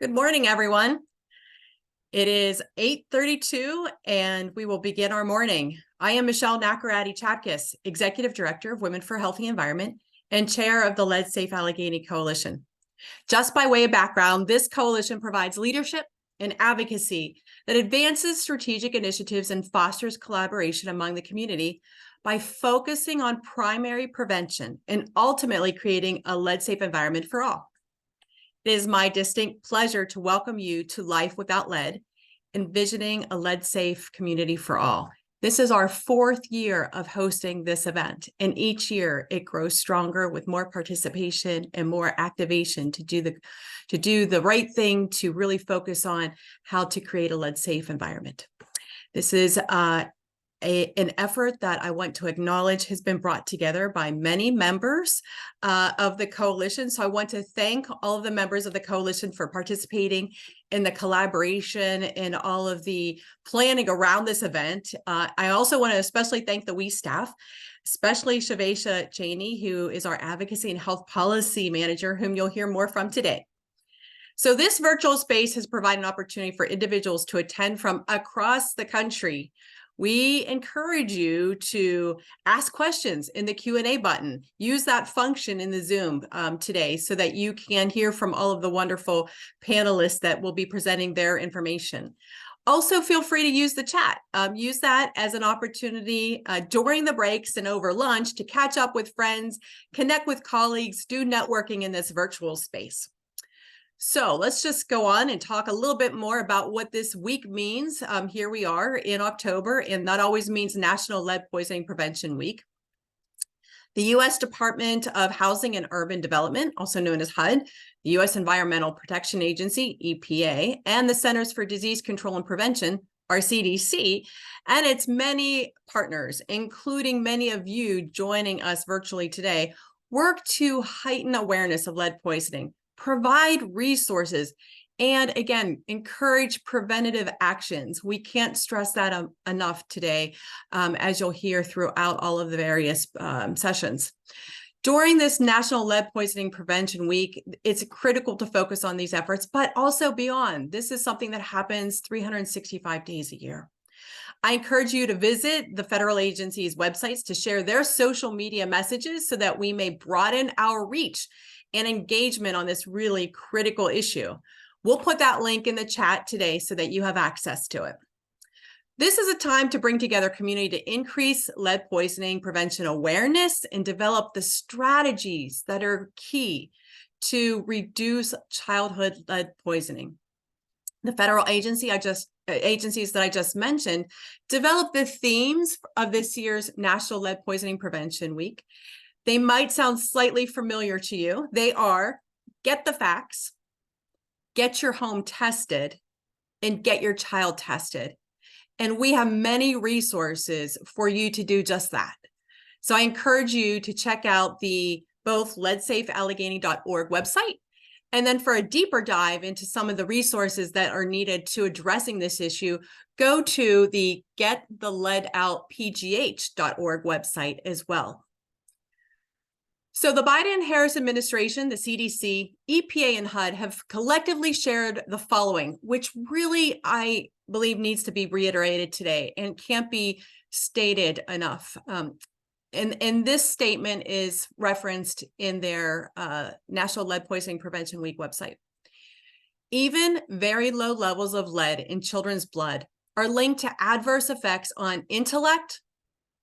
Good morning, everyone. It is 8:32 and we will begin our morning. I am Michelle Nakaradi-Chapkis, Executive Director of Women for a Healthy Environment and Chair of the Lead Safe Allegheny Coalition. Just by way of background, this coalition provides leadership and advocacy that advances strategic initiatives and fosters collaboration among the community by focusing on primary prevention and ultimately creating a lead-safe environment for all. It is my distinct pleasure to welcome you to Life Without Lead, envisioning a lead-safe community for all. This is our fourth year of hosting this event, and each year it grows stronger with more participation and more activation to do the right thing, to really focus on how to create a lead-safe environment. This is an effort that I want to acknowledge has been brought together by many members of the coalition. So I want to thank all of the members of the coalition for participating in the collaboration and all of the planning around this event. I also want to especially thank the WE staff, especially Shavesha Cheney, who is our Advocacy and Health Policy Manager, whom you'll hear more from today. So this virtual space has provided an opportunity for individuals to attend from across the country. We encourage you to ask questions in the Q&A button. Use that function in the Zoom today so that you can hear from all of the wonderful panelists that will be presenting their information. Also, feel free to use the chat. Use that as an opportunity during the breaks and over lunch to catch up with friends, connect with colleagues, do networking in this virtual space. So let's just go on and talk a little bit more about what this week means. Here we are in October, and that always means National Lead Poisoning Prevention Week. The U.S. Department of Housing and Urban Development, also known as HUD, the U.S. Environmental Protection Agency, EPA, and the Centers for Disease Control and Prevention, our CDC, and its many partners, including many of you joining us virtually today, work to heighten awareness of lead poisoning, provide resources, and again, encourage preventative actions. We can't stress that enough today, as you'll hear throughout all of the various sessions. During this National Lead Poisoning Prevention Week, it's critical to focus on these efforts, but also beyond. This is something that happens 365 days a year. I encourage you to visit the federal agencies' websites to share their social media messages so that we may broaden our reach and engagement on this really critical issue. We'll put that link in the chat today so that you have access to it. This is a time to bring together community to increase lead poisoning prevention awareness and develop the strategies that are key to reduce childhood lead poisoning. The federal agencies that I just mentioned developed the themes of this year's National Lead Poisoning Prevention Week. They might sound slightly familiar to you. They are: get the facts, get your home tested, and get your child tested. And we have many resources for you to do just that. So I encourage you to check out the both leadsafeallegheny.org website, and then for a deeper dive into some of the resources that are needed to addressing this issue, go to the gettheleadoutpgh.org website as well. So the Biden-Harris administration, the CDC, EPA, and HUD have collectively shared the following, which really I believe needs to be reiterated today and can't be stated enough. And this statement is referenced in their National Lead Poisoning Prevention Week website. Even very low levels of lead in children's blood are linked to adverse effects on intellect,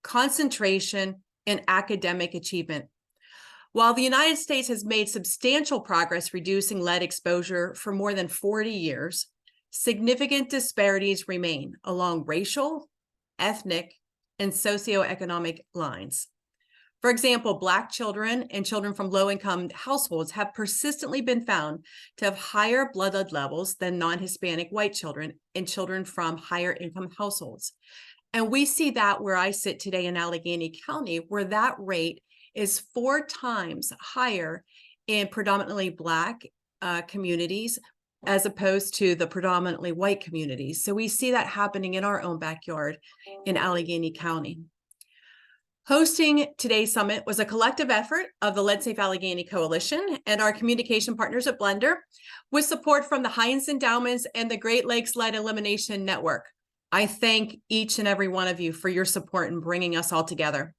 concentration, and academic achievement. While the United States has made substantial progress reducing lead exposure for more than 40 years, significant disparities remain along racial, ethnic, and socioeconomic lines. For example, Black children and children from low-income households have persistently been found to have higher blood lead levels than non-Hispanic white children and children from higher income households. And we see that where I sit today in Allegheny County, where that rate is 4 times higher in predominantly Black communities as opposed to the predominantly white communities. So we see that happening in our own backyard in Allegheny County. Hosting today's summit was a collective effort of the Lead Safe Allegheny Coalition and our communication partners at Blender, with support from the Heinz Endowments and the Great Lakes Lead Elimination Network. I thank each and every one of you for your support in bringing us all together.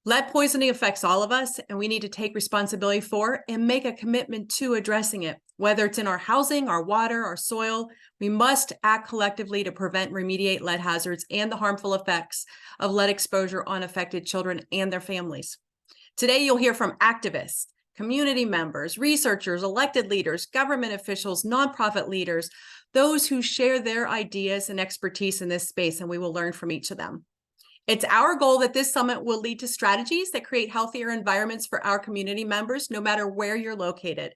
Lead poisoning affects all of us, and we need to take responsibility for and make a commitment to addressing it. Whether it's in our housing, our water, our soil, we must act collectively to prevent and remediate lead hazards and the harmful effects of lead exposure on affected children and their families. Today, you'll hear from activists, community members, researchers, elected leaders, government officials, nonprofit leaders, those who share their ideas and expertise in this space, and we will learn from each of them. It's our goal that this summit will lead to strategies that create healthier environments for our community members, no matter where you're located,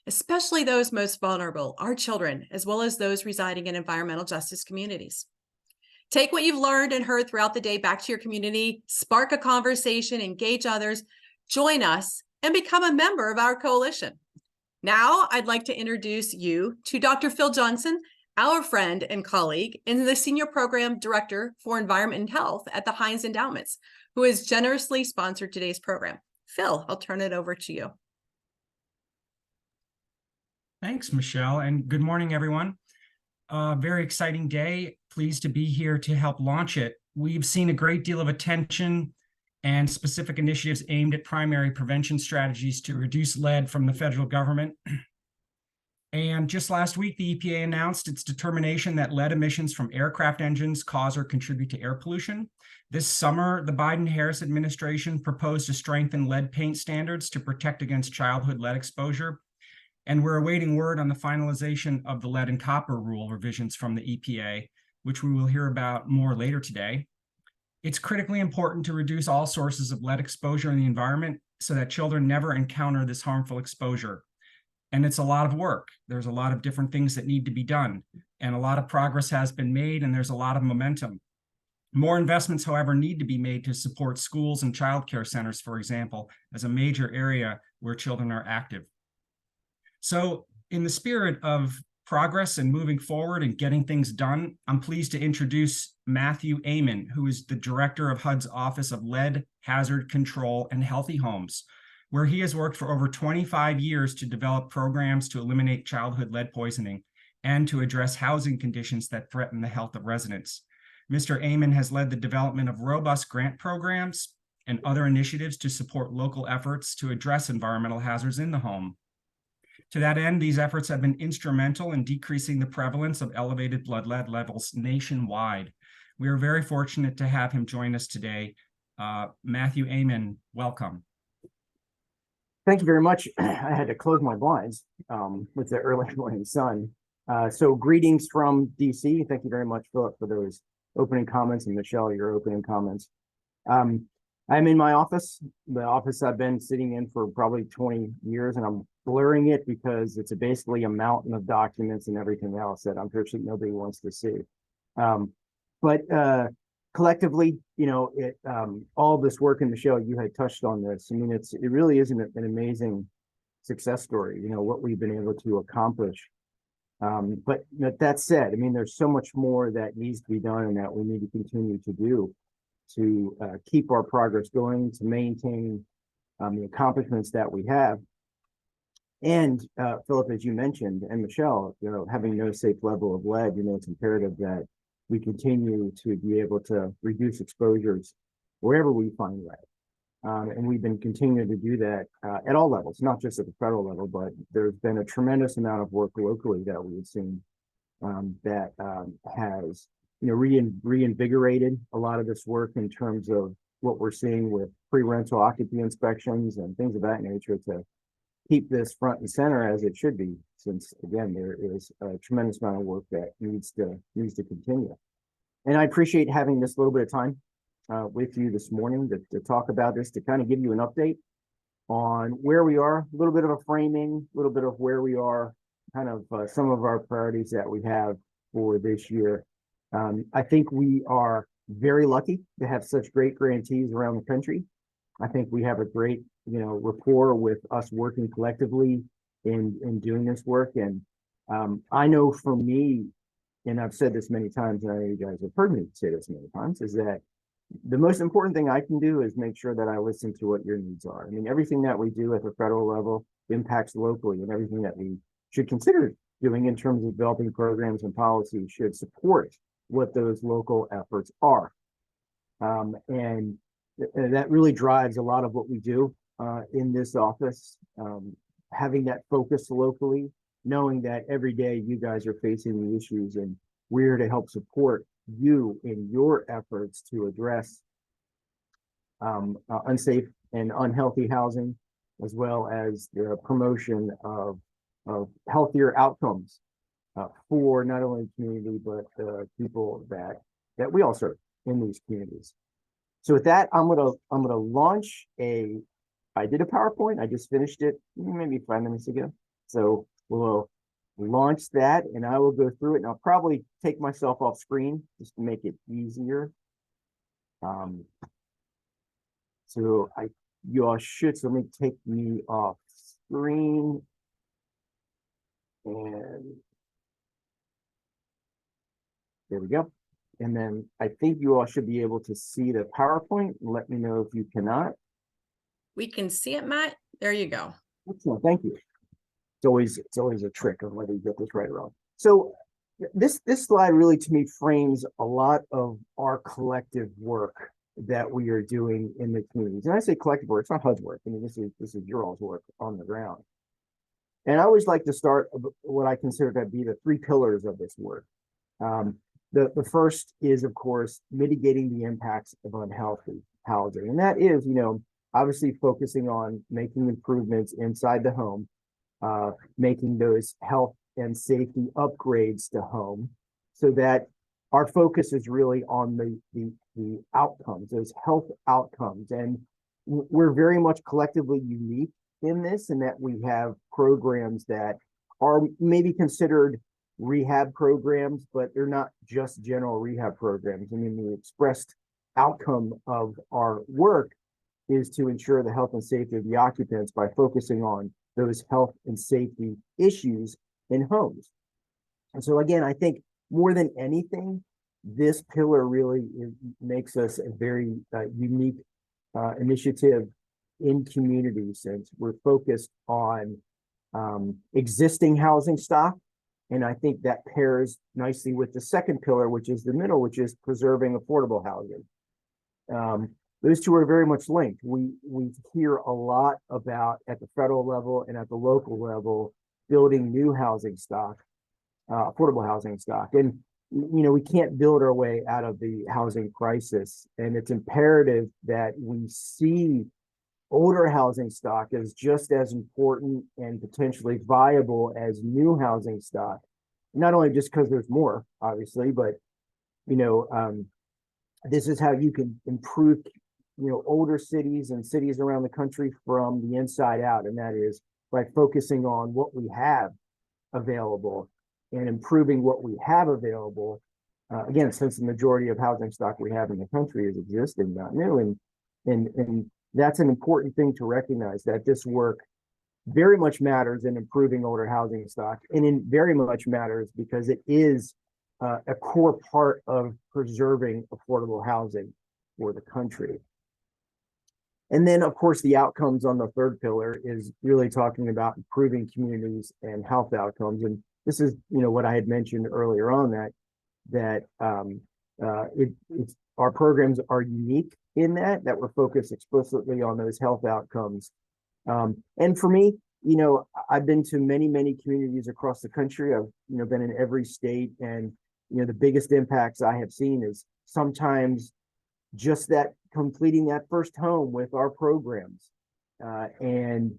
especially those most vulnerable, our children, as well as those residing in environmental justice communities. Take what you've learned and heard throughout the day back to your community, spark a conversation, engage others, join us, and become a member of our coalition. Now, I'd like to introduce you to Dr. Phil Johnson, our friend and colleague, and the Senior Program Director for Environment and Health at the Heinz Endowments, who has generously sponsored today's program. Phil, I'll turn it over to you. Thanks, Michelle, and good morning, everyone. Very exciting day. Pleased to be here to help launch it. We've seen a great deal of attention and specific initiatives aimed at primary prevention strategies to reduce lead from the federal government. And just last week, the EPA announced its determination that lead emissions from aircraft engines cause or contribute to air pollution. This summer, the Biden-Harris administration proposed to strengthen lead paint standards to protect against childhood lead exposure. And we're awaiting word on the finalization of the lead and copper rule revisions from the EPA, which we will hear about more later today. It's critically important to reduce all sources of lead exposure in the environment so that children never encounter this harmful exposure. And it's a lot of work. There's a lot of different things that need to be done, and a lot of progress has been made, and there's a lot of momentum. More investments, however, need to be made to support schools and childcare centers, for example, as a major area where children are active. So in the spirit of progress and moving forward and getting things done, I'm pleased to introduce Matthew Amon, who is the director of HUD's Office of Lead, Hazard Control, and Healthy Homes, where he has worked for over 25 years to develop programs to eliminate childhood lead poisoning and to address housing conditions that threaten the health of residents. Mr. Amon has led the development of robust grant programs and other initiatives to support local efforts to address environmental hazards in the home. To that end, these efforts have been instrumental in decreasing the prevalence of elevated blood lead levels nationwide. We are very fortunate to have him join us today. Matthew Amon, welcome. Thank you very much. I had to close my blinds with the early morning sun. So greetings from DC. Thank you very much, Philip, for those opening comments, and Michelle, your opening comments. I'm in my office, the office I've been sitting in for probably 20 years, and I'm blurring it because it's basically a mountain of documents and everything else that I'm sure nobody wants to see. But collectively, you know, all this work, and Michelle, you had touched on this. I mean, it really is an amazing success story, you know, what we've been able to accomplish. But that said, I mean, there's so much more that needs to be done and that we need to continue to do to keep our progress going, to maintain the accomplishments that we have. And Philip, as you mentioned, and Michelle, you know, having no safe level of lead, you know, it's imperative that we continue to be able to reduce exposures wherever we find lead. And we've been continuing to do that at all levels, not just at the federal level, but there's been a tremendous amount of work locally that we've seen that has, you know, reinvigorated a lot of this work in terms of what we're seeing with pre-rental occupancy inspections and things of that nature to keep this front and center as it should be, since again, there is a tremendous amount of work that needs to continue. And I appreciate having this little bit of time with you this morning to talk about this, to kind of give you an update on where we are, a little bit of a framing, a little bit of where we are, kind of some of our priorities that we have for this year. I think we are very lucky to have such great grantees around the country. I think we have a great, you know, rapport with us working collectively in doing this work. And I know for me, and I've said this many times, and I know you guys have heard me say this many times, is that the most important thing I can do is make sure that I listen to what your needs are. I mean, everything that we do at the federal level impacts locally, and everything that we should consider doing in terms of developing programs and policies should support what those local efforts are. And that really drives a lot of what we do in this office. Having that focus locally, knowing that every day you guys are facing the issues, and we're here to help support you in your efforts to address unsafe and unhealthy housing, as well as the promotion of healthier outcomes for not only the community, but the people that we all serve in these communities. So with that, I'm gonna launch I did a PowerPoint. I just finished it maybe 5 minutes ago. So we'll launch that, and I will go through it, and I'll probably take myself off screen just to make it easier. So you all should, so let me take me off screen, and there we go. And then I think you all should be able to see the PowerPoint. Let me know if you cannot. We can see it, Matt. There you go. Excellent, thank you. It's always a trick of whether you get this right or wrong. So this slide really, to me, frames a lot of our collective work that we are doing in the communities. And I say collective work, it's not HUD's work. I mean, this is your all's work on the ground. And I always like to start what I consider to be the 3 pillars of this work. The first is, of course, mitigating the impacts of unhealthy housing. And that is, obviously focusing on making improvements inside the home, making those health and safety upgrades to home, so that our focus is really on the outcomes, those health outcomes. And we're very much collectively unique in this, in that we have programs that are maybe considered rehab programs, but they're not just general rehab programs. I mean, the expressed outcome of our work is to ensure the health and safety of the occupants by focusing on those health and safety issues in homes. And so again, I think more than anything, this pillar really makes us a very unique initiative in communities, since we're focused on existing housing stock. And I think that pairs nicely with the second pillar, which is the middle, which is preserving affordable housing. Those two are very much linked. We hear a lot about, at the federal level and at the local level, building new housing stock, affordable housing stock. And, we can't build our way out of the housing crisis. And it's imperative that we see older housing stock as just as important and potentially viable as new housing stock. Not only just because there's more, obviously, but, this is how you can improve, older cities and cities around the country from the inside out. And that is by focusing on what we have available and improving what we have available. Again, since the majority of housing stock we have in the country is existing, not new. And that's an important thing to recognize, that this work very much matters in improving older housing stock, and it very much matters because it is a core part of preserving affordable housing for the country. And then, of course, the outcomes on the third pillar is really talking about improving communities and health outcomes. And this is, what I had mentioned earlier on, that our programs are unique in that we're focused explicitly on those health outcomes. And for me, I've been to many communities across the country. I've, been in every state, and, the biggest impacts I have seen is sometimes just that completing that first home with our programs, and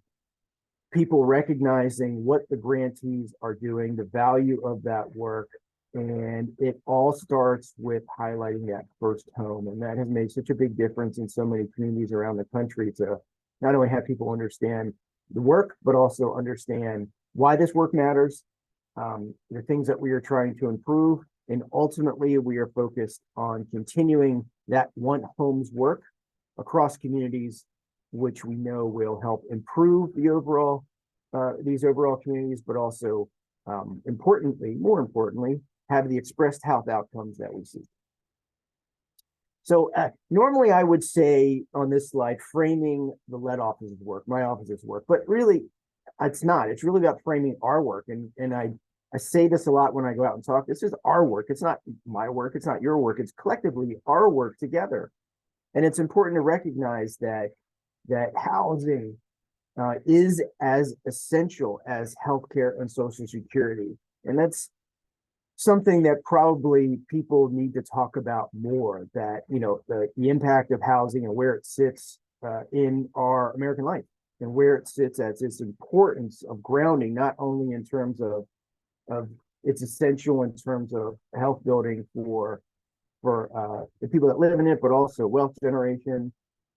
people recognizing what the grantees are doing, the value of that work. And it all starts with highlighting that first home. And that has made such a big difference in so many communities around the country, to not only have people understand the work, but also understand why this work matters, the things that we are trying to improve. And ultimately, we are focused on continuing that one home's work across communities, which we know will help improve the overall, these overall communities, but also, more importantly, have the expressed health outcomes that we see. So normally I would say on this slide, framing the lead office's work, my office's work, but really it's not. It's really about framing our work. And I say this a lot when I go out and talk. This is our work. It's not my work. It's not your work. It's collectively our work together. And it's important to recognize that housing is as essential as healthcare and Social Security. And that's something that probably people need to talk about more, that, you know, the impact of housing and where it sits in our American life, and where it sits as its importance of grounding, not only in terms of it's essential in terms of health building for the people that live in it, but also wealth generation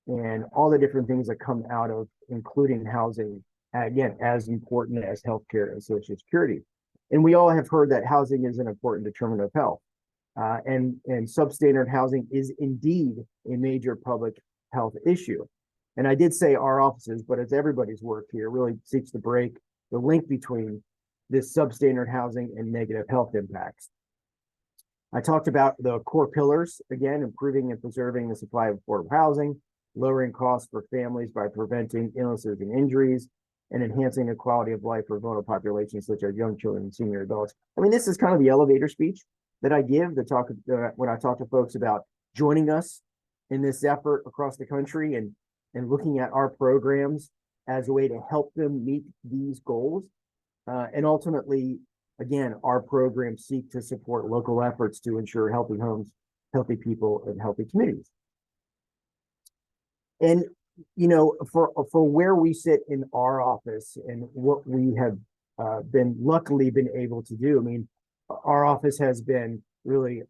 and all the different things that come out of including housing, again, as important as healthcare and Social Security. And we all have heard that housing is an important determinant of health. And substandard housing is indeed a major public health issue. And I did say our offices, but it's everybody's work here really seeks to break the link between this substandard housing and negative health impacts. I talked about the core pillars, again, improving and preserving the supply of affordable housing, lowering costs for families by preventing illnesses and injuries, and enhancing the quality of life for vulnerable populations such as young children and senior adults. I mean, this is kind of the elevator speech that I give to talk when I talk to folks about joining us in this effort across the country and looking at our programs as a way to help them meet these goals. And ultimately, again, our programs seek to support local efforts to ensure healthy homes, healthy people, and healthy communities. And, you know, for where we sit in our office and what we have luckily been able to do, I mean, our office has been really,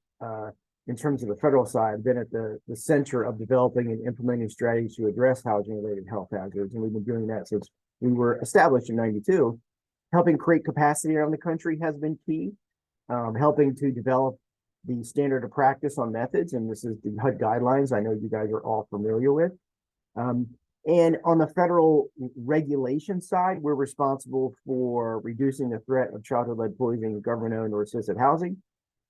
in terms of the federal side, been at the center of developing and implementing strategies to address housing-related health hazards. And we've been doing that since we were established in '92. Helping create capacity around the country has been key. Helping to develop the standard of practice on methods, and this is the HUD guidelines I know you guys are all familiar with. And on the federal regulation side, we're responsible for reducing the threat of childhood lead poisoning in government-owned or assisted housing,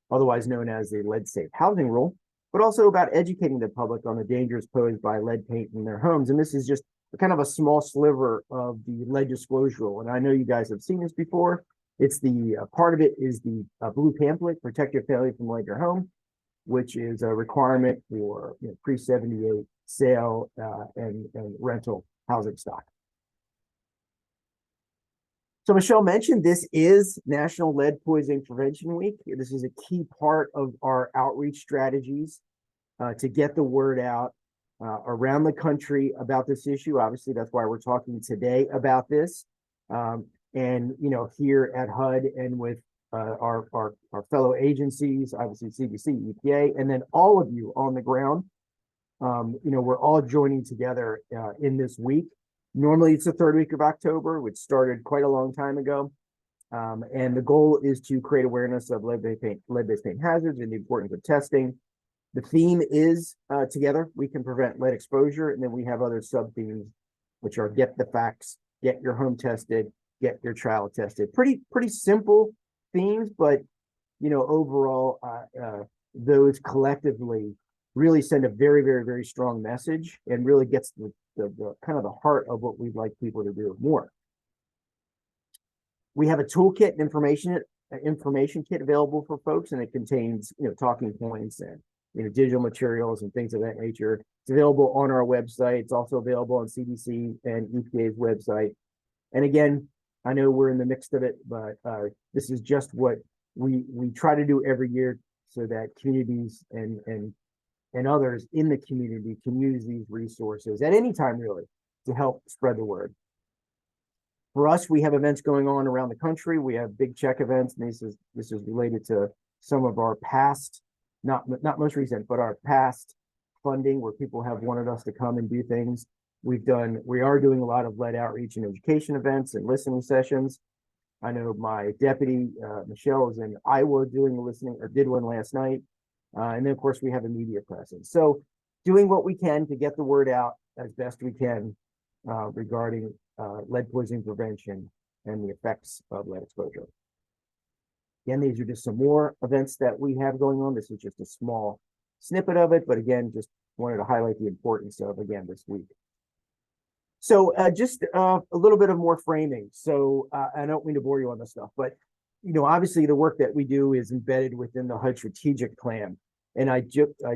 otherwise known as the Lead Safe Housing Rule, but also about educating the public on the dangers posed by lead paint in their homes. And this is just kind of a small sliver of the lead disclosure rule. And I know you guys have seen this before. It's the part of it is the blue pamphlet, Protect Your Family from Lead in Your Home, which is a requirement for pre-78 sale and rental housing stock. So Michelle mentioned this is National Lead Poisoning Prevention Week. This is a key part of our outreach strategies to get the word out around the country about this issue. Obviously, that's why we're talking today about this. And, you know, here at HUD and with our fellow agencies, obviously CDC, EPA, and then all of you on the ground, you know, we're all joining together in this week. Normally, it's the third week of October, which started quite a long time ago. And the goal is to create awareness of lead-based paint hazards and the importance of testing. The theme is together we can prevent lead exposure, and then we have other sub-themes, which are get the facts, get your home tested, get your child tested. Pretty simple themes, but you know, overall, those collectively really send a very, very, very strong message and really gets the kind of the heart of what we'd like people to do more. We have a toolkit and information kit available for folks, and it contains, you know, talking points and, you know, digital materials and things of that nature. It's available on our website. It's also available on CDC and EPA's website. And again, I know we're in the midst of it, but this is just what we try to do every year so that communities and others in the community can use these resources at any time, really, to help spread the word. For us, we have events going on around the country. We have big check events, and this is related to some of our past, not most recent, but our past funding where people have wanted us to come and do things. We are doing a lot of lead outreach and education events and listening sessions. I know my deputy, Michelle, is in Iowa doing a listening, or did one last night. And then, of course, we have a media presence. So doing what we can to get the word out as best we can regarding lead poisoning prevention and the effects of lead exposure. Again, these are just some more events that we have going on. This is just a small snippet of it, but again, just wanted to highlight the importance of, again, this week. So just a little bit of more framing. So I don't mean to bore you on this stuff, but obviously the work that we do is embedded within the HUD strategic plan. And I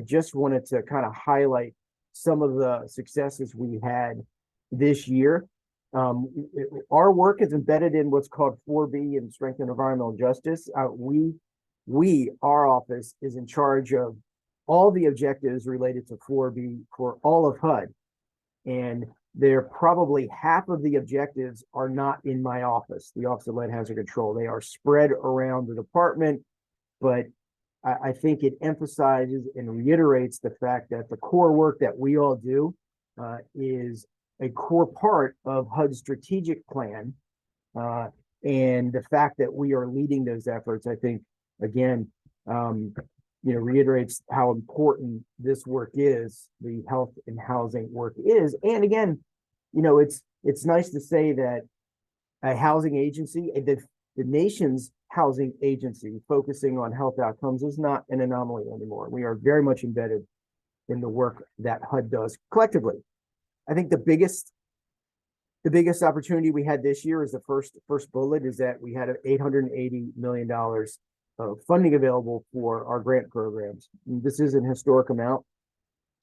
just wanted to kind of highlight some of the successes we had this year. Our work is embedded in what's called 4B and Strengthen Environmental Justice. Our office is in charge of all the objectives related to 4B for all of HUD. And there probably half of the objectives are not in my office, the Office of Lead Hazard Control. They are spread around the department, but I think it emphasizes and reiterates the fact that the core work that we all do is a core part of HUD's strategic plan. And the fact that we are leading those efforts, I think, again, reiterates how important this work is, the health and housing work is. And again, it's nice to say that a housing agency, the nation's housing agency focusing on health outcomes is not an anomaly anymore. We are very much embedded in the work that HUD does collectively. I think the biggest opportunity we had this year is the first bullet is that we had $880 million of funding available for our grant programs. This is an historic amount,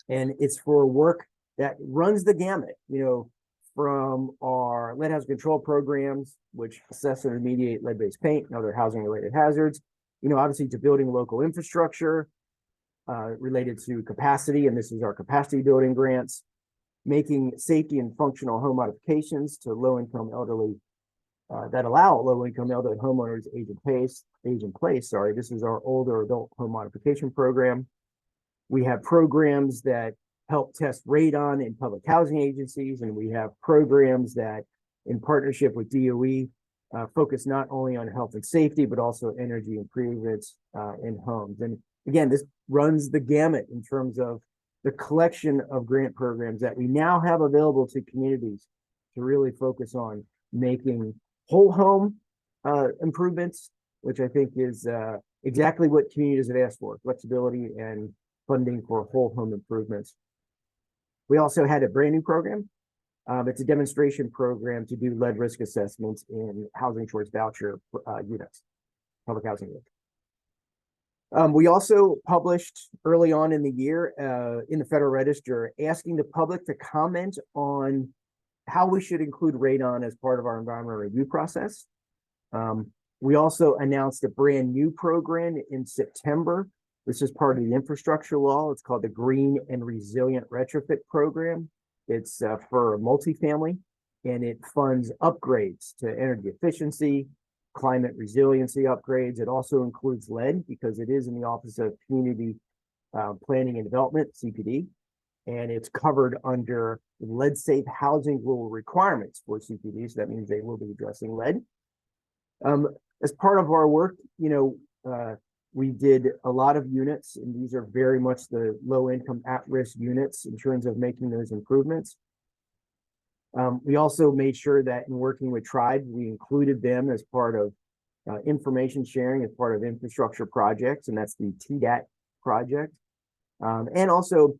and it's for work that runs the gamut, from our lead hazard control programs, which assess and remediate lead-based paint and other housing-related hazards, obviously to building local infrastructure related to capacity, and this is our capacity building grants, making safety and functional home modifications to low-income elderly that allow low-income elderly homeowners age in place. This is our older adult home modification program. We have programs that help test radon in public housing agencies, and we have programs that, in partnership with DOE, focus not only on health and safety, but also energy improvements in homes. And again, this runs the gamut in terms of the collection of grant programs that we now have available to communities to really focus on making whole home improvements, which I think is exactly what communities have asked for, flexibility and funding for whole home improvements. We also had a brand new program. It's a demonstration program to do lead risk assessments in housing choice voucher units, public housing units. We also published early on in the year in the Federal Register asking the public to comment on how we should include radon as part of our environmental review process. We also announced a brand new program in September. This is part of the infrastructure law. It's called the Green and Resilient Retrofit Program. It's for multifamily, and it funds upgrades to energy efficiency, climate resiliency upgrades. It also includes lead because it is in the Office of Community Planning and Development, CPD, and it's covered under lead safe housing rule requirements for CPD. So that means they will be addressing lead. As part of our work, we did a lot of units, and these are very much the low income at-risk units in terms of making those improvements. We also made sure that in working with tribes, we included them as part of information sharing as part of infrastructure projects, and that's the TDAT project. And also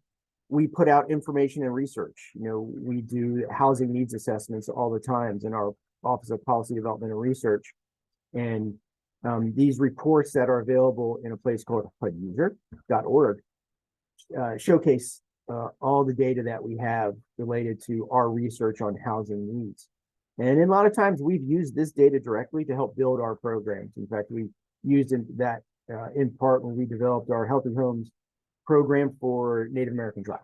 we put out information and research. We do housing needs assessments all the time in our Office of Policy Development and Research. And these reports that are available in a place called huduser.org showcase all the data that we have related to our research on housing needs. And a lot of times we've used this data directly to help build our programs. In fact, we used that in part when we developed our Healthy Homes program for Native American tribes.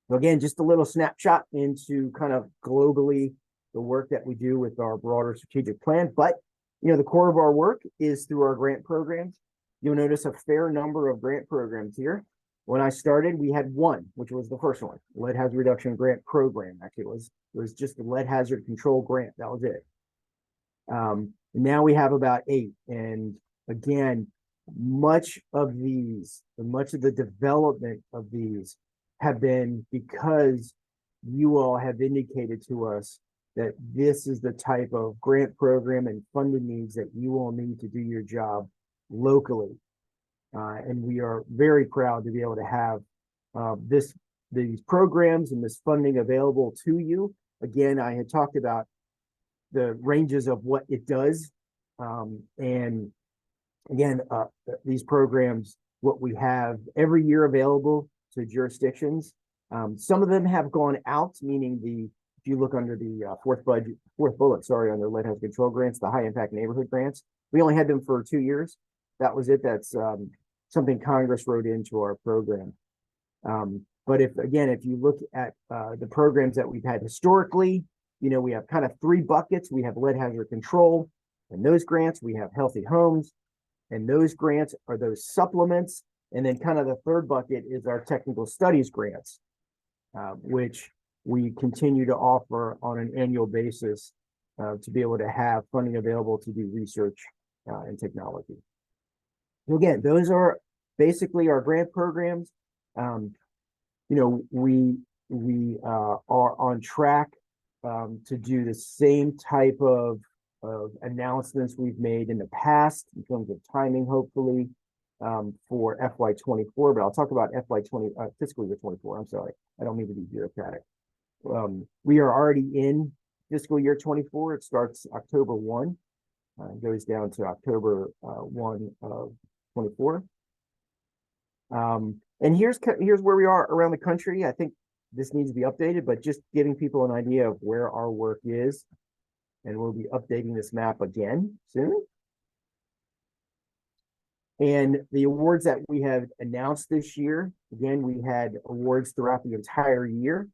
So again, just a little snapshot into kind of globally the work that we do with our broader strategic plan. But the core of our work is through our grant programs. You'll notice a fair number of grant programs here. When I started, we had one, which was the first one, Lead Hazard Reduction Grant Program. Actually, it was just the Lead Hazard Control Grant. That was it. Now we have about 8. And again, much of the development of these have been because you all have indicated to us that this is the type of grant program and funding needs that you all need to do your job locally. And we are very proud to be able to have these programs and this funding available to you. Again, I had talked about the ranges of what it does. And again, these programs, what we have every year available to jurisdictions. Some of them have gone out, meaning if you look under the fourth bullet, sorry, under lead hazard control grants, the high impact neighborhood grants, we only had them for 2 years. That was it. That's something Congress wrote into our program. But if you look at the programs that we've had historically, we have kind of 3 buckets. We have lead hazard control and those grants. We have healthy homes, and those grants are those supplements. And then kind of the third bucket is our technical studies grants, which we continue to offer on an annual basis to be able to have funding available to do research and technology. So again, those are basically our grant programs. We are on track to do the same type of announcements we've made in the past in terms of timing, hopefully, for FY24. But I'll talk about fiscal year 24. I'm sorry, I don't mean to be bureaucratic. We are already in fiscal year 24. It starts October 1, goes down to October 1 of 24. And here's where we are around the country. I think this needs to be updated, but just giving people an idea of where our work is. And we'll be updating this map again soon. And the awards that we have announced this year, again, we had awards throughout the entire year.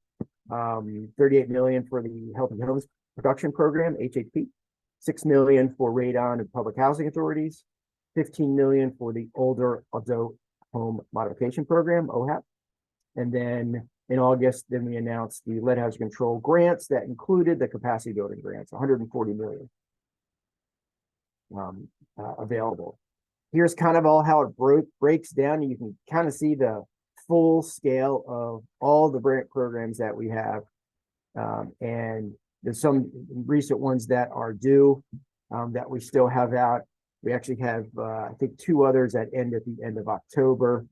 $38 million for the Healthy Homes Production Program, HHP, $6 million for radon and public housing authorities, $15 million for the Older Adult Home Modification Program, OHAP. And then in August, we announced the lead hazard control grants that included the capacity building grants, $140 million available. Here's kind of all how it breaks down. You can kind of see the full scale of all the grant programs that we have. And there's some recent ones that are due that we still have out. We actually have, I think, 2 others that end at the end of October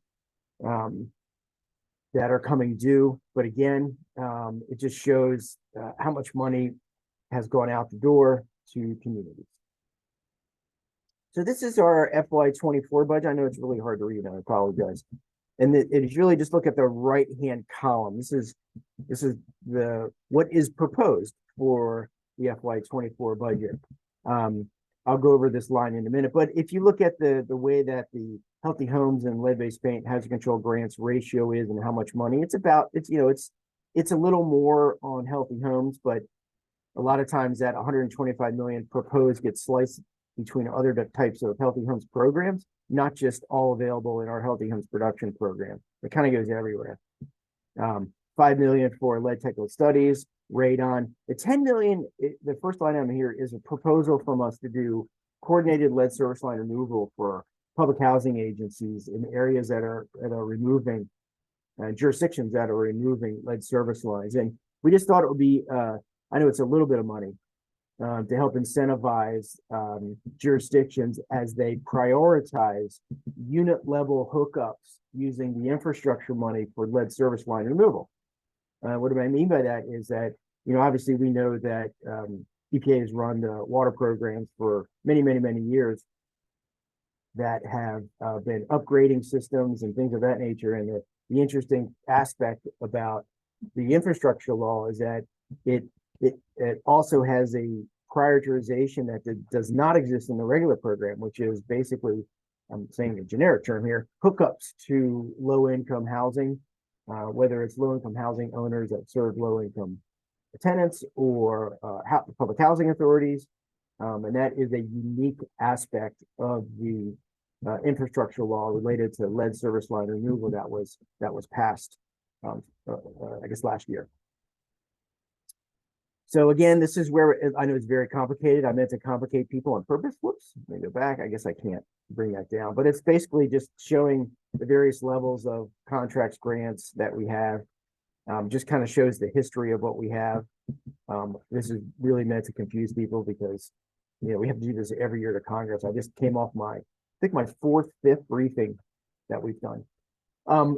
that are coming due. But again, it just shows how much money has gone out the door to communities. So this is our FY24 budget. I know it's really hard to read, and I apologize. And it is really just look at the right-hand column. This is what is proposed for the FY24 budget. I'll go over this line in a minute, but if you look at the way that the Healthy Homes and lead-based paint hazard control grants ratio is and how much money it's a little more on Healthy Homes, but a lot of times that 125 million proposed gets sliced between other types of Healthy Homes programs, not just all available in our Healthy Homes production program. It kind of goes everywhere. 5 million for lead technical studies, radon. The 10 million, the first line item here is a proposal from us to do coordinated lead service line removal for public housing agencies in areas that are removing jurisdictions that are removing lead service lines. And we just thought it would be, I know it's a little bit of money to help incentivize jurisdictions as they prioritize unit level hookups using the infrastructure money for lead service line removal. What do I mean by that is that, obviously we know that EPA has run the water programs for many, many, many years that have been upgrading systems and things of that nature. And the interesting aspect about the infrastructure law is that it also has a prioritization that does not exist in the regular program, which is basically, I'm saying a generic term here, hookups to low-income housing, whether it's low-income housing owners that serve low-income tenants or public housing authorities. And that is a unique aspect of the infrastructure law related to lead service line removal that was passed, I guess, last year. So again, this is where I know it's very complicated. I meant to complicate people on purpose. Whoops, let me go back. I guess I can't bring that down, but it's basically just showing the various levels of contracts, grants that we have. Just kind of shows the history of what we have. This is really meant to confuse people because, we have to do this every year to Congress. I just came off my 4th, 5th briefing that we've done.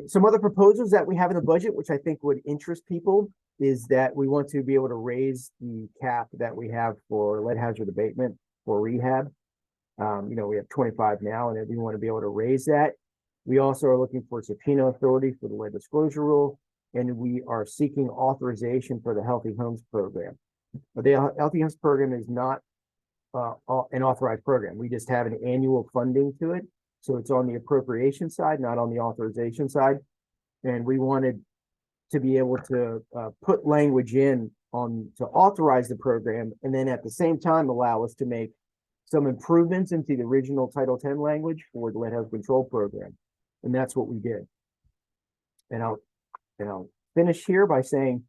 Some other proposals that we have in the budget, which I think would interest people, is that we want to be able to raise the cap that we have for lead hazard abatement for rehab. We have 25 now, and we want to be able to raise that. We also are looking for subpoena authority for the lead disclosure rule, and we are seeking authorization for the Healthy Homes program. But the Healthy Homes program is not an authorized program. We just have an annual funding to it. So it's on the appropriation side, not on the authorization side. And we wanted to be able to put language in to authorize the program, and then at the same time allow us to make some improvements into the original Title 10 language for the lead hazard control program. And that's what we did. And I'll finish here by saying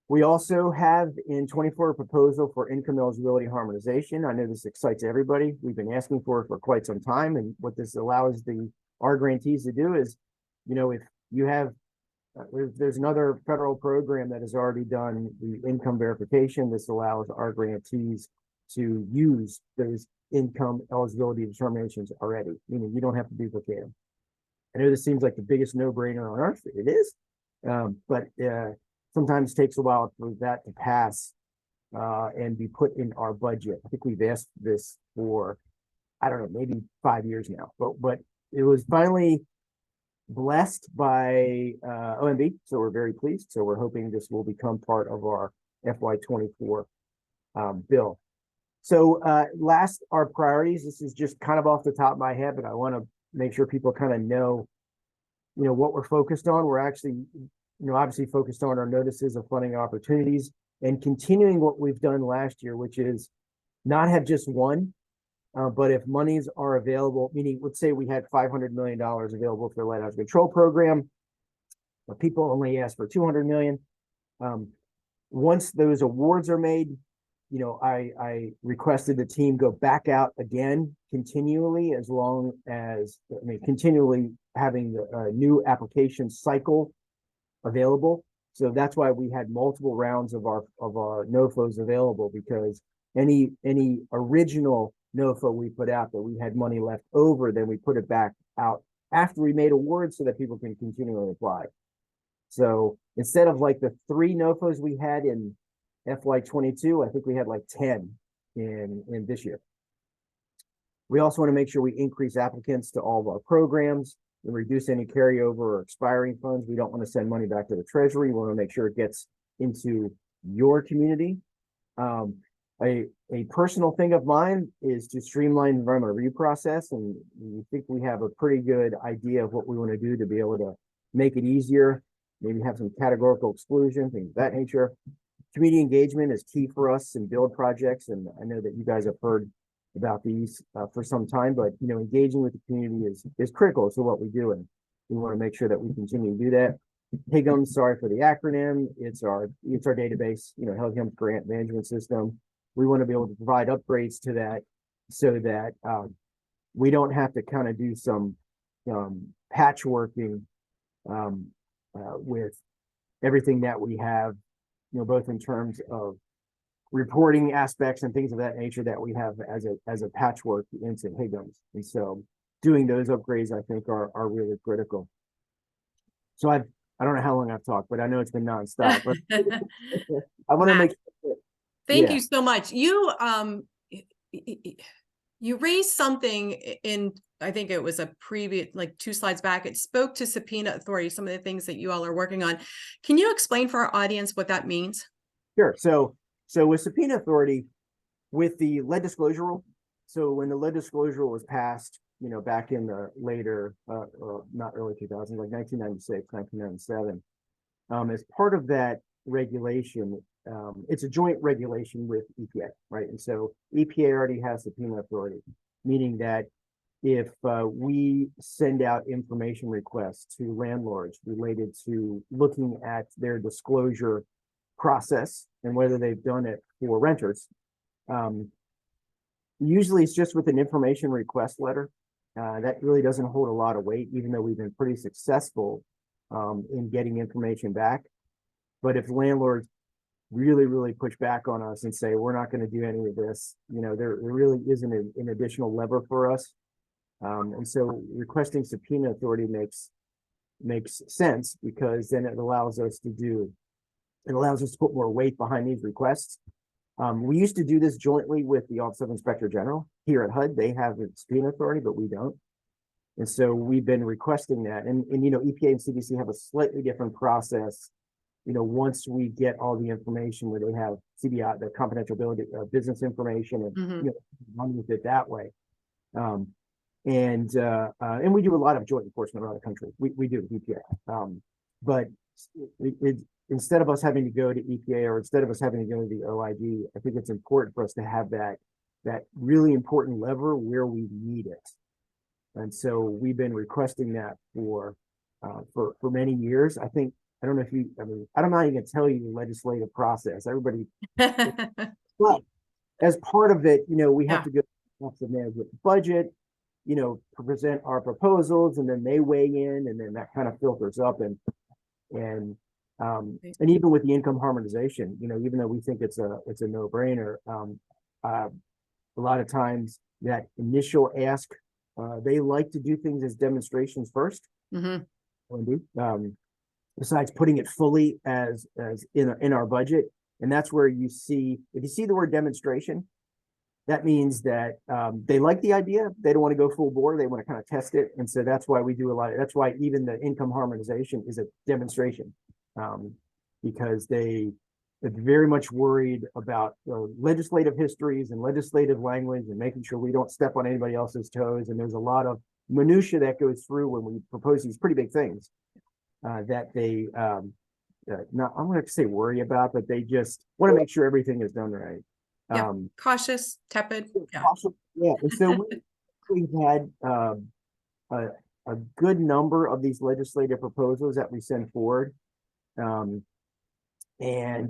we also have in 24 a proposal for income eligibility harmonization. I know this excites everybody. We've been asking for it for quite some time. And what this allows our grantees to do is, if you have, there's another federal program that has already done the income verification. This allows our grantees to use those income eligibility determinations already, meaning you don't have to duplicate them. I know this seems like the biggest no-brainer on earth. It is, but sometimes it takes a while for that to pass and be put in our budget. I think we've asked this for, I don't know, maybe 5 years now, but it was finally blessed by OMB, so we're very pleased. So we're hoping this will become part of our FY24 bill. So last, our priorities. This is just kind of off the top of my head, but I want to make sure people kind of know, what we're focused on. We're actually, obviously focused on our notices of funding opportunities and continuing what we've done last year, which is not have just one, but if monies are available, meaning let's say we had $500 million available for the lead hazard control program, but people only ask for $200 million. Once those awards are made, I requested the team go back out again continually, continually having a new application cycle available. So that's why we had multiple rounds of our NOFOs available, because any original NOFO we put out that we had money left over, then we put it back out after we made awards so that people can continually apply. So instead of like the 3 NOFOs we had in FY22, I think we had like 10 in this year. We also want to make sure we increase applicants to all of our programs and reduce any carryover or expiring funds. We don't want to send money back to the Treasury. We want to make sure it gets into your community. A personal thing of mine is to streamline the environmental review process, and we think we have a pretty good idea of what we want to do to be able to make it easier, maybe have some categorical exclusion, things of that nature. Community engagement is key for us in build projects, and I know that you guys have heard about these for some time, but engaging with the community is critical to what we do, and we want to make sure that we continue to do that. HIGM, sorry for the acronym, it's our database, Healthy Homes Grant Management System. We want to be able to provide upgrades to that so that we don't have to kind of do some patchworking with everything that we have, both in terms of reporting aspects and things of that nature that we have as a patchwork into HIGMs. And so doing those upgrades, I think, are really critical. So I don't know how long I've talked, but I know it's been nonstop. But I want to make sure. Thank you so much. You raised something in, I think it was a previous, like 2 slides back. It spoke to subpoena authority, some of the things that you all are working on. Can you explain for our audience what that means? Sure. So with subpoena authority, with the lead disclosure rule, so when the lead disclosure rule was passed, back in the later, not early 2000s, like 1996, 1997, as part of that regulation, it's a joint regulation with EPA, right? And so EPA already has subpoena authority, meaning that if we send out information requests to landlords related to looking at their disclosure process and whether they've done it for renters, usually it's just with an information request letter. That really doesn't hold a lot of weight, even though we've been pretty successful in getting information back. But if landlords really push back on us and say, we're not going to do any of this, there really isn't an additional lever for us. And so requesting subpoena authority makes sense, because then it allows us to put more weight behind these requests. We used to do this jointly with the Office of Inspector General here at HUD. They have the subpoena authority, but we don't. And so we've been requesting that. And EPA and CDC have a slightly different process. Once we get all the information, where they have CBI, the confidentiality business information, and run with it that way. And we do a lot of joint enforcement around the country. We do EPA. But instead of us having to go to EPA, or instead of us having to go to the OIG, I think it's important for us to have that really important lever where we need it. And so we've been requesting that for many years. I don't know if I'm not even gonna tell you the legislative process. Everybody, but as part of it, we have to go to the Office of Management Budget, present our proposals, and then they weigh in, and then that kind of filters up, and even with the income harmonization, even though we think it's a no-brainer, a lot of times that initial ask, they like to do things as demonstrations first. Besides putting it fully as in our budget. And that's where if you see the word demonstration, that means that they like the idea. They don't want to go full bore. They want to kind of test it. And so that's why we do that's why even the income harmonization is a demonstration, because they're very much worried about legislative histories and legislative language, and making sure we don't step on anybody else's toes. And there's a lot of minutia that goes through when we propose these pretty big things that they I'm going to say worry about, but they just want to make sure everything is done right. Yeah, cautious, tepid. Yeah. Yeah. And so we've had a good number of these legislative proposals that we send forward. And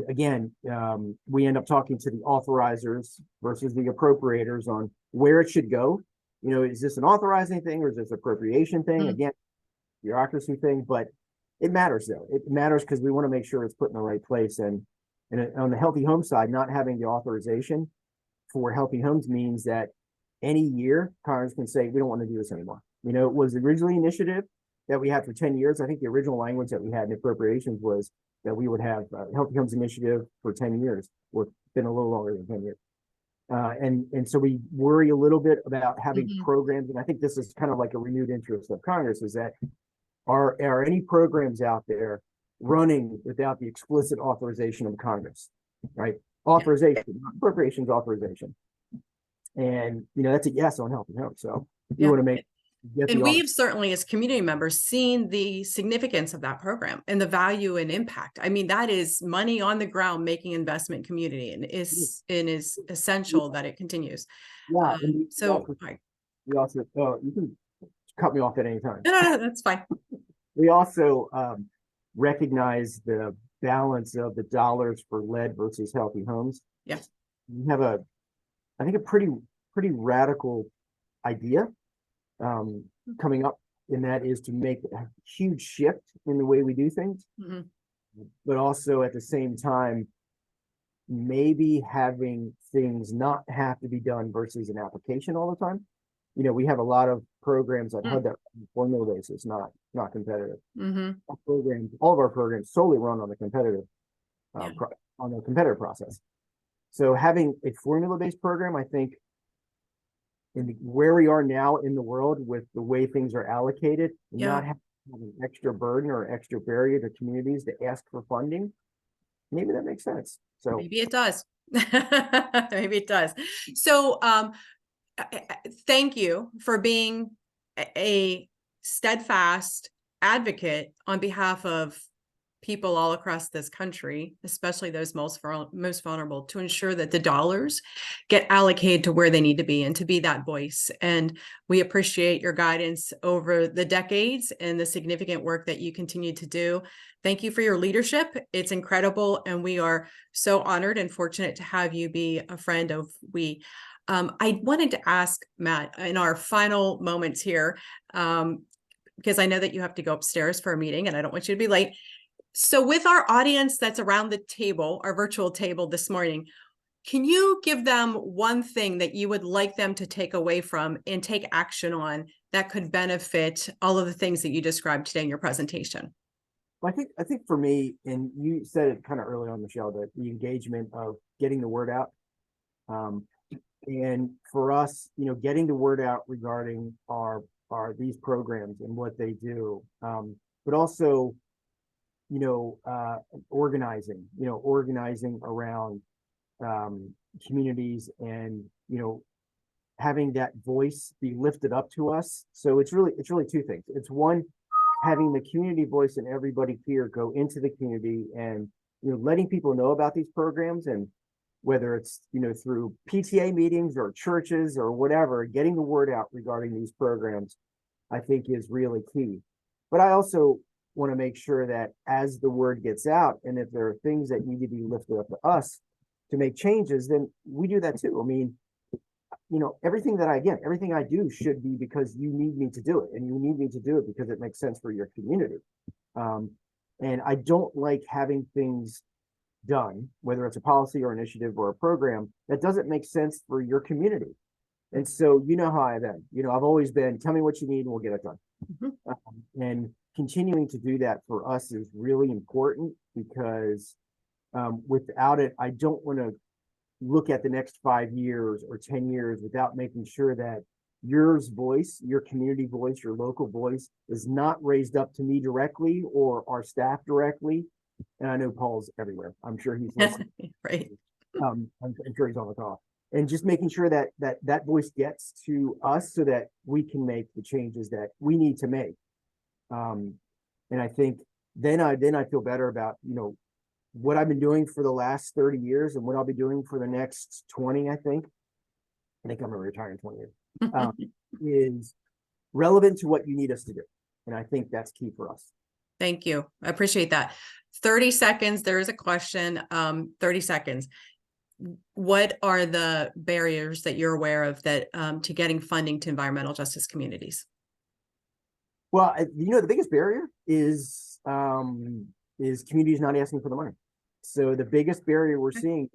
again, we end up talking to the authorizers versus the appropriators on where it should go. Is this an authorizing thing, or is this an appropriation thing? Again, bureaucracy thing, but it matters though. It matters because we want to make sure it's put in the right place. And on the healthy home side, not having the authorization for healthy homes means that any year Congress can say, we don't want to do this anymore. It was originally an initiative that we had for 10 years. I think the original language that we had in appropriations was that we would have healthy homes initiative for 10 years, or it's been a little longer than 10 years. And so we worry a little bit about having programs. And I think this is kind of like a renewed interest of Congress, is that are any programs out there running without the explicit authorization of Congress, right? Authorization, not appropriations, authorization. And, that's a yes on healthy homes. So you want to and we've certainly, as community members, seen the significance of that program and the value and impact. I mean, that is money on the ground making investment community, and is essential that it continues. Yeah. We also, you can cut me off at any time. No, that's fine. We also recognize the balance of the dollars for lead versus healthy homes. Yeah. We have I think a pretty radical idea coming up, and that is to make a huge shift in the way we do things, but also at the same time, maybe having things not have to be done versus an application all the time. We have a lot of programs that HUD that formula basis, not competitive. All of our programs solely run on the competitive process. So having a formula-based program, I think, where we are now in the world with the way things are allocated, not having an extra burden or extra barrier to communities to ask for funding, maybe that makes sense. So maybe it does. Maybe it does. So thank you for being a steadfast advocate on behalf of people all across this country, especially those most vulnerable, to ensure that the dollars get allocated to where they need to be, and to be that voice. And we appreciate your guidance over the decades and the significant work that you continue to do. Thank you for your leadership. It's incredible. And we are so honored and fortunate to have you be a friend of we. I wanted to ask Matt, in our final moments here, because I know that you have to go upstairs for a meeting and I don't want you to be late. So with our audience that's around the table, our virtual table this morning, Can you give them one thing that you would like them to take away from and take action on that could benefit all of the things that you described today in your presentation? Well, I think for me, and you said it kind of early on, Michelle, that the engagement of getting the word out. And for us, getting the word out regarding these programs and what they do, but also, organizing around communities and, having that voice be lifted up to us. So it's really two things. It's one, having the community voice and everybody here go into the community and, letting people know about these programs, and whether it's, through PTA meetings or churches or whatever, getting the word out regarding these programs, I think is really key. But I also want to make sure that as the word gets out, and if there are things that need to be lifted up to us to make changes, then we do that too. I mean, everything I do should be because you need me to do it, and you need me to do it because it makes sense for your community. And I don't like having things done, whether it's a policy or initiative or a program, that doesn't make sense for your community. And so, how I've been, I've always been, tell me what you need and we'll get it done. And continuing to do that for us is really important, because without it, I don't want to look at the next 5 years or 10 years without making sure that your voice, your community voice, your local voice is not raised up to me directly or our staff directly. And I know Paul's everywhere. I'm sure he's listening. Right. I'm sure he's on the call. And just making sure that that voice gets to us so that we can make the changes that we need to make. And I think then I feel better about, what I've been doing for the last 30 years and what I'll be doing for the next 20, I think I'm going to retire in 20 years, is relevant to what you need us to do. And I think that's key for us. Thank you. I appreciate that. 30 seconds. There is a question. 30 seconds. What are the barriers that you're aware of that to getting funding to environmental justice communities? Well, the biggest barrier is communities not asking for the money. So the biggest barrier we're seeing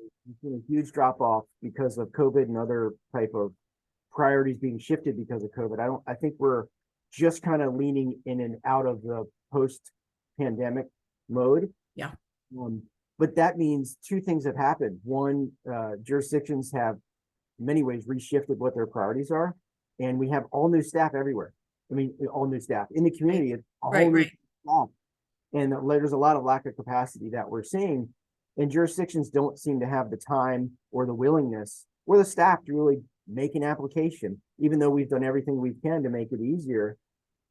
is a huge drop off because of COVID and other type of priorities being shifted because of COVID. I think we're just kind of leaning in and out of the post-pandemic mode. Yeah. But that means two things have happened. One, jurisdictions have in many ways reshifted what their priorities are, and we have all new staff everywhere. I mean, all new staff in the community. It's all new staff. And there's a lot of lack of capacity that we're seeing, and jurisdictions don't seem to have the time or the willingness or the staff to really make an application, even though we've done everything we can to make it easier.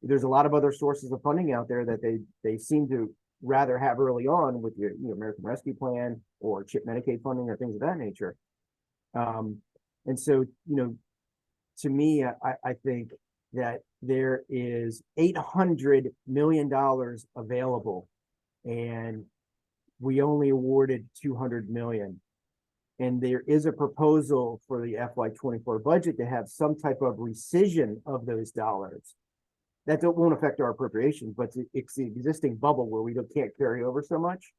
There's a lot of other sources of funding out there that they seem to rather have early on with your American Rescue Plan or CHIP Medicaid funding or things of that nature. And so, to me, I think that there is $800 million available, and we only awarded $200 million. And there is a proposal for the FY24 budget to have some type of rescission of those dollars. That won't affect our appropriations, but it's the existing bubble where we can't carry over so much.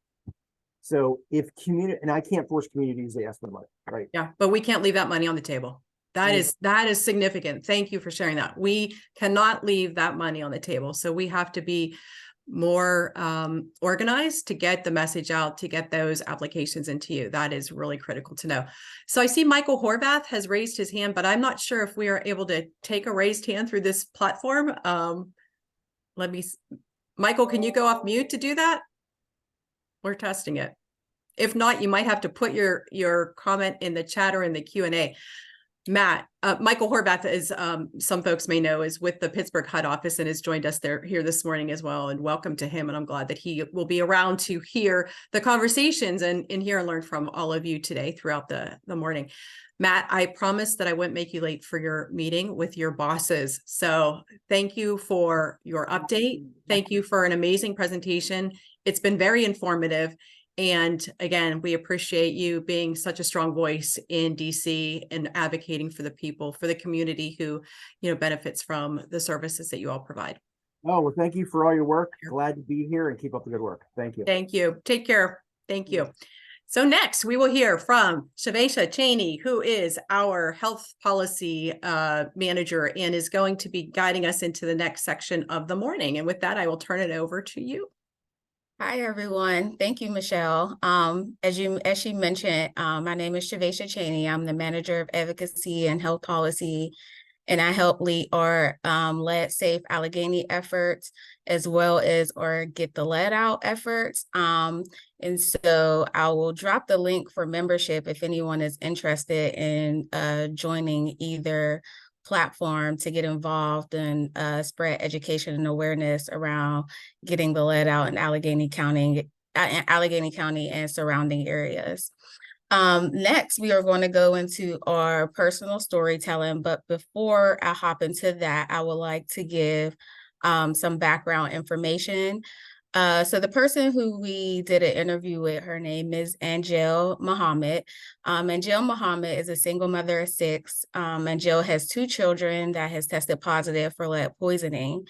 So if and I can't force communities to ask for money, right? Yeah, but we can't leave that money on the table. That is significant. Thank you for sharing that. We cannot leave that money on the table. So we have to be more organized to get the message out, to get those applications into you. That is really critical to know. So I see Michael Horvath has raised his hand, but I'm not sure if we are able to take a raised hand through this platform. Michael, can you go off mute to do that? We're testing it. If not, you might have to put your comment in the chat or in the Q&A. Matt, Michael Horvath, as some folks may know, is with the Pittsburgh HUD office and has joined us here this morning as well. And welcome to him. And I'm glad that he will be around to hear the conversations and hear and learn from all of you today throughout the morning. Matt, I promised that I wouldn't make you late for your meeting with your bosses. So thank you for your update. Thank you for an amazing presentation. It's been very informative. And again, we appreciate you being such a strong voice in DC and advocating for the people, for the community who, benefits from the services that you all provide. Oh, well, thank you for all your work. Glad to be here and keep up the good work. Thank you. Thank you. Take care. Thank you. So next we will hear from Shavesha Cheney, who is our health policy manager and is going to be guiding us into the next section of the morning. And with that, I will turn it over to you. Hi, everyone. Thank you, Michelle. As she mentioned, my name is Shavesha Cheney. I'm the manager of advocacy and health policy, and I help lead our Lead Safe Allegheny efforts, as well as our Get the Lead Out efforts. And so I will drop the link for membership if anyone is interested in joining either platform to get involved and spread education and awareness around getting the lead out in Allegheny County and surrounding areas. Next, we are going to go into our personal storytelling, but before I hop into that, I would like to give some background information. So the person who we did an interview with, her name is Angel Muhammad. Angel Muhammad is a single mother of 6. Angel has 2 children that has tested positive for lead poisoning.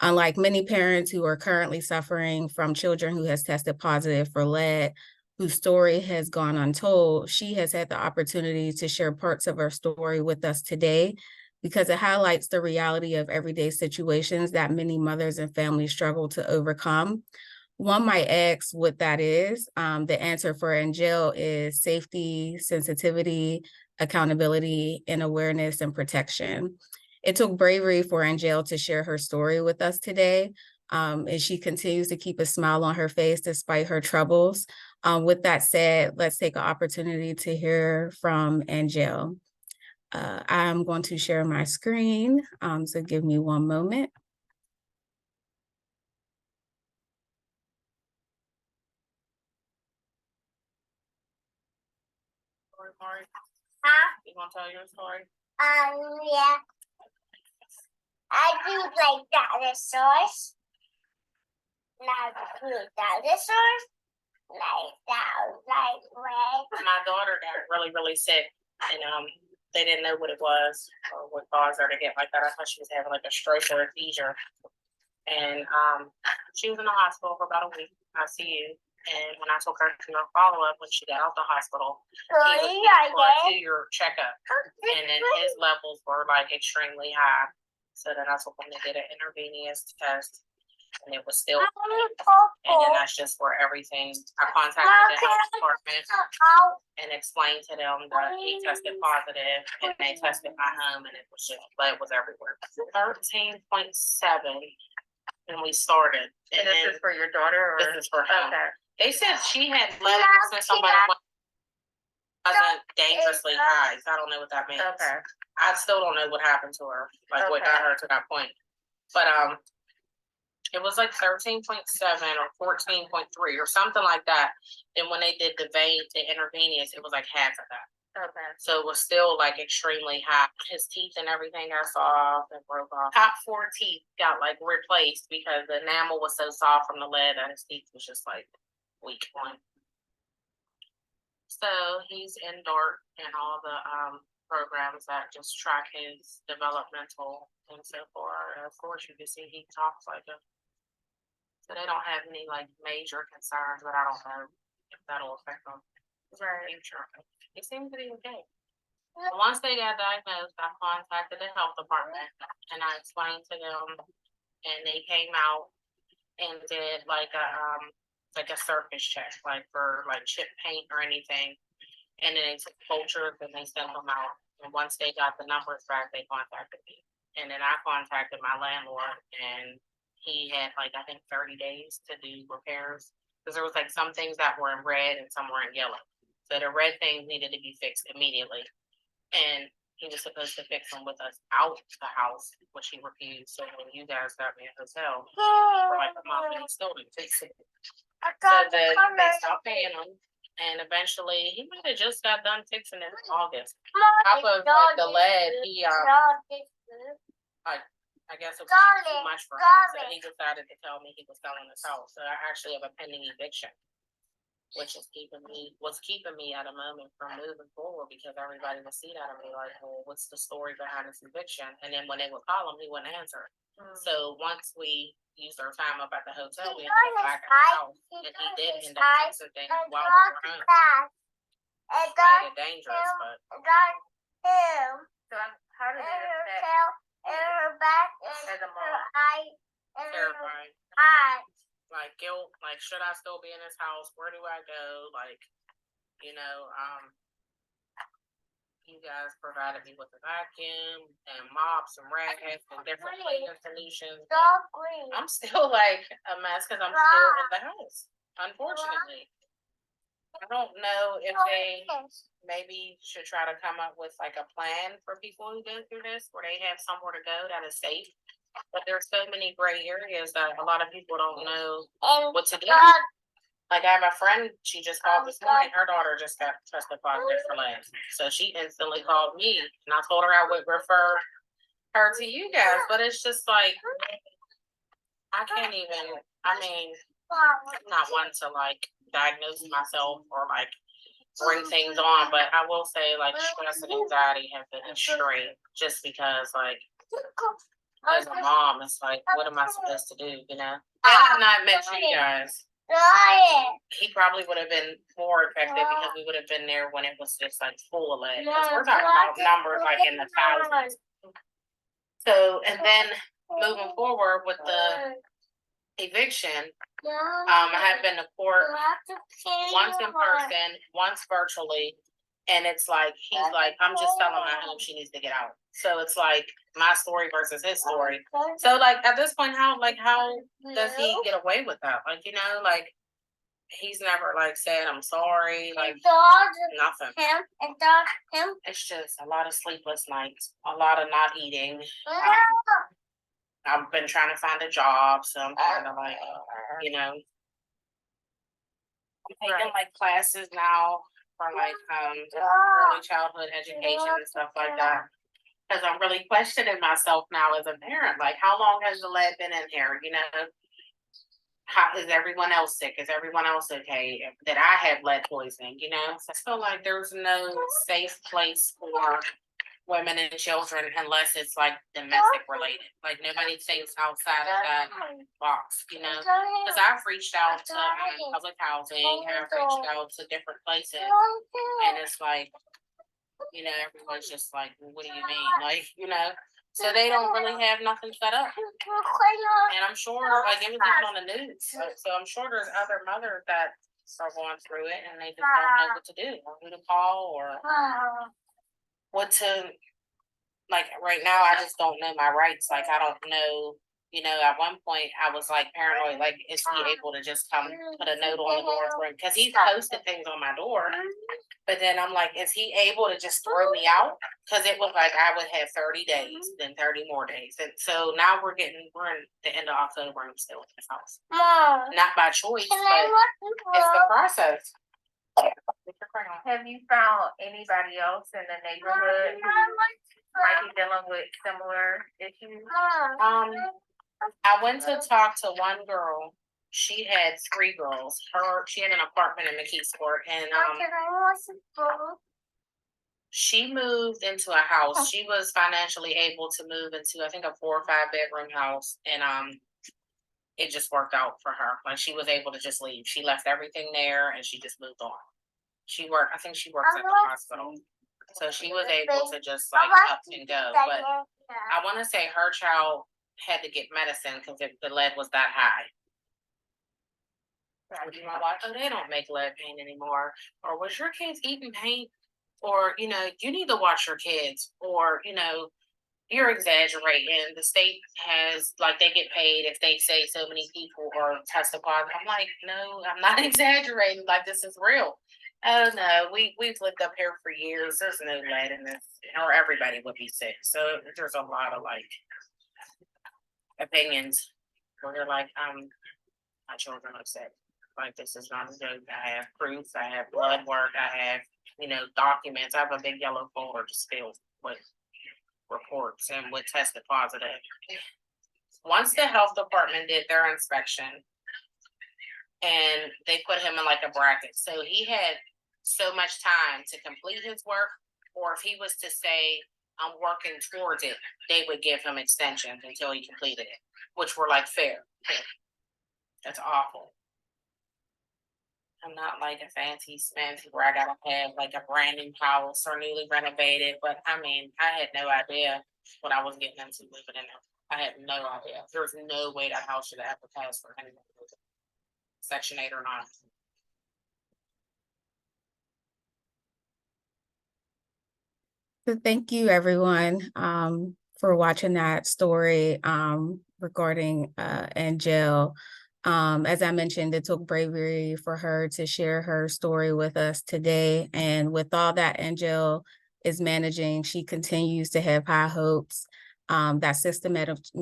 Unlike many parents who are currently suffering from children who has tested positive for lead, whose story has gone untold, she has had the opportunity to share parts of her story with us today because it highlights the reality of everyday situations that many mothers and families struggle to overcome. One might ask what that is. The answer for Angel is safety, sensitivity, accountability, and awareness and protection. It took bravery for Angel to share her story with us today, and she continues to keep a smile on her face despite her troubles. With that said, let's take an opportunity to hear from Angel. I'm going to share my screen, so give me one moment. You want to tell your story? Yeah. I do like dinosaurs. Like dinosaurs. Like that, like red. My daughter got really sick, and they didn't know what it was or what caused her to get like that. I thought she was having like a stroke or a seizure, and she was in the hospital for about a week. ICU. And when I took her to her follow-up when she got out the hospital, he was for a 2-year checkup, and then his levels were like extremely high. So then I took him to get an intravenous test, and it was still, and then that's just where everything. I contacted the health department and explained to them that he tested positive, and they tested my home, and it was just blood was everywhere. 13.7 when we started. And this is for your daughter, or this is for him. Okay. They said she had blood since somebody wasn't dangerously high. So I don't know what that means. Okay. I still don't know what happened to her, like what got her to that point. But it was like 13.7 or 14.3 or something like that. Then when they did the intravenous, it was like half of that. Okay. So it was still like extremely hot. His teeth and everything got soft and broke off. Top 4 teeth got like replaced because the enamel was so soft from the lead that his teeth was just like weak point. So he's in DART and all the programs that just track his developmental and so forth. Of course, you can see he talks like a. So they don't have any like major concerns, but I don't know if that'll affect them. Right. Future. It seems to be okay. Once they got diagnosed, I contacted the health department and I explained to them, and they came out and did like a surface check, like for like chip paint or anything, and then they took cultures and they sent them out. And once they got the numbers back, they contacted me, and then I contacted my landlord, and he had like I think 30 days to do repairs because there was like some things that were in red and some were in yellow. So the red things needed to be fixed immediately, and he was supposed to fix them with us out the house, which he refused. So when you guys got me a hotel for like a month, and he still didn't fix it. So then they stopped paying him, and eventually he might have just got done fixing it in August. Top of like, the lead, he I guess it was just too much for him. So he decided to tell me he was selling his house. So I actually have a pending eviction, which is keeping me at a moment from moving forward because everybody would see that and be like, well, what's the story behind this eviction? And then when they would call him, he wouldn't answer. So once we used our time up at the hotel, we ended up back at the house, and he did end up fixing things while we were home. It made it dangerous, but So how did it affect her back and her eye and her terrifying. eye? Like guilt, like should I still be in this house? Where do I go? Like, you know, you guys provided me with a vacuum and mops and rags and different cleaning solutions. Dark green. I'm still like a mess because I'm still in the house, unfortunately. I don't know if they maybe should try to come up with like a plan for people who go through this, where they have somewhere to go that is safe. But there's so many gray areas that a lot of people don't know what to do. Like I have a friend, she just called this morning, her daughter just got tested positive for lead. So she instantly called me and I told her I would refer her to you guys, but it's just like, I can't even, I mean, I'm not one to like diagnose myself or like bring things on, but I will say like stress and anxiety have been extreme just because like as a mom, it's like, what am I supposed to do, you know? Had I not met you guys, he probably would have been more affected because we would have been there when it was just like full of lead. Because we're talking about numbers like in the thousands. So, and then moving forward with the eviction, I have been to court once in person, once virtually, and it's like he's like, I'm just telling my home she needs to get out. So it's like my story versus his story. So like at this point, how does he get away with that? Like, you know, like he's never like said I'm sorry, like nothing. It's just a lot of sleepless nights, a lot of not eating. I've been trying to find a job, so I'm kind of like, you know, I'm taking like classes now for like early childhood education and stuff like that. Because I'm really questioning myself now as a parent. Like, how long has the lead been in here? You know, how is everyone else sick? Is everyone else okay? Did I have lead poisoning? You know, so I feel like there's no safe place for women and children unless it's like domestic related. Like nobody thinks outside of that box, you know. Because I've reached out to public housing, I've reached out to different places, and it's like, you know, everyone's just like, well, what do you mean? Like, you know, so they don't really have nothing set up. And I'm sure, like, it was even on the news. So I'm sure there's other mothers that are going through it and they just don't know what to do, or who to call, or what to, like, right now I just don't know my rights. Like, I don't know, you know, at one point I was like paranoid, like, is he able to just come put a note on the door for him? Because he's posted things on my door. But then I'm like, is he able to just throw me out? Because it was like I would have 30 days, then 30 more days. And so now we're in the end of October and I'm still in this house. Not by choice, but it's the process. Have you found anybody else in the neighborhood who might be dealing with similar issues? I went to talk to one girl. She had 3 girls. She had an apartment in McKeesport, and she moved into a house. She was financially able to move into, I think, a 4 or 5 bedroom house, and it just worked out for her. Like she was able to just leave. She left everything there, and she just moved on. I think she works at the hospital. So she was able to just like up and go. But I want to say her child had to get medicine because the lead was that high. You know, like, oh, they don't make lead paint anymore. Or was your kids eating paint? Or, you know, you need to watch your kids. Or, you know, you're exaggerating. The state has, like, they get paid if they say so many people are tested positive. I'm like, no, I'm not exaggerating. Like, this is real. Oh no, we've lived up here for years. There's no lead in this, or everybody would be sick. So there's a lot of like opinions where they're like, my children are sick. Like this is not a joke. I have proofs. I have blood work. I have, you know, documents. I have a big yellow folder just filled with reports and what tested positive. Once the health department did their inspection, and they put him in like a bracket. So he had so much time to complete his work, or if he was to say, I'm working towards it, they would give him extensions until he completed it, which were like fair. That's awful. I'm not like a fancy smancy where I gotta have like a brand new house or newly renovated, but I mean, I had no idea what I was getting into living in there. I had no idea. There was no way that house should have ever passed for anything. Section 8 or not. So thank you, everyone, for watching that story regarding Angel. As I mentioned, it took bravery for her to share her story with us today. And with all that Angel is managing, she continues to have high hopes that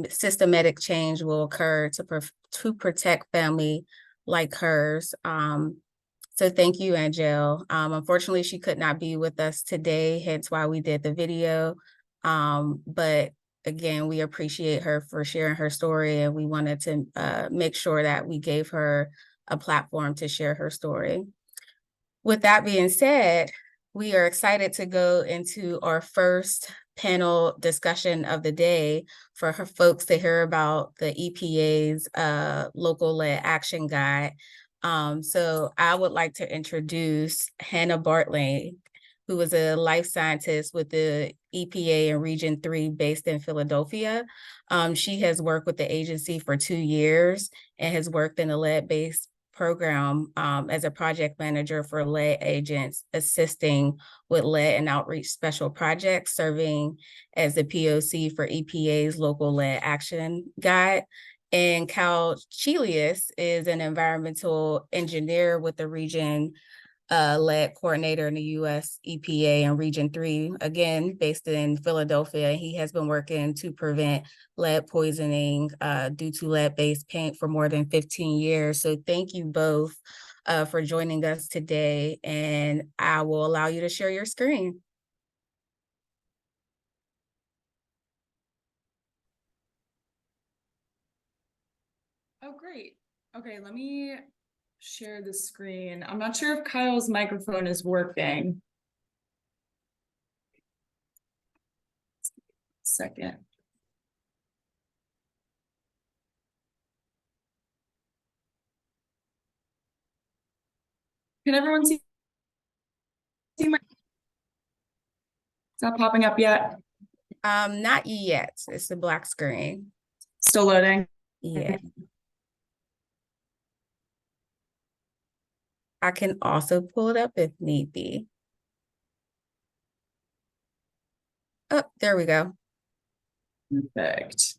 systematic change will occur to protect family like hers. So thank you, Angel. Unfortunately, she could not be with us today, hence why we did the video. But again, we appreciate her for sharing her story, and we wanted to make sure that we gave her a platform to share her story. With that being said, we are excited to go into our first panel discussion of the day for her folks to hear about the EPA's local lead action guide. So I would like to introduce Hannah Bartley, who is a life scientist with the EPA in Region 3 based in Philadelphia. She has worked with the agency for 2 years and has worked in a lead-based program as a project manager for lead agents, assisting with lead and outreach special projects, serving as the POC for EPA's local lead action guide. And Cal Chelius is an environmental engineer with the region lead coordinator in the U.S. EPA in Region 3, again, based in Philadelphia. He has been working to prevent lead poisoning due to lead-based paint for more than 15 years. So thank you both for joining us today, and I will allow you to share your screen. Oh, great. Okay, let me share the screen. I'm not sure if Kyle's microphone is working. Second. Can everyone see my? Is that popping up yet? Not yet. It's the black screen. Still loading. Yeah. I can also pull it up if need be. Oh, there we go. Perfect.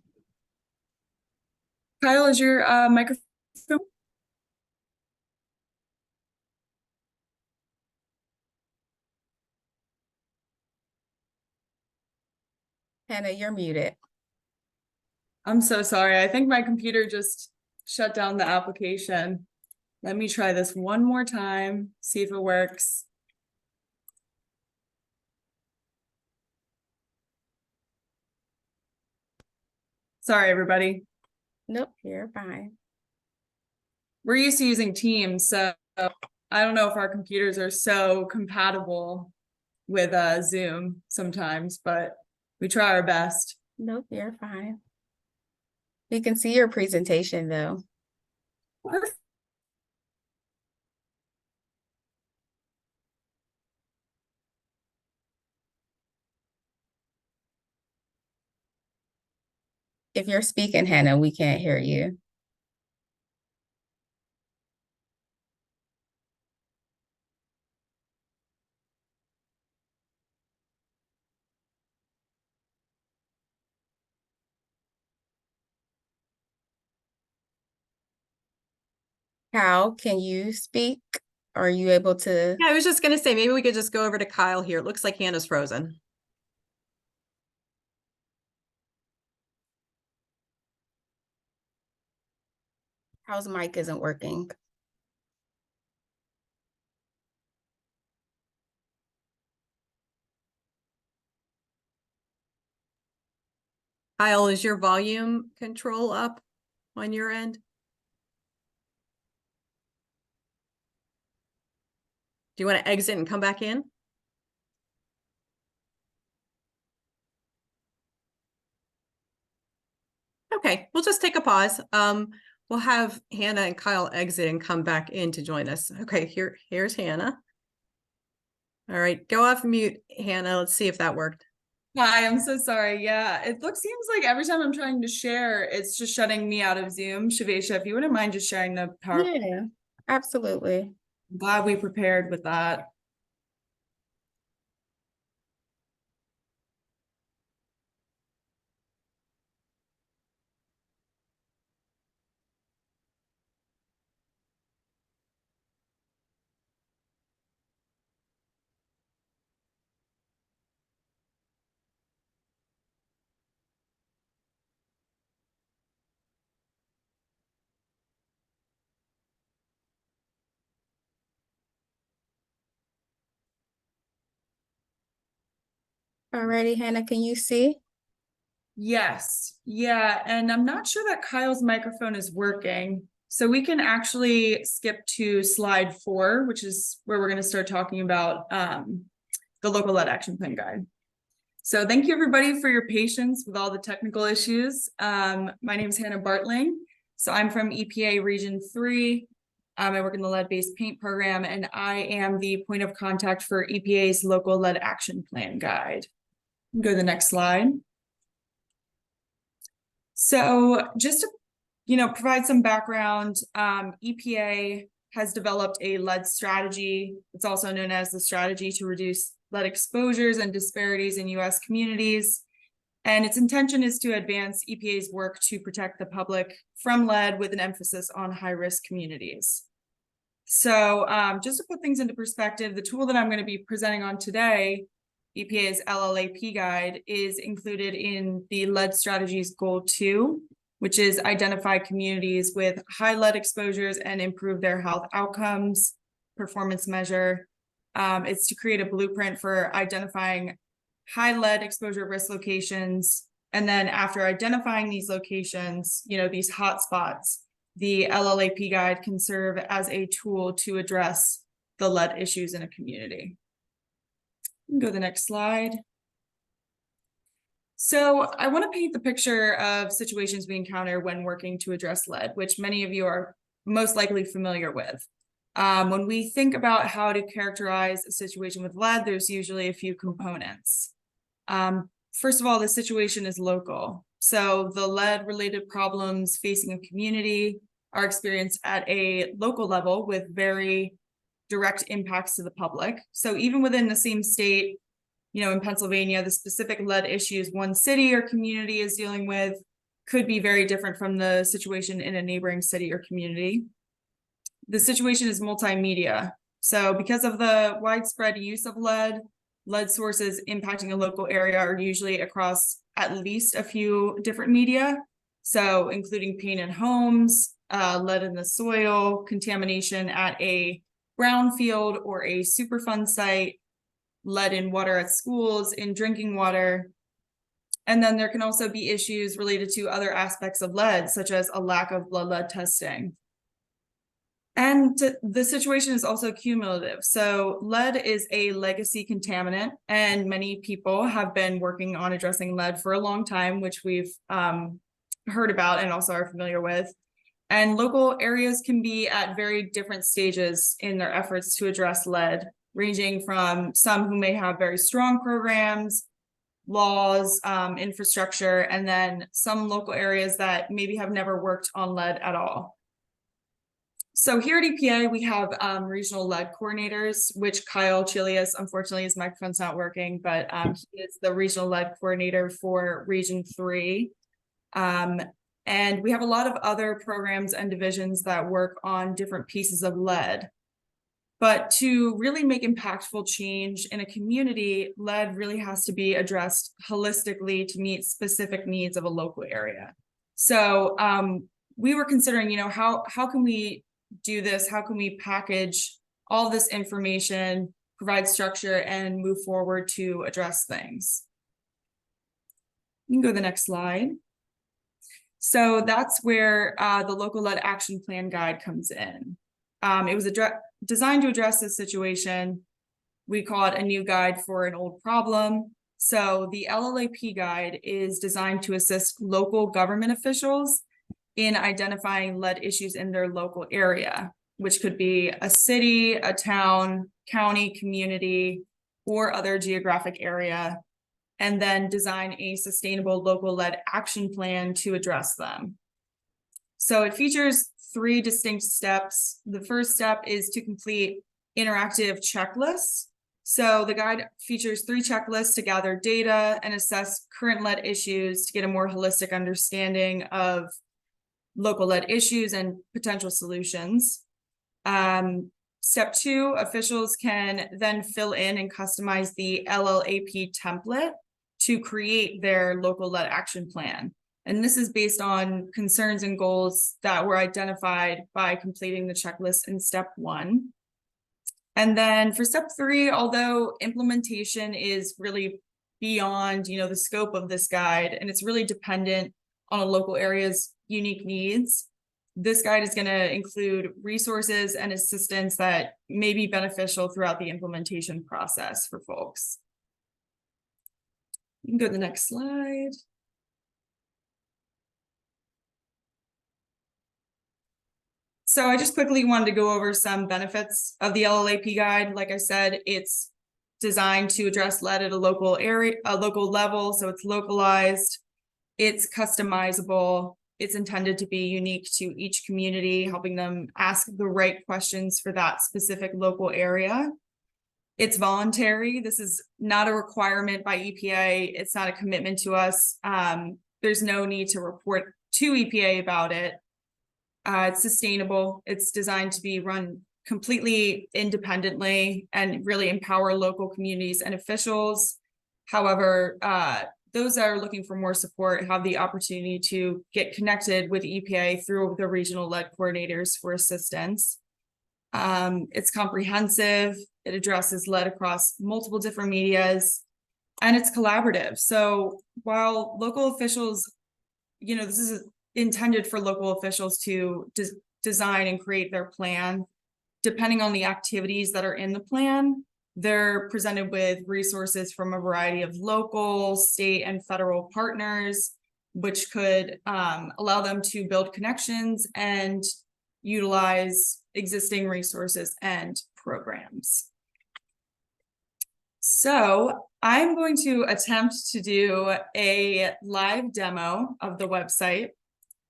Kyle, is your microphone? Hannah, you're muted. I'm so sorry. I think my computer just shut down the application. Let me try this one more time, see if it works. Sorry, everybody. Nope, you're fine. We're used to using Teams, so I don't know if our computers are so compatible with Zoom sometimes, but we try our best. Nope, you're fine. We can see your presentation though. Perfect. If you're speaking, Hannah, we can't hear you. Cal, can you speak? Are you able to? Yeah, I was just gonna say, maybe we could just go over to Kyle here. It looks like Hannah's frozen. Kyle's mic isn't working. Kyle, is your volume control up on your end? Do you want to exit and come back in? Okay, we'll just take a pause. We'll have Hannah and Kyle exit and come back in to join us. Okay, here's Hannah. All right, go off mute, Hannah. Let's see if that worked. Hi, I'm so sorry. Yeah, seems like every time I'm trying to share, it's just shutting me out of Zoom. Shavesha, if you wouldn't mind just sharing the PowerPoint. Yeah, absolutely. I'm glad we prepared with that. Alrighty, Hannah, can you see? Yes, yeah, and I'm not sure that Kyle's microphone is working. So we can actually skip to slide 4, which is where we're going to start talking about the local lead action plan guide. So thank you everybody for your patience with all the technical issues. My name is Hannah Bartling. So I'm from EPA Region 3. I work in the lead-based paint program, and I am the point of contact for EPA's local lead action plan guide. Go to the next slide. So just to provide some background, EPA has developed a lead strategy. It's also known as the strategy to reduce lead exposures and disparities in U.S. communities. And its intention is to advance EPA's work to protect the public from lead with an emphasis on high-risk communities. So just to put things into perspective, the tool that I'm going to be presenting on today, EPA's LLAP guide, is included in the lead strategy's goal 2, which is identify communities with high lead exposures and improve their health outcomes, performance measure. It's to create a blueprint for identifying high lead exposure risk locations. And then after identifying these locations, these hotspots, the LLAP guide can serve as a tool to address the lead issues in a community. Go to the next slide. So I want to paint the picture of situations we encounter when working to address lead, which many of you are most likely familiar with. When we think about how to characterize a situation with lead, there's usually a few components. First of all, the situation is local. So the lead-related problems facing a community are experienced at a local level with very direct impacts to the public. So even within the same state, in Pennsylvania, the specific lead issues one city or community is dealing with could be very different from the situation in a neighboring city or community. The situation is multimedia. So because of the widespread use of lead sources impacting a local area are usually across at least a few different media. So including paint in homes, lead in the soil, contamination at a brownfield or a Superfund site, lead in water at schools, in drinking water. And then there can also be issues related to other aspects of lead, such as a lack of blood lead testing. And the situation is also cumulative. So lead is a legacy contaminant, and many people have been working on addressing lead for a long time, which we've heard about and also are familiar with. And local areas can be at very different stages in their efforts to address lead, ranging from some who may have very strong programs, laws, infrastructure, and then some local areas that maybe have never worked on lead at all. So here at EPA, we have regional lead coordinators, which Kyle Chilius, unfortunately his microphone's not working, but he is the regional lead coordinator for Region 3. And we have a lot of other programs and divisions that work on different pieces of lead. But to really make impactful change in a community, lead really has to be addressed holistically to meet specific needs of a local area. So we were considering, how can we do this? How can we package all this information, provide structure, and move forward to address things? You can go to the next slide. So that's where the local lead action plan guide comes in. It was designed to address this situation. We call it a new guide for an old problem. So the LLAP guide is designed to assist local government officials in identifying lead issues in their local area, which could be a city, a town, county, community, or other geographic area, and then design a sustainable local lead action plan to address them. So it features 3 distinct steps. The first step is to complete interactive checklists. So the guide features 3 checklists to gather data and assess current lead issues to get a more holistic understanding of local lead issues and potential solutions. Step 2, officials can then fill in and customize the LLAP template to create their local lead action plan. And this is based on concerns and goals that were identified by completing the checklist in step 1. And then for step 3, although implementation is really beyond, the scope of this guide, and it's really dependent on a local area's unique needs, this guide is going to include resources and assistance that may be beneficial throughout the implementation process for folks. You can go to the next slide. So I just quickly wanted to go over some benefits of the LLAP guide. Like I said, it's designed to address lead at a local level, so it's localized, it's customizable, it's intended to be unique to each community, helping them ask the right questions for that specific local area. It's voluntary. This is not a requirement by EPA. It's not a commitment to us. There's no need to report to EPA about it. It's sustainable. It's designed to be run completely independently and really empower local communities and officials. However, those that are looking for more support have the opportunity to get connected with EPA through the regional lead coordinators for assistance. It's comprehensive. It addresses lead across multiple different medias, and it's collaborative. So while local officials, this is intended for local officials to design and create their plan, depending on the activities that are in the plan, they're presented with resources from a variety of local, state, and federal partners, which could allow them to build connections and utilize existing resources and programs. So I'm going to attempt to do a live demo of the website.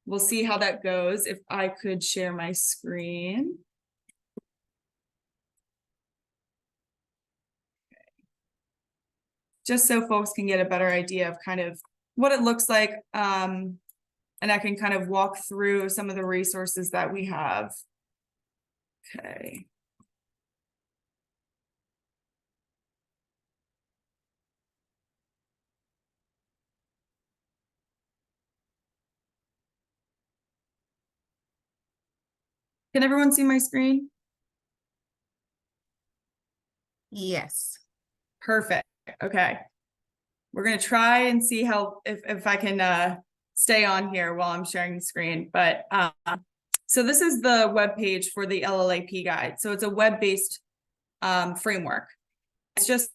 We'll see how that goes. If I could share my screen. Just so folks can get a better idea of kind of what it looks like. And I can kind of walk through some of the resources that we have. Okay. Can everyone see my screen? Yes. Perfect. Okay. We're going to try and see how if I can stay on here while I'm sharing the screen. But so this is the web page for the LLAP guide. So it's a web-based framework. It's just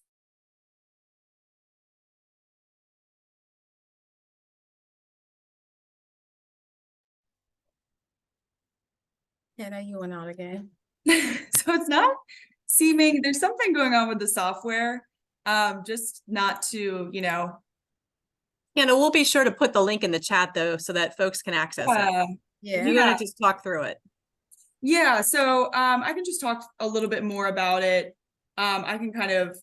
Hannah, you went out again. so it's not seeming there's something going on with the software. Just not to, Hannah, we'll be sure to put the link in the chat though, so that folks can access it. Yeah. You're gonna just talk through it. Yeah, so I can just talk a little bit more about it. I can kind of,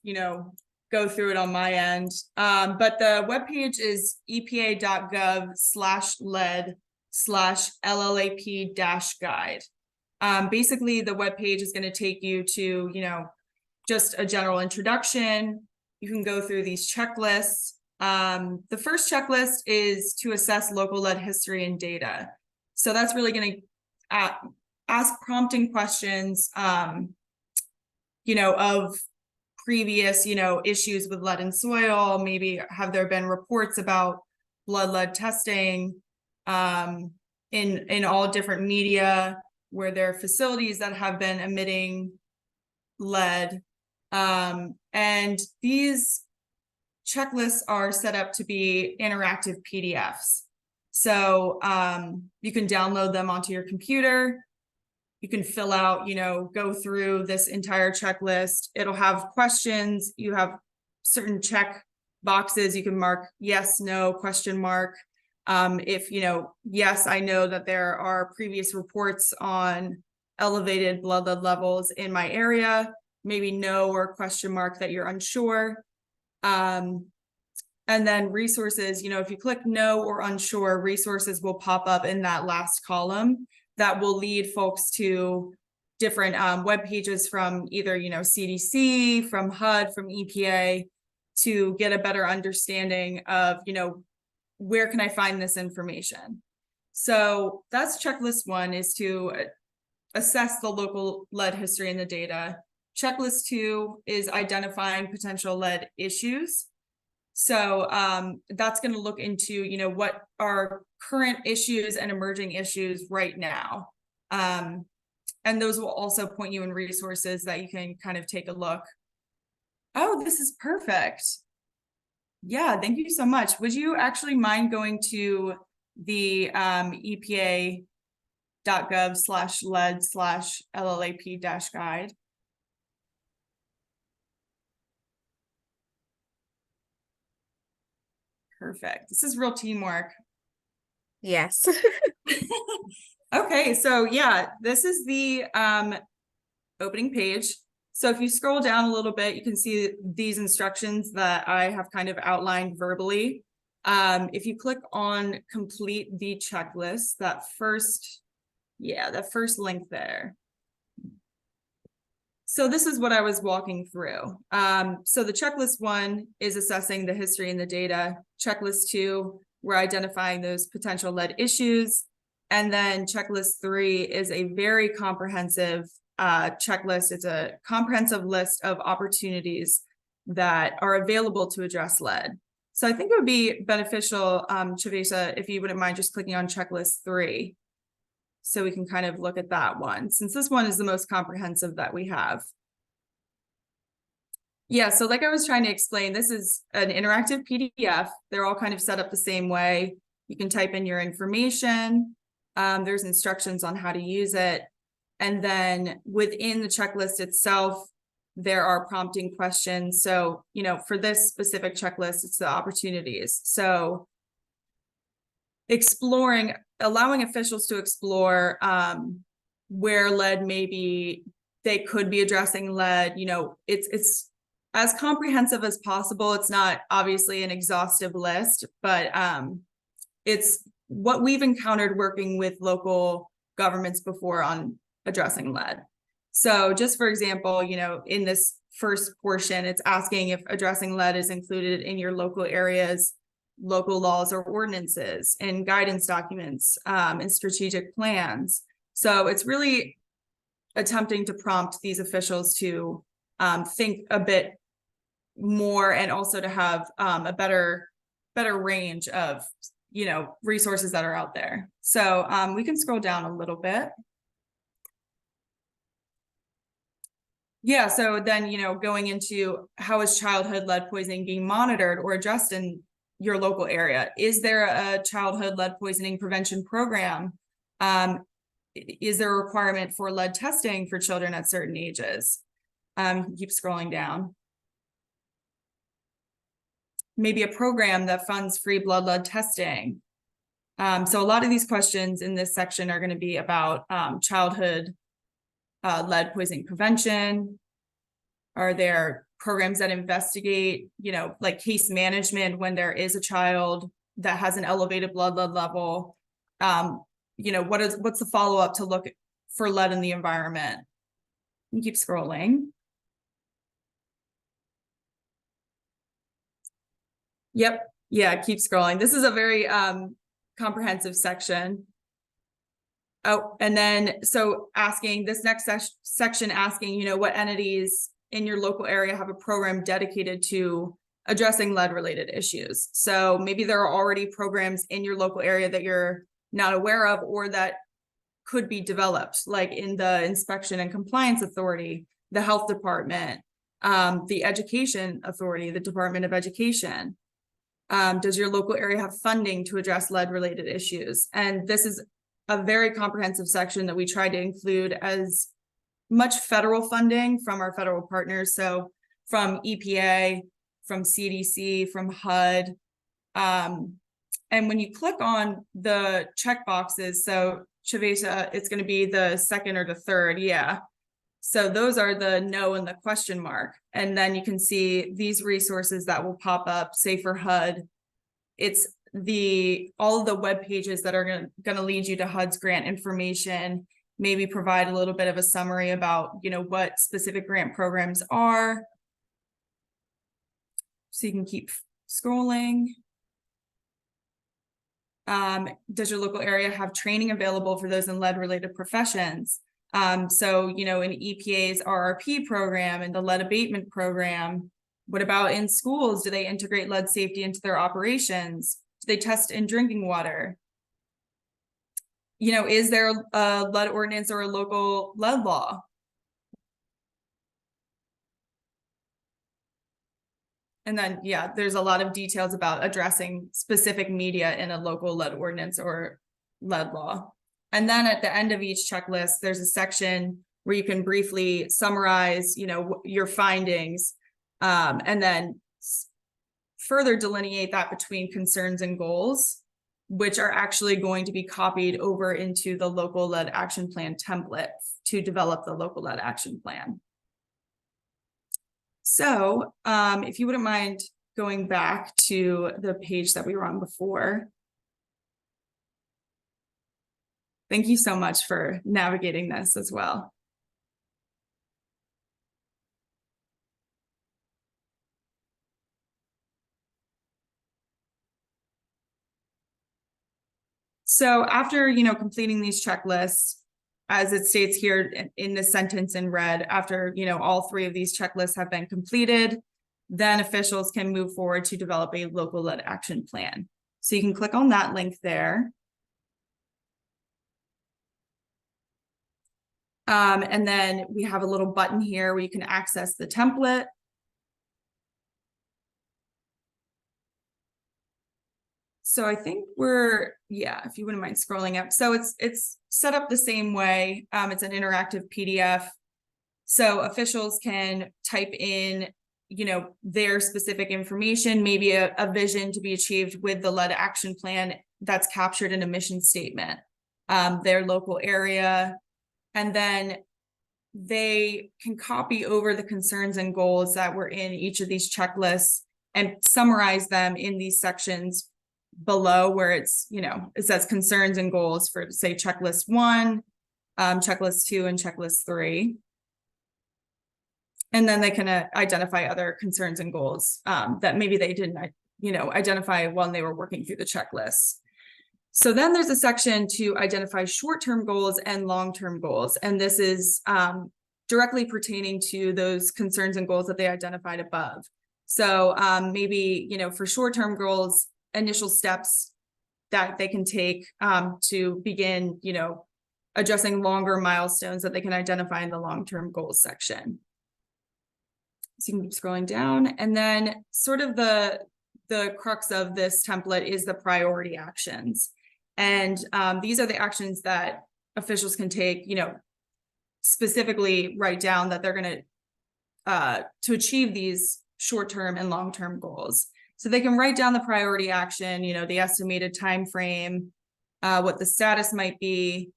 go through it on my end. But the webpage is epa.gov/lead/LLAP-guide. Basically, the webpage is going to take you to, just a general introduction. You can go through these checklists. The first checklist is to assess local lead history and data. So that's really going to ask prompting questions, of previous, issues with lead in soil. Maybe have there been reports about blood lead testing in all different media? Where there are facilities that have been emitting lead. And these checklists are set up to be interactive PDFs. So you can download them onto your computer. You can fill out, go through this entire checklist. It'll have questions. You have certain check boxes. You can mark yes, no, question mark. If, yes, I know that there are previous reports on elevated blood lead levels in my area, maybe no or question mark that you're unsure. And then resources, if you click no or unsure, resources will pop up in that last column that will lead folks to different web pages from either, CDC, from HUD, from EPA, to get a better understanding of, where can I find this information? So that's checklist 1, is to assess the local lead history in the data. Checklist 2 is identifying potential lead issues. So that's going to look into, what are current issues and emerging issues right now. And those will also point you in resources that you can kind of take a look. Oh, this is perfect. Yeah, thank you so much. Would you actually mind going to the epa.gov/lead/LLAP-guide? Perfect. This is real teamwork. Yes. Okay, so yeah, this is the opening page. So if you scroll down a little bit, you can see these instructions that I have kind of outlined verbally. If you click on complete the checklist, that first link there. So this is what I was walking through. So the checklist 1 is assessing the history and the data. Checklist 2, we're identifying those potential lead issues. And then checklist 3 is a very comprehensive checklist. It's a comprehensive list of opportunities that are available to address lead. So I think it would be beneficial, Chavesa, if you wouldn't mind just clicking on checklist 3. So we can kind of look at that one, since this one is the most comprehensive that we have. Yeah, so like I was trying to explain, this is an interactive PDF. They're all kind of set up the same way. You can type in your information. There's instructions on how to use it. And then within the checklist itself, there are prompting questions. So, for this specific checklist, it's the opportunities. So allowing officials to explore where lead they could be addressing lead. It's as comprehensive as possible. It's not obviously an exhaustive list, but it's what we've encountered working with local governments before on addressing lead. So just for example, in this first portion, it's asking if addressing lead is included in your local areas, local laws or ordinances, and guidance documents, and strategic plans. So it's really attempting to prompt these officials to think a bit more, and also to have a better range of resources that are out there. So we can scroll down a little bit. Yeah, so then going into how is childhood lead poisoning being monitored or addressed in your local area? Is there a childhood lead poisoning prevention program? Is there a requirement for lead testing for children at certain ages? Keep scrolling down. Maybe a program that funds free blood lead testing. So a lot of these questions in this section are going to be about childhood lead poisoning prevention. Are there programs that investigate, like case management when there is a child that has an elevated blood lead level? What's the follow-up to look for lead in the environment? You keep scrolling. Yep. Yeah, keep scrolling. This is a very comprehensive section. Oh, and then so asking this next section, asking, what entities in your local area have a program dedicated to addressing lead related issues. So maybe there are already programs in your local area that you're not aware of, or that could be developed, like in the Inspection and Compliance Authority, the Health Department, The Education Authority, the Department of Education. Does your local area have funding to address lead-related issues? And this is a very comprehensive section that we try to include as much federal funding from our federal partners. So from EPA, from CDC, from HUD. And when you click on the check boxes, so Shavesha, it's going to be the second or the third. Yeah. So those are the no and the question mark. And then you can see these resources that will pop up, say for HUD. It's all of the web pages that are going to lead you to HUD's grant information, maybe provide a little bit of a summary about, what specific grant programs are. So you can keep scrolling. Does your local area have training available for those in lead-related professions? So, in EPA's RRP program and the lead abatement program, what about in schools? Do they integrate lead safety into their operations? Do they test in drinking water? Is there a lead ordinance or a local lead law? And then, yeah, there's a lot of details about addressing specific media in a local lead ordinance or lead law. And then at the end of each checklist, there's a section where you can briefly summarize, your findings, and then further delineate that between concerns and goals, which are actually going to be copied over into the local lead action plan template to develop the local lead action plan. So if you wouldn't mind going back to the page that we were on before. Thank you so much for navigating this as well. So after, completing these checklists, as it states here in the sentence in red, after, all three of these checklists have been completed, then officials can move forward to develop a local lead action plan. So you can click on that link there. And then we have a little button here where you can access the template. So I think if you wouldn't mind scrolling up. So it's set up the same way. It's an interactive PDF. So officials can type in, their specific information, maybe a vision to be achieved with the lead action plan that's captured in a mission statement, their local area, and then they can copy over the concerns and goals that were in each of these checklists and summarize them in these sections below where it's, it says concerns and goals for, say, checklist 1, checklist 2, and checklist 3. And then they can identify other concerns and goals that maybe they didn't, identify when they were working through the checklist. So then there's a section to identify short-term goals and long-term goals. And this is directly pertaining to those concerns and goals that they identified above. So maybe, for short-term goals, initial steps that they can take to begin, addressing longer milestones that they can identify in the long-term goals section. So you can keep scrolling down, and then sort of the crux of this template is the priority actions. And these are the actions that officials can take, specifically write down that they're going to achieve these short-term and long-term goals. So they can write down the priority action, the estimated time frame, what the status might be,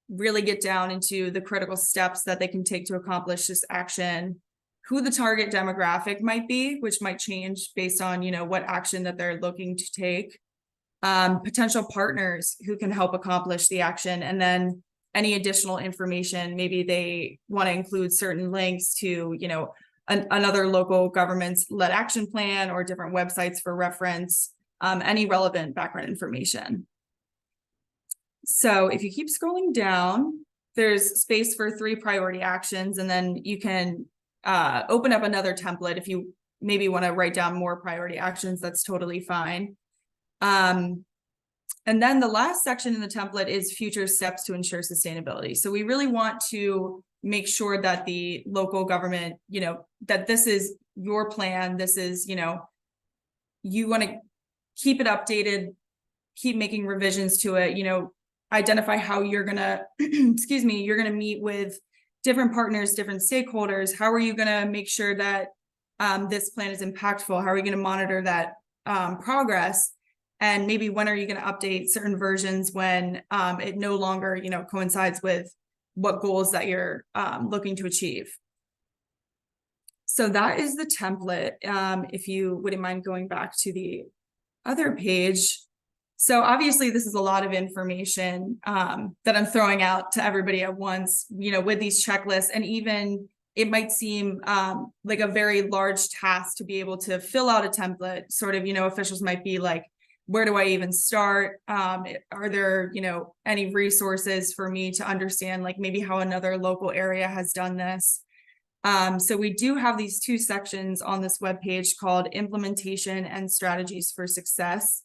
really get down into the critical steps that they can take to accomplish this action, who the target demographic might be, which might change based on, what action that they're looking to take, potential partners who can help accomplish the action, and then any additional information. Maybe they want to include certain links to, another local government's lead action plan or different websites for reference, any relevant background information. So if you keep scrolling down, there's space for 3 priority actions, and then you can open up another template if you maybe want to write down more priority actions. That's totally fine. And then the last section in the template is future steps to ensure sustainability. So we really want to make sure that the local government, you know, that this is your plan. This is, you know, you want to keep it updated, keep making revisions to it, you know, identify how you're gonna, excuse me, you're gonna meet with different partners, different stakeholders. How are you gonna make sure that this plan is impactful? How are you gonna monitor that progress? And maybe when are you gonna update certain versions when it no longer, you know, coincides with what goals that you're looking to achieve? So that is the template. If you wouldn't mind going back to the other page. So obviously this is a lot of information that I'm throwing out to everybody at once, you know, with these checklists, and even it might seem like a very large task to be able to fill out a template. Sort of, you know, officials might be like, where do I even start? Are there, you know, any resources for me to understand like maybe how another local area has done this? So we do have these two sections on this webpage called Implementation and Strategies for Success.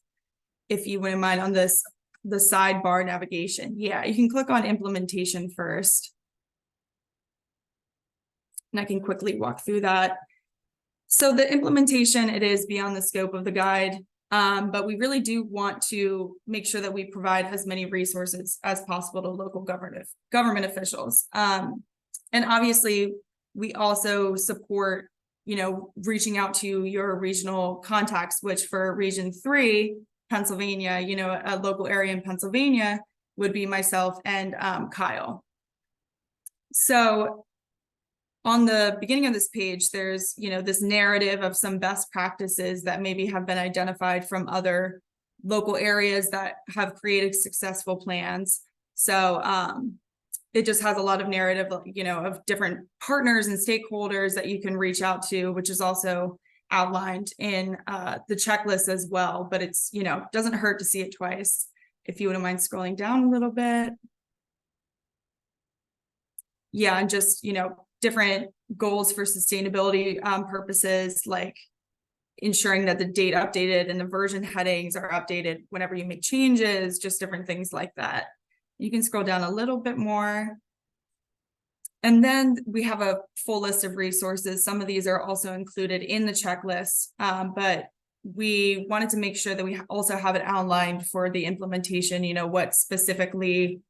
If you wouldn't mind, on this, the sidebar navigation. Yeah, you can click on implementation first. And I can quickly walk through that. So the implementation, it is beyond the scope of the guide, but we really do want to make sure that we provide as many resources as possible to local government officials. And obviously, we also support, you know, reaching out to your regional contacts, which for Region 3, Pennsylvania, you know, a local area in Pennsylvania would be myself and Kyle. So on the beginning of this page, there's, you know, this narrative of some best practices that maybe have been identified from other local areas that have created successful plans. So it just has a lot of narrative, you know, of different partners and stakeholders that you can reach out to, which is also outlined in the checklist as well. But it's, you know, doesn't hurt to see it twice. If you wouldn't mind scrolling down a little bit. Yeah, and just, you know, different goals for sustainability purposes, like ensuring that the date updated and the version headings are updated whenever you make changes, just different things like that. You can scroll down a little bit more. And then we have a full list of resources. Some of these are also included in the checklist, but we wanted to make sure that we also have it outlined for the implementation, you know, what specifically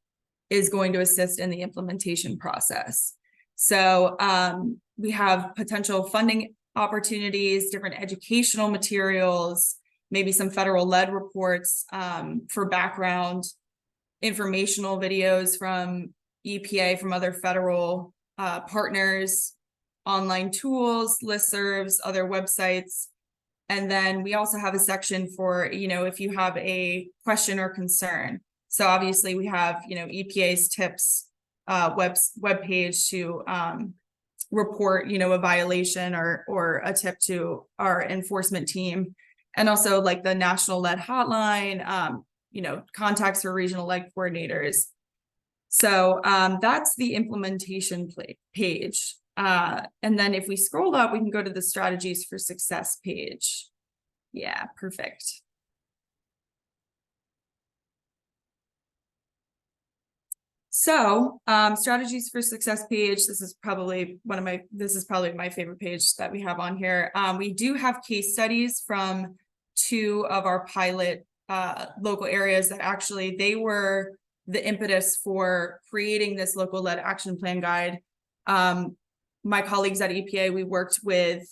is going to assist in the implementation process. So we have potential funding opportunities, different educational materials, maybe some federal led reports for background, informational videos from EPA, from other federal partners, online tools, listservs, other websites. And then we also have a section for, you know, if you have a question or concern. So obviously we have, you know, EPA's tips webpage to report, you know, a violation or a tip to our enforcement team. And also like the national lead hotline, you know, contacts for regional lead coordinators. So that's the implementation page. And then if we scroll up, we can go to the strategies for success page. Yeah, perfect. So strategies for success page, this is probably my favorite page that we have on here. We do have case studies from 2 of our pilot local areas that actually they were the impetus for creating this local led action plan guide. My colleagues at EPA, we worked with,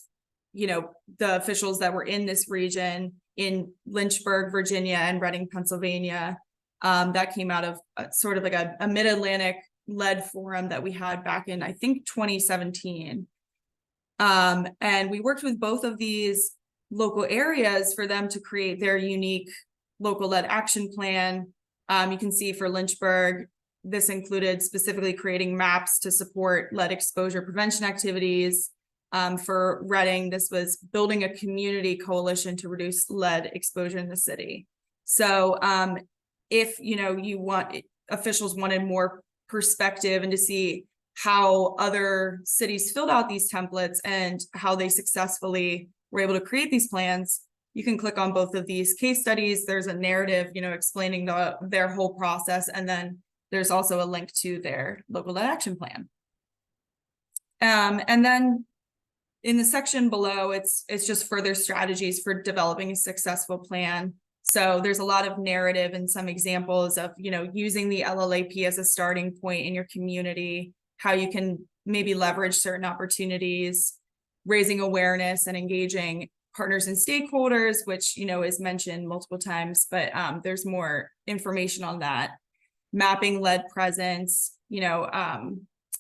you know, the officials that were in this region in Lynchburg, Virginia, and Reading, Pennsylvania. That came out of sort of like a mid-Atlantic led forum that we had back in, I think, 2017. And we worked with both of these local areas for them to create their unique local led action plan. You can see for Lynchburg, this included specifically creating maps to support lead exposure prevention activities. For Reading, this was building a community coalition to reduce lead exposure in the city. So if, you know, officials wanted more perspective and to see how other cities filled out these templates and how they successfully were able to create these plans, you can click on both of these case studies. There's a narrative, you know, explaining their whole process. And then there's also a link to their local lead action plan. And then in the section below, it's just further strategies for developing a successful plan. So there's a lot of narrative and some examples of, using the LLAP as a starting point in your community, how you can maybe leverage certain opportunities, raising awareness and engaging partners and stakeholders, which, is mentioned multiple times, but there's more information on that. Mapping lead presence,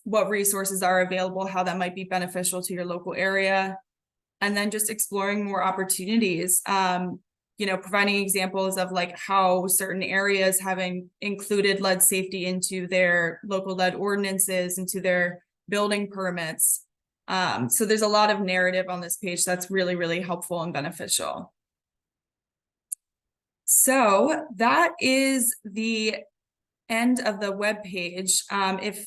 what resources are available, how that might be beneficial to your local area, and then just exploring more opportunities. Providing examples of like how certain areas having included lead safety into their local lead ordinances, into their building permits. So there's a lot of narrative on this page that's really, really helpful and beneficial. So that is the end of the web page. I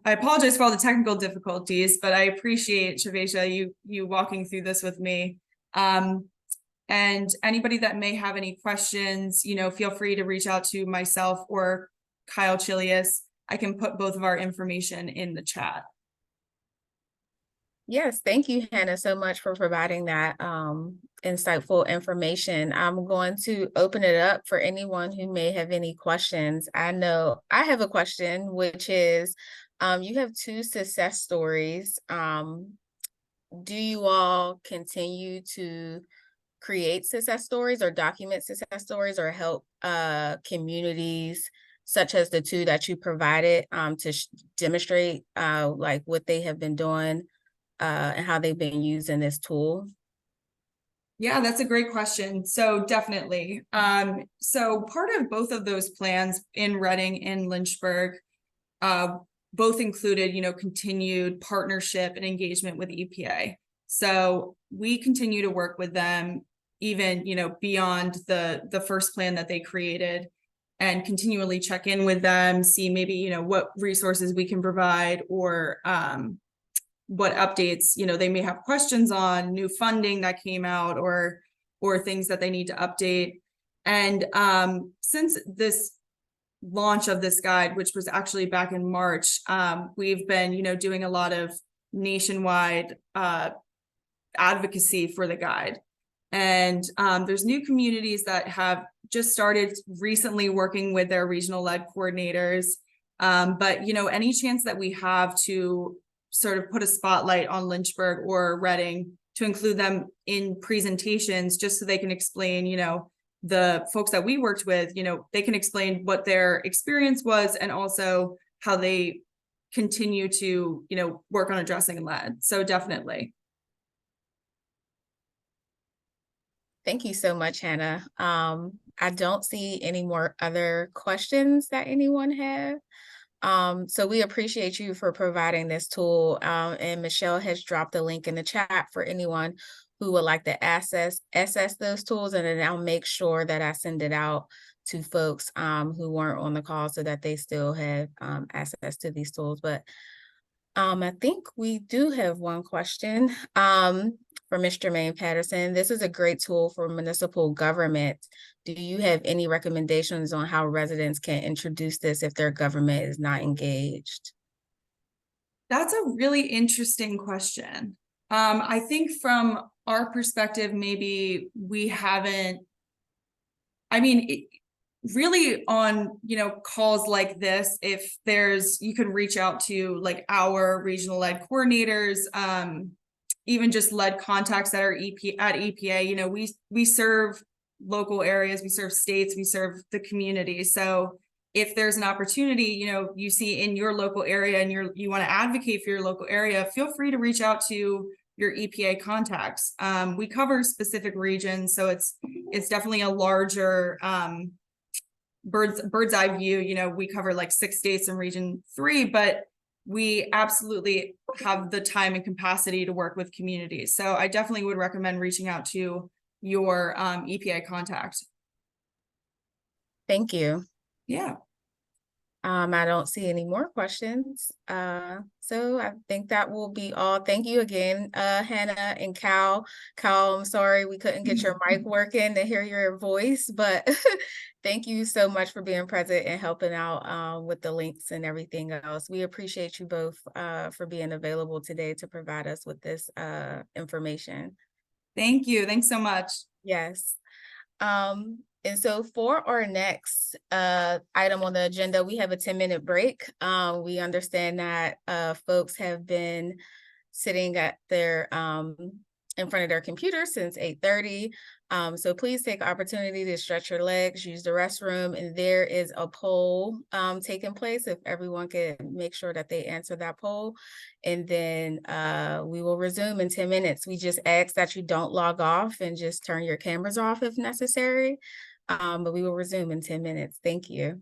apologize for all the technical difficulties, but I appreciate, Shavesha, you walking through this with me. And anybody that may have any questions, feel free to reach out to myself or Kyle Chilius. I can put both of our information in the chat. Yes, thank you, Hannah, so much for providing that insightful information. I'm going to open it up for anyone who may have any questions. I know I have a question, which is, you have 2 success stories. Do you all continue to create success stories or document success stories or help communities such as the 2 that you provided to demonstrate like what they have been doing and how they've been using this tool? Yeah, that's a great question. So definitely. So part of both of those plans in Reading and Lynchburg both included, continued partnership and engagement with EPA. So we continue to work with them even, beyond the first plan that they created, and continually check in with them, see maybe, what resources we can provide, or what updates, they may have questions on, new funding that came out, or things that they need to update. And since this launch of this guide, which was actually back in March, we've been, doing a lot of nationwide advocacy for the guide. And there's new communities that have just started recently working with their regional lead coordinators. But, any chance that we have to sort of put a spotlight on Lynchburg or Reading, to include them in presentations, just so they can explain, the folks that we worked with, they can explain what their experience was, and also how they continue to, work on addressing lead. So definitely. Thank you so much, Hannah. I don't see any more other questions that anyone have. So we appreciate you for providing this tool. And Michelle has dropped a link in the chat for anyone who would like to access those tools. And then I'll make sure that I send it out to folks who weren't on the call, so that they still have access to these tools. But I think we do have one question for Mr. Jermaine Patterson. This is a great tool for municipal government. Do you have any recommendations on how residents can introduce this if their government is not engaged? That's a really interesting question. I think from our perspective, maybe we haven't, really on, calls like this, if you could reach out to like our regional lead coordinators, even just lead contacts that are at EPA. We serve local areas, we serve states, we serve the community. So if there's an opportunity, you see in your local area and you want to advocate for your local area, feel free to reach out to your EPA contacts. We cover specific regions, so it's definitely a larger bird's eye view. We cover like 6 states in region 3, but we absolutely have the time and capacity to work with communities. So I definitely would recommend reaching out to your EPA contact. Thank you. Yeah. I don't see any more questions. So I think that will be all. Thank you again, Hannah and Cal. Cal, I'm sorry we couldn't get your mic working to hear your voice, but thank you so much for being present and helping out with the links and everything else. We appreciate you both for being available today to provide us with this information. Thank you. Thanks so much. Yes. And so for our next item on the agenda, we have a 10-minute break. We understand that folks have been sitting at their in front of their computer since 8:30. So please take opportunity to stretch your legs, use the restroom, and there is a poll taking place. If everyone could make sure that they answer that poll, and then we will resume in 10 minutes. We just ask that you don't log off and just turn your cameras off if necessary. But we will resume in 10 minutes. Thank you.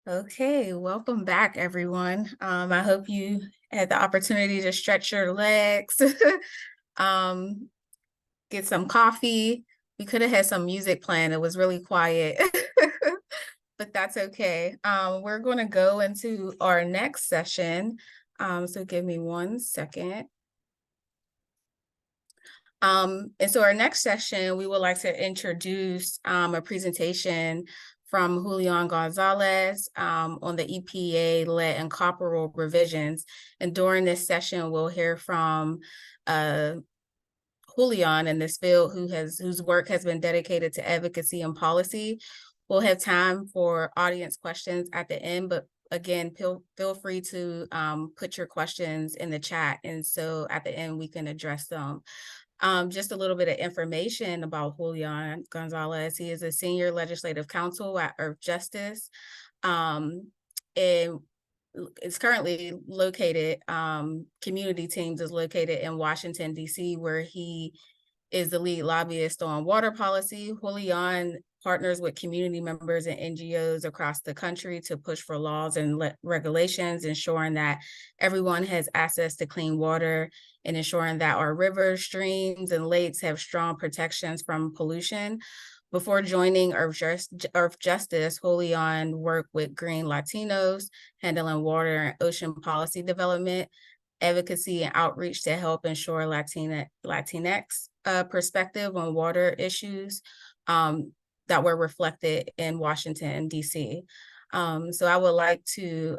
Okay, welcome back, everyone. I hope you had the opportunity to stretch your legs, get some coffee. We could have had some music playing. It was really quiet, but that's okay. We're going to go into our next session. So give me 1 second. And so our next session, we would like to introduce a presentation from Julian Gonzalez on the EPA lead and copper rule revisions. And during this session, we'll hear from Julian in this field whose work has been dedicated to advocacy and policy. We'll have time for audience questions at the end, but again, feel free to put your questions in the chat. And so at the end, we can address them. Just a little bit of information about Julian Gonzalez. He is a senior legislative counsel at Earth Justice. And it's currently located, Community Teams is located in Washington, D.C., where he is the lead lobbyist on water policy. Julian partners with community members and NGOs across the country to push for laws and regulations, ensuring that everyone has access to clean water and ensuring that our rivers, streams, and lakes have strong protections from pollution. Before joining Earth Justice, Julian worked with Green Latinos, handling water and ocean policy development, advocacy, and outreach to help ensure Latinx perspective on water issues that were reflected in Washington, D.C. So I would like to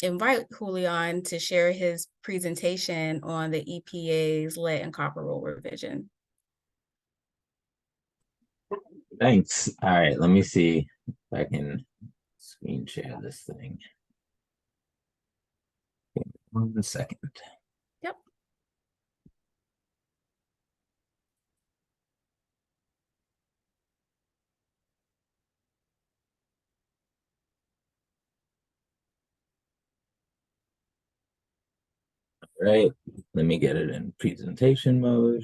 invite Julian to share his presentation on the EPA's lead and copper rule revision. Thanks. All right, let me see if I can screen share this thing. 1 second. Yep. All right, let me get it in presentation mode.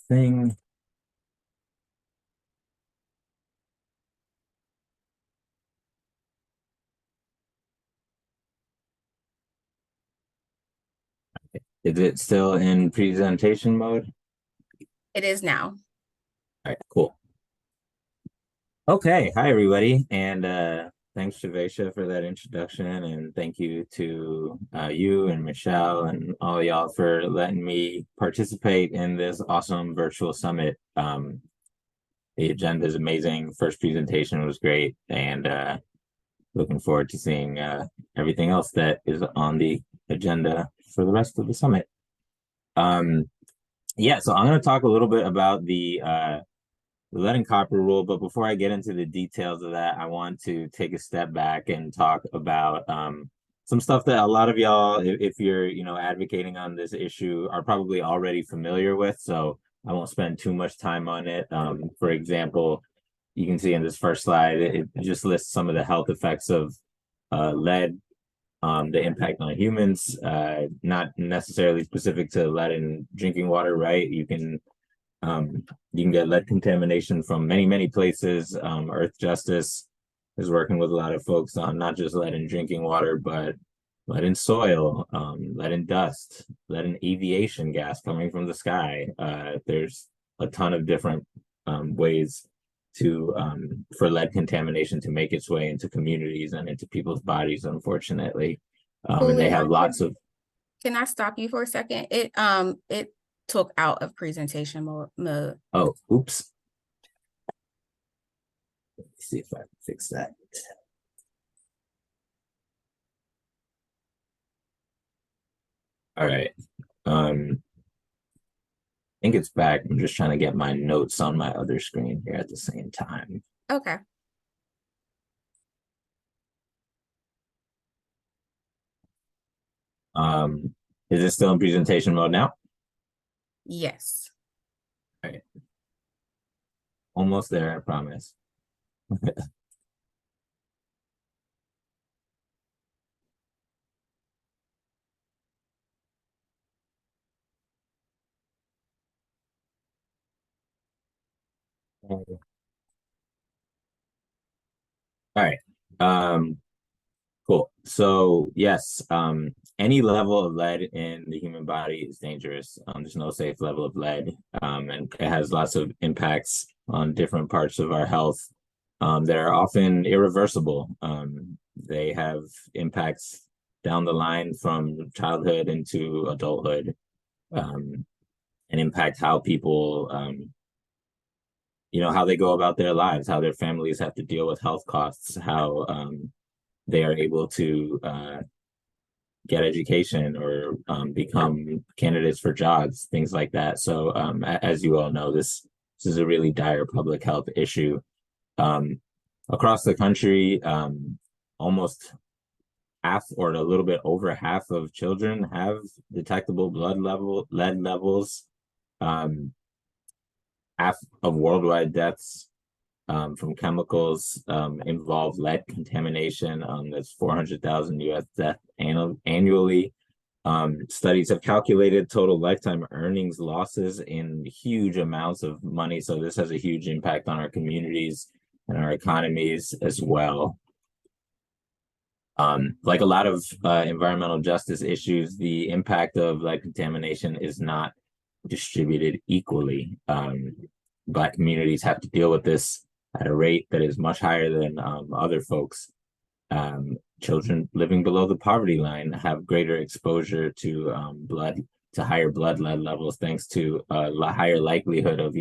Thing. Is it still in presentation mode? It is now. All right, cool. Okay, hi everybody, and thanks Shavesha for that introduction, and thank you to you and Michelle and all y'all for letting me participate in this awesome virtual summit. The agenda is amazing. First presentation was great, and looking forward to seeing everything else that is on the agenda for the rest of the summit. Yeah, so I'm going to talk a little bit about the lead and copper rule, but before I get into the details of that, I want to take a step back and talk about some stuff that a lot of y'all, if you're advocating on this issue, are probably already familiar with. So I won't spend too much time on it. For example, you can see in this first slide, it just lists some of the health effects of lead, the impact on humans, not necessarily specific to lead in drinking water, right? You can get lead contamination from many places. Earth Justice is working with a lot of folks on not just lead in drinking water, but lead in soil, lead in dust, lead in aviation gas coming from the sky. There's a ton of different ways for lead contamination to make its way into communities and into people's bodies, unfortunately. And they have lots of. Can I stop you for a second? It took out of presentation mode. Oh, oops. Let me see if I can fix that. All right. I think it's back. I'm just trying to get my notes on my other screen here at the same time. Okay. Is it still in presentation mode now? Yes. All right. Almost there, I promise. All right. Cool. So yes, any level of lead in the human body is dangerous. There's no safe level of lead, and it has lots of impacts on different parts of our health that are often irreversible. They have impacts down the line from childhood into adulthood, and impact how people, how they go about their lives, how their families have to deal with health costs, how they are able to get education or become candidates for jobs, things like that. So as you all know, this is a really dire public health issue. Across the country, almost half or a little bit over half of children have detectable lead levels. Half of worldwide deaths from chemicals involve lead contamination. That's 400,000 U.S. deaths annually. Studies have calculated total lifetime earnings losses in huge amounts of money. So this has a huge impact on our communities and our economies as well. Like a lot of environmental justice issues, the impact of lead contamination is not distributed equally. Black communities have to deal with this at a rate that is much higher than other folks. Children living below the poverty line have greater exposure to higher blood lead levels, thanks to a higher likelihood of,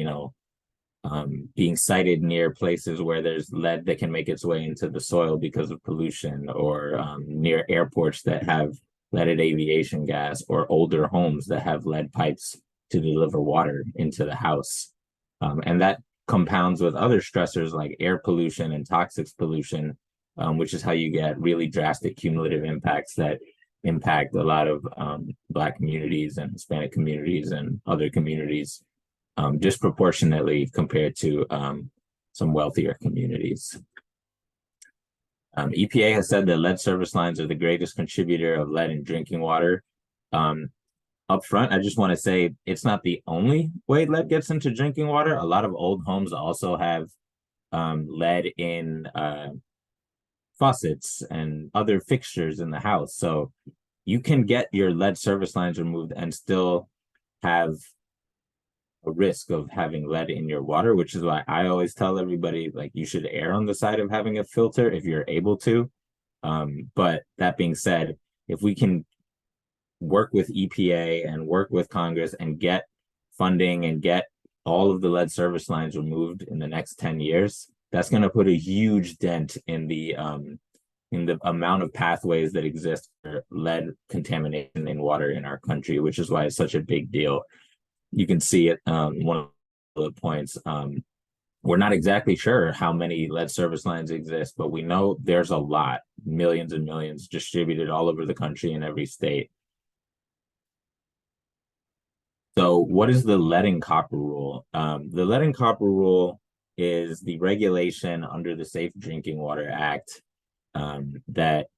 being sited near places where there's lead that can make its way into the soil because of pollution, or near airports that have leaded aviation gas, or older homes that have lead pipes to deliver water into the house. And that compounds with other stressors like air pollution and toxic pollution, which is how you get really drastic cumulative impacts that impact a lot of Black communities and Hispanic communities and other communities disproportionately compared to some wealthier communities. EPA has said that lead service lines are the greatest contributor of lead in drinking water. Up front, I just want to say it's not the only way lead gets into drinking water. A lot of old homes also have lead in faucets and other fixtures in the house. So you can get your lead service lines removed and still have a risk of having lead in your water, which is why I always tell everybody, like, you should err on the side of having a filter if you're able to. But that being said, if we can work with EPA and work with Congress and get funding and get all of the lead service lines removed in the next 10 years, that's going to put a huge dent in the amount of pathways that exist for lead contamination in water in our country, which is why it's such a big deal. You can see it, one of the points. We're not exactly sure how many lead service lines exist, but we know there's a lot, millions and millions distributed all over the country in every state. So what is the lead and copper rule? The lead and copper rule is the regulation under the Safe Drinking Water Act that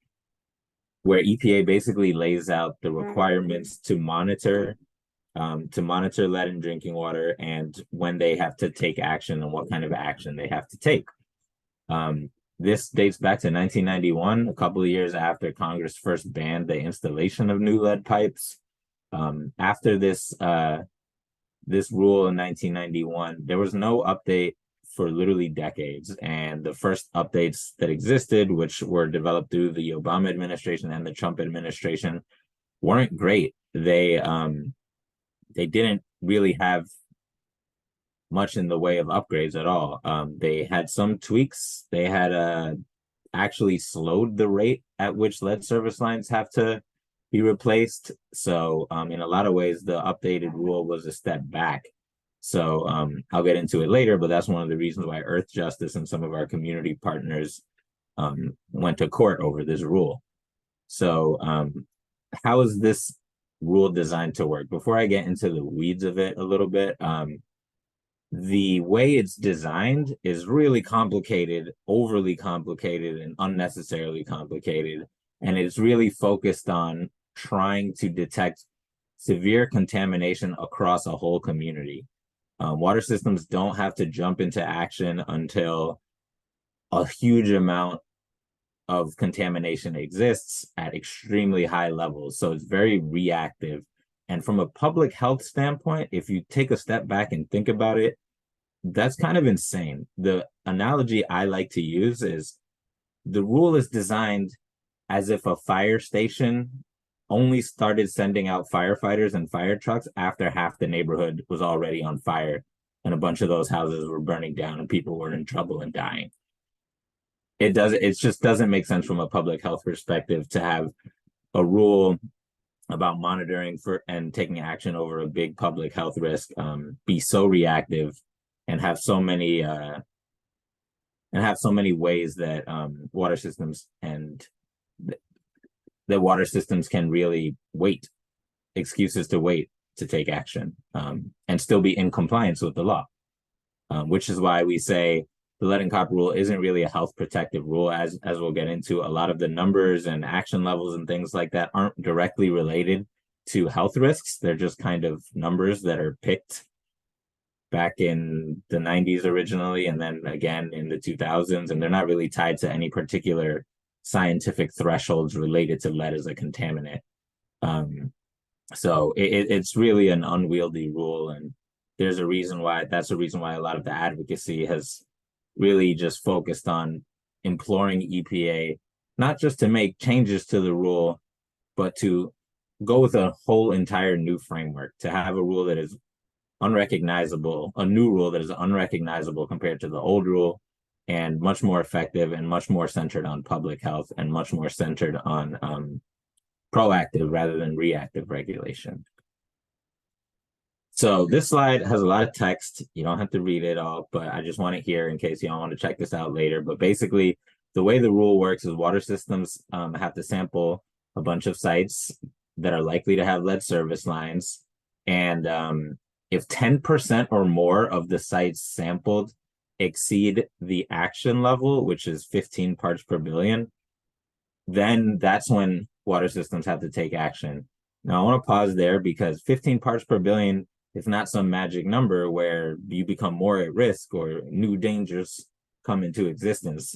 where EPA basically lays out the requirements to monitor lead in drinking water and when they have to take action and what kind of action they have to take. This dates back to 1991, a couple of years after Congress first banned the installation of new lead pipes. After this rule in 1991, there was no update for literally decades. And the first updates that existed, which were developed through the Obama administration and the Trump administration, weren't great. They didn't really have much in the way of upgrades at all. They had some tweaks. They had actually slowed the rate at which lead service lines have to be replaced. So in a lot of ways, the updated rule was a step back. So I'll get into it later, but that's one of the reasons why Earth Justice and some of our community partners went to court over this rule. So how is this rule designed to work? Before I get into the weeds of it a little bit, the way it's designed is really complicated, overly complicated, and unnecessarily complicated. And it's really focused on trying to detect severe contamination across a whole community. Water systems don't have to jump into action until a huge amount of contamination exists at extremely high levels. So it's very reactive. And from a public health standpoint, if you take a step back and think about it, that's kind of insane. The analogy I like to use is the rule is designed as if a fire station only started sending out firefighters and fire trucks after half the neighborhood was already on fire and a bunch of those houses were burning down and people were in trouble and dying. It just doesn't make sense from a public health perspective to have a rule about monitoring for and taking action over a big public health risk be so reactive and have so many ways that water systems and that water systems can really wait, excuses to wait to take action and still be in compliance with the law, which is why we say the lead and copper rule isn't really a health protective rule. As we'll get into, a lot of the numbers and action levels and things like that aren't directly related to health risks. They're just kind of numbers that are picked back in the 90s originally, and then again in the 2000s, and they're not really tied to any particular scientific thresholds related to lead as a contaminant. So it's really an unwieldy rule, and that's a reason why a lot of the advocacy has really just focused on imploring EPA, not just to make changes to the rule, but to go with a whole entire new framework, to have a rule that is unrecognizable, a new rule that is unrecognizable compared to the old rule, and much more effective and much more centered on public health and much more centered on proactive rather than reactive regulation. So this slide has a lot of text. You don't have to read it all, but I just want it here in case y'all want to check this out later. But basically, the way the rule works is water systems have to sample a bunch of sites that are likely to have lead service lines. And if 10% or more of the sites sampled exceed the action level, which is 15 parts per billion, then that's when water systems have to take action. Now, I want to pause there because 15 parts per billion is not some magic number where you become more at risk or new dangers come into existence.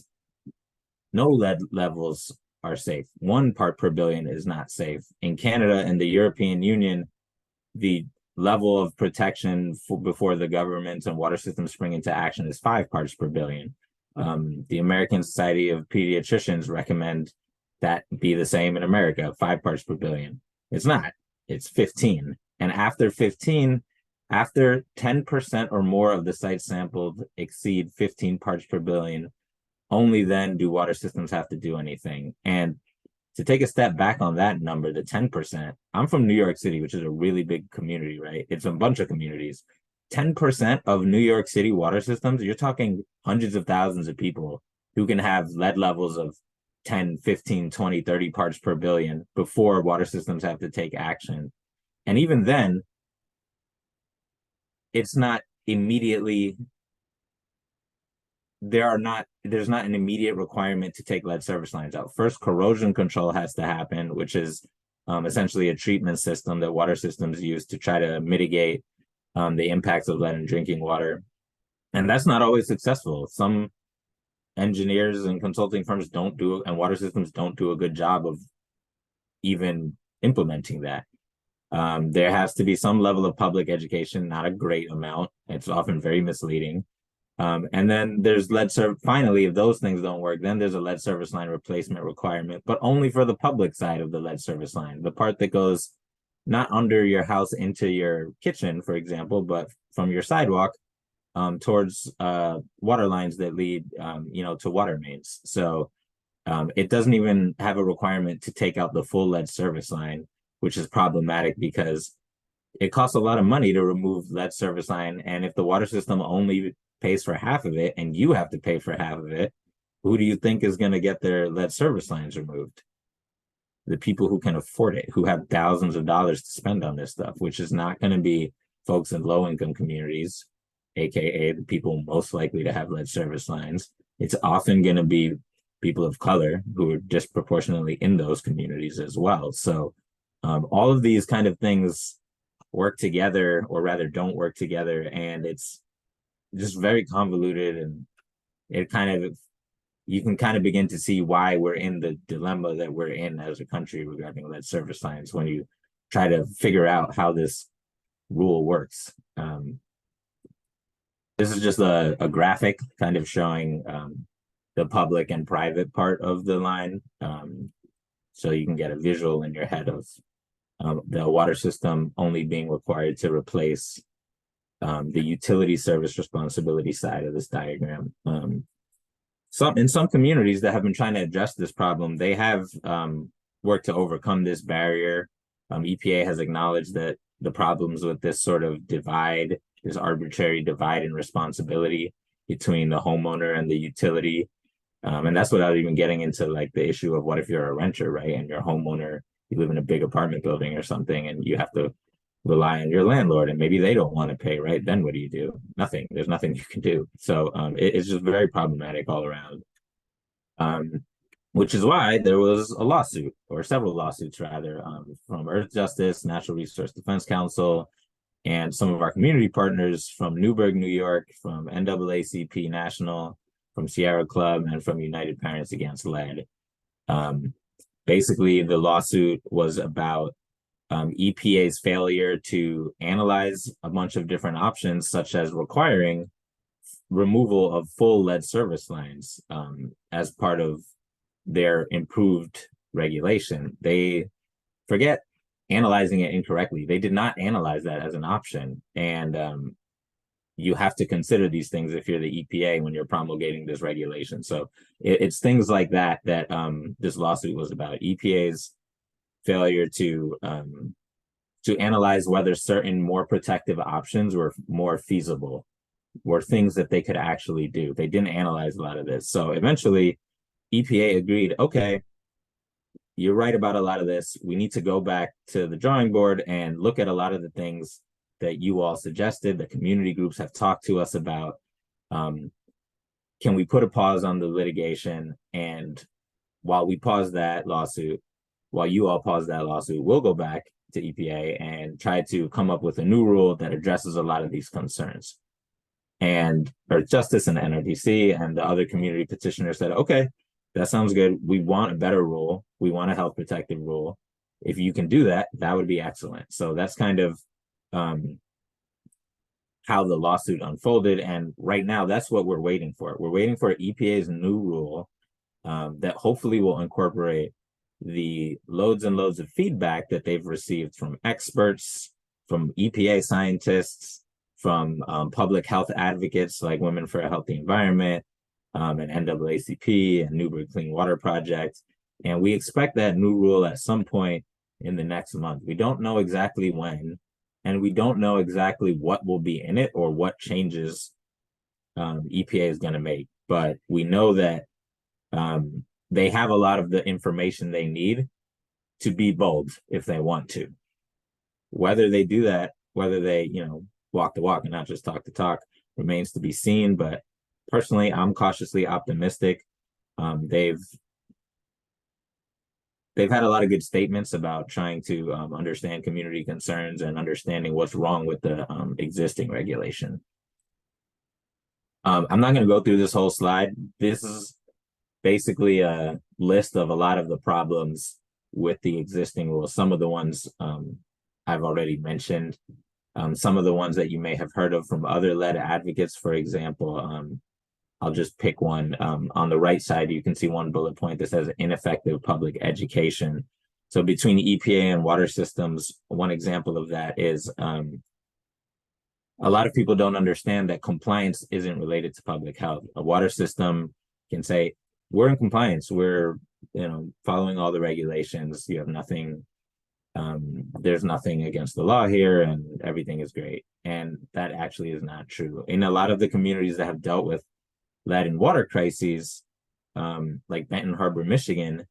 No lead levels are safe. 1 part per billion is not safe. In Canada and the European Union, the level of protection before the governments and water systems spring into action is 5 parts per billion. The American Society of Pediatricians recommend that be the same in America, 5 parts per billion. It's not, it's 15. And after 15, after 10% or more of the sites sampled exceed 15 parts per billion, only then do water systems have to do anything. And to take a step back on that number, the 10%, I'm from New York City, which is a really big community, right? It's a bunch of communities. 10% of New York City water systems, you're talking hundreds of thousands of people who can have lead levels of 10, 15, 20, 30 parts per billion before water systems have to take action. And even then, it's not immediately, there's not an immediate requirement to take lead service lines out. First, corrosion control has to happen, which is essentially a treatment system that water systems use to try to mitigate the impacts of lead in drinking water. And that's not always successful. Some engineers and consulting firms and water systems don't do a good job of even implementing that. There has to be some level of public education, not a great amount. It's often very misleading. And then there's finally, if those things don't work, then there's a lead service line replacement requirement, but only for the public side of the lead service line, the part that goes not under your house into your kitchen, for example, but from your sidewalk towards water lines that lead, to water mains. So it doesn't even have a requirement to take out the full lead service line, which is problematic because it costs a lot of money to remove lead service line. And if the water system only pays for half of it and you have to pay for half of it, who do you think is going to get their lead service lines removed? The people who can afford it, who have thousands of dollars to spend on this stuff, which is not going to be folks in low-income communities, aka the people most likely to have lead service lines. It's often going to be people of color who are disproportionately in those communities as well. So all of these kind of things work together, or rather don't work together. And it's just very convoluted, and it kind of, you can kind of begin to see why we're in the dilemma that we're in as a country regarding lead service lines when you try to figure out how this rule works. This is just a graphic kind of showing the public and private part of the line. So you can get a visual in your head of the water system only being required to replace the utility service responsibility side of this diagram. In some communities that have been trying to address this problem, they have worked to overcome this barrier. EPA has acknowledged that the problems with this sort of divide, this arbitrary divide in responsibility between the homeowner and the utility. And that's without even getting into like the issue of what if you're a renter, right? And your homeowner, you live in a big apartment building or something, and you have to rely on your landlord, and maybe they don't want to pay, right? Then what do? Nothing. There's nothing you can do. So it's just very problematic all around. Which is why there was a lawsuit, or several lawsuits rather, from Earth Justice, Natural Resource Defense Council, and some of our community partners from Newburgh, New York, from NAACP National, from Sierra Club, and from United Parents Against Lead. Basically, the lawsuit was about EPA's failure to analyze a bunch of different options, such as requiring removal of full lead service lines as part of their improved regulation. They forget analyzing it incorrectly. They did not analyze that as an option. And you have to consider these things if you're the EPA when you're promulgating this regulation. So it's things like that that this lawsuit was about. EPA's failure to analyze whether certain more protective options were more feasible, were things that they could actually do. They didn't analyze a lot of this. So eventually EPA agreed, okay, you're right about a lot of this. We need to go back to the drawing board and look at a lot of the things that you all suggested, the community groups have talked to us about. Can we put a pause on the litigation? And while we pause that lawsuit, while you all pause that lawsuit, we'll go back to EPA and try to come up with a new rule that addresses a lot of these concerns. And Earth Justice and the NRDC and the other community petitioners said, okay, that sounds good. We want a better rule. We want a health protective rule. If you can do that, that would be excellent. So that's kind of how the lawsuit unfolded. And right now, that's what we're waiting for. We're waiting for EPA's new rule that hopefully will incorporate the loads and loads of feedback that they've received from experts, from EPA scientists, from public health advocates like Women for a Healthy Environment, and NAACP and Newburgh Clean Water Project. And we expect that new rule at some point in the next month. We don't know exactly when, and we don't know exactly what will be in it or what changes EPA is going to make. But we know that they have a lot of the information they need to be bold if they want to. Whether they do that, whether they, walk the walk and not just talk the talk, remains to be seen. But personally, I'm cautiously optimistic. They've had a lot of good statements about trying to understand community concerns and understanding what's wrong with the existing regulation. I'm not going to go through this whole slide. This is basically a list of a lot of the problems with the existing rules. Some of the ones I've already mentioned. Some of the ones that you may have heard of from other lead advocates, for example. I'll just pick one. On the right side, you can see one bullet point that says ineffective public education. So between EPA and water systems, one example of that is a lot of people don't understand that compliance isn't related to public health. A water system can say, we're in compliance, we're following all the regulations, you have nothing, there's nothing against the law here, and everything is great. And that actually is not true. In a lot of the communities that have dealt with lead and water crises, like Benton Harbor, Michigan,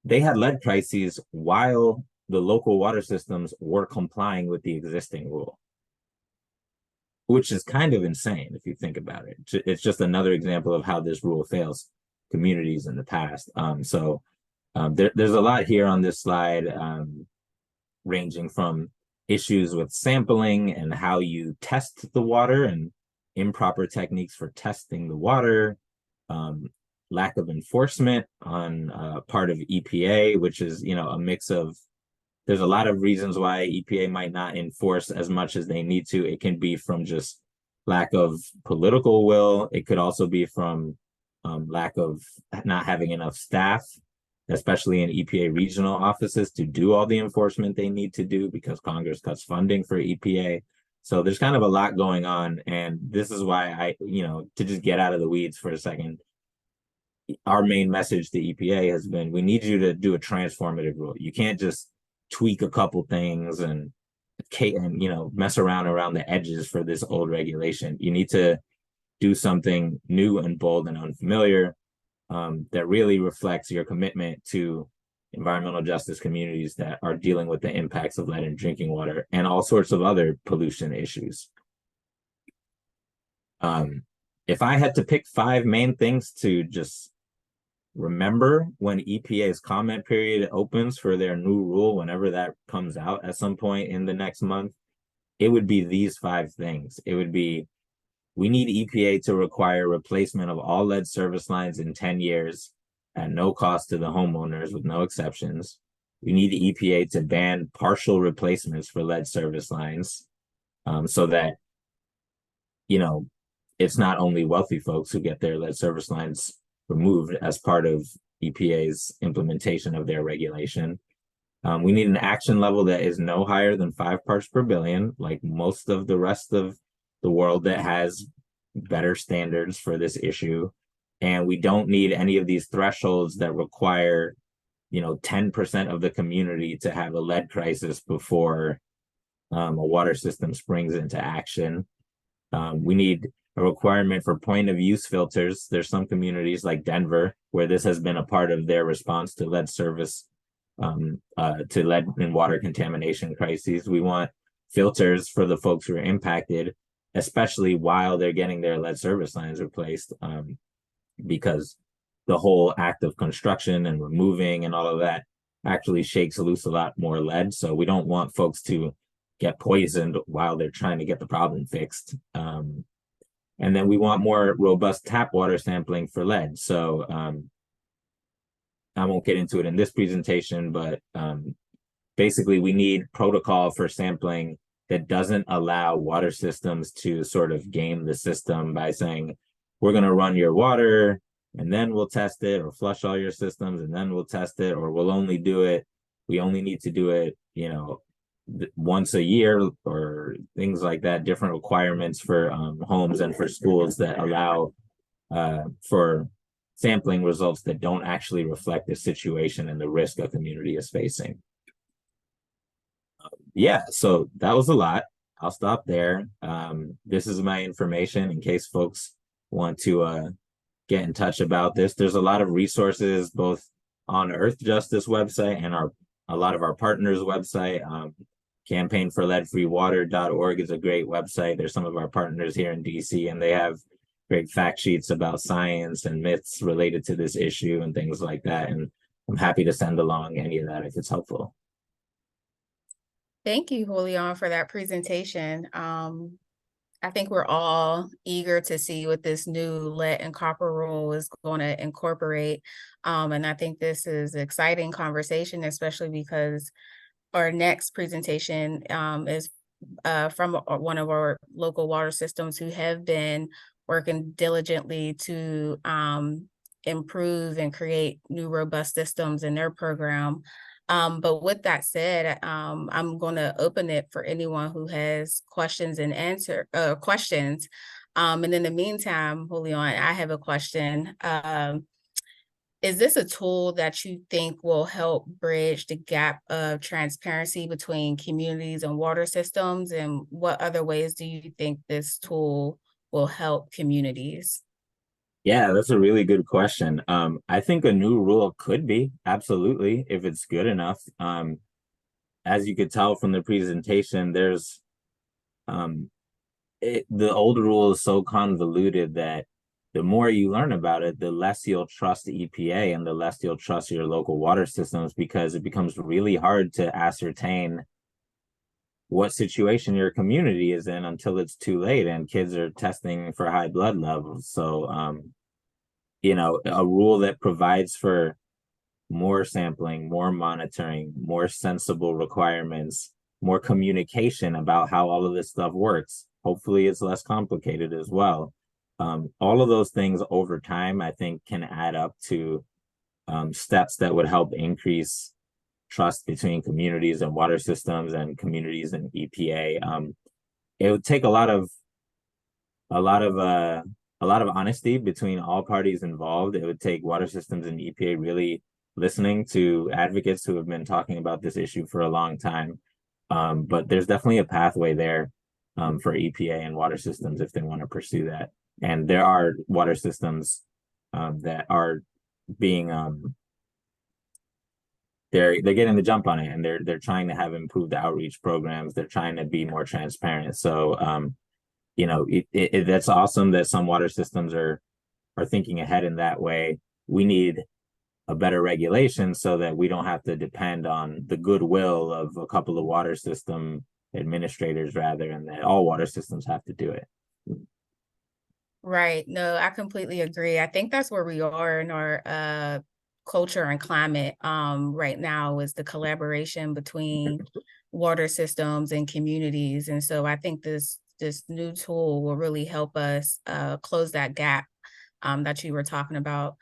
they had lead crises while the local water systems were complying with the existing rule, which is kind of insane if you think about it. It's just another example of how this rule fails communities in the past. There's a lot here on this slide, ranging from issues with sampling and how you test the water and improper techniques for testing the water, lack of enforcement on part of EPA, which is, a mix of, there's a lot of reasons why EPA might not enforce as much as they need to. It can be from just lack of political will. It could also be from lack of not having enough staff, especially in EPA regional offices, to do all the enforcement they need to do because Congress cuts funding for EPA. So there's kind of a lot going on. And this is why to just get out of the weeds for a second, our main message to EPA has been, we need you to do a transformative rule. You can't just tweak a couple things and mess around the edges for this old regulation. You need to do something new and bold and unfamiliar that really reflects your commitment to environmental justice communities that are dealing with the impacts of lead in drinking water and all sorts of other pollution issues. If I had to pick 5 main things to just remember when EPA's comment period opens for their new rule, whenever that comes out at some point in the next month, it would be these 5 things. It would be, we need EPA to require replacement of all lead service lines in 10 years at no cost to the homeowners with no exceptions. We need EPA to ban partial replacements for lead service lines so that, it's not only wealthy folks who get their lead service lines removed as part of EPA's implementation of their regulation. We need an action level that is no higher than 5 parts per billion, like most of the rest of the world that has better standards for this issue. And we don't need any of these thresholds that require, 10% of the community to have a lead crisis before a water system springs into action. We need a requirement for point of use filters. There's some communities like Denver where this has been a part of their response to lead service, to lead and water contamination crises. We want filters for the folks who are impacted, especially while they're getting their lead service lines replaced, because the whole act of construction and removing and all of that actually shakes loose a lot more lead. So we don't want folks to get poisoned while they're trying to get the problem fixed. And then we want more robust tap water sampling for lead. So I won't get into it in this presentation, but basically we need protocol for sampling that doesn't allow water systems to sort of game the system by saying, we're going to run your water and then we'll test it, or flush all your systems and then we'll test it, or we'll only do it. We only need to do it, once a year, or things like that, different requirements for homes and for schools that allow for sampling results that don't actually reflect the situation and the risk a community is facing. Yeah, so that was a lot. I'll stop there. This is my information in case folks want to get in touch about this. There's a lot of resources both on Earth Justice website and a lot of our partners' website. campaignforleadfreewater.org is a great website. There's some of our partners here in DC, and they have great fact sheets about science and myths related to this issue and things like that. And I'm happy to send along any of that if it's helpful. Thank you, Julian, for that presentation. I think we're all eager to see what this new lead and copper rule is going to incorporate. And I think this is an exciting conversation, especially because our next presentation is from one of our local water systems who have been working diligently to improve and create new robust systems in their program. But with that said, I'm going to open it for anyone who has questions and questions. And in the meantime, Julian, I have a question. Is this a tool that you think will help bridge the gap of transparency between communities and water systems? And what other ways do you think this tool will help communities? Yeah, that's a really good question. I think a new rule could be, absolutely, if it's good enough. As you could tell from the presentation, there's the old rule is so convoluted that the more you learn about it, the less you'll trust the EPA and the less you'll trust your local water systems, because it becomes really hard to ascertain what situation your community is in until it's too late and kids are testing for high blood levels. So, you know, a rule that provides for more sampling, more monitoring, more sensible requirements, more communication about how all of this stuff works. Hopefully it's less complicated as well. All of those things over time, I think, can add up to steps that would help increase trust between communities and water systems and communities and EPA. It would take a lot of honesty between all parties involved. It would take water systems and EPA really listening to advocates who have been talking about this issue for a long time. But there's definitely a pathway there for EPA and water systems if they want to pursue that. And there are water systems that are being they're getting the jump on it, and they're trying to have improved outreach programs. They're trying to be more transparent. So you know, that's awesome that some water systems are thinking ahead in that way. We need a better regulation so that we don't have to depend on the goodwill of a couple of water system administrators, rather, and that all water systems have to do it. Right. No, I completely agree. I think that's where we are in our culture and climate right now, is the collaboration between water systems and communities. And so I think this new tool will really help us close that gap that you were talking about.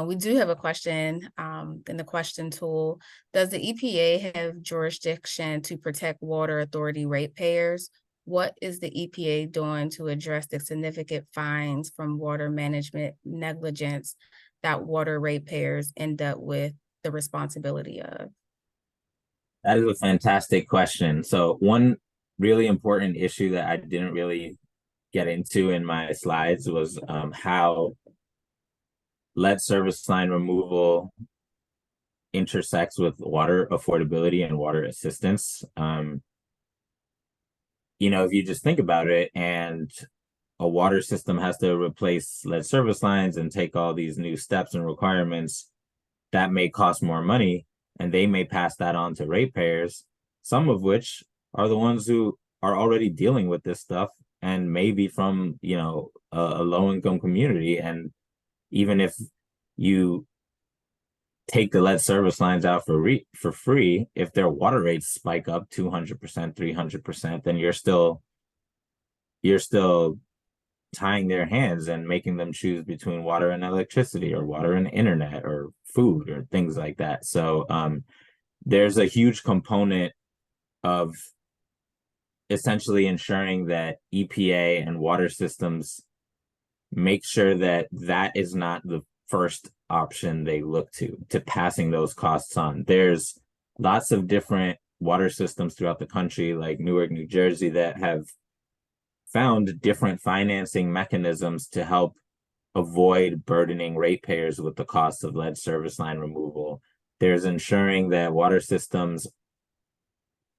We do have a question in the question tool. Does the EPA have jurisdiction to protect water authority ratepayers? What is the EPA doing to address the significant fines from water management negligence that water ratepayers end up with the responsibility of? That is a fantastic question. So one really important issue that I didn't really get into in my slides was how lead service line removal intersects with water affordability and water assistance. You know, if you just think about it, and a water system has to replace lead service lines and take all these new steps and requirements, that may cost more money, and they may pass that on to ratepayers, some of which are the ones who are already dealing with this stuff and maybe from, you know, a low-income community. And even if you take the lead service lines out for free, if their water rates spike up 200%, 300%, then you're still tying their hands and making them choose between water and electricity, or water and internet, or food, or things like that. So there's a huge component of essentially ensuring that EPA and water systems make sure that that is not the first option they look to passing those costs on. There's lots of different water systems throughout the country, like Newark, New Jersey, that have found different financing mechanisms to help avoid burdening ratepayers with the cost of lead service line removal. There's ensuring that water systems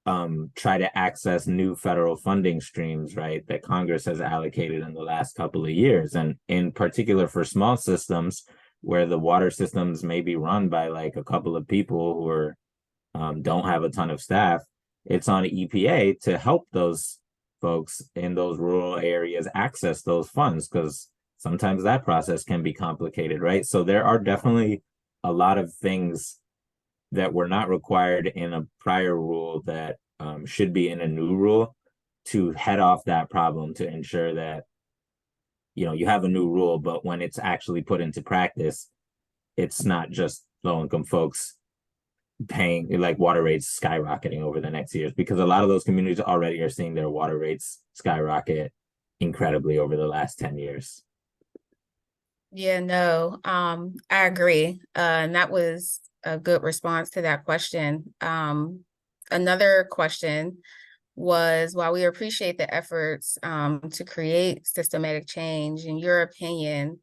try to access new federal funding streams, right, that Congress has allocated in the last couple of years. And in particular for small systems where the water systems may be run by like a couple of people who are don't have a ton of staff, it's on EPA to help those folks in those rural areas access those funds, because sometimes that process can be complicated, right? So there are definitely a lot of things that were not required in a prior rule that should be in a new rule to head off that problem, to ensure that, you know, you have a new rule, but when it's actually put into practice, it's not just low-income folks paying, like, water rates skyrocketing over the next years, because a lot of those communities already are seeing their water rates skyrocket incredibly over the last 10 years. Yeah, no, I agree. And that was a good response to that question. Another question was, while we appreciate the efforts to create systematic change, in your opinion,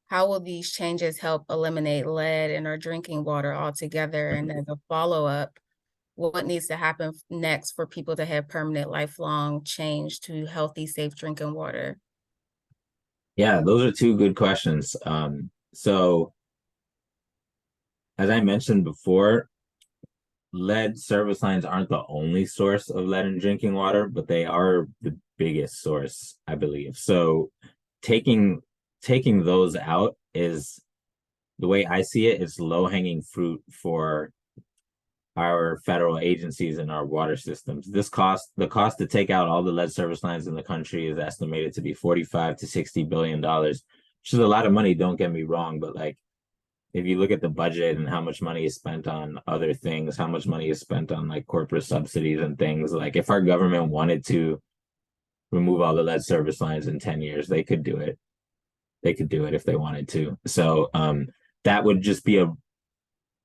how will these changes help eliminate lead in our drinking water altogether? And as a follow-up, what needs to happen next for people to have permanent, lifelong change to healthy, safe drinking water? Yeah, those are two good questions. So as I mentioned before, lead service lines aren't the only source of lead in drinking water, but they are the biggest source, I believe. So taking those out is, the way I see it, it's low-hanging fruit for our federal agencies and our water systems. The cost to take out all the lead service lines in the country is estimated to be $45 to $60 billion, which is a lot of money, don't get me wrong, but like, if you look at the budget and how much money is spent on other things, how much money is spent on like corporate subsidies and things, like if our government wanted to remove all the lead service lines in 10 years, they could do it. They could do it if they wanted to. So that would just be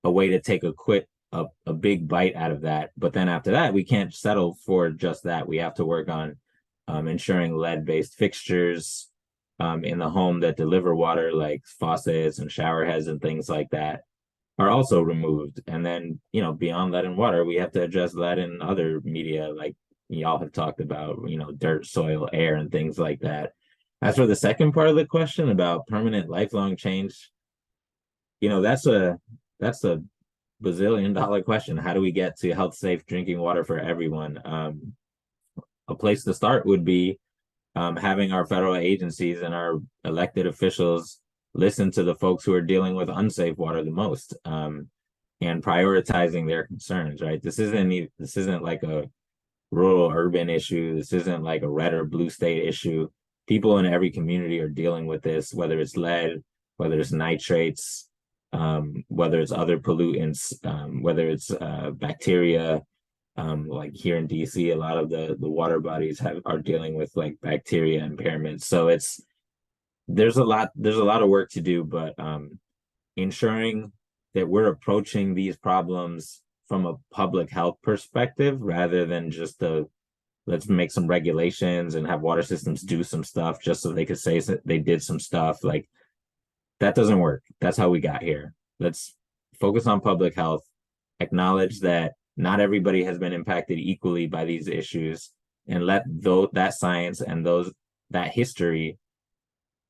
a way to take a big bite out of that. But then after that, we can't settle for just that. We have to work on ensuring lead-based fixtures in the home that deliver water, like faucets and shower heads and things like that, are also removed. And then, you know, beyond lead and water, we have to address lead in other media, like y'all have talked about, you know, dirt, soil, air, and things like that. As for the second part of the question about permanent lifelong change, you know, that's a bazillion-dollar question. How do we get to health, safe drinking water for everyone? A place to start would be having our federal agencies and our elected officials listen to the folks who are dealing with unsafe water the most, and prioritizing their concerns, right? This isn't like a rural urban issue. This isn't like a red or blue state issue. People in every community are dealing with this, whether it's lead, whether it's nitrates, whether it's other pollutants, whether it's bacteria. Like here in DC, a lot of the water bodies are dealing with like bacteria impairments. So there's a lot of work to do, but ensuring that we're approaching these problems from a public health perspective rather than just let's make some regulations and have water systems do some stuff just so they could say they did some stuff. Like, that doesn't work. That's how we got here. Let's focus on public health, acknowledge that not everybody has been impacted equally by these issues, and let that science and that history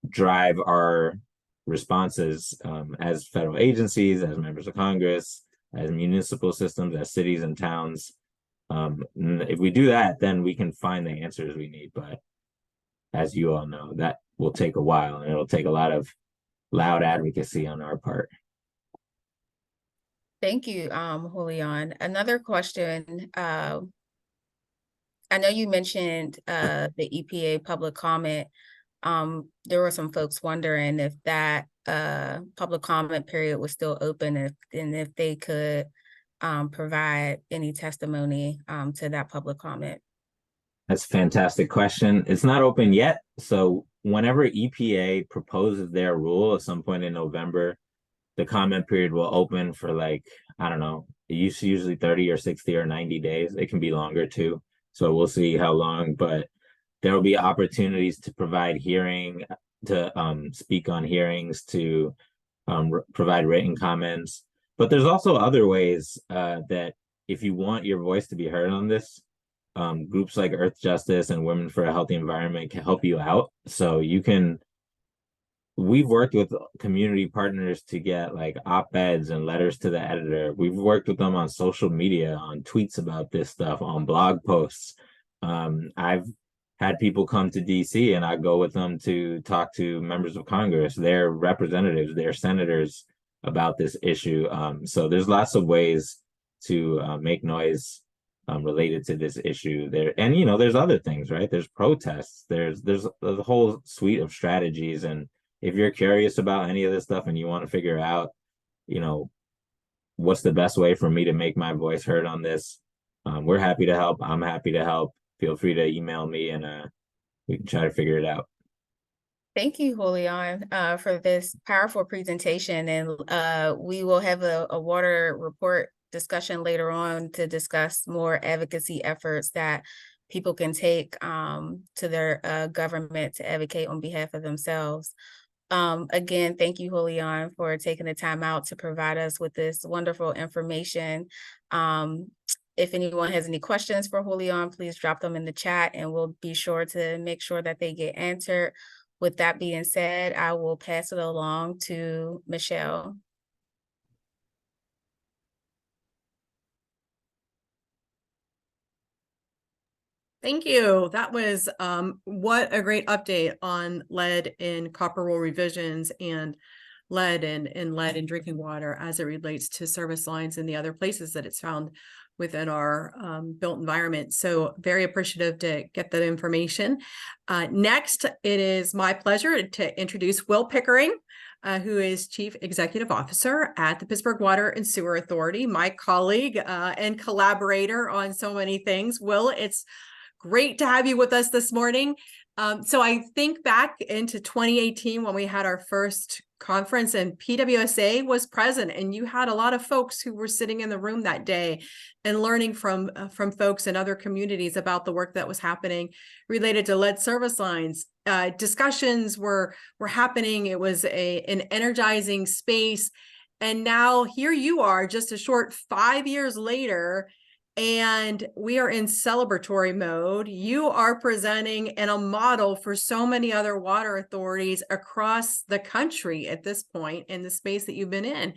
drive our responses as federal agencies, as members of Congress, as municipal systems, as cities and towns. If we do that, then we can find the answers we need. But as you all know, that will take a while, and it'll take a lot of loud advocacy on our part. Thank you, Julian. Another question. I know you mentioned the EPA public comment. There were some folks wondering if that public comment period was still open, and if they could provide any testimony to that public comment. That's a fantastic question. It's not open yet. So whenever EPA proposes their rule at some point in November, the comment period will open for like, I don't know, it's usually 30 or 60 or 90 days. It can be longer too. So we'll see how long, but there will be opportunities to provide hearing, to speak on hearings, to provide written comments. But there's also other ways that if you want your voice to be heard on this, groups like Earth Justice and Women for a Healthy Environment can help you out. So we've worked with community partners to get like op-eds and letters to the editor. We've worked with them on social media, on tweets about this stuff, on blog posts. I've had people come to DC and I go with them to talk to members of Congress, their representatives, their senators about this issue. So there's lots of ways to make noise related to this issue there. And, you know, there's other things, right? There's protests, there's a whole suite of strategies. And if you're curious about any of this stuff and you want to figure out, you know, what's the best way for me to make my voice heard on this, we're happy to help. I'm happy to help. Feel free to email me and we can try to figure it out. Thank you, Julian, for this powerful presentation. And we will have a water report discussion later on to discuss more advocacy efforts that people can take to their government to advocate on behalf of themselves. Again, thank you, Julian, for taking the time out to provide us with this wonderful information. If anyone has any questions for Julian, please drop them in the chat and we'll be sure to make sure that they get answered. With that being said, I will pass it along to Michelle. Thank you. That was what a great update on lead in copper rule revisions and lead in drinking water as it relates to service lines and the other places that it's found within our built environment. So very appreciative to get that information. Next, it is my pleasure to introduce Will Pickering, who is Chief Executive Officer at the Pittsburgh Water and Sewer Authority, my colleague and collaborator on so many things. Will, it's great to have you with us this morning. So I think back into 2018 when we had our first conference and PWSA was present, and you had a lot of folks who were sitting in the room that day and learning from folks in other communities about the work that was happening related to lead service lines. Discussions were happening. It was an energizing space. And now here you are, just a short 5 years later, and we are in celebratory mode. You are presenting and a model for so many other water authorities across the country at this point in the space that you've been in.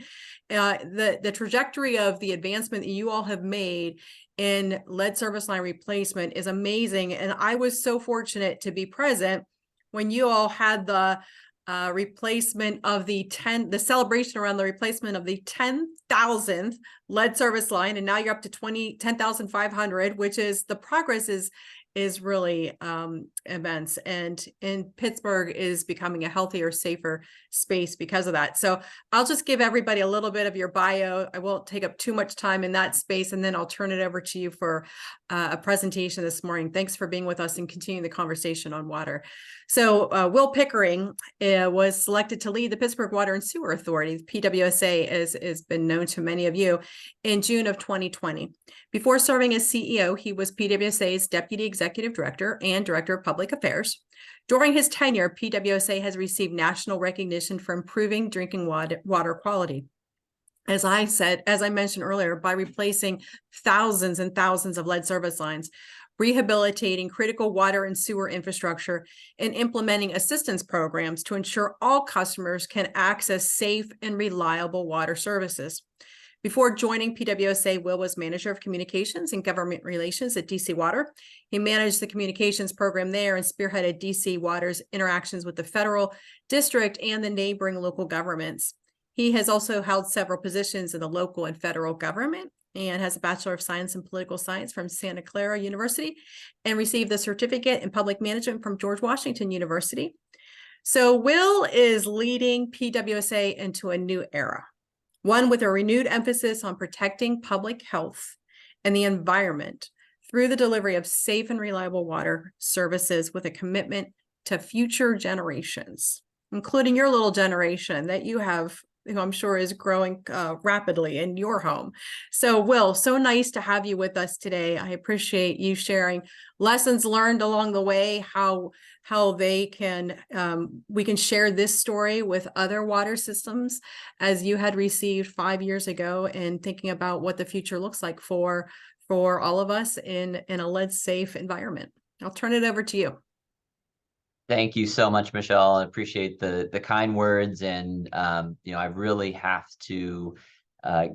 The trajectory of the advancement that you all have made in lead service line replacement is amazing. And I was so fortunate to be present when you all had the replacement of the celebration around the replacement of the 10,000th lead service line, and now you're up to 10,500, which is the progress is really immense, and in Pittsburgh is becoming a healthier, safer space because of that. So I'll just give everybody a little bit of your bio. I won't take up too much time in that space, and then I'll turn it over to you for a presentation this morning. Thanks for being with us and continuing the conversation on water. So Will Pickering was selected to lead the Pittsburgh Water and Sewer Authority, PWSA, as has been known to many of you, in June of 2020. Before serving as CEO, he was PWSA's Deputy Executive Director and Director of Public Affairs. During his tenure, PWSA has received national recognition for improving drinking water quality. As I mentioned earlier, by replacing thousands and thousands of lead service lines, rehabilitating critical water and sewer infrastructure, and implementing assistance programs to ensure all customers can access safe and reliable water services. Before joining PWSA, Will was Manager of Communications and Government Relations at DC Water. He managed the communications program there and spearheaded DC Water's interactions with the federal, district, and the neighboring local governments. He has also held several positions in the local and federal government and has a Bachelor of Science in Political Science from Santa Clara University and received the certificate in Public Management from George Washington University. So Will is leading PWSA into a new era, one with a renewed emphasis on protecting public health and the environment through the delivery of safe and reliable water services with a commitment to future generations, including your little generation that you have, who I'm sure is growing rapidly in your home. So Will, so nice to have you with us today. I appreciate you sharing lessons learned along the way, how they can, we can share this story with other water systems as you had received 5 years ago, and thinking about what the future looks like for all of us in a lead safe environment. I'll turn it over to you. Thank you so much, Michelle. I appreciate the kind words, and I really have to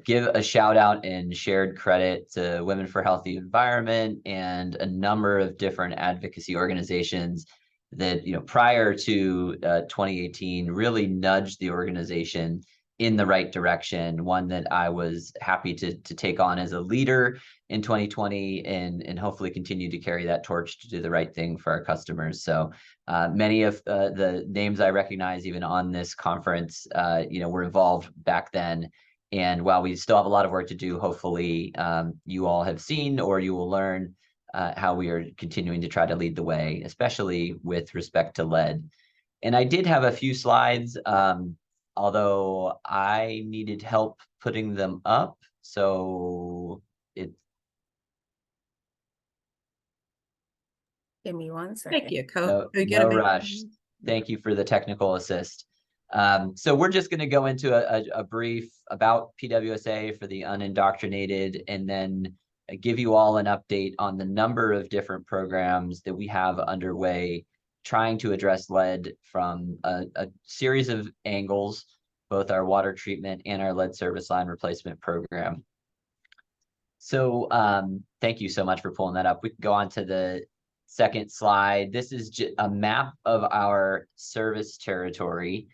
give a shout out and shared credit to Women for Healthy Environment and a number of different advocacy organizations that prior to 2018 really nudged the organization in the right direction. One that I was happy to take on as a leader in 2020 and hopefully continue to carry that torch to do the right thing for our customers. So many of the names I recognize even on this conference, were involved back then. And while we still have a lot of work to do, hopefully you all have seen or you will learn how we are continuing to try to lead the way, especially with respect to lead. And I did have a few slides, although I needed help putting them up. So Give me 1 second. Thank you, no rush. Thank you for the technical assist. So we're just going to go into a brief about PWSA for the unindoctrinated, and then give you all an update on the number of different programs that we have underway trying to address lead from a series of angles, both our water treatment and our lead service line replacement program. So thank you so much for pulling that up. We can go on to second slide, this is a map of our service territory.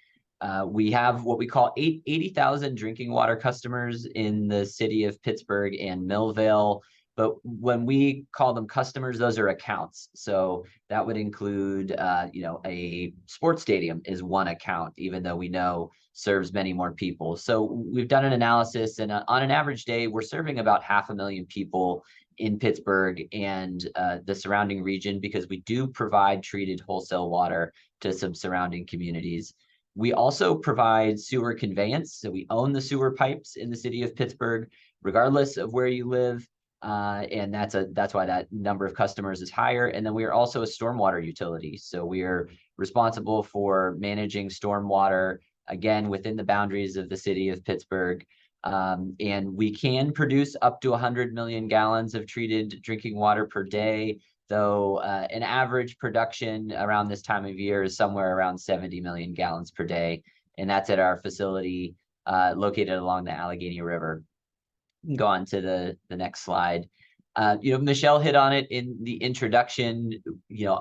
We have what we call 80,000 drinking water customers in the city of Pittsburgh and Millvale. But when we call them customers, those are accounts. So that would include, a sports stadium is one account, even though we know serves many more people. So we've done an analysis, and on an average day, we're serving about 500,000 people in Pittsburgh and the surrounding region, because we do provide treated wholesale water to some surrounding communities. We also provide sewer conveyance. So we own the sewer pipes in the city of Pittsburgh, regardless of where you live. And that's why that number of customers is higher. And then we are also a stormwater utility. So we are responsible for managing stormwater, again, within the boundaries of the city of Pittsburgh. And we can produce up to 100 million gallons of treated drinking water per day, though an average production around this time of year is somewhere around 70 million gallons per day. And that's at our facility located along the Allegheny River. Go on to the next slide. Michelle hit on it in the introduction.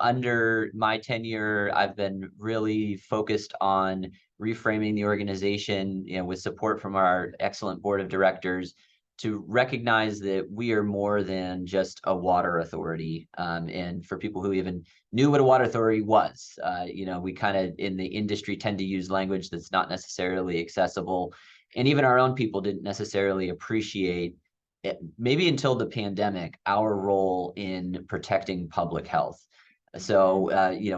Under my tenure, I've been really focused on reframing the organization, with support from our excellent board of directors, to recognize that we are more than just a water authority. And for people who even knew what a water authority was, we kind of in the industry tend to use language that's not necessarily accessible. And even our own people didn't necessarily appreciate it, maybe until the pandemic, our role in protecting public health. So,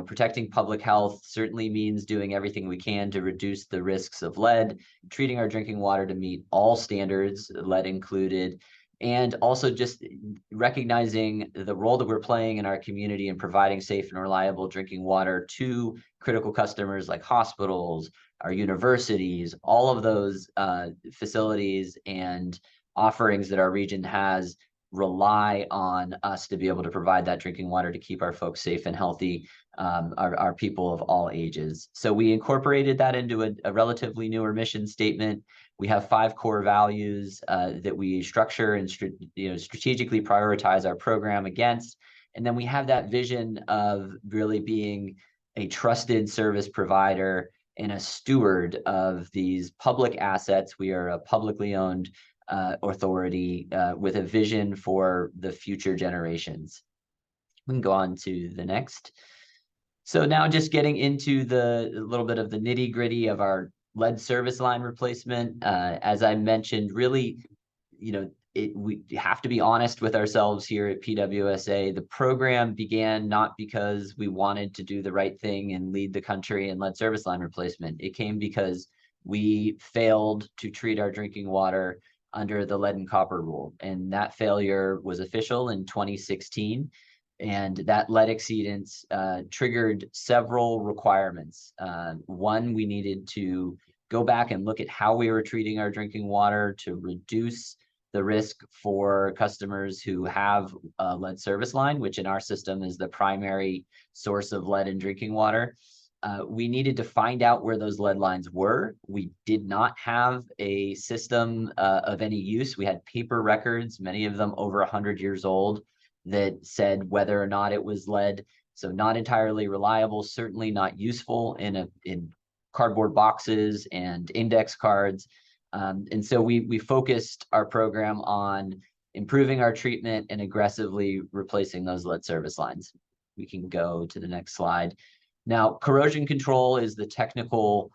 protecting public health certainly means doing everything we can to reduce the risks of lead, treating our drinking water to meet all standards, lead included, and also just recognizing the role that we're playing in our community in providing safe and reliable drinking water to critical customers like hospitals, our universities, all of those facilities and offerings that our region has rely on us to be able to provide that drinking water to keep our folks safe and healthy, our people of all ages. So we incorporated that into a relatively newer mission statement. We have 5 core values that we structure and strategically prioritize our program against. And then we have that vision of really being a trusted service provider and a steward of these public assets. We are a publicly owned authority with a vision for the future generations. We can go on to the next. So now just getting into a little bit of the nitty gritty of our lead service line replacement. As I mentioned, really, we have to be honest with ourselves here at PWSA. The program began not because we wanted to do the right thing and lead the country in lead service line replacement. It came because we failed to treat our drinking water under the lead and copper rule. And that failure was official in 2016. And that lead exceedance triggered several requirements. One, we needed to go back and look at how we were treating our drinking water to reduce the risk for customers who have a lead service line, which in our system is the primary source of lead in drinking water. We needed to find out where those lead lines were. We did not have a system of any use. We had paper records, many of them over 100 years old, that said whether or not it was lead. So not entirely reliable, certainly not useful in cardboard boxes and index cards. And so we focused our program on improving our treatment and aggressively replacing those lead service lines. We can go to the next slide. Now, corrosion control is the technical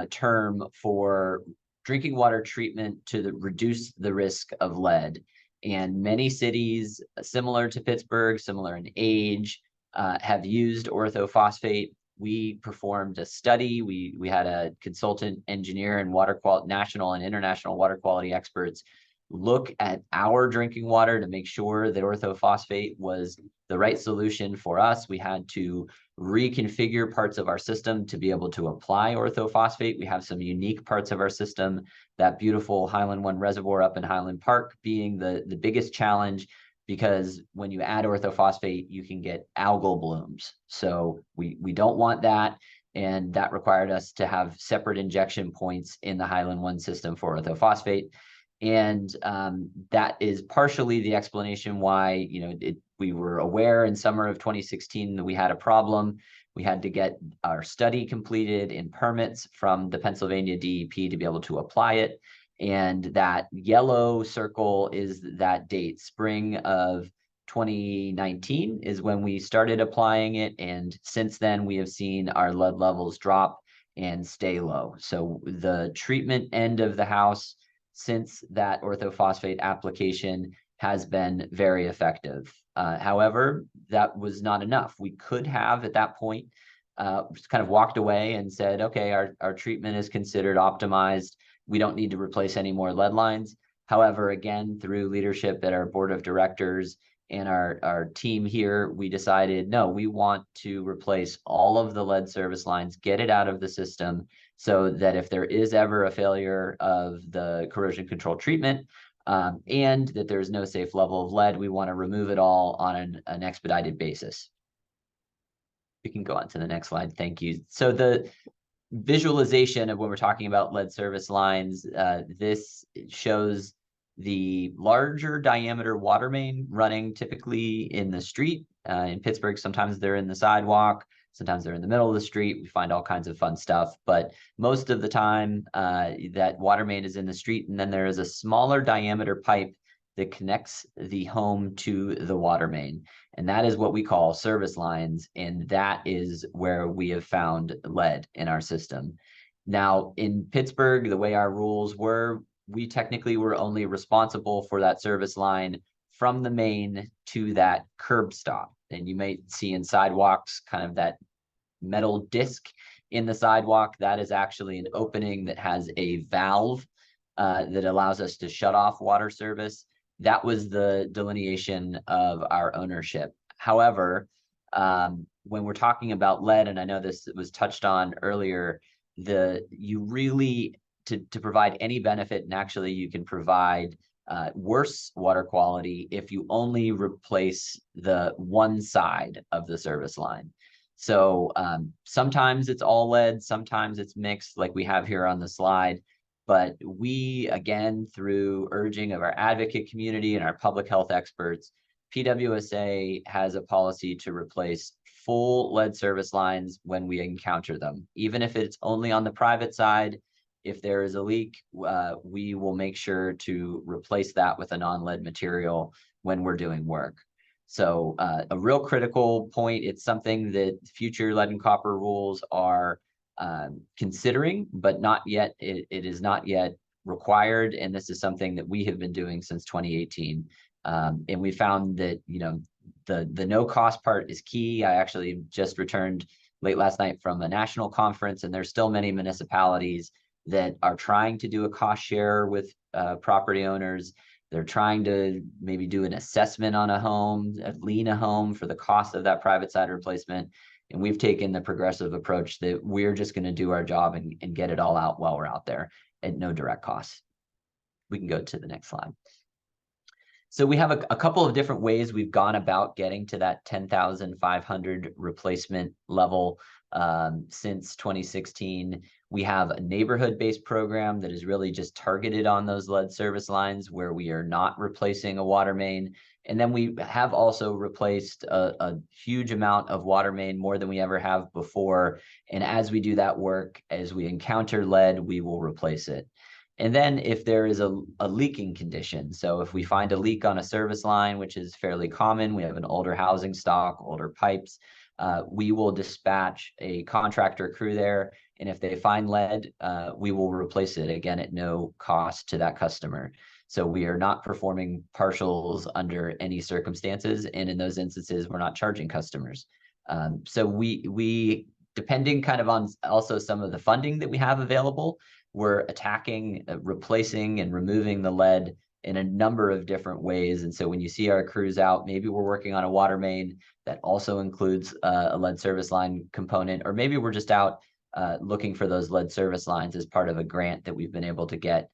term for drinking water treatment to reduce the risk of lead. And many cities similar to Pittsburgh, similar in age, have used orthophosphate. We performed a study. We had a consultant engineer and national and international water quality experts look at our drinking water to make sure that orthophosphate was the right solution for us. We had to reconfigure parts of our system to be able to apply orthophosphate. We have some unique parts of our system, that beautiful Highland 1 reservoir up in Highland Park being the biggest challenge, because when you add orthophosphate, you can get algal blooms. So we don't want that. And that required us to have separate injection points in the Highland 1 system for orthophosphate. And that is partially the explanation why, we were aware in summer of 2016 that we had a problem. We had to get our study completed in permits from the Pennsylvania DEP to be able to apply it. And that yellow circle is that date, spring of 2019 is when we started applying it. And since then, we have seen our lead levels drop and stay low. So the treatment end of the house since that orthophosphate application has been very effective. However, that was not enough. We could have at that point just kind of walked away and said, okay, our treatment is considered optimized. We don't need to replace any more lead lines. However, again, through leadership at our board of directors and our team here, we decided, no, we want to replace all of the lead service lines, get it out of the system so that if there is ever a failure of the corrosion control treatment, and that there's no safe level of lead, we want to remove it all on an expedited basis. We can go on to the next slide. Thank you. So the visualization of when we're talking about lead service lines, this shows the larger diameter water main running typically in the street. In Pittsburgh, sometimes they're in the sidewalk, sometimes they're in the middle of the street. We find all kinds of fun stuff, but most of the time that water main is in the street, and then there is a smaller diameter pipe that connects the home to the water main. And that is what we call service lines. And that is where we have found lead in our system. Now in Pittsburgh, the way our rules were, we technically were only responsible for that service line from the main to that curb stop. And you may see in sidewalks kind of that metal disc in the sidewalk. That is actually an opening that has a valve that allows us to shut off water service. That was the delineation of our ownership. However, when we're talking about lead, and I know this was touched on earlier, you really, to provide any benefit, and actually you can provide worse water quality if you only replace the one side of the service line. So sometimes it's all lead, sometimes it's mixed like we have here on the slide. But we, again, through urging of our advocate community and our public health experts, PWSA has a policy to replace full lead service lines when we encounter them. Even if it's only on the private side, if there is a leak, we will make sure to replace that with a non-lead material when we're doing work. So a real critical point, it's something that future lead and copper rules are considering, but not yet, it is not yet required. And this is something that we have been doing since 2018. And we found that, you know, the no cost part is key. I actually just returned late last night from a national conference, and there's still many municipalities that are trying to do a cost share with property owners. They're trying to maybe do an assessment on a home, lien a home for the cost of that private side replacement. And we've taken the progressive approach that we're just going to do our job and get it all out while we're out there at no direct cost. We can go to the next slide. So we have a couple of different ways we've gone about getting to that 10,500 replacement level since 2016. We have a neighborhood-based program that is really just targeted on those lead service lines where we are not replacing a water main. And then we have also replaced a huge amount of water main, more than we ever have before. And as we do that work, as we encounter lead, we will replace it. And then if there is a leaking condition, so if we find a leak on a service line, which is fairly common, we have an older housing stock, older pipes, we will dispatch a contractor crew there. And if they find lead, we will replace it, again, at no cost to that customer. So we are not performing partials under any circumstances. And in those instances, we're not charging customers. So we, depending kind of on also some of the funding that we have available, we're attacking, replacing and removing the lead in a number of different ways. And so when you see our crews out, maybe we're working on a water main that also includes a lead service line component, or maybe we're just out looking for those lead service lines as part of a grant that we've been able to get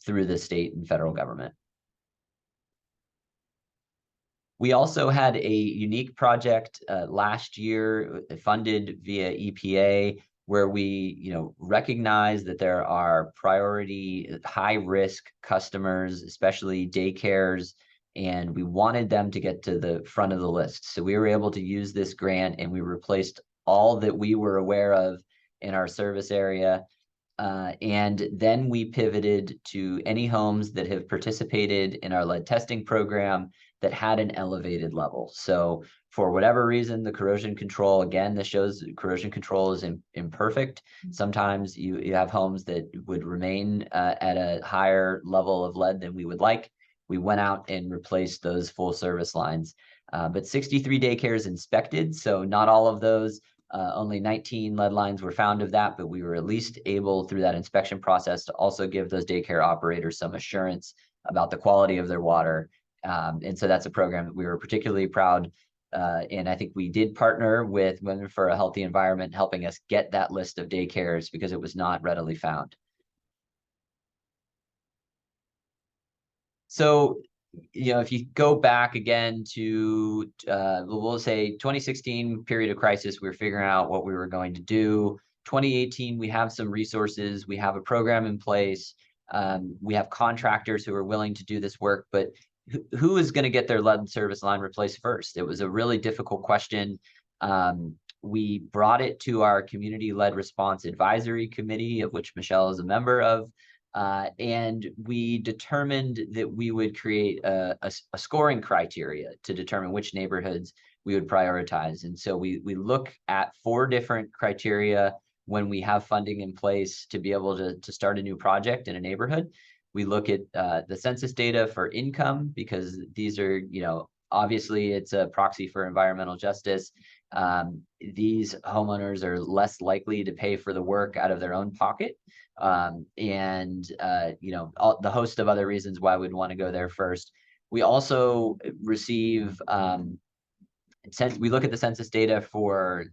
through the state and federal government. We also had a unique project last year funded via EPA, where we, recognize that there are priority high risk customers, especially daycares and we wanted them to get to the front of the list. So we were able to use this grant, and we replaced all that we were aware of in our service area. And then we pivoted to any homes that have participated in our lead testing program that had an elevated level. So for whatever reason, the corrosion control, again, this shows corrosion control is imperfect. Sometimes you have homes that would remain at a higher level of lead than we would like. We went out and replaced those full service lines. But 63 daycares inspected, so not all of those. Only 19 lead lines were found of that, but we were at least able through that inspection process to also give those daycare operators some assurance about the quality of their water. And so that's a program that we were particularly proud. And I think we did partner with Women for a Healthy Environment, helping us get that list of daycares because it was not readily found. So, if you go back again to, we'll say 2016 period of crisis, we were figuring out what we were going to do. 2018, we have some resources, we have a program in place, we have contractors who are willing to do this work, but who is going to get their lead service line replaced first? It was a really difficult question. We brought it to our Community Lead Response Advisory Committee, of which Michelle is a member of. And we determined that we would create a scoring criteria to determine which neighborhoods we would prioritize. And so we look at 4 different criteria when we have funding in place to be able to start a new project in a neighborhood. We look at the census data for income, because these are, obviously it's a proxy for environmental justice. These homeowners are less likely to pay for the work out of their own pocket. And the host of other reasons why we'd want to go there first. We also receive, we look at the census data for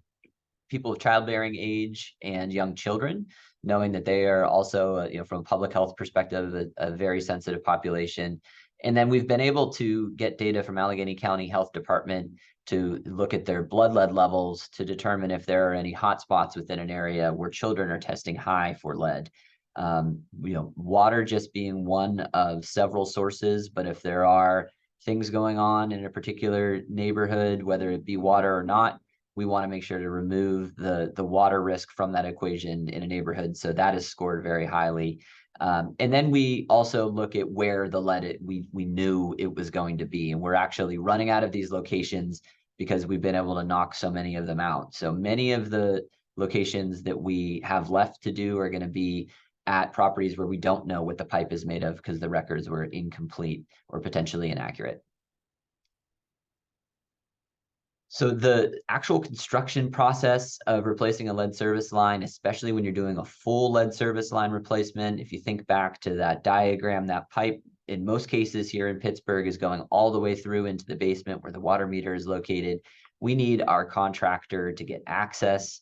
people of childbearing age and young children, knowing that they are also, from a public health perspective, a very sensitive population. And then we've been able to get data from Allegheny County Health Department to look at their blood lead levels to determine if there are any hotspots within an area where children are testing high for lead. Water just being one of several sources, but if there are things going on in a particular neighborhood, whether it be water or not, we want to make sure to remove the water risk from that equation in a neighborhood. So that is scored very highly. And then we also look at where the lead we knew it was going to be. And we're actually running out of these locations because we've been able to knock so many of them out. So many of the locations that we have left to do are going to be at properties where we don't know what the pipe is made of because the records were incomplete or potentially inaccurate. So the actual construction process of replacing a lead service line, especially when you're doing a full lead service line replacement, if you think back to that diagram, that pipe in most cases here in Pittsburgh is going all the way through into the basement where the water meter is located. We need our contractor to get access.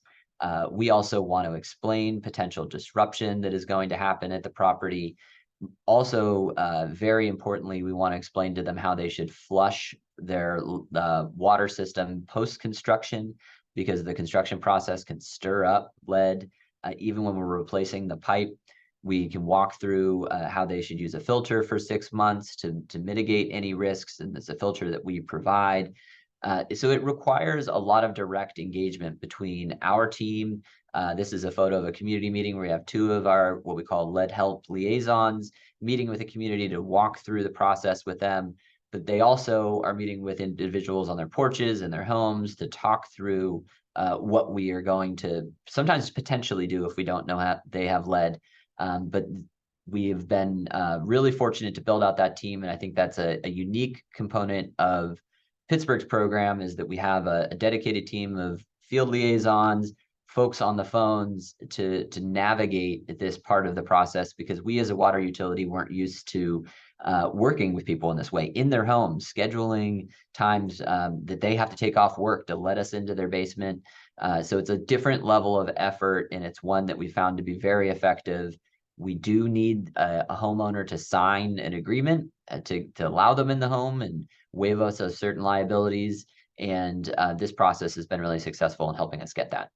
We also want to explain potential disruption that is going to happen at the property. Also, very importantly, we want to explain to them how they should flush their water system post-construction, because the construction process can stir up lead. Even when we're replacing the pipe, we can walk through how they should use a filter for 6 months to mitigate any risks, and it's a filter that we provide. So it requires a lot of direct engagement between our team. This is a photo of a community meeting where we have 2 of our what we call lead help liaisons meeting with the community to walk through the process with them. But they also are meeting with individuals on their porches and their homes to talk through what we are going to sometimes potentially do if we don't know they have lead. But we have been really fortunate to build out that team. And I think that's a unique component of Pittsburgh's program, is that we have a dedicated team of field liaisons, folks on the phones to navigate this part of the process, because we as a water utility weren't used to working with people in this way in their homes, scheduling times that they have to take off work to let us into their basement. So it's a different level of effort, and it's one that we found to be very effective. We do need a homeowner to sign an agreement to allow them in the home and waive us of certain liabilities. And this process has been really successful in helping us get that.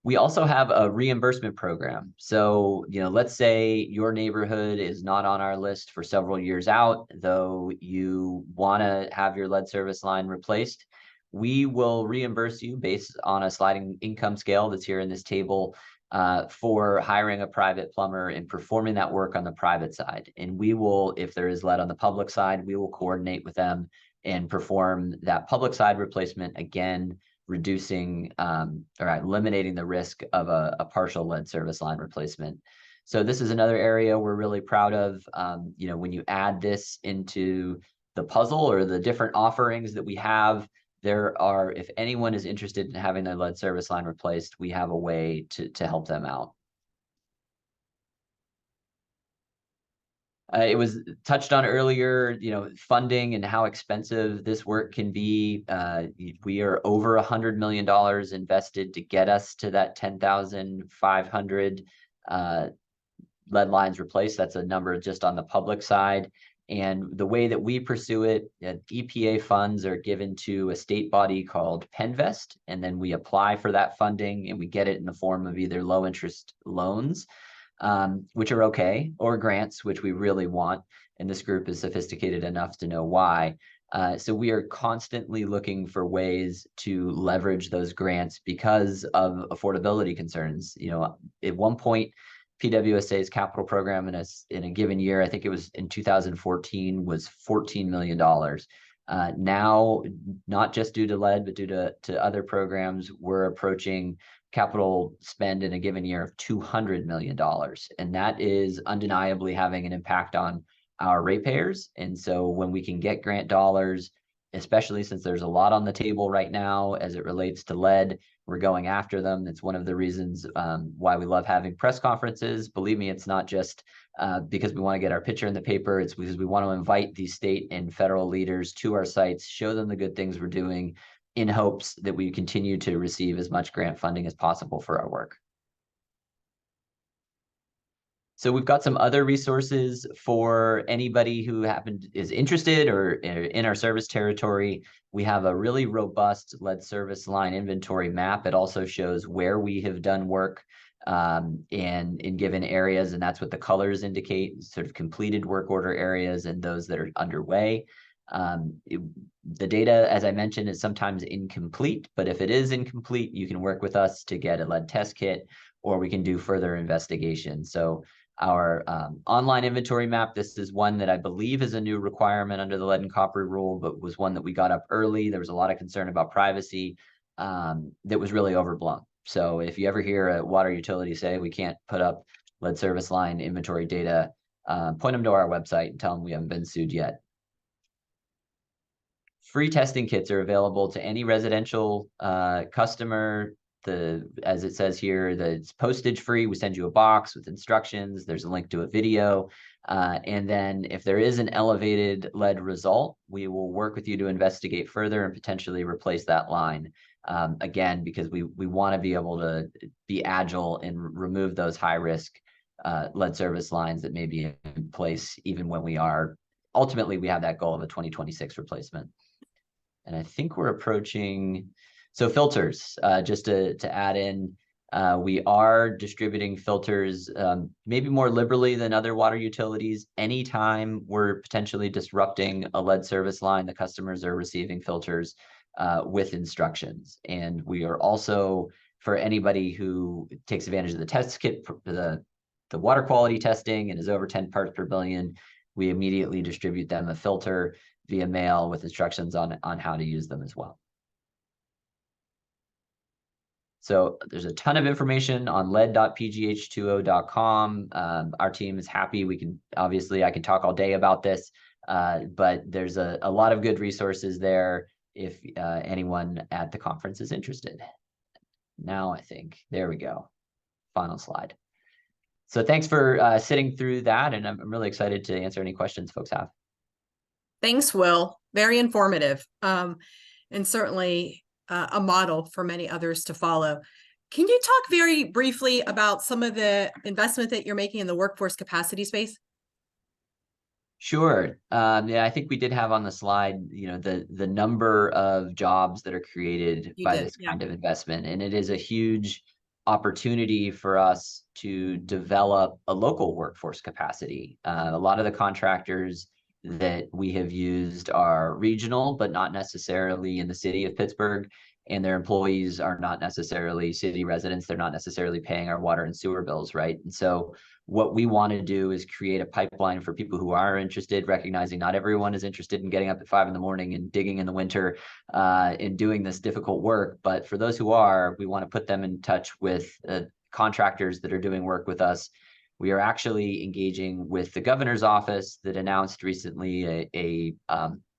We also have a reimbursement program. So, let's say your neighborhood is not on our list for several years out, though you want to have your lead service line replaced. We will reimburse you based on a sliding income scale that's here in this table for hiring a private plumber and performing that work on the private side. And we will, if there is lead on the public side, we will coordinate with them and perform that public side replacement, again, reducing or eliminating the risk of a partial lead service line replacement. So this is another area we're really proud of. When you add this into the puzzle or the different offerings that we have, there are, if anyone is interested in having their lead service line replaced, we have a way to help them out. It was touched on earlier, funding and how expensive this work can be. We are over $100 million invested to get us to that 10,500 lead lines replaced. That's a number just on the public side. And the way that we pursue it, EPA funds are given to a state body called Penvest, and then we apply for that funding and we get it in the form of either low interest loans, which are okay, or grants, which we really want. And this group is sophisticated enough to know why. So we are constantly looking for ways to leverage those grants because of affordability concerns. At one point, PWSA's capital program in a given year, I think it was in 2014, was $14 million. Now, not just due to lead, but due to other programs, we're approaching capital spend in a given year of $200 million. And that is undeniably having an impact on our ratepayers. And so when we can get grant dollars, especially since there's a lot on the table right now as it relates to lead, we're going after them. It's one of the reasons why we love having press conferences. Believe me, it's not just because we want to get our picture in the paper. It's because we want to invite these state and federal leaders to our sites, show them the good things we're doing, in hopes that we continue to receive as much grant funding as possible for our work. So we've got some other resources for anybody who is interested or in our service territory. We have a really robust lead service line inventory map. It also shows where we have done work in given areas, and that's what the colors indicate, sort of completed work order areas and those that are underway. The data, as I mentioned, is sometimes incomplete, but if it is incomplete, you can work with us to get a lead test kit, or we can do further investigation. So our online inventory map, this is one that I believe is a new requirement under the lead and copper rule, but was one that we got up early. There was a lot of concern about privacy that was really overblown. So if you ever hear a water utility say we can't put up lead service line inventory data, point them to our website and tell them we haven't been sued yet. Free testing kits are available to any residential customer. As it says here, it's postage free. We send you a box with instructions. There's a link to a video. And then if there is an elevated lead result, we will work with you to investigate further and potentially replace that line. Again, because we want to be able to be agile and remove those high risk lead service lines that may be in place even when we have that goal of a 2026 replacement. And I think we're approaching, so filters, just to add in, we are distributing filters maybe more liberally than other water utilities. Anytime we're potentially disrupting a lead service line, the customers are receiving filters with instructions. And we are also, for anybody who takes advantage of the test kit, the water quality testing and is over 10 parts per billion, we immediately distribute them a filter via mail with instructions on how to use them as well. So there's a ton of information on lead.pgh20.com. Our team is happy. I can talk all day about this, but there's a lot of good resources there if anyone at the conference is interested. Now I think, there we go, final slide. So thanks for sitting through that, and I'm really excited to answer any questions folks have. Thanks, Will. Very informative, and certainly a model for many others to follow. Can you talk very briefly about some of the investment that you're making in the workforce capacity space? Sure. Yeah, I think we did have on the slide, the number of jobs that are created by this kind of investment, and it is a huge opportunity for us to develop a local workforce capacity. A lot of the contractors that we have used are regional, but not necessarily in the city of Pittsburgh, and their employees are not necessarily city residents. They're not necessarily paying our water and sewer bills, right? And so what we want to do is create a pipeline for people who are interested, recognizing not everyone is interested in getting up at 5 in the morning and digging in the winter and doing this difficult work. But for those who are, we want to put them in touch with contractors that are doing work with us. We are actually engaging with the governor's office that announced recently a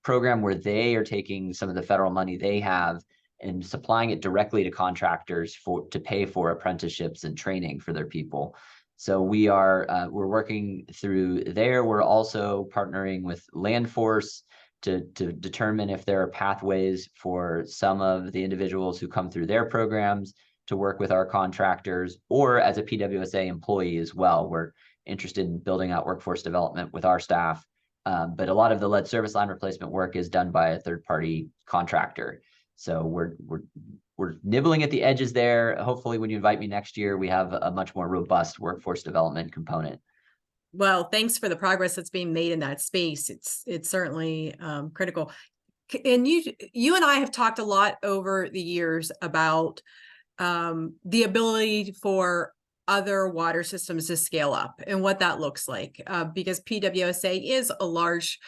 program where they are taking some of the federal money they have and supplying it directly to contractors to pay for apprenticeships and training for their people. So we're working through there. We're also partnering with Land Force to determine if there are pathways for some of the individuals who come through their programs to work with our contractors, or as a PWSA employee as well. We're interested in building out workforce development with our staff. But a lot of the lead service line replacement work is done by a third-party contractor. So we're nibbling at the edges there. Hopefully when you invite me next year, we have a much more robust workforce development component. Well, thanks for the progress that's being made in that space. It's certainly critical. And you and I have talked a lot over the years about the ability for other water systems to scale up and what that looks like, because PWSA is a large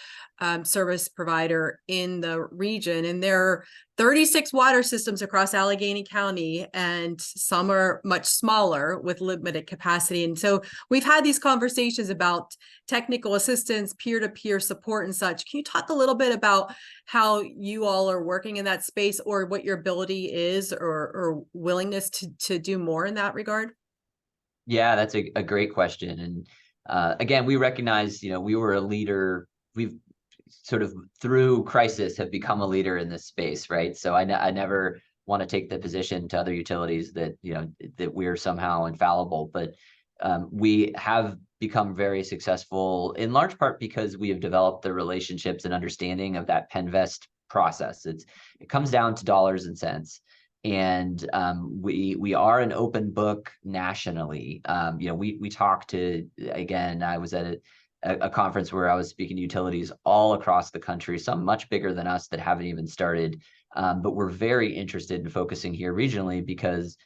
service provider in the region, and there are 36 water systems across Allegheny County, and some are much smaller with limited capacity. And so we've had these conversations about technical assistance, peer-to-peer support and such. Can you talk a little bit about how you all are working in that space, or what your ability is, or willingness to do more in that regard? Yeah, that's a great question. And again, we recognize, we were a leader. We've sort of through crisis have become a leader in this space, right? So I never want to take the position to other utilities that, that we're somehow infallible, but we have become very successful in large part because we have developed the relationships and understanding of that Penvest process. It comes down to dollars and cents. And we are an open book nationally. We talk to, again, I was at a conference where I was speaking to utilities all across the country, some much bigger than us that haven't even started. But we're very interested in focusing here regionally because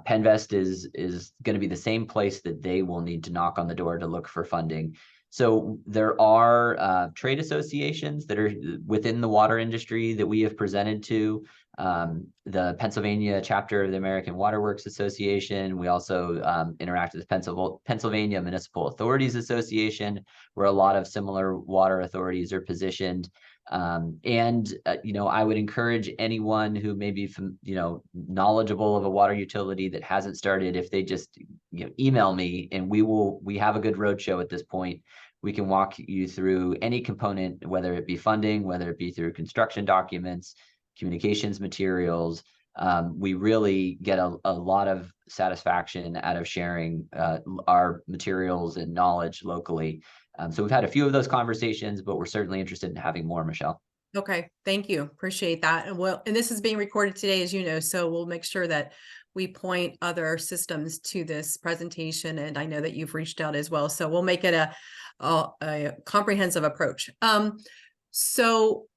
Penvest is going to be the same place that they will need to knock on the door to look for funding. So there are trade associations that are within the water industry that we have presented to. The Pennsylvania chapter of the American Water Works Association. We also interact with the Pennsylvania Municipal Authorities Association, where a lot of similar water authorities are positioned. I would encourage anyone who may be, knowledgeable of a water utility that hasn't started, if they just, email me, and we have a good roadshow at this point. We can walk you through any component, whether it be funding, whether it be through construction documents, communications materials. We really get a lot of satisfaction out of sharing our materials and knowledge locally. So we've had a few of those conversations, but we're certainly interested in having more, Michelle. Okay, thank you. Appreciate that. And this is being recorded today, as you know, so we'll make sure that we point other systems to this presentation. And I know that you've reached out as well, so we'll make it a comprehensive approach. So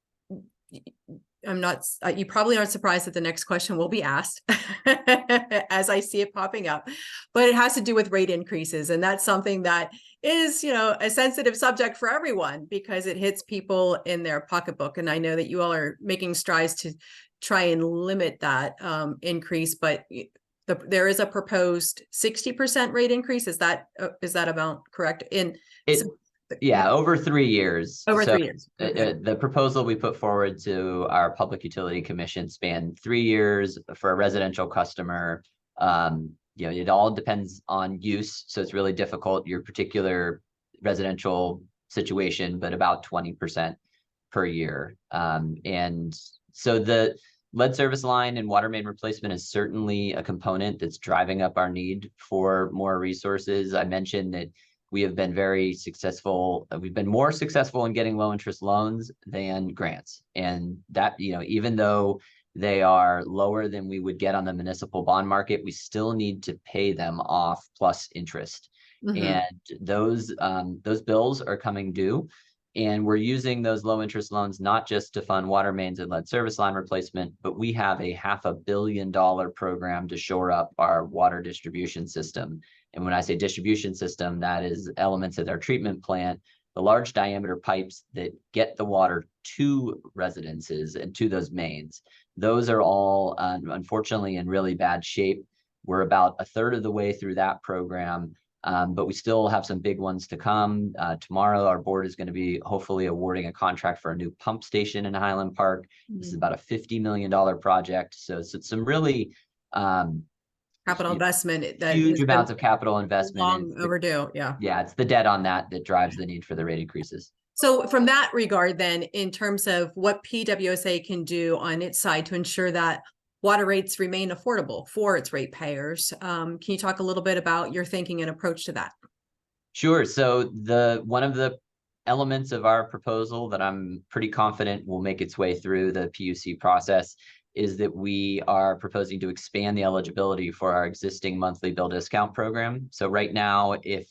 you probably aren't surprised that the next question will be asked as I see it popping up, but it has to do with rate increases. And that's something that is, a sensitive subject for everyone because it hits people in their pocketbook. And I know that you all are making strides to try and limit that increase, but there is a proposed 60% rate increase. Is that amount correct? Yeah, over 3 years. Over 3 years. Okay. The proposal we put forward to our Public Utility Commission spanned 3 years for a residential customer. It all depends on use, so it's really difficult, your particular residential situation, but about 20% per year. And so the lead service line and water main replacement is certainly a component that's driving up our need for more resources. I mentioned that we have been very successful. We've been more successful in getting low interest loans than grants. And that, even though They are lower than we would get on the municipal bond market. We still need to pay them off plus interest. And those bills are coming due. And we're using those low interest loans not just to fund water mains and lead service line replacement, but we have a $500 million program to shore up our water distribution system. And when I say distribution system, that is elements of their treatment plant, the large diameter pipes that get the water to residences and to those mains. Those are all unfortunately in really bad shape. We're about a third of the way through that program. But we still have some big ones to come. Tomorrow, our board is going to be hopefully awarding a contract for a new pump station in Highland Park. This is about a $50 million project. So it's some really capital investment that huge amounts of capital investment. Long overdue. Yeah. Yeah, it's the debt on that drives the need for the rate increases. So from that regard, then, in terms of what PWSA can do on its side to ensure that water rates remain affordable for its ratepayers, can you talk a little bit about your thinking and approach to that? Sure. So one of the elements of our proposal that I'm pretty confident will make its way through the PUC process is that we are proposing to expand the eligibility for our existing monthly bill discount program. So right now, if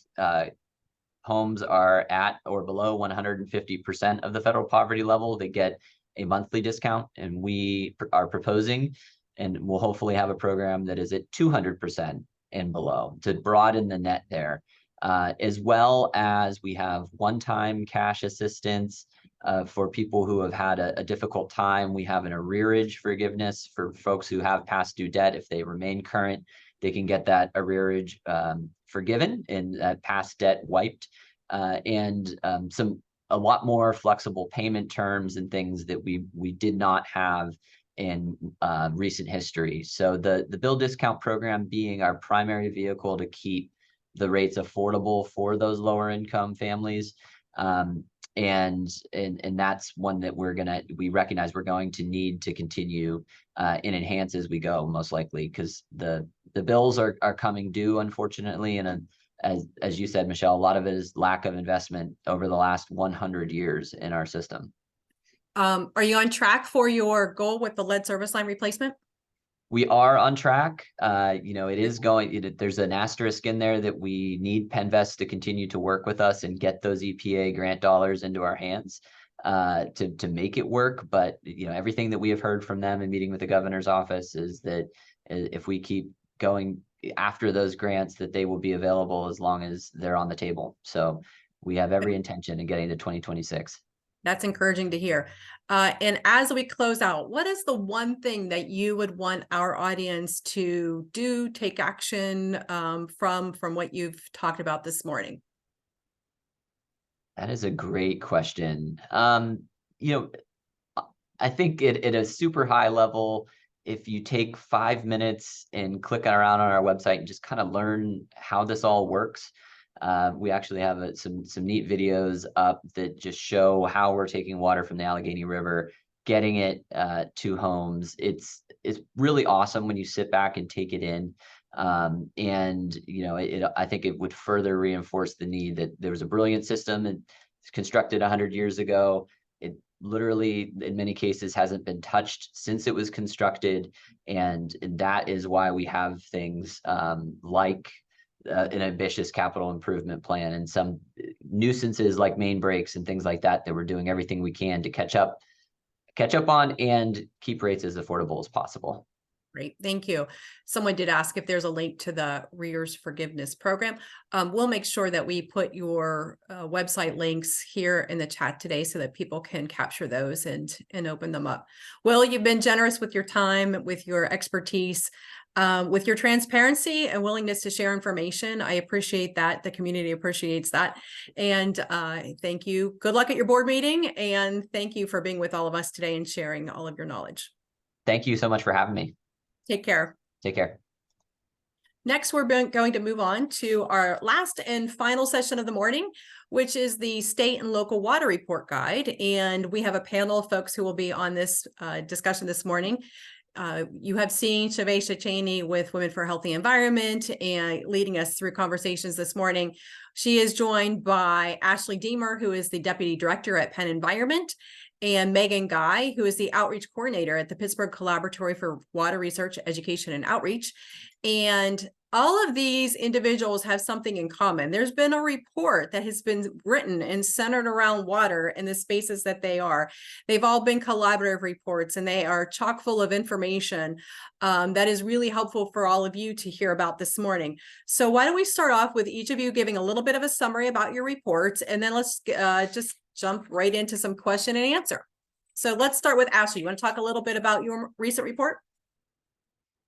homes are at or below 150% of the federal poverty level, they get a monthly discount, and we are proposing, and we'll hopefully have a program that is at 200% and below to broaden the net there. As well as we have one-time cash assistance for people who have had a difficult time. We have an arrearage forgiveness for folks who have past due debt. If they remain current, they can get that arrearage forgiven and that past debt wiped, and a lot more flexible payment terms and things that we did not have in recent history. So the bill discount program being our primary vehicle to keep the rates affordable for those lower income families. And that's one that we recognize we're going to need to continue and enhance as we go, most likely, because the bills are coming due, unfortunately. And as you said, Michelle, a lot of it is lack of investment over the last 100 years in our system. Are you on track for your goal with the lead service line replacement? We are on track. It is going, there's an asterisk in there that we need Penvest to continue to work with us and get those EPA grant dollars into our hands to make it work. But, everything that we have heard from them in meeting with the governor's office is that if we keep going after those grants, that they will be available as long as they're on the table. So we have every intention of getting to 2026. That's encouraging to hear. And as we close out, what is the one thing that you would want our audience to do, take action from what you've talked about this morning? That is a great question. I think at a super high level, if you take 5 minutes and click around on our website and just kind of learn how this all works. We actually have some neat videos up that just show how we're taking water from the Allegheny River, getting it to homes. It's really awesome when you sit back and take it in. I think it would further reinforce the need that there was a brilliant system and it's constructed 100 years ago. It literally, in many cases, hasn't been touched since it was constructed. And that is why we have things like an ambitious capital improvement plan and some nuisances like main breaks and things like that we're doing everything we can to catch up on and keep rates as affordable as possible. Great, thank you. Someone did ask if there's a link to the arrears forgiveness program. We'll make sure that we put your website links here in the chat today so that people can capture those and open them up. Will, you've been generous with your time, with your expertise, with your transparency and willingness to share information. I appreciate that. The community appreciates that. And thank you. Good luck at your board meeting. And thank you for being with all of us today and sharing all of your knowledge. Thank you so much for having me. Take care. Take care. Next, we're going to move on to our last and final session of the morning, which is the State and Local Water Report Guide. And we have a panel of folks who will be on this discussion this morning. You have seen Shavesha Cheney with Women for a Healthy Environment and leading us through conversations this morning. She is joined by Ashley Deemer, who is the Deputy Director at Penn Environment, and Megan Guy, who is the outreach coordinator at the Pittsburgh Collaboratory for Water Research, Education, and Outreach. And all of these individuals have something in common. There's been a report that has been written and centered around water and the spaces that they are. They've all been collaborative reports, and they are chock full of information that is really helpful for all of you to hear about this morning. So why don't we start off with each of you giving a little bit of a summary about your reports, and then let's just jump right into some question and answer. So let's start with Ashley. You want to talk a little bit about your recent report?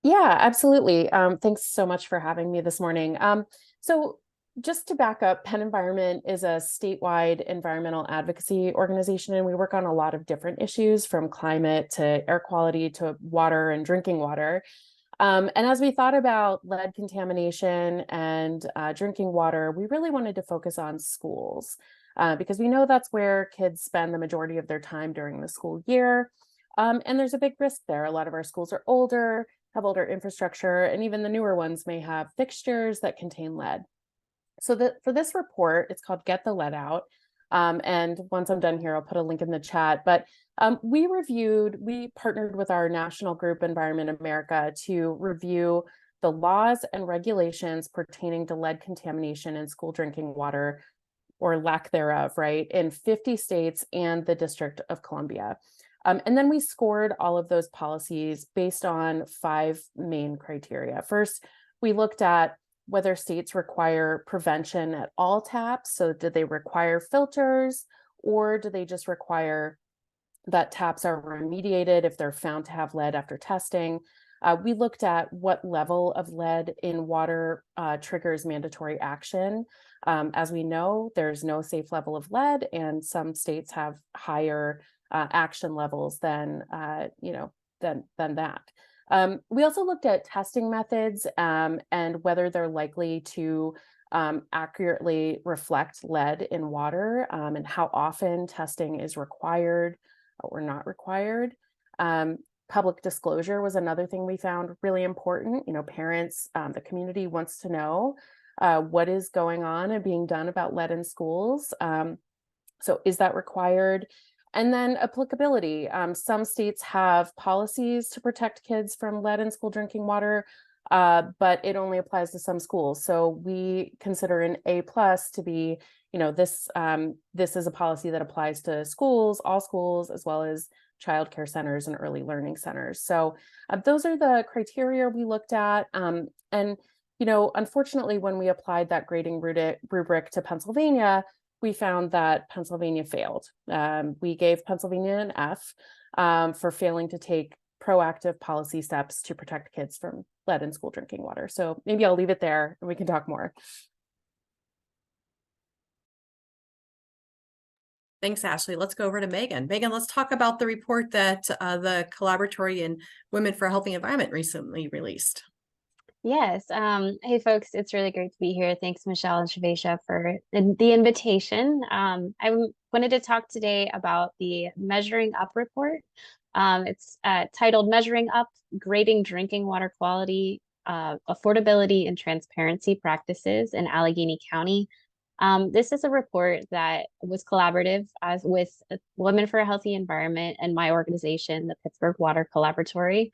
Yeah, absolutely. Thanks so much for having me this morning. So just to back up, Penn Environment is a statewide environmental advocacy organization, and we work on a lot of different issues, from climate to air quality to water and drinking water. And as we thought about lead contamination and drinking water, we really wanted to focus on schools because we know that's where kids spend the majority of their time during the school year. And there's a big risk there. A lot of our schools are older, have older infrastructure, and even the newer ones may have fixtures that contain lead. So for this report, it's called Get the Lead Out. And once I'm done here, I'll put a link in the chat. But we partnered with our national group, Environment America, to review the laws and regulations pertaining to lead contamination in school drinking water, or lack thereof, right, in 50 states and the District of Columbia. And then we scored all of those policies based on 5 main criteria. First, we looked at whether states require prevention at all taps. So did they require filters, or do they just require that taps are remediated if they're found to have lead after testing? We looked at what level of lead in water triggers mandatory action. As we know, there's no safe level of lead, and some states have higher action levels than that. We also looked at testing methods and whether they're likely to accurately reflect lead in water, and how often testing is required or not required. Public disclosure was another thing we found really important. Parents, the community wants to know what is going on and being done about lead in schools. So is that required? And then applicability. Some states have policies to protect kids from lead in school drinking water, but it only applies to some schools. So we consider an A+ to be, this is a policy that applies to schools, all schools, as well as childcare centers and early learning centers. So those are the criteria we looked at. And unfortunately, when we applied that grading rubric to Pennsylvania, we found that Pennsylvania failed. We gave Pennsylvania an F for failing to take proactive policy steps to protect kids from lead in school drinking water. So maybe I'll leave it there and we can talk more. Thanks, Ashley. Let's go over to Megan. Megan, let's talk about the report that the Collaboratory and Women for a Healthy Environment recently released. Yes. Hey, folks, it's really great to be here. Thanks, Michelle and Shavesha, for the invitation. I wanted to talk today about the Measuring Up report. It's titled Measuring Up, Grading Drinking Water Quality, Affordability, and Transparency Practices in Allegheny County. This is a report that was collaborative with Women for a Healthy Environment and my organization, the Pittsburgh Water Collaboratory.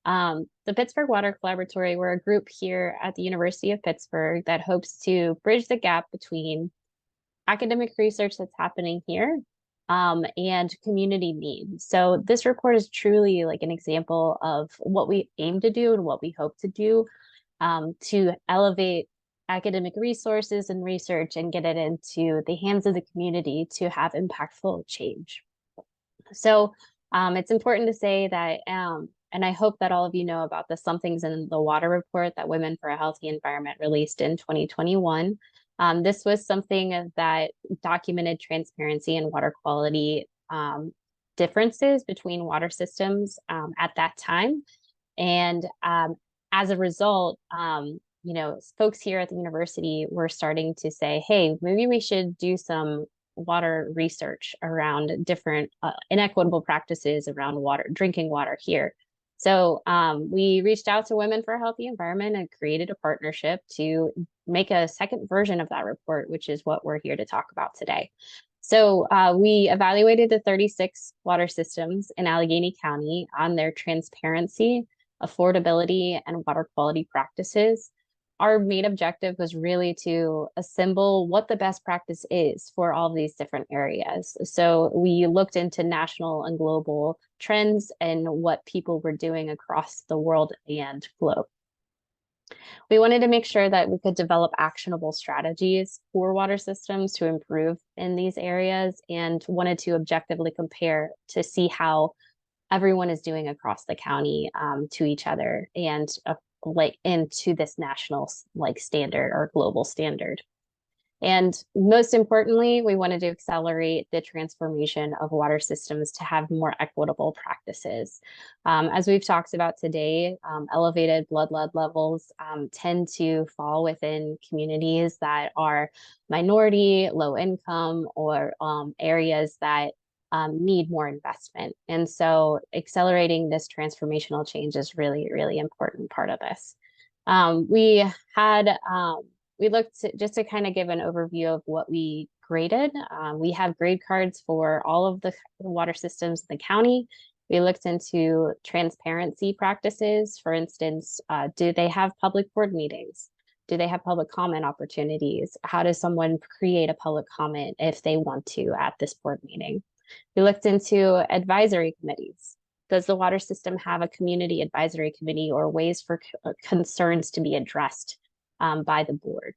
The Pittsburgh Water Collaboratory, we're a group here at the University of Pittsburgh that hopes to bridge the gap between academic research that's happening here and community needs. So this report is truly like an example of what we aim to do and what we hope to do to elevate academic resources and research and get it into the hands of the community to have impactful change. So it's important to say that and I hope that all of you know about the Something's in the Water report that Women for a Healthy Environment released in 2021. This was something that documented transparency and water quality differences between water systems at that time. And as a result, folks here at the university were starting to say, hey, maybe we should do some water research around different inequitable practices around drinking water here. So we reached out to Women for a Healthy Environment and created a partnership to make a second version of that report, which is what we're here to talk about today. So we evaluated the 36 water systems in Allegheny County on their transparency, affordability, and water quality practices. Our main objective was really to assemble what the best practice is for all of these different areas. So we looked into national and global trends and what people were doing across the world and globe. We wanted to make sure that we could develop actionable strategies for water systems to improve in these areas, and wanted to objectively compare to see how everyone is doing across the county to each other, and like into this national like standard or global standard. And most importantly, we wanted to accelerate the transformation of water systems to have more equitable practices. As we've talked about today, elevated blood lead levels tend to fall within communities that are minority, low income, or areas that need more investment. And so accelerating this transformational change is really, really important part of this. We looked just to kind of give an overview of what we graded. We have grade cards for all of the water systems in the county. We looked into transparency practices. For instance, do they have public board meetings? Do they have public comment opportunities? How does someone create a public comment if they want to at this board meeting? We looked into advisory committees. Does the water system have a community advisory committee or ways for concerns to be addressed by the board?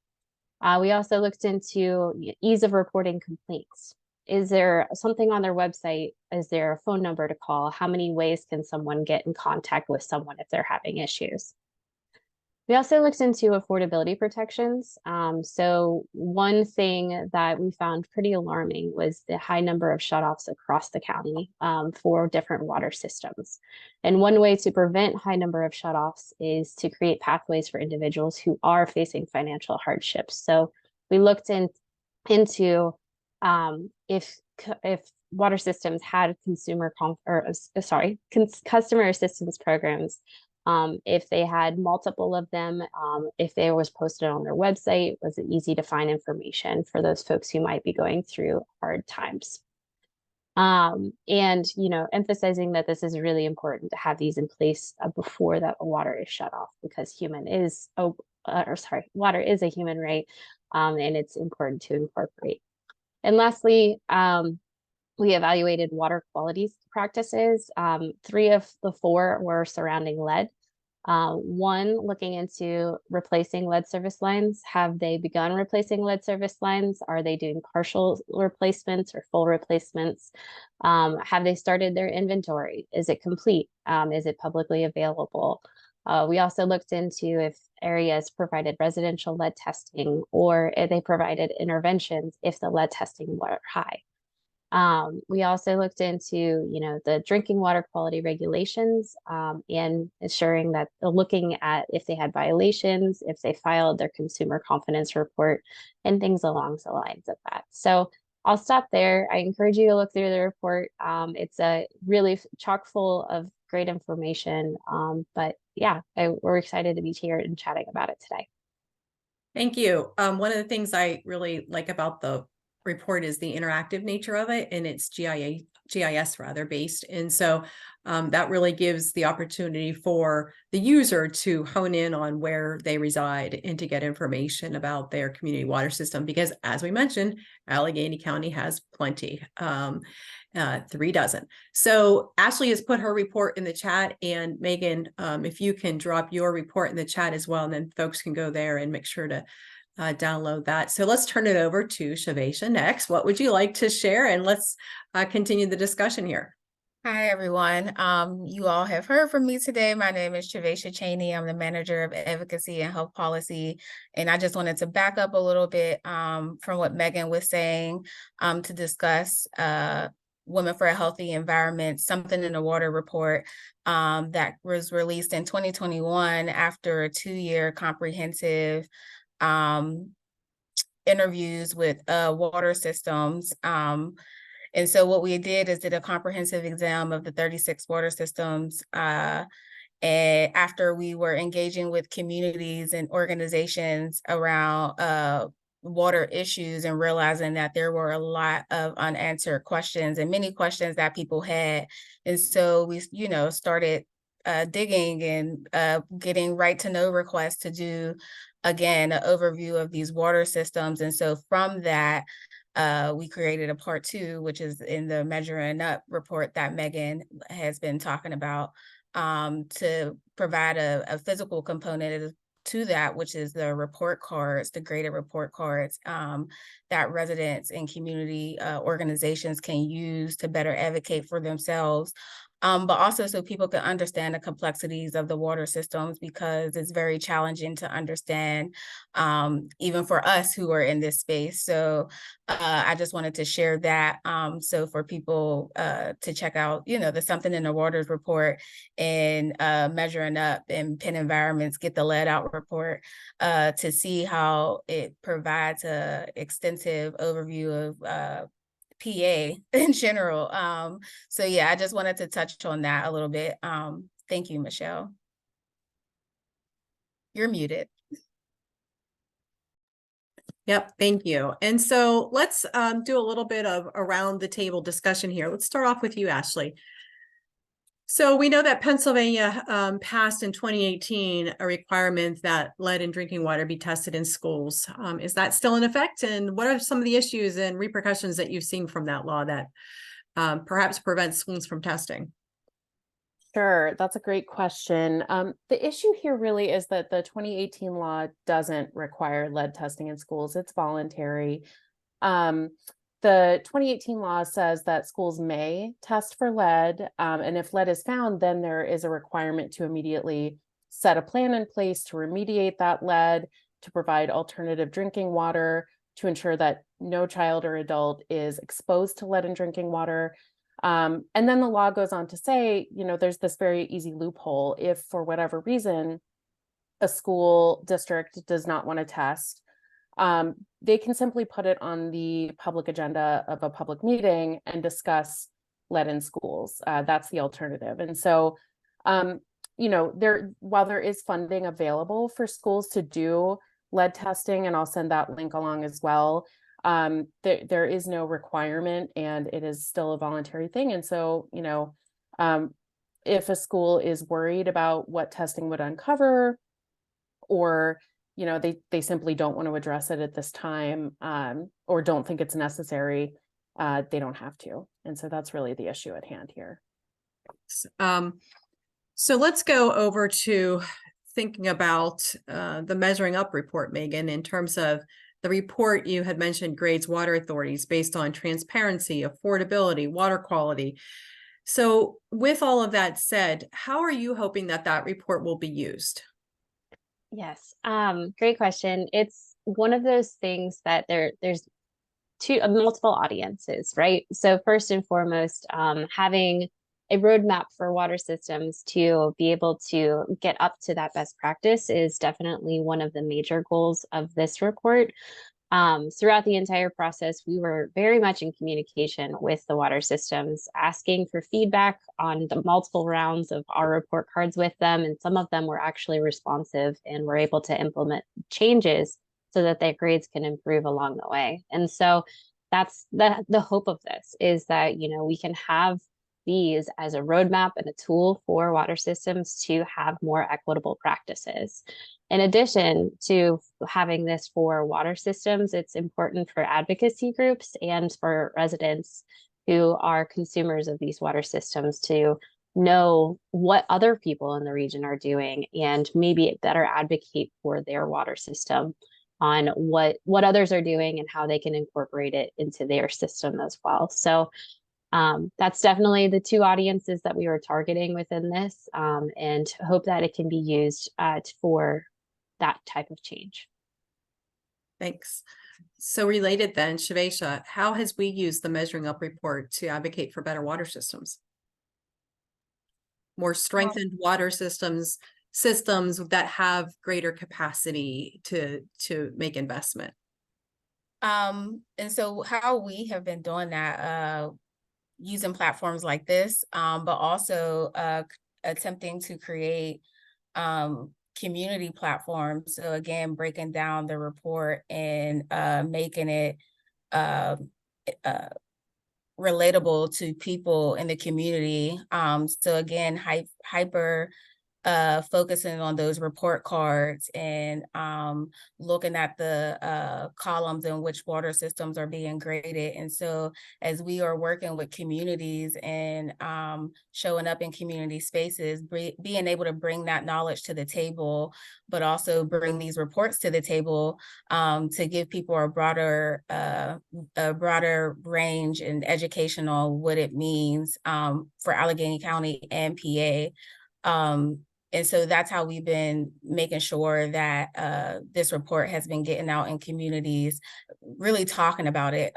We also looked into ease of reporting complaints. Is there something on their website? Is there a phone number to call? How many ways can someone get in contact with someone if they're having issues? We also looked into affordability protections. So one thing that we found pretty alarming was the high number of shutoffs across the county for different water systems. And one way to prevent high number of shutoffs is to create pathways for individuals who are facing financial hardships. So we looked into if water systems had customer assistance programs. If they had multiple of them, if they was posted on their website, was it easy to find information for those folks who might be going through hard times? And, emphasizing that this is really important to have these in place before that water is shut off, because water is a human right, and it's important to incorporate. And lastly, we evaluated water quality practices. 3 of the 4 were surrounding lead. 1 looking into replacing lead service lines. Have they begun replacing lead service lines? Are they doing partial replacements or full replacements? Have they started their inventory? Is it complete? Is it publicly available? We also looked into if areas provided residential lead testing, or if they provided interventions if the lead testing were high. We also looked into, the drinking water quality regulations, and ensuring that looking at if they had violations, if they filed their consumer confidence report, and things along the lines of that. So I'll stop there. I encourage you to look through the report. It's a really chock full of great information. But yeah, we're excited to be here and chatting about it today. Thank you. One of the things I really like about the report is the interactive nature of it, and it's GIS rather based. And so that really gives the opportunity for the user to hone in on where they reside and to get information about their community water system, because as we mentioned, Allegheny County has plenty, 3 dozen. So Ashley has put her report in the chat, and Megan, if you can drop your report in the chat as well, and then folks can go there and make sure to download that. So let's turn it over to Shavesha next. What would you like to share? And let's continue the discussion here. Hi, everyone. You all have heard from me today. My name is Shavesha Cheney. I'm the manager of advocacy and health policy. And I just wanted to back up a little bit from what Megan was saying to discuss Women for a Healthy Environment, something in the water report that was released in 2021 after a 2-year comprehensive interviews with water systems. And so what we did is did a comprehensive exam of the 36 water systems. And after we were engaging with communities and organizations around water issues and realizing that there were a lot of unanswered questions and many questions that people had. And so we, started digging and getting right to know requests to do, again, an overview of these water systems. And so from that, we created a part 2, which is in the Measuring Up report that Megan has been talking about, to provide a physical component to that, which is the report cards, the graded report cards, that residents and community organizations can use to better advocate for themselves. But also so people can understand the complexities of the water systems, because it's very challenging to understand, even for us who are in this space. So I just wanted to share that. So for people to check out, the Something in the Waters report and Measuring Up and Penn Environments Get the Lead Out report, to see how it provides a extensive overview of PA in general. So yeah, I just wanted to touch on that a little bit. Thank you, Michelle. You're muted. Yep, thank you. And so let's do a little bit of around the table discussion here. Let's start off with you, Ashley. So we know that Pennsylvania passed in 2018 a requirement that lead in drinking water be tested in schools. Is that still in effect? And what are some of the issues and repercussions that you've seen from that law that perhaps prevents schools from testing? Sure, that's a great question. The issue here really is that the 2018 law doesn't require lead testing in schools. It's voluntary. The 2018 law says that schools may test for lead, and if lead is found, then there is a requirement to immediately set a plan in place to remediate that lead, to provide alternative drinking water, to ensure that no child or adult is exposed to lead in drinking water. And then the law goes on to say, there's this very easy loophole. If for whatever reason a school district does not want to test, they can simply put it on the public agenda of a public meeting and discuss lead in schools. That's the alternative. And so, while there is funding available for schools to do lead testing, and I'll send that link along as well, there is no requirement, and it is still a voluntary thing. And so, if a school is worried about what testing would uncover, or they simply don't want to address it at this time, or don't think it's necessary, they don't have to. And so that's really the issue at hand here. So let's go over to thinking about the Measuring Up report, Megan, in terms of the report you had mentioned grades water authorities based on transparency, affordability, water quality. So with all of that said, how are you hoping that that report will be used? Yes, great question. It's one of those things that there's multiple audiences, right? So first and foremost, having a roadmap for water systems to be able to get up to that best practice is definitely one of the major goals of this report. Throughout the entire process, we were very much in communication with the water systems, asking for feedback on the multiple rounds of our report cards with them. And some of them were actually responsive and were able to implement changes so that their grades can improve along the way. And so that's the hope of this, is that, we can have these as a roadmap and a tool for water systems to have more equitable practices. In addition to having this for water systems, it's important for advocacy groups and for residents who are consumers of these water systems to know what other people in the region are doing and maybe better advocate for their water system on what others are doing and how they can incorporate it into their system as well. So that's definitely the two audiences that we were targeting within this, and hope that it can be used for that type of change. Thanks. So related then, Shivesha, how has we used the Measuring Up report to advocate for better water systems? More strengthened water systems that have greater capacity to make investment. And so how we have been doing that, using platforms like this, but also attempting to create community platform. So again, breaking down the report and making it relatable to people in the community. So again, hyper focusing on those report cards and looking at the columns in which water systems are being graded. And so as we are working with communities and showing up in community spaces, being able to bring that knowledge to the table, but also bring these reports to the table to give people a broader range and education on what it means for Allegheny County and PA. And so that's how we've been making sure that this report has been getting out in communities, really talking about it,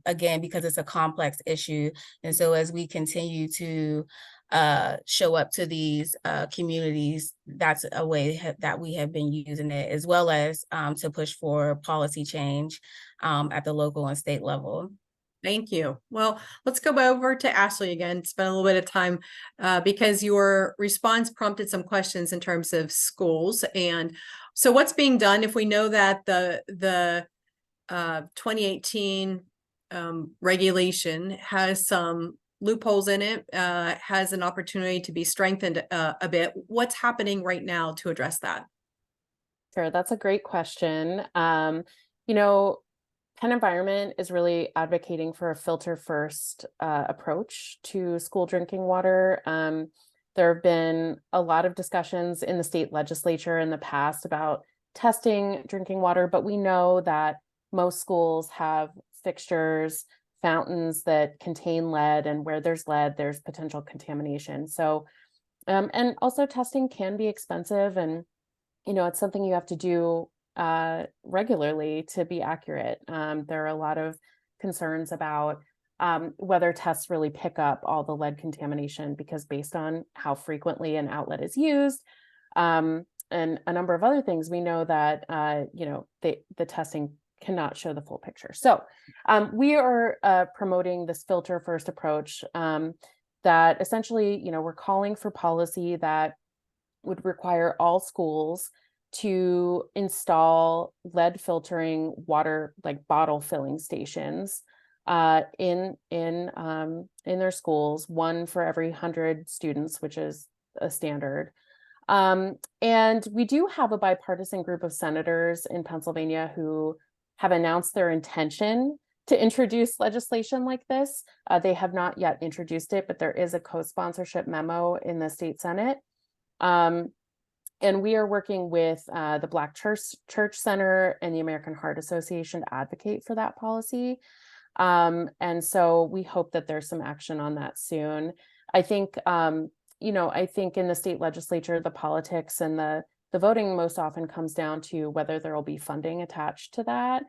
again, because it's a complex issue. And so as we continue to show up to these communities, that's a way that we have been using it, as well as to push for policy change at the local and state level. Thank you. Well, let's go over to Ashley again, spend a little bit of time because your response prompted some questions in terms of schools. And so what's being done if we know that the 2018 regulation has some loopholes in it, has an opportunity to be strengthened a bit. What's happening right now to address that? Sure, that's a great question. You know, Penn Environment is really advocating for a filter first approach to school drinking water. There have been a lot of discussions in the state legislature in the past about testing drinking water, but we know that most schools have fixtures, fountains that contain lead, and where there's lead, there's potential contamination. So, and also testing can be expensive, and it's something you have to do regularly to be accurate. There are a lot of concerns about whether tests really pick up all the lead contamination, because based on how frequently an outlet is used, and a number of other things, we know that the testing cannot show the full picture. So we are promoting this filter first approach that essentially, we're calling for policy that would require all schools to install lead filtering water, like bottle filling stations in their schools, one for every 100 students, which is a standard. And we do have a bipartisan group of senators in Pennsylvania who have announced their intention to introduce legislation like this. They have not yet introduced it, but there is a co-sponsorship memo in the state Senate. And we are working with the Black Church Center and the American Heart Association to advocate for that policy. And so we hope that there's some action on that soon. I think, I think in the state legislature, the politics and the voting most often comes down to whether there will be funding attached to that.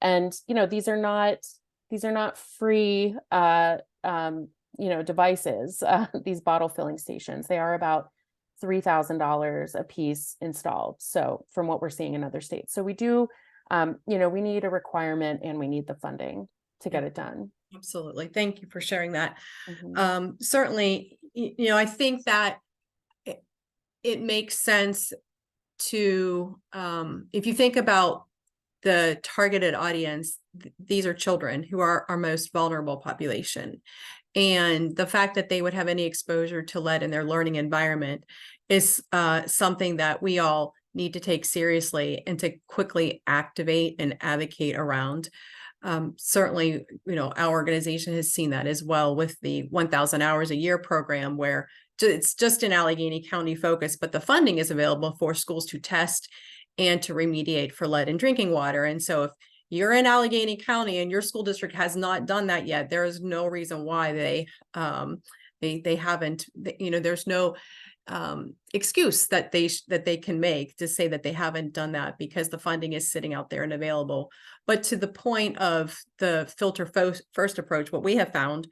And, these are not free, devices, these bottle filling stations. They are about $3,000 a piece installed. So from what we're seeing in other states. So we do, we need a requirement and we need the funding to get it done. Absolutely. Thank you for sharing that. Mm-hmm. Certainly, I think that it makes sense to, if you think about the targeted audience, these are children who are our most vulnerable population. And the fact that they would have any exposure to lead in their learning environment is something that we all need to take seriously and to quickly activate and advocate around. Certainly, our organization has seen that as well with the 1,000 hours a year program, where it's just in Allegheny County focus, but the funding is available for schools to test and to remediate for lead in drinking water. And so if you're in Allegheny County and your school district has not done that yet, there is no reason why they haven't, there's no excuse that they can make to say that they haven't done that, because the funding is sitting out there and available. But to the point of the filter first approach, what we have found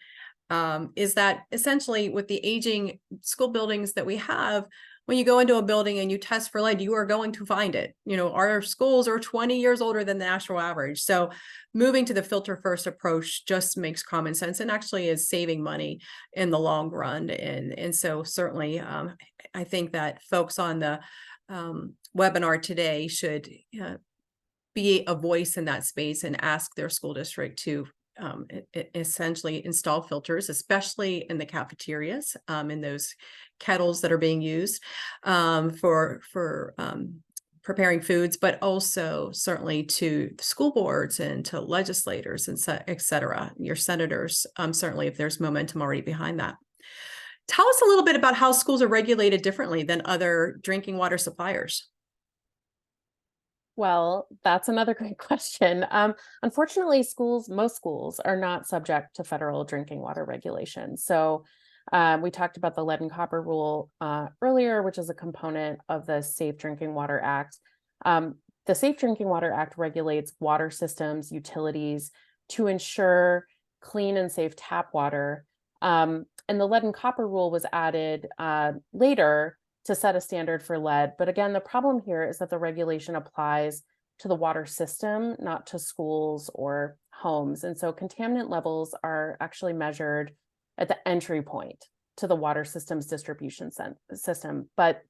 is that essentially with the aging school buildings that we have, when you go into a building and you test for lead, you are going to find it. Our schools are 20 years older than the national average. So moving to the filter first approach just makes common sense and actually is saving money in the long run. And so certainly I think that folks on the webinar today should be a voice in that space and ask their school district to essentially install filters, especially in the cafeterias, in those kettles that are being used for preparing foods, but also certainly to school boards and to legislators and et cetera, your senators, certainly if there's momentum already behind that. Tell us a little bit about how schools are regulated differently than other drinking water suppliers. Well, that's another great question. Unfortunately, most schools are not subject to federal drinking water regulations. So we talked about the lead and copper rule earlier, which is a component of the Safe Drinking Water Act. The Safe Drinking Water Act regulates water systems, utilities to ensure clean and safe tap water. And the lead and copper rule was added later to set a standard for lead. But again, the problem here is that the regulation applies to the water system, not to schools or homes. And so contaminant levels are actually measured at the entry point to the water system's distribution system. But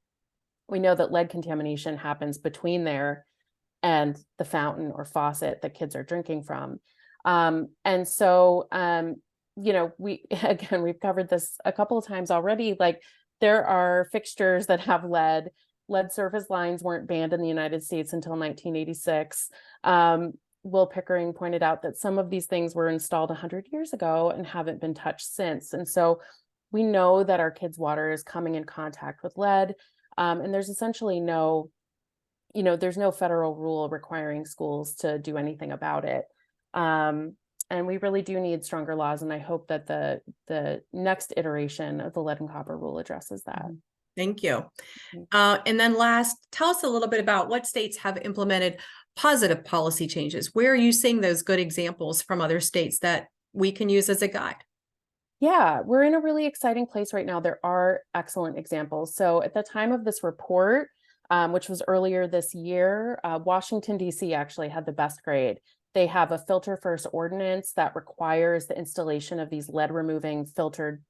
we know that lead contamination happens between there and the fountain or faucet that kids are drinking from. And so, we've covered this a couple of times already, like there are fixtures that have lead. Lead service lines weren't banned in the United States until 1986. Will Pickering pointed out that some of these things were installed 100 years ago and haven't been touched since. And so we know that our kids' water is coming in contact with lead. And there's essentially there's no federal rule requiring schools to do anything about it. And we really do need stronger laws. And I hope that the next iteration of the lead and copper rule addresses that. Thank you. And then last, tell us a little bit about what states have implemented positive policy changes. Where are you seeing those good examples from other states that we can use as a guide? Yeah, we're in a really exciting place right now. There are excellent examples. So at the time of this report, which was earlier this year, Washington, D.C. actually had the best grade. They have a filter first ordinance that requires the installation of these lead removing filtered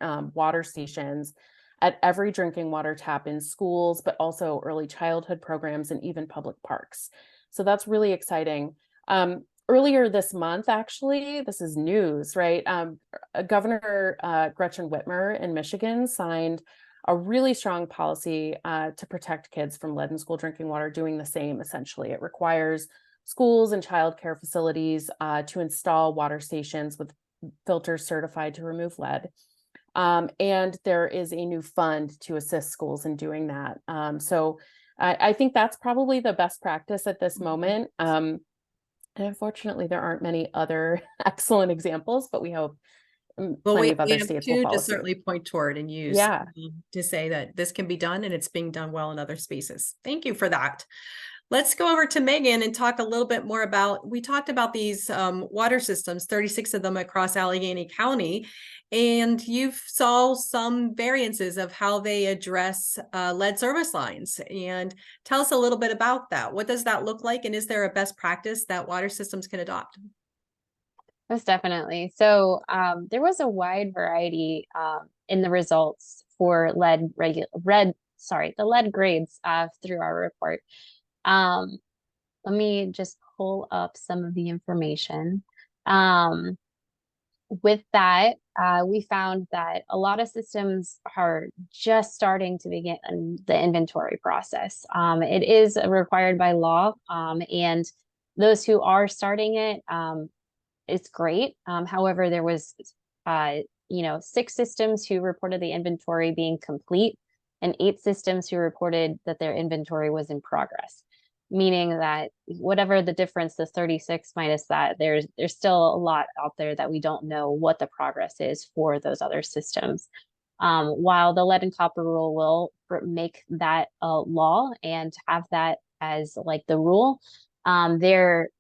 water stations at every drinking water tap in schools, but also early childhood programs and even public parks. So that's really exciting. Earlier this month, actually, this is news, right? Governor Gretchen Whitmer in Michigan signed a really strong policy to protect kids from lead in school drinking water, doing the same essentially. It requires schools and childcare facilities to install water stations with filters certified to remove lead. And there is a new fund to assist schools in doing that. So I think that's probably the best practice at this moment. And unfortunately, there aren't many other excellent examples, but we hope plenty of other states will follow to certainly point toward and use to say that this can be done and it's being done well in other spaces. Thank you for that. Let's go over to Megan and talk a little bit more about, we talked about these water systems, 36 of them across Allegheny County, and you've saw some variances of how they address lead service lines. And tell us a little bit about that. What does that look like? And is there a best practice that water systems can adopt? Most definitely. So there was a wide variety in the results for the lead grades through our report. Let me just pull up some of the information. With that, we found that a lot of systems are just starting to begin the inventory process. It is required by law, and those who are starting it, it's great. However, there was 6 systems who reported the inventory being complete and 8 systems who reported that their inventory was in progress, meaning that whatever the difference, the 36 minus that, there's still a lot out there that we don't know what the progress is for those other systems. While the lead and copper rule will make that a law and have that as like the rule, it's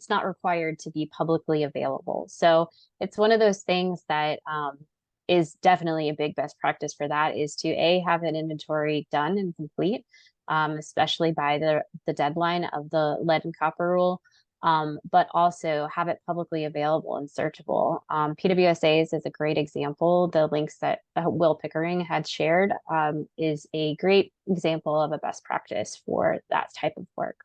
not required to be publicly available. So it's one of those things that is definitely a big best practice for that, is to have an inventory done and complete, especially by the deadline of the lead and copper rule. but also have it publicly available and searchable. PWSA's is a great example. The links that Will Pickering had shared is a great example of a best practice for that type of work.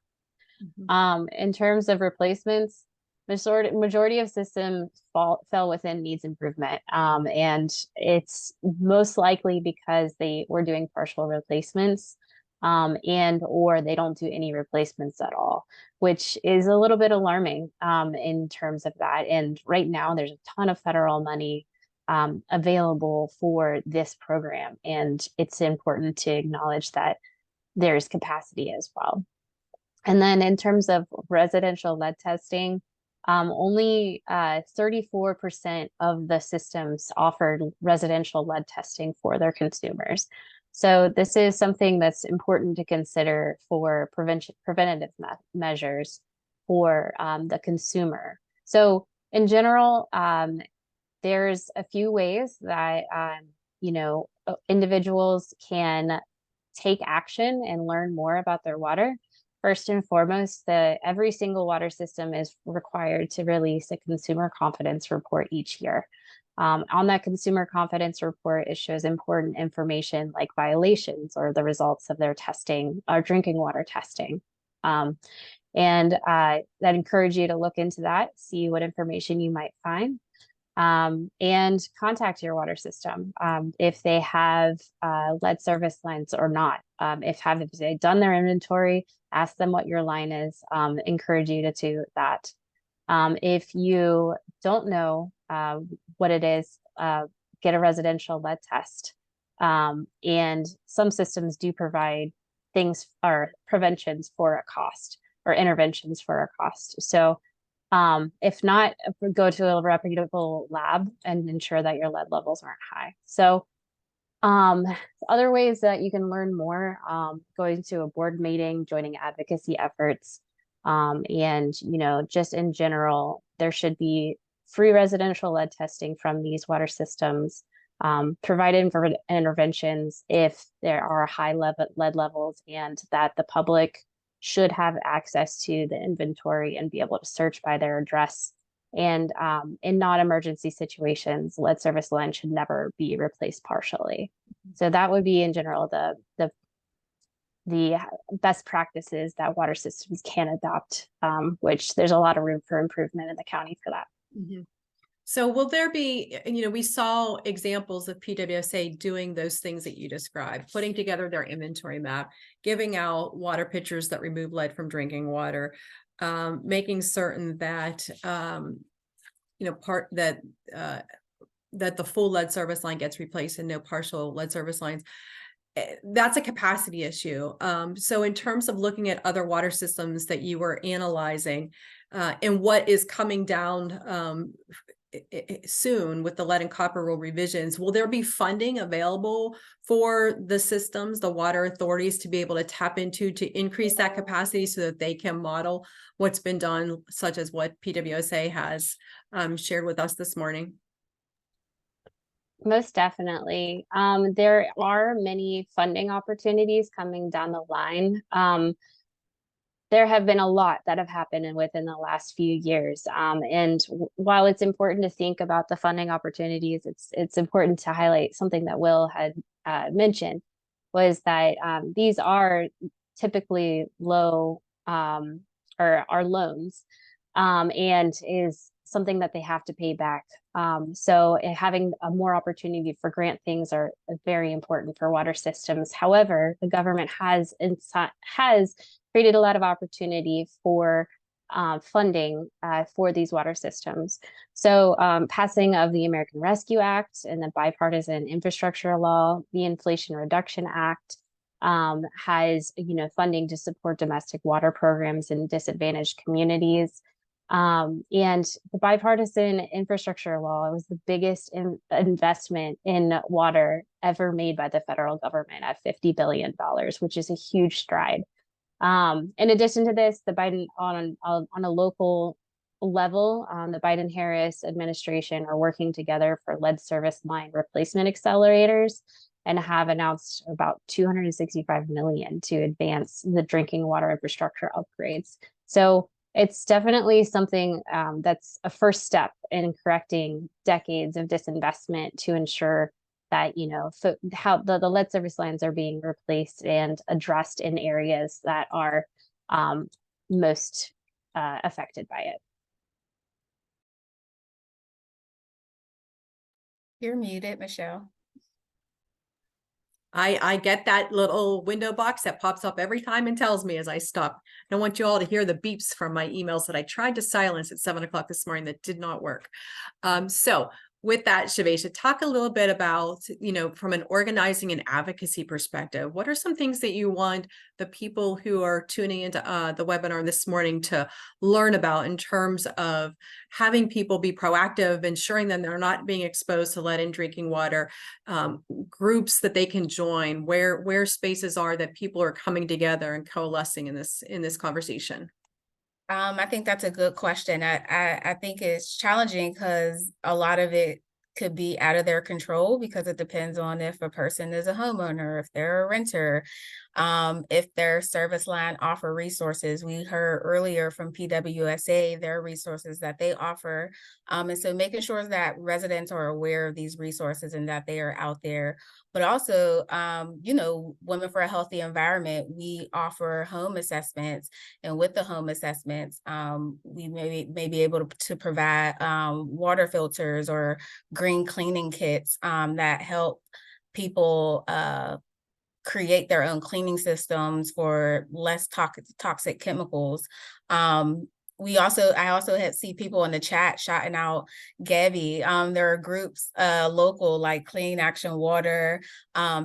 In terms of replacements, majority of systems fell within needs improvement. And it's most likely because they were doing partial replacements and or they don't do any replacements at all, which is a little bit alarming in terms of that. And right now there's a ton of federal money available for this program. And it's important to acknowledge that there's capacity as well. And then in terms of residential lead testing, only 34% of the systems offered residential lead testing for their consumers. So this is something that's important to consider for preventative measures for the consumer. So in general, there's a few ways that individuals can take action and learn more about their water. First and foremost, every single water system is required to release a consumer confidence report each year. On that consumer confidence report, it shows important information like violations or the results of their testing or drinking water testing. And that encourage you to look into that, see what information you might find. And contact your water system if they have lead service lines or not. If they done their inventory, ask them what your line is, encourage you to do that. If you don't know what it is, get a residential lead test. And some systems do provide things or preventions for a cost or interventions for a cost. So if not, go to a reputable lab and ensure that your lead levels aren't high. So other ways that you can learn more, going to a board meeting, joining advocacy efforts, and just in general, there should be free residential lead testing from these water systems, provided for interventions if there are high lead levels, and that the public should have access to the inventory and be able to search by their address. And in non-emergency situations, lead service line should never be replaced partially. So that would be in general the best practices that water systems can adopt, which there's a lot of room for improvement in the county for that. Mm-hmm. So will there be, we saw examples of PWSA doing those things that you described, putting together their inventory map, giving out water pitchers that remove lead from drinking water, making certain that, that the full lead service line gets replaced and no partial lead service lines. That's a capacity issue. So in terms of looking at other water systems that you were analyzing, and what is coming down soon with the lead and copper rule revisions, will there be funding available for the systems, the water authorities, to be able to tap into to increase that capacity so that they can model what's been done, such as what PWSA has shared with us this morning? Most definitely. There are many funding opportunities coming down the line. There have been a lot that have happened within the last few years. And while it's important to think about the funding opportunities, it's important to highlight something that Will had mentioned, was that these are typically low or are loans, and is something that they have to pay back. So having a more opportunity for grant things are very important for water systems. However, the government has created a lot of opportunity for funding for these water systems. So passing of the American Rescue Act and the bipartisan infrastructure law, the Inflation Reduction Act has funding to support domestic water programs in disadvantaged communities. And the bipartisan infrastructure law was the biggest investment in water ever made by the federal government at $50 billion, which is a huge stride. In addition to this, the Biden on a local level, the Biden-Harris administration are working together for lead service line replacement accelerators and have announced about $265 million to advance the drinking water infrastructure upgrades. So it's definitely something that's a first step in correcting decades of disinvestment to ensure that, you know, so how the lead service lines are being replaced and addressed in areas that are most affected by it. You're muted, Michelle. I get that little window box that pops up every time and tells me as I stop. I don't want you all to hear the beeps from my emails that I tried to silence at 7 o'clock this morning that did not work. So with that, Shivesha, talk a little bit about, you know, from an organizing and advocacy perspective, what are some things that you want the people who are tuning into the webinar this morning to learn about in terms of having people be proactive, ensuring that they're not being exposed to lead in drinking water, groups that they can join, where spaces are that people are coming together and coalescing in this conversation? I think that's a good question. I think it's challenging because a lot of it could be out of their control because it depends on if a person is a homeowner, if they're a renter, if their service line offer resources. We heard earlier from PWSA, their resources that they offer. And so making sure that residents are aware of these resources and that they are out there. But also, you know, Women for a Healthy Environment, we offer home assessments. And with the home assessments, we may be able to provide water filters or green cleaning kits that help people create their own cleaning systems for less toxic chemicals. I also had see people in the chat shouting out Gabby. There are groups local like Clean Action Water,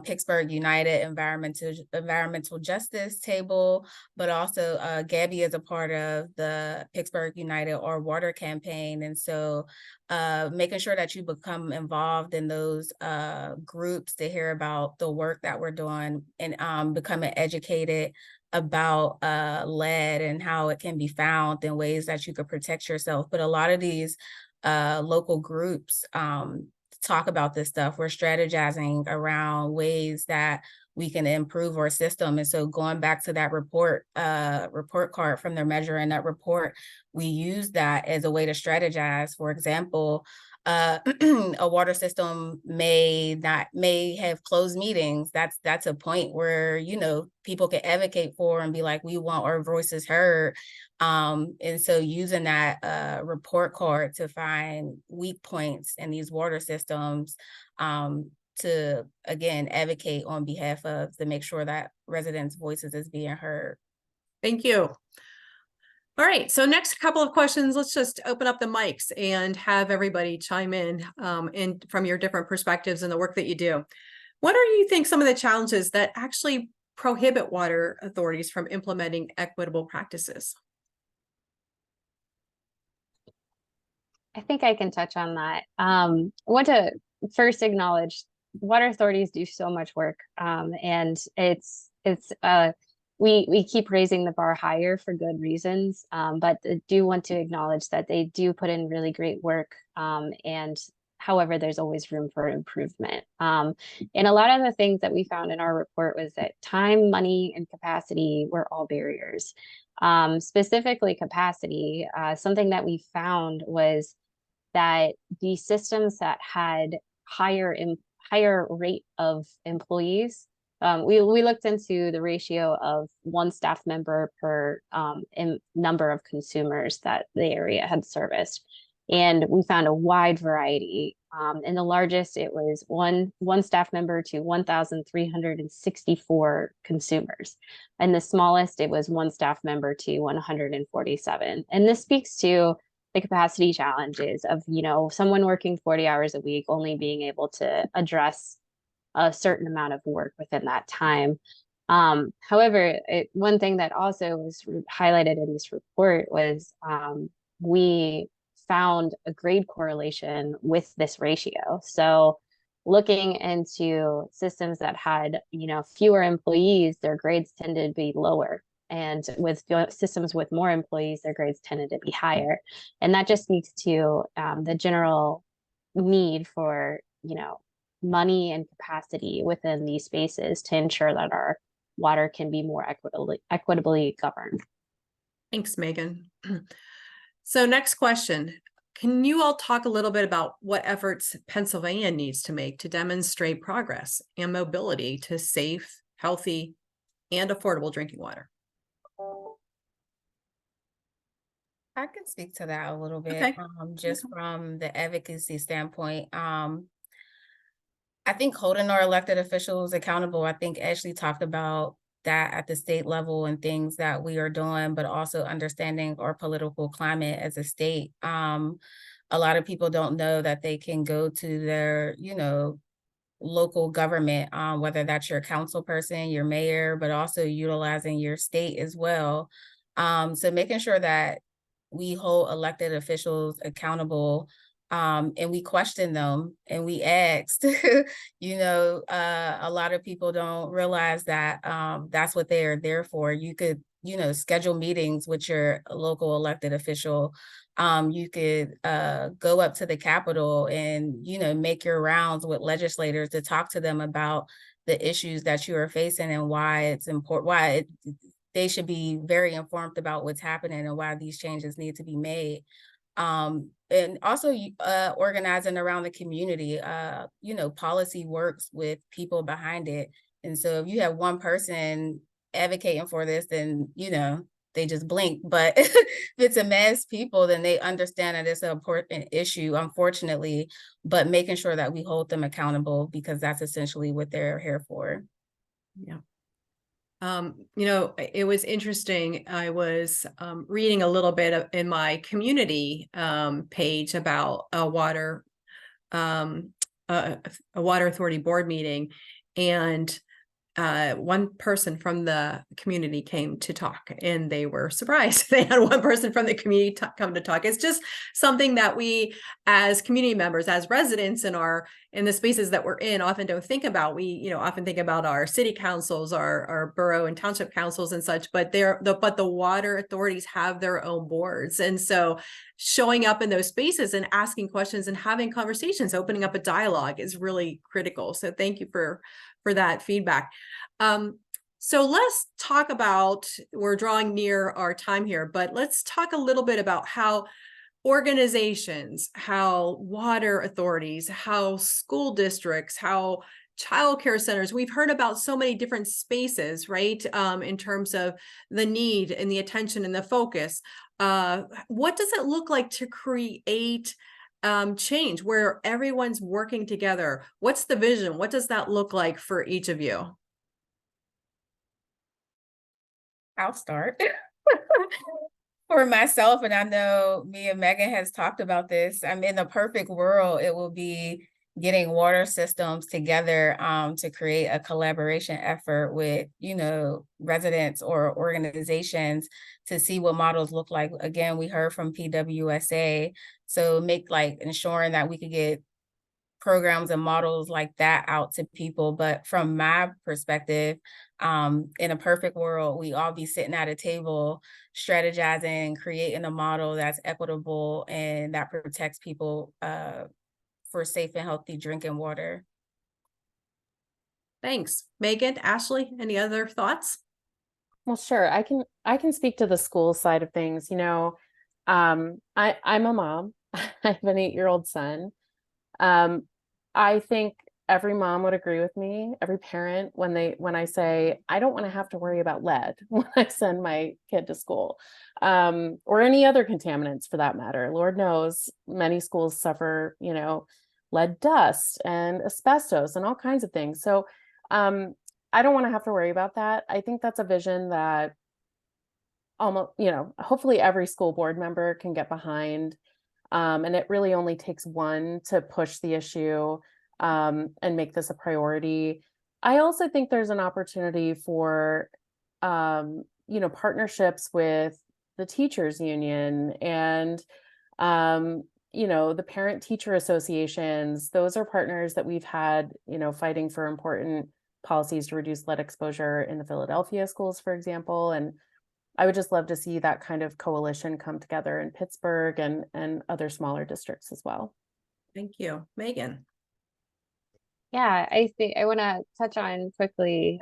Pittsburgh United Environmental Justice Table, but also Gabby is a part of the Pittsburgh United Our Water campaign. And so making sure that you become involved in those groups to hear about the work that we're doing and becoming educated about lead and how it can be found in ways that you could protect yourself. But a lot of these local groups talk about this stuff. We're strategizing around ways that we can improve our system. And so going back to that report card from their measure in that report, we use that as a way to strategize. For example, a water system may have closed meetings. That's a point where, you know, people can advocate for and be like, we want our voices heard. And so using that report card to find weak points in these water systems to, again, advocate on behalf of to make sure that residents' voices is being heard. Thank you. All right, so next couple of questions, let's just open up the mics and have everybody chime in from your different perspectives and the work that you do. What do you think some of the challenges that actually prohibit water authorities from implementing equitable practices? I think I can touch on that. I want to first acknowledge water authorities do so much work, and we keep raising the bar higher for good reasons, but I do want to acknowledge that they do put in really great work, and however, there's always room for improvement. And a lot of the things that we found in our report was that time, money, and capacity were all barriers. Specifically capacity, something that we found was that the systems that had higher rate of employees, we looked into the ratio of one staff member per number of consumers that the area had serviced. And we found a wide variety. In the largest, it was one staff member to 1,364 consumers. And the smallest, it was one staff member to 147. And this speaks to the capacity challenges of, you know, someone working 40 hours a week only being able to address a certain amount of work within that time. However, one thing that also was highlighted in this report was we found a grade correlation with this ratio. So looking into systems that had, you know, fewer employees, their grades tended to be lower. And with systems with more employees, their grades tended to be higher. And that just speaks to the general need for, you know, money and capacity within these spaces to ensure that our water can be more equitably governed. Thanks, Megan. So next question. Can you all talk a little bit about what efforts Pennsylvania needs to make to demonstrate progress and mobility to safe, healthy, and affordable drinking water? I can speak to that a little bit, Okay. just from the advocacy standpoint. I think holding our elected officials accountable, I think Ashley talked about that at the state level and things that we are doing, but also understanding our political climate as a state. A lot of people don't know that they can go to their, local government, whether that's your council person, your mayor, but also utilizing your state as well. So making sure that we hold elected officials accountable, and we question them and we asked. A lot of people don't realize that that's what they are there for. You could, schedule meetings with your local elected official. You could go up to the Capitol and, make your rounds with legislators to talk to them about the issues that you are facing and why it's important, they should be very informed about what's happening and why these changes need to be made. And also organizing around the community. Policy works with people behind it. And so if you have one person advocating for this, then, they just blink. But if it's a mass people, then they understand that it's an important issue, unfortunately, but making sure that we hold them accountable, because that's essentially what they're here for. Yeah. It was interesting. I was reading a little bit in my community page about a water authority board meeting, and one person from the community came to talk, and they were surprised. They had one person from the community come to talk. It's just something that we, as community members, as residents in the spaces that we're in, often don't think about. We, often think about our city councils, our borough and township councils and such, but the water authorities have their own boards. And so showing up in those spaces and asking questions and having conversations, opening up a dialogue is really critical. So thank you for that feedback. So let's talk about, we're drawing near our time here, but let's talk a little bit about how organizations, how water authorities, how school districts, how childcare centers, we've heard about so many different spaces, right? In terms of the need and the attention and the focus. What does it look like to create change where everyone's working together? What's the vision? What does that look like for each of you? I'll start. For myself, and I know me and Megan has talked about this, I'm in the perfect world, it will be getting water systems together to create a collaboration effort with, residents or organizations to see what models look like. Again, we heard from PWSA, so ensuring that we could get programs and models like that out to people. But from my perspective, in a perfect world, we all be sitting at a table, strategizing, creating a model that's equitable and that protects people for safe and healthy drinking water. Thanks. Megan, Ashley, any other thoughts? Well, sure. I can speak to the school side of things. I'm a mom. I have an 8-year-old son. I think every mom would agree with me, every parent, when I say, I don't want to have to worry about lead when I send my kid to school, or any other contaminants for that matter. Lord knows many schools suffer, lead dust and asbestos and all kinds of things. So, I don't want to have to worry about that. I think that's a vision that almost, hopefully every school board member can get behind. And it really only takes one to push the issue and make this a priority. I also think there's an opportunity for, partnerships with the teachers union and, the parent teacher associations. Those are partners that we've had, fighting for important policies to reduce lead exposure in the Philadelphia schools, for example. And I would just love to see that kind of coalition come together in Pittsburgh and other smaller districts as well. Thank you. Megan. Yeah, I think I want to touch on quickly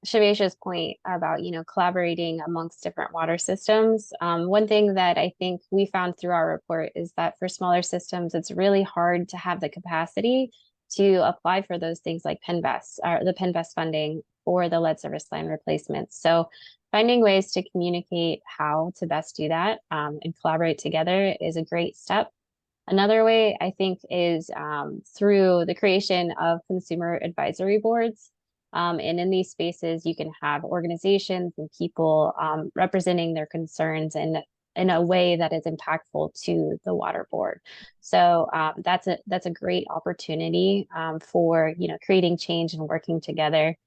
Shavesha's point about, collaborating amongst different water systems. One thing that I think we found through our report is that for smaller systems, it's really hard to have the capacity to apply for those things like Penvest, or the Penvest funding or the lead service line replacements. So finding ways to communicate how to best do that and collaborate together is a great step. Another way I think is through the creation of consumer advisory boards. And in these spaces, you can have organizations and people representing their concerns in a way that is impactful to the water board. So that's a great opportunity for creating change and working together.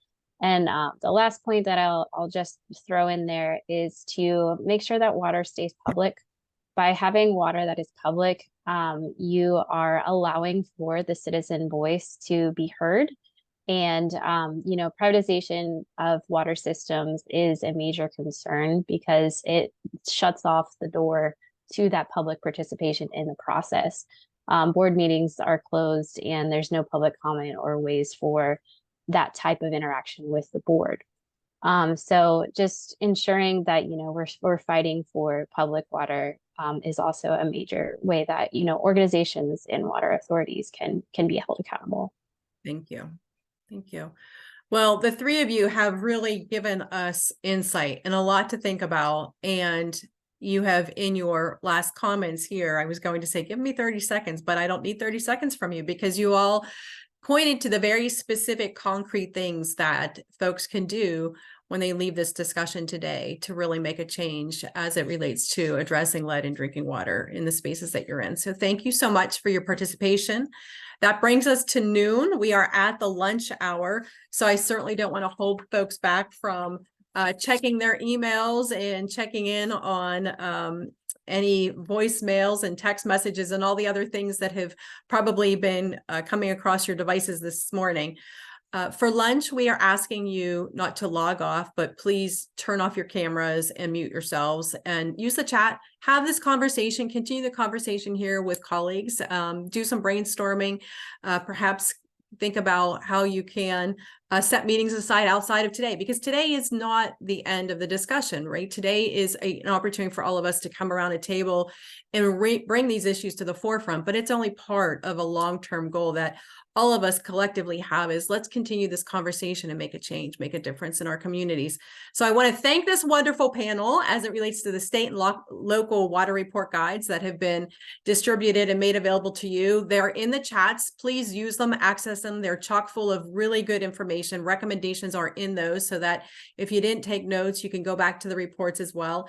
And the last point that I'll just throw in there is to make sure that water stays public. By having water that is public, you are allowing for the citizen voice to be heard. And, privatization of water systems is a major concern because it shuts off the door to that public participation in the process. Board meetings are closed and there's no public comment or ways for that type of interaction with the board. So just ensuring that, we're fighting for public water is also a major way that, organizations and water authorities can be held accountable. Thank you. Thank you. Well, the three of you have really given us insight and a lot to think about. And you have in your last comments here, I was going to say, give me 30 seconds, but I don't need 30 seconds from you because you all pointed to the very specific concrete things that folks can do when they leave this discussion today to really make a change as it relates to addressing lead in drinking water in the spaces that you're in. So thank you so much for your participation. That brings us to noon. We are at the lunch hour. So I certainly don't want to hold folks back from checking their emails and checking in on any voicemails and text messages and all the other things that have probably been coming across your devices this morning. For lunch, we are asking you not to log off, but please turn off your cameras and mute yourselves and use the chat. Have this conversation, continue the conversation here with colleagues, do some brainstorming, perhaps think about how you can set meetings aside outside of today, because today is not the end of the discussion, right? Today is an opportunity for all of us to come around a table and bring these issues to the forefront, but it's only part of a long-term goal that all of us collectively have is let's continue this conversation and make a change, make a difference in our communities. So I want to thank this wonderful panel as it relates to the state and local water report guides that have been distributed and made available to you. They're in the chats. Please use them, access them. They're chock full of really good information. Recommendations are in those so that if you didn't take notes, you can go back to the reports as well.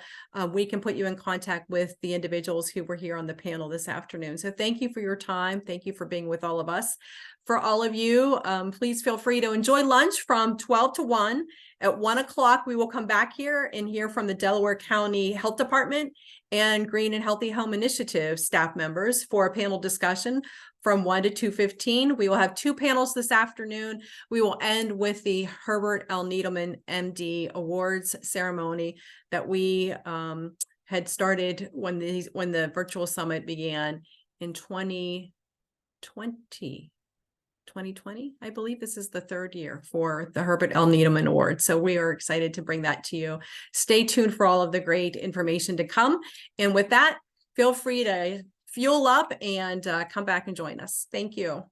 We can put you in contact with the individuals who were here on the panel this afternoon. So thank you for your time. Thank you for being with all of us. For all of you, please feel free to enjoy lunch from 12 to 1. At 1 o'clock, we will come back here and hear from the Delaware County Health Department and Green and Healthy Home Initiative staff members for a panel discussion from 1 to 2:15. We will have two panels this afternoon. We will end with the Herbert L. Needleman MD Awards ceremony that we had started when the virtual summit began in 2020, I believe this is the third year for the Herbert L. Needleman Award. So we are excited to bring that to you. Stay tuned for all of the great information to come. And with that, feel free to fuel up and come back and join us. Thank you.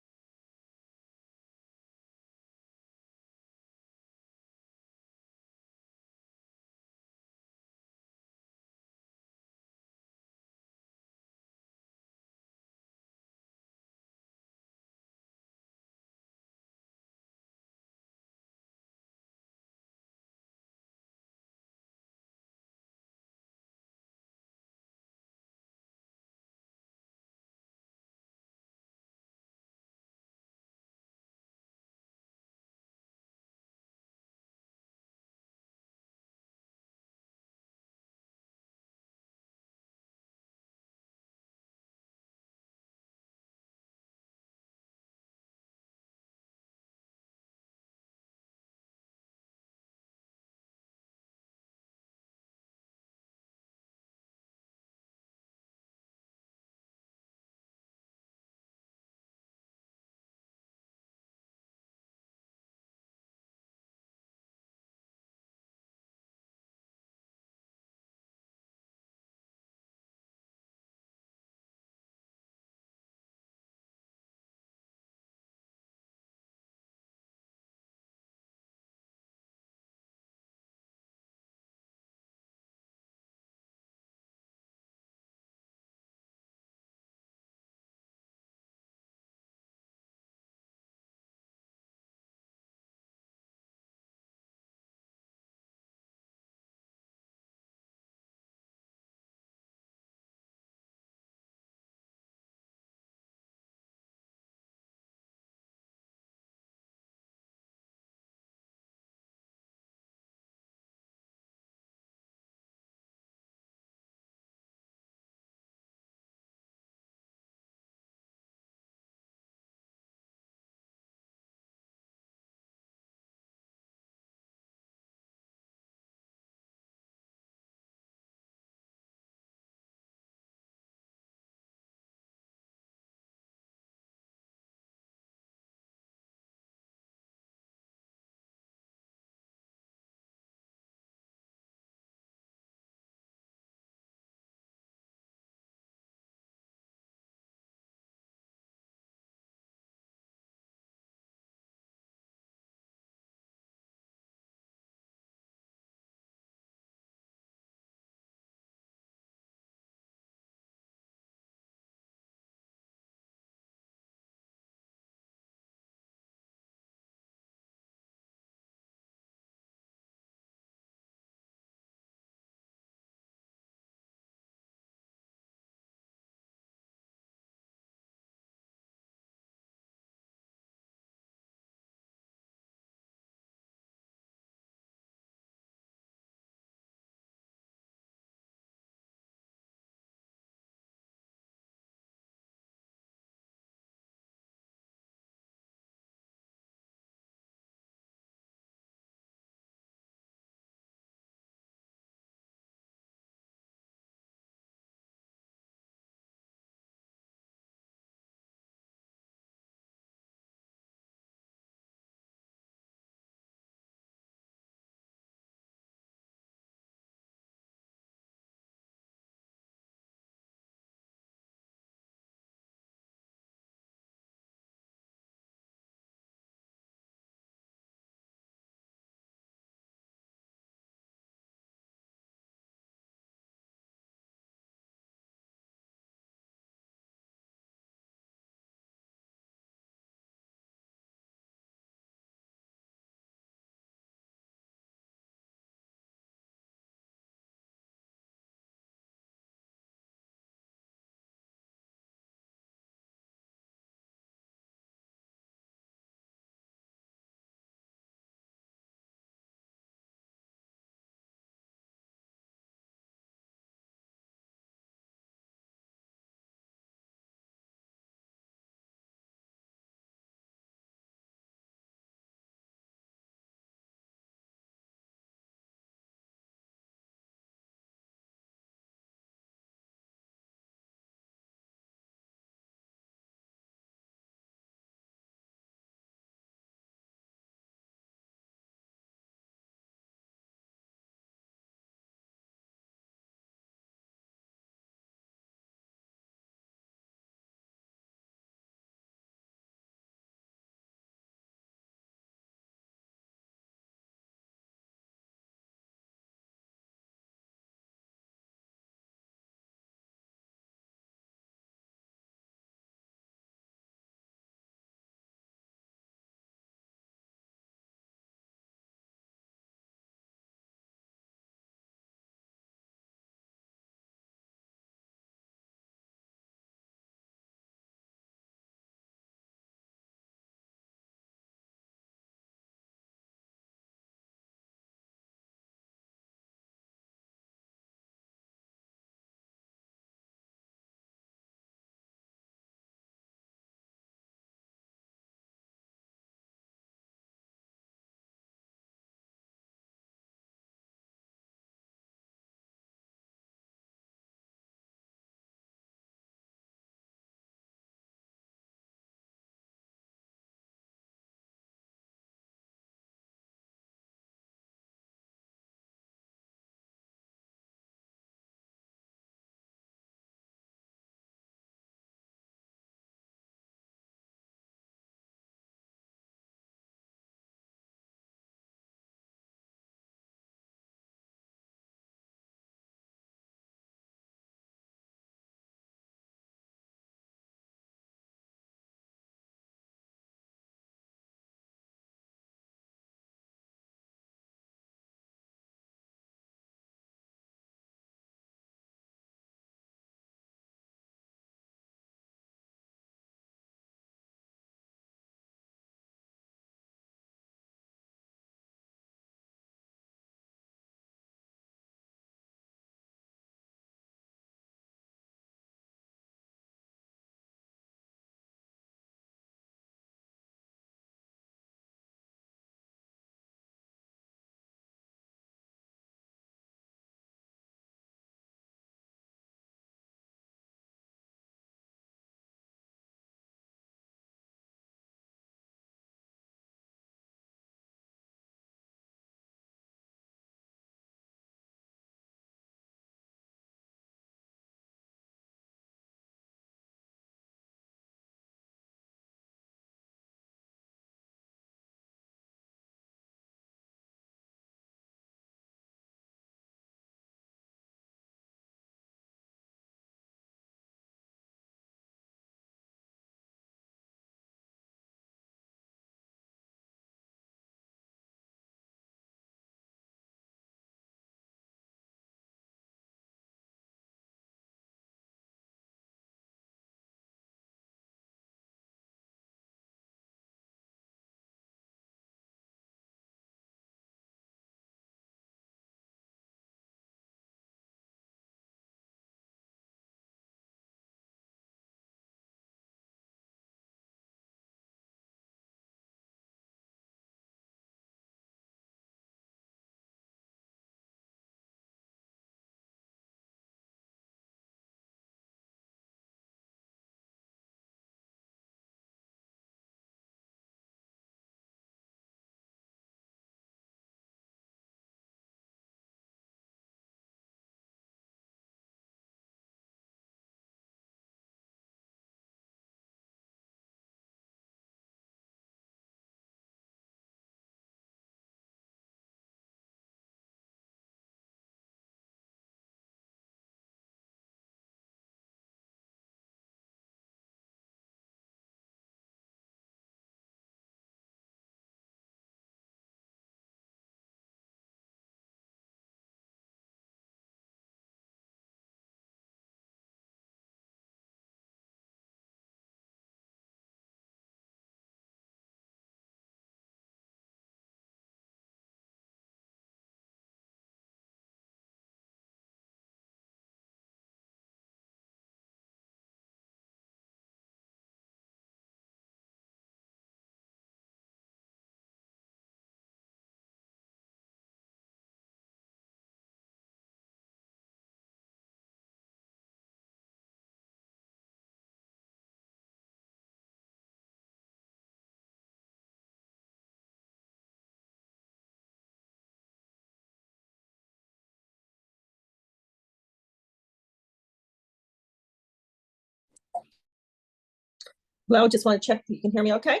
Hello, just want to check you can hear me okay?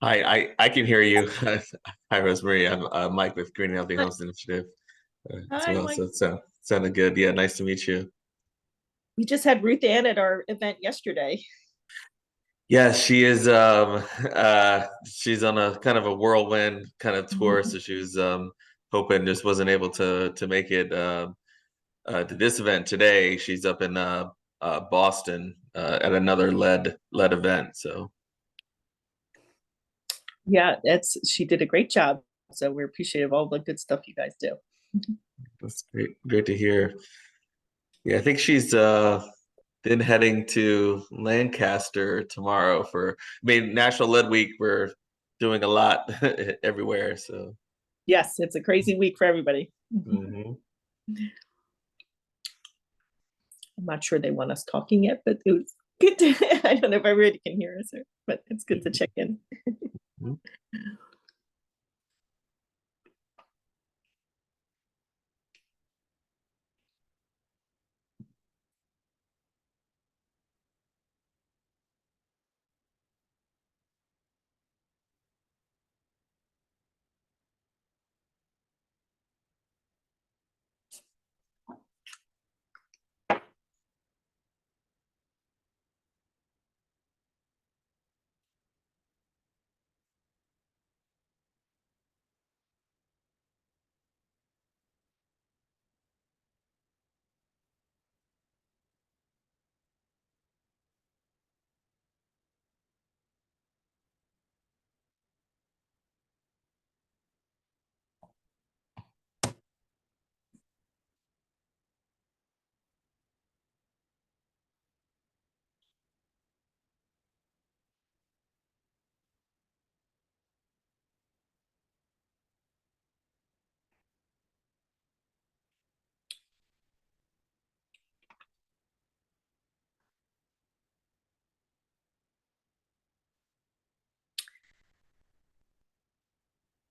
I can hear you. Hi, Rosemary. I'm Mike with Green and Healthy Homes Initiative as Hi, well. Mike. So sounded good. Yeah, nice to meet you. We just had Ruth Ann at our event yesterday. Yeah, she is. She's on a kind of a whirlwind kind of tour, so she was hoping, just wasn't able to make it to this event today. She's up in Boston at another lead event. So Yeah, she did a great job. So we're appreciative of all the good stuff you guys do. that's great to hear. Yeah, I think she's then heading to Lancaster tomorrow for, I mean, National Lead Week. We're doing a lot everywhere. So yes, it's a crazy week for everybody. Mhm. I'm not sure they want us talking yet, but it was good to, I don't know if everybody can hear us, but it's good to check in. Mhm.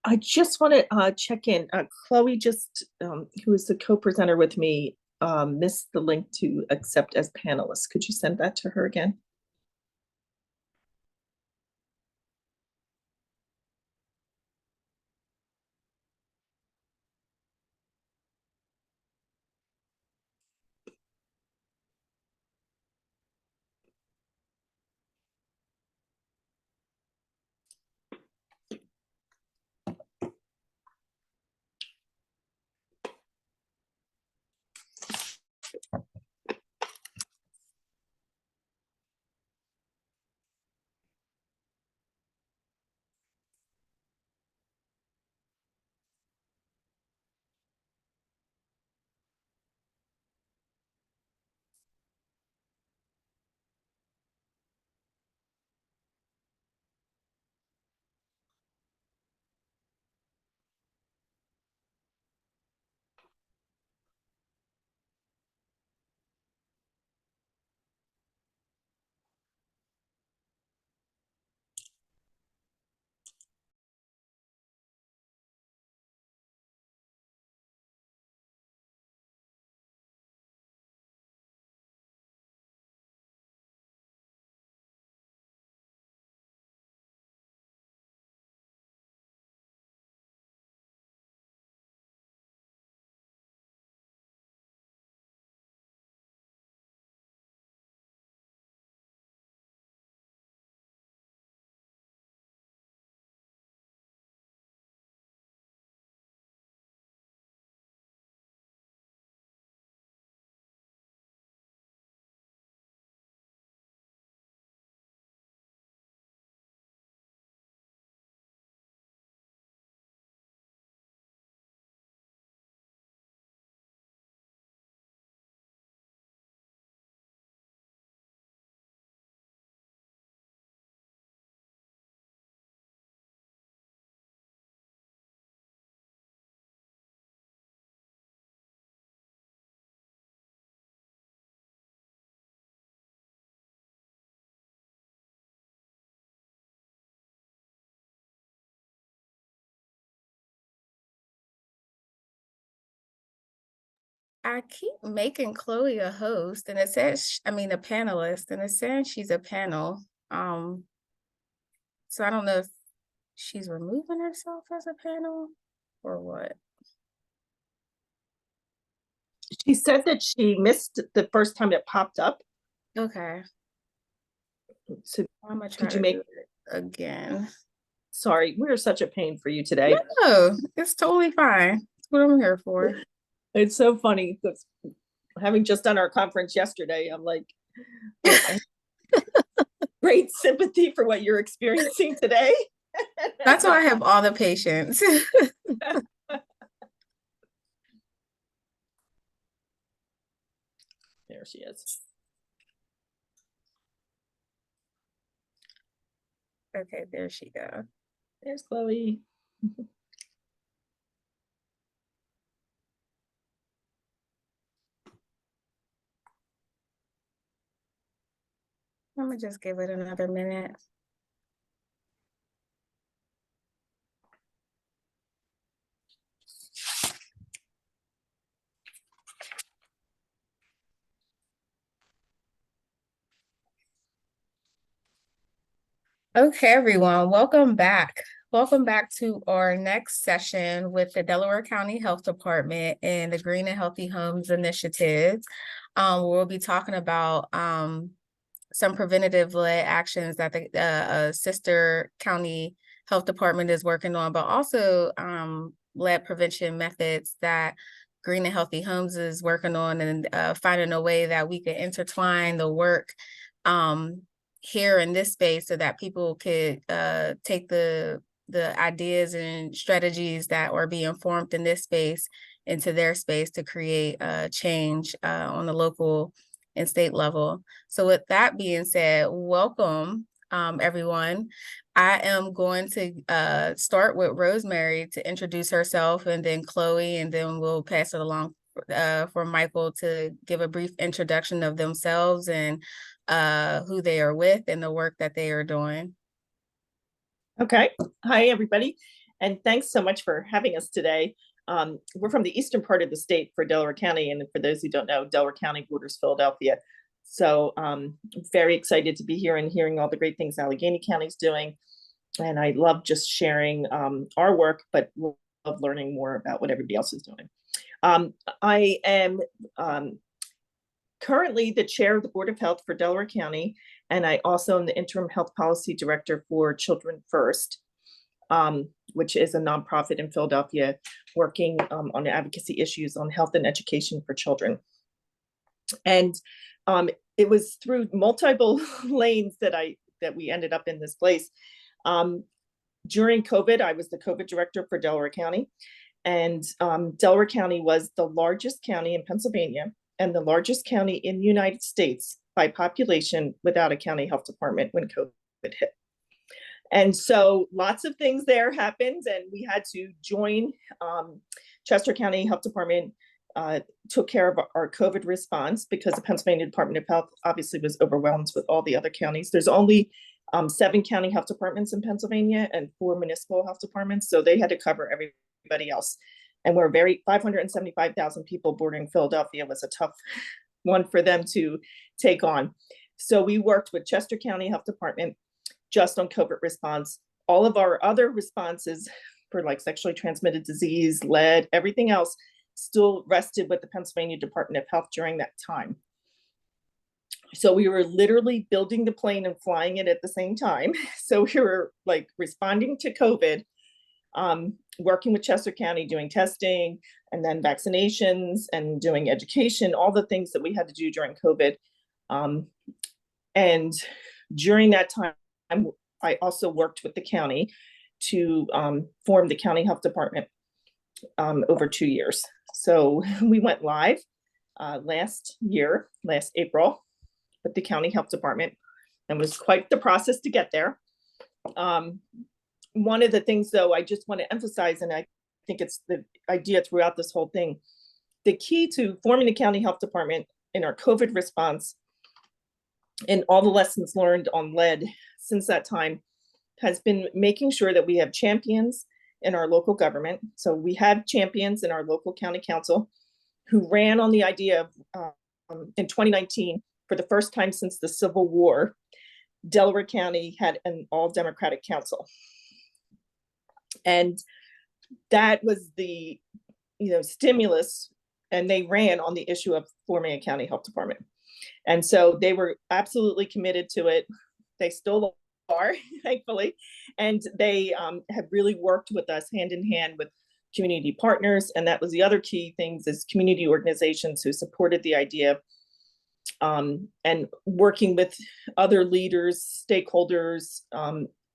I just want to check in. Chloe just, who is the co-presenter with me, missed the link to accept as panelists. Could you send that to her again? I keep making Chloe a host, and it says, I mean, a panelist, and it says she's a panel. So I don't know if she's removing herself as a panel or what. She said that she missed the first time it popped up. Okay. So I'm gonna try could you to make do it again. Sorry, we're such a pain for you today. No, it's totally fine. That's what I'm here for. It's so funny because having just done our conference yesterday, I'm like, great sympathy for what you're experiencing today. That's why I have all the patience. There she is. Okay, there she goes. There's Chloe. I'm gonna just give it another minute. Okay, everyone, welcome back. Welcome back to our next session with the Delaware County Health Department and the Green and Healthy Homes Initiative. We'll be talking about some preventative-led actions that the sister county health department is working on, but also lead prevention methods that Green and Healthy Homes is working on, and finding a way that we could intertwine the work here in this space so that people could take the ideas and strategies that are being formed in this space into their space to create change on the local and state level. So with that being said, welcome everyone. I am going to start with Rosemary to introduce herself, and then Chloe, and then we'll pass it along for Michael to give a brief introduction of themselves and who they are with and the work that they are doing. Okay. Hi, everybody. And thanks so much for having us today. We're from the eastern part of the state for Delaware County. And for those who don't know, Delaware County borders Philadelphia. So very excited to be here and hearing all the great things Allegheny County is doing. And I love just sharing our work, but love learning more about what everybody else is doing. I am currently the chair of the Board of Health for Delaware County, and I also am the interim health policy director for Children First, which is a nonprofit in Philadelphia working on advocacy issues on health and education for children. And it was through multiple lanes that we ended up in this place. During COVID, I was the COVID director for Delaware County, and Delaware County was the largest county in Pennsylvania and the largest county in the United States by population without a county health department when COVID hit. And so lots of things there happened, and we had to join Chester County Health Department, took care of our COVID response because the Pennsylvania Department of Health obviously was overwhelmed with all the other counties. There's only 7 county health departments in Pennsylvania and 4 municipal health departments, so they had to cover everybody else. And we're 575,000 people bordering Philadelphia was a tough one for them to take on. So we worked with Chester County Health Department just on COVID response. All of our other responses for like sexually transmitted disease, lead, everything else still rested with the Pennsylvania Department of Health during that time. So we were literally building the plane and flying it at the same time. So we were like responding to COVID, working with Chester County, doing testing and then vaccinations and doing education, all the things that we had to do during COVID. And during that time, I also worked with the county to form the county health department over 2 years. So we went live last April with the county health department, and was quite the process to get there. One of the things though, I just want to emphasize, and I think it's the idea throughout this whole thing, the key to forming the county health department in our COVID response and all the lessons learned on lead since that time has been making sure that we have champions in our local government. So we have champions in our local county council. who ran on the idea of in 2019, for the first time since the Civil War, Delaware County had an all Democratic council. And that was the stimulus, and they ran on the issue of forming a county health department. And so they were absolutely committed to it. They still are, thankfully. And they have really worked with us hand in hand with community partners. And that was the other key things, is community organizations who supported the idea, and working with other leaders, stakeholders.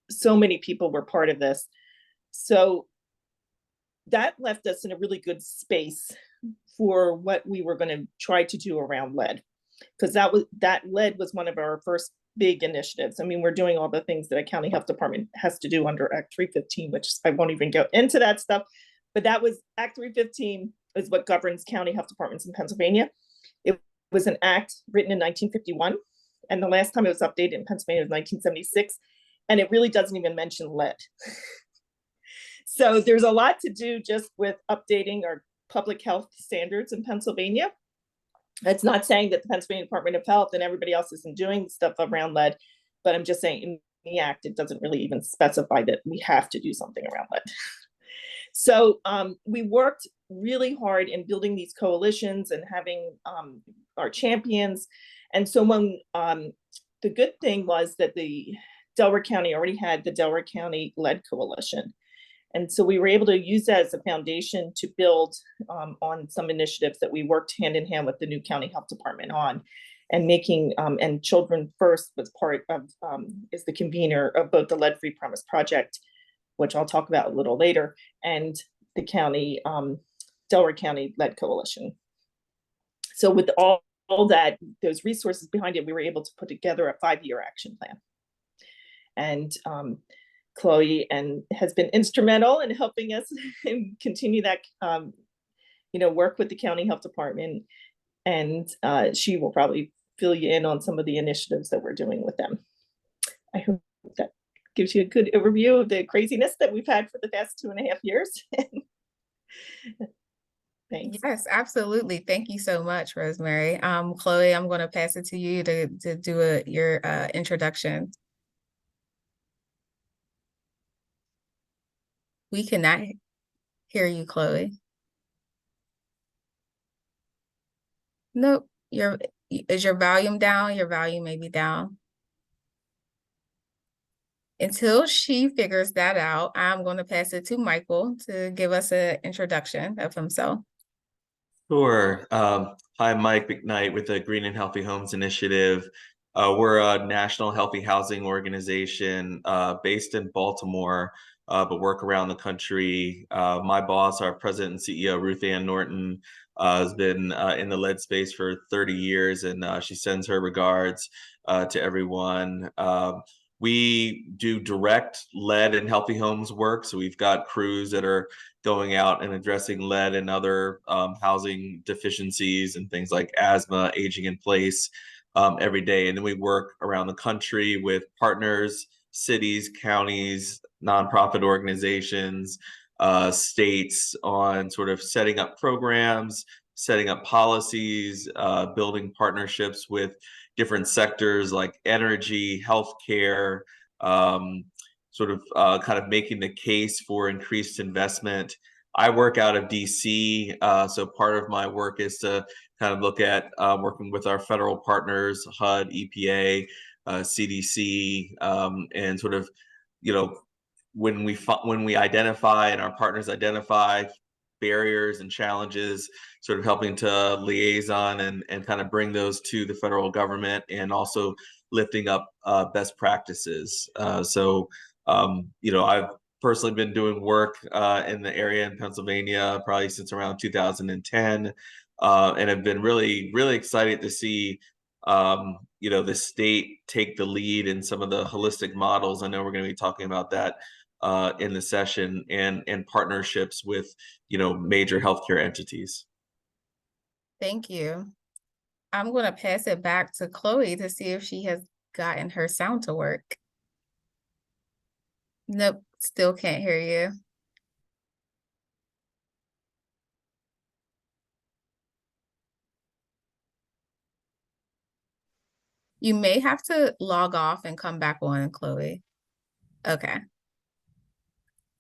So many people were part of this. So that left us in a really good space for what we were going to try to do around lead, because that lead was one of our first big initiatives. I mean, we're doing all the things that a county health department has to do under Act 315, which I won't even go into that stuff. But that was Act 315 is what governs county health departments in Pennsylvania. It was an act written in 1951, and the last time it was updated in Pennsylvania was 1976, and it really doesn't even mention lead. So there's a lot to do just with updating our public health standards in Pennsylvania. It's not saying that the Pennsylvania Department of Health and everybody else isn't doing stuff around lead, but I'm just saying in the act, it doesn't really even specify that we have to do something around lead. So we worked really hard in building these coalitions and having our champions. And so when the good thing was that the Delaware County already had the Delaware County Lead Coalition. And so we were able to use that as a foundation to build on some initiatives that we worked hand in hand with the new county health department on, and making, and Children First was part of, is the convener of both the Lead Free Promise Project, which I'll talk about a little later, and the county, Delaware County Lead Coalition. So with all that, those resources behind it, we were able to put together a 5-year action plan. And Chloe has been instrumental in helping us continue that, work with the county health department. And she will probably fill you in on some of the initiatives that we're doing with them. I hope that gives you a good overview of the craziness that we've had for the past 2.5 years. Thanks. Yes, absolutely. Thank you so much, Rosemary. Chloe, I'm going to pass it to you to do your introduction. We cannot hear you, Chloe. Nope. Is your volume down? Your volume may be down. Until she figures that out, I'm going to pass it to Michael to give us an introduction of himself. Sure. Hi, Mike McKnight with the Green and Healthy Homes Initiative. We're a national healthy housing organization based in Baltimore, but work around the country. My boss, our president and CEO, Ruth Ann Norton, has been in the lead space for 30 years, and she sends her regards to everyone. We do direct lead and healthy homes work. So we've got crews that are going out and addressing lead and other housing deficiencies and things like asthma, aging in place every day. And then we work around the country with partners, cities, counties, nonprofit organizations, states on sort of setting up programs, setting up policies, building partnerships with different sectors like energy, healthcare, sort of kind of making the case for increased investment. I work out of DC, so part of my work is to kind of look at working with our federal partners, HUD, EPA, CDC, and sort of, when we identify and our partners identify barriers and challenges, sort of helping to liaison and kind of bring those to the federal government, and also lifting up best practices. I've personally been doing work in the area in Pennsylvania probably since around 2010, and have been really, really excited to see the state take the lead in some of the holistic models. I know we're going to be talking about that in the session, and partnerships with major healthcare entities. Thank you. I'm going to pass it back to Chloe to see if she has gotten her sound to work. Nope, still can't hear you. You may have to log off and come back on, Chloe. Okay.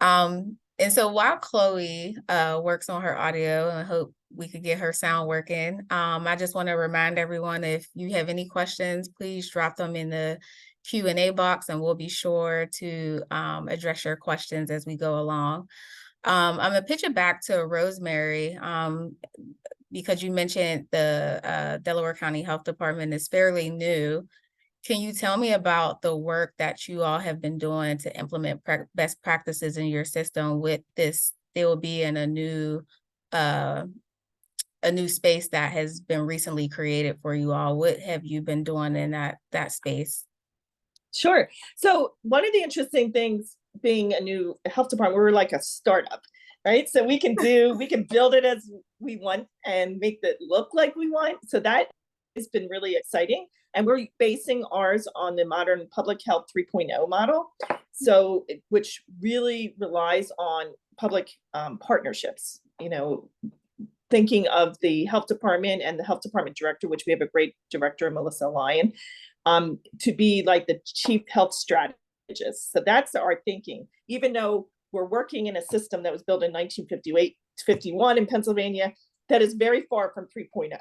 And so while Chloe works on her audio, and I hope we could get her sound working, I just want to remind everyone, if you have any questions, please drop them in the Q&A box, and we'll be sure to address your questions as we go along. I'm gonna pitch it back to Rosemary, because you mentioned the Delaware County Health Department is fairly new. Can you tell me about the work that you all have been doing to implement best practices in your system with this still being a new space that has been recently created for you all? What have you been doing in that space? Sure. So one of the interesting things being a new health department, we're like a startup, right? So we can build it as we want and make it look like we want. So that has been really exciting. And we're basing ours on the modern public health 3.0 model. So, which really relies on public partnerships, thinking of the health department and the health department director, which we have a great director, Melissa Lyon, to be like the chief health strategist. So that's our thinking, even though we're working in a system that was built in 1951 in Pennsylvania, that is very far from 3.0.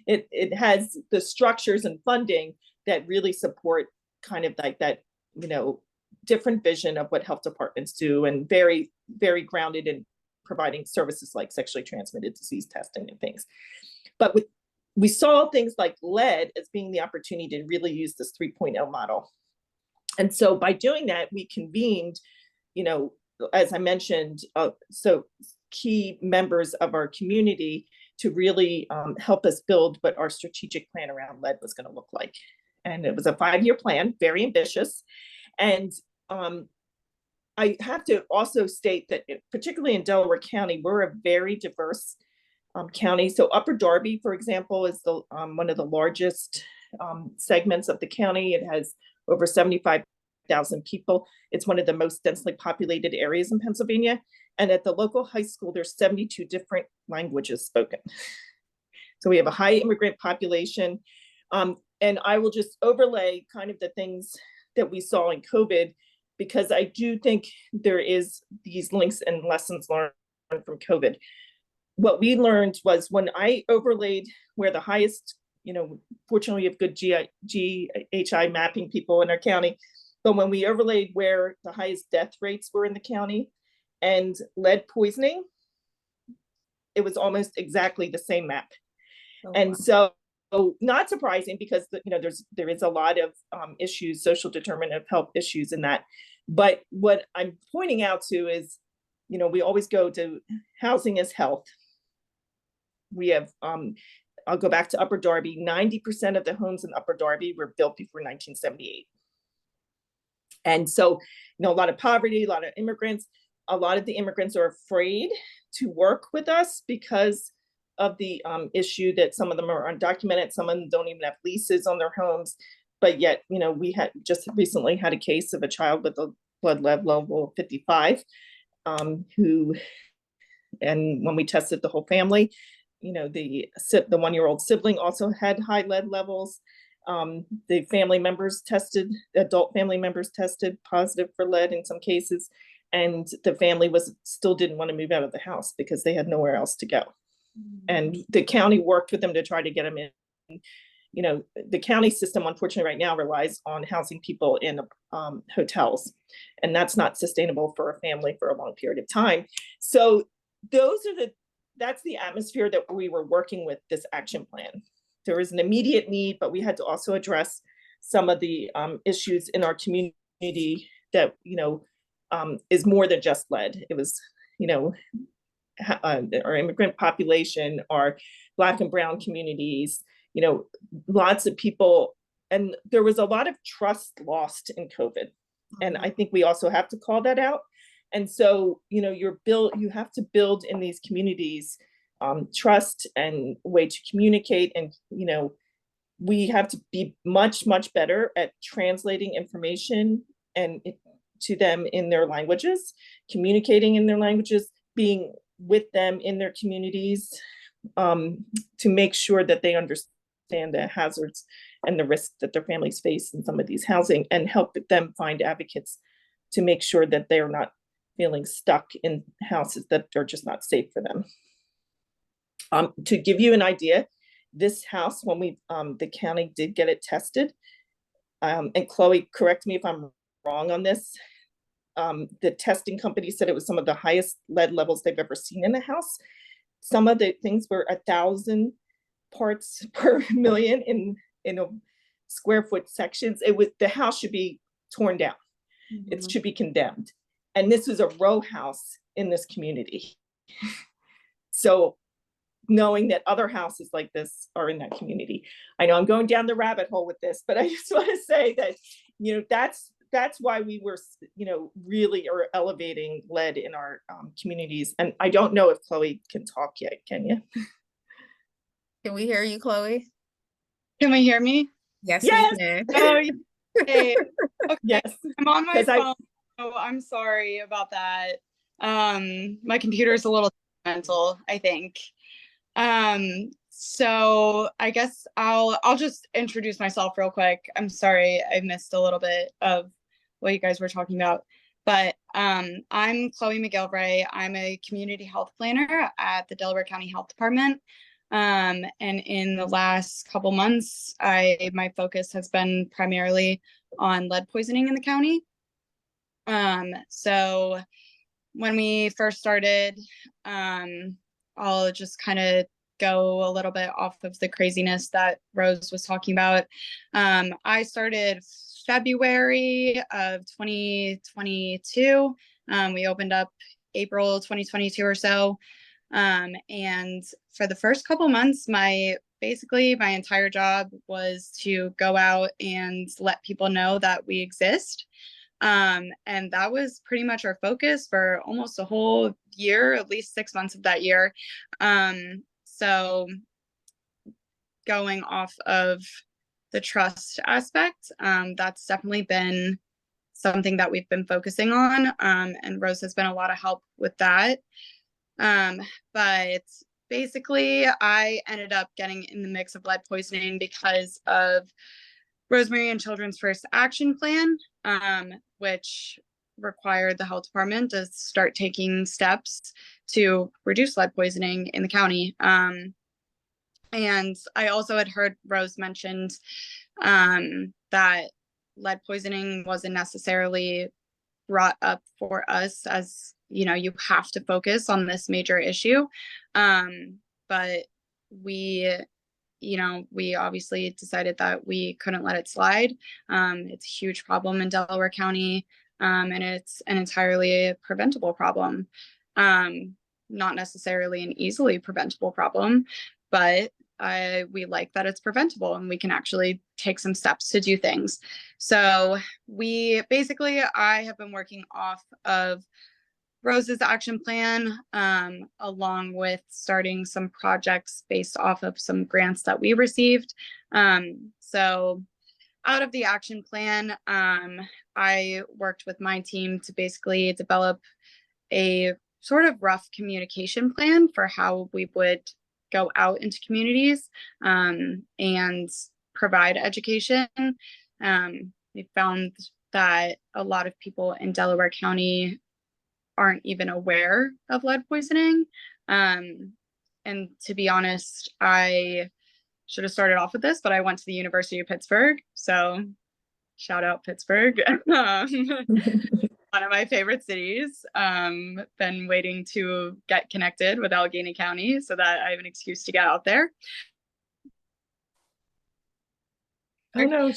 It has the structures and funding that really support kind of like that, different vision of what health departments do, and very, very grounded in providing services like sexually transmitted disease testing and things. But we saw things like lead as being the opportunity to really use this 3.0 model. And so by doing that, we convened, as I mentioned, so key members of our community to really help us build what our strategic plan around lead was going to look like. And it was a 5-year plan, very ambitious. And I have to also state that, particularly in Delaware County, we're a very diverse county. So Upper Darby, for example, is the one of the largest segments of the county. It has over 75,000 people. It's one of the most densely populated areas in Pennsylvania. And at the local high school, there's 72 different languages spoken. So we have a high immigrant population. And I will just overlay kind of the things that we saw in COVID, because I do think there is these links and lessons learned from COVID. What we learned was, when I overlaid where the highest, fortunately we have good GHI mapping people in our county, but when we overlaid where the highest death rates were in the county and lead poisoning, it was almost exactly the same map. Oh, and wow. So not surprising, because there is a lot of issues, social determinant of health issues in that. But what I'm pointing out to is, we always go to housing as health. We have, I'll go back to Upper Darby. 90% of the homes in Upper Darby were built before 1978. And so, a lot of poverty, a lot of immigrants. A lot of the immigrants are afraid to work with us because of the issue that some of them are undocumented. Some of them don't even have leases on their homes. But yet, we had just recently had a case of a child with a blood level of 55, who, and when we tested the whole family, the 1-year-old sibling also had high lead levels. The family members tested, adult family members tested positive for lead in some cases. And the family still didn't want to move out of the house because they had nowhere else to go. Mm-hmm. And the county worked with them to try to get them in. The county system, unfortunately, right now relies on housing people in hotels, and that's not sustainable for a family for a long period of time. So that's the atmosphere that we were working with this action plan. There was an immediate need, but we had to also address some of the issues in our community that, is more than just lead. It was, our immigrant population, our Black and brown communities, lots of people, and there was a lot of trust lost in COVID. And I think we also have to call that out. And so, you have to build in these communities trust and way to communicate. And, we have to be much, much better at translating information to them in their languages, communicating in their languages, being with them in their communities, to make sure that they understand the hazards and the risks that their families face in some of these housing, and help them find advocates to make sure that they're not feeling stuck in houses that are just not safe for them. To give you an idea, this house, when we the county did get it tested, and Chloe, correct me if I'm wrong on this, the testing company said it was some of the highest lead levels they've ever seen in a house. Some of the things were 1,000 parts per million in a square foot sections. The house should be torn down. It should be condemned. And this is a row house in this community. So knowing that other houses like this are in that community. I know I'm going down the rabbit hole with this, but I just want to say that, that's why we were, really are elevating lead in our communities. And I don't know if Chloe can talk yet, can you? Can we hear you, Chloe? Can we hear me? Yes, Yes. we can. Oh, hey. Okay. Yes. I'm on my 'Cause phone. Oh, I'm sorry about that. My computer's a little mental, I think. So I guess I'll just introduce myself real quick. I'm sorry I missed a little bit of what you guys were talking about. But I'm Chloe McGilvray. I'm a community health planner at the Delaware County Health Department. And in the last couple months, my focus has been primarily on lead poisoning in the county. So when we first started, I'll just kind of go a little bit off of the craziness that Rose was talking about. I started February of 2022. We opened up April 2022 or so. And for the first couple months, basically my entire job was to go out and let people know that we exist. And that was pretty much our focus for almost a whole year, at least 6 months of that year. So going off of the trust aspect, that's definitely been something that we've been focusing on. And Rose has been a lot of help with that. But basically I ended up getting in the mix of lead poisoning because of Rosemary and Children's First Action Plan, which required the health department to start taking steps to reduce lead poisoning in the county. And I also had heard Rose mentioned that lead poisoning wasn't necessarily brought up for us as, you have to focus on this major issue. But we obviously decided that we couldn't let it slide. It's a huge problem in Delaware County, and it's an entirely preventable problem. Not necessarily an easily preventable problem, but we like that it's preventable and we can actually take some steps to do things. So I have been working off of Rose's action plan, along with starting some projects based off of some grants that we received. So out of the action plan, I worked with my team to basically develop a sort of rough communication plan for how we would go out into communities and provide education. We found that a lot of people in Delaware County aren't even aware of lead poisoning. And to be honest, I should have started off with this, but I went to the University of Pittsburgh. So shout out Pittsburgh. One of my favorite cities. Been waiting to get connected with Allegheny County so that I have an excuse to get out there. Oh no.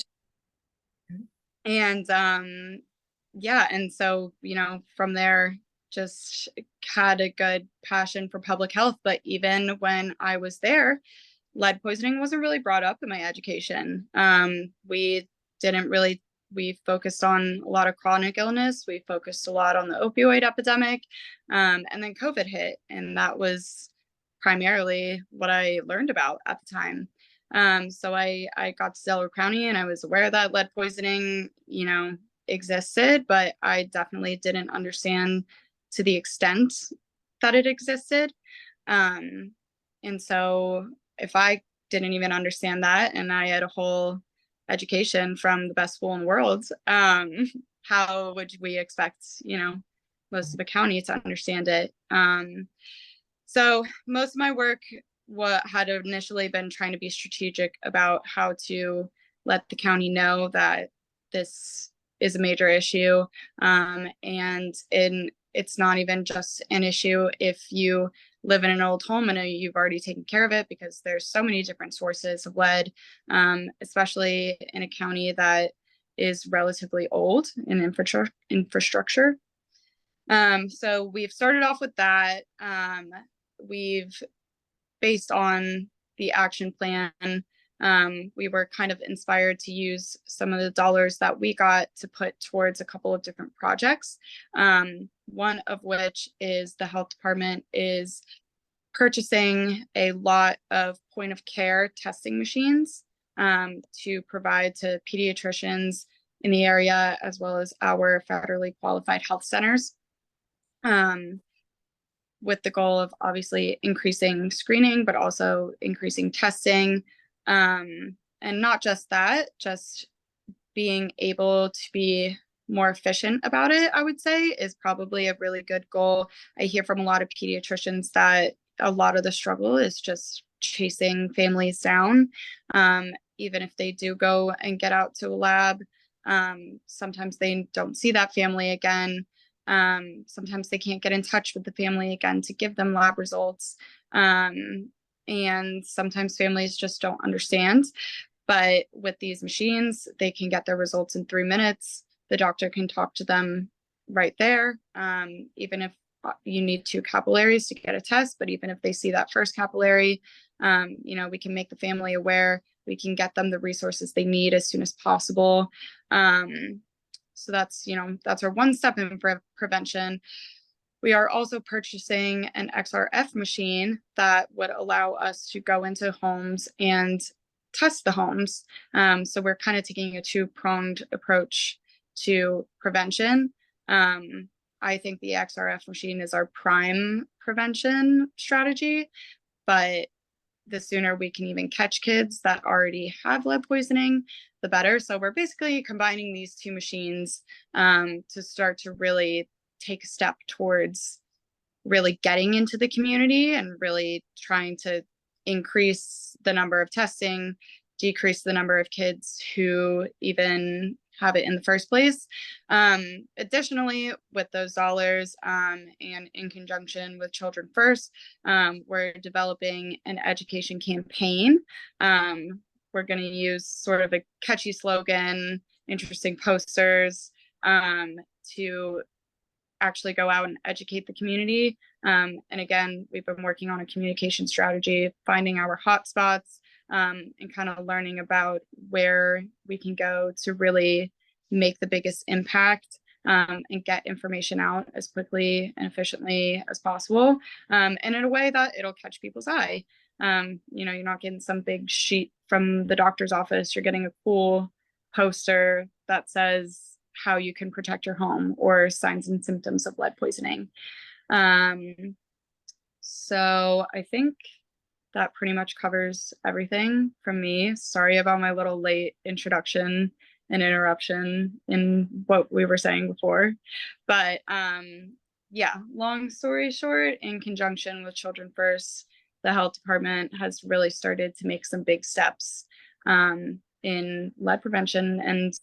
And and so, from there, just had a good passion for public health. But even when I was there, lead poisoning wasn't really brought up in my education. We focused on a lot of chronic illness. We focused a lot on the opioid epidemic. And then COVID hit. And that was primarily what I learned about at the time. So I got to Delaware County and I was aware that lead poisoning, existed, but I definitely didn't understand to the extent that it existed. And so if I didn't even understand that, and I had a whole education from the best school in the world. How would we expect, you know, most of the county to understand it? So most of my work had initially been trying to be strategic about how to let the county know that this is a major issue. It's not even just an issue if you live in an old home and you've already taken care of it, because there's so many different sources of lead, especially in a county that is relatively old in infrastructure. So we've started off with that. We've, based on the action plan, we were kind of inspired to use some of the dollars that we got to put towards a couple of different projects. One of which is the health department is purchasing a lot of point of care testing machines to provide to pediatricians in the area, as well as our federally qualified health centers, with the goal of obviously increasing screening, but also increasing testing. And not just that, just being able to be more efficient about it, I would say, is probably a really good goal. I hear from a lot of pediatricians that a lot of the struggle is just chasing families down. Even if they do go and get out to a lab, sometimes they don't see that family again. Sometimes they can't get in touch with the family again to give them lab results. And sometimes families just don't understand. But with these machines, they can get their results in 3 minutes. The doctor can talk to them right there. Even if you need 2 capillaries to get a test, but even if they see that first capillary, you know, we can make the family aware. We can get them the resources they need as soon as possible. So that's, you know, that's our one step in prevention. We are also purchasing an XRF machine that would allow us to go into homes and test the homes. So we're kind of taking a 2-pronged approach to prevention. I think the XRF machine is our prime prevention strategy, but the sooner we can even catch kids that already have lead poisoning, the better. So we're basically combining these 2 machines to start to really take a step towards really getting into the community and really trying to increase the number of testing, decrease the number of kids who even have it in the first place. Additionally, with those dollars and in conjunction with Children First, we're developing an education campaign. We're going to use sort of a catchy slogan, interesting posters to actually go out and educate the community. And again, we've been working on a communication strategy, finding our hotspots, and kind of learning about where we can go to really make the biggest impact, and get information out as quickly and efficiently as possible, and in a way that it'll catch people's eye. You know, you're not getting some big sheet from the doctor's office. You're getting a cool poster that says how you can protect your home or signs and symptoms of lead poisoning. So I think that pretty much covers everything from me. Sorry about my little late introduction and interruption in what we were saying before. But yeah, long story short, in conjunction with Children First, the health department has really started to make some big steps in lead prevention. And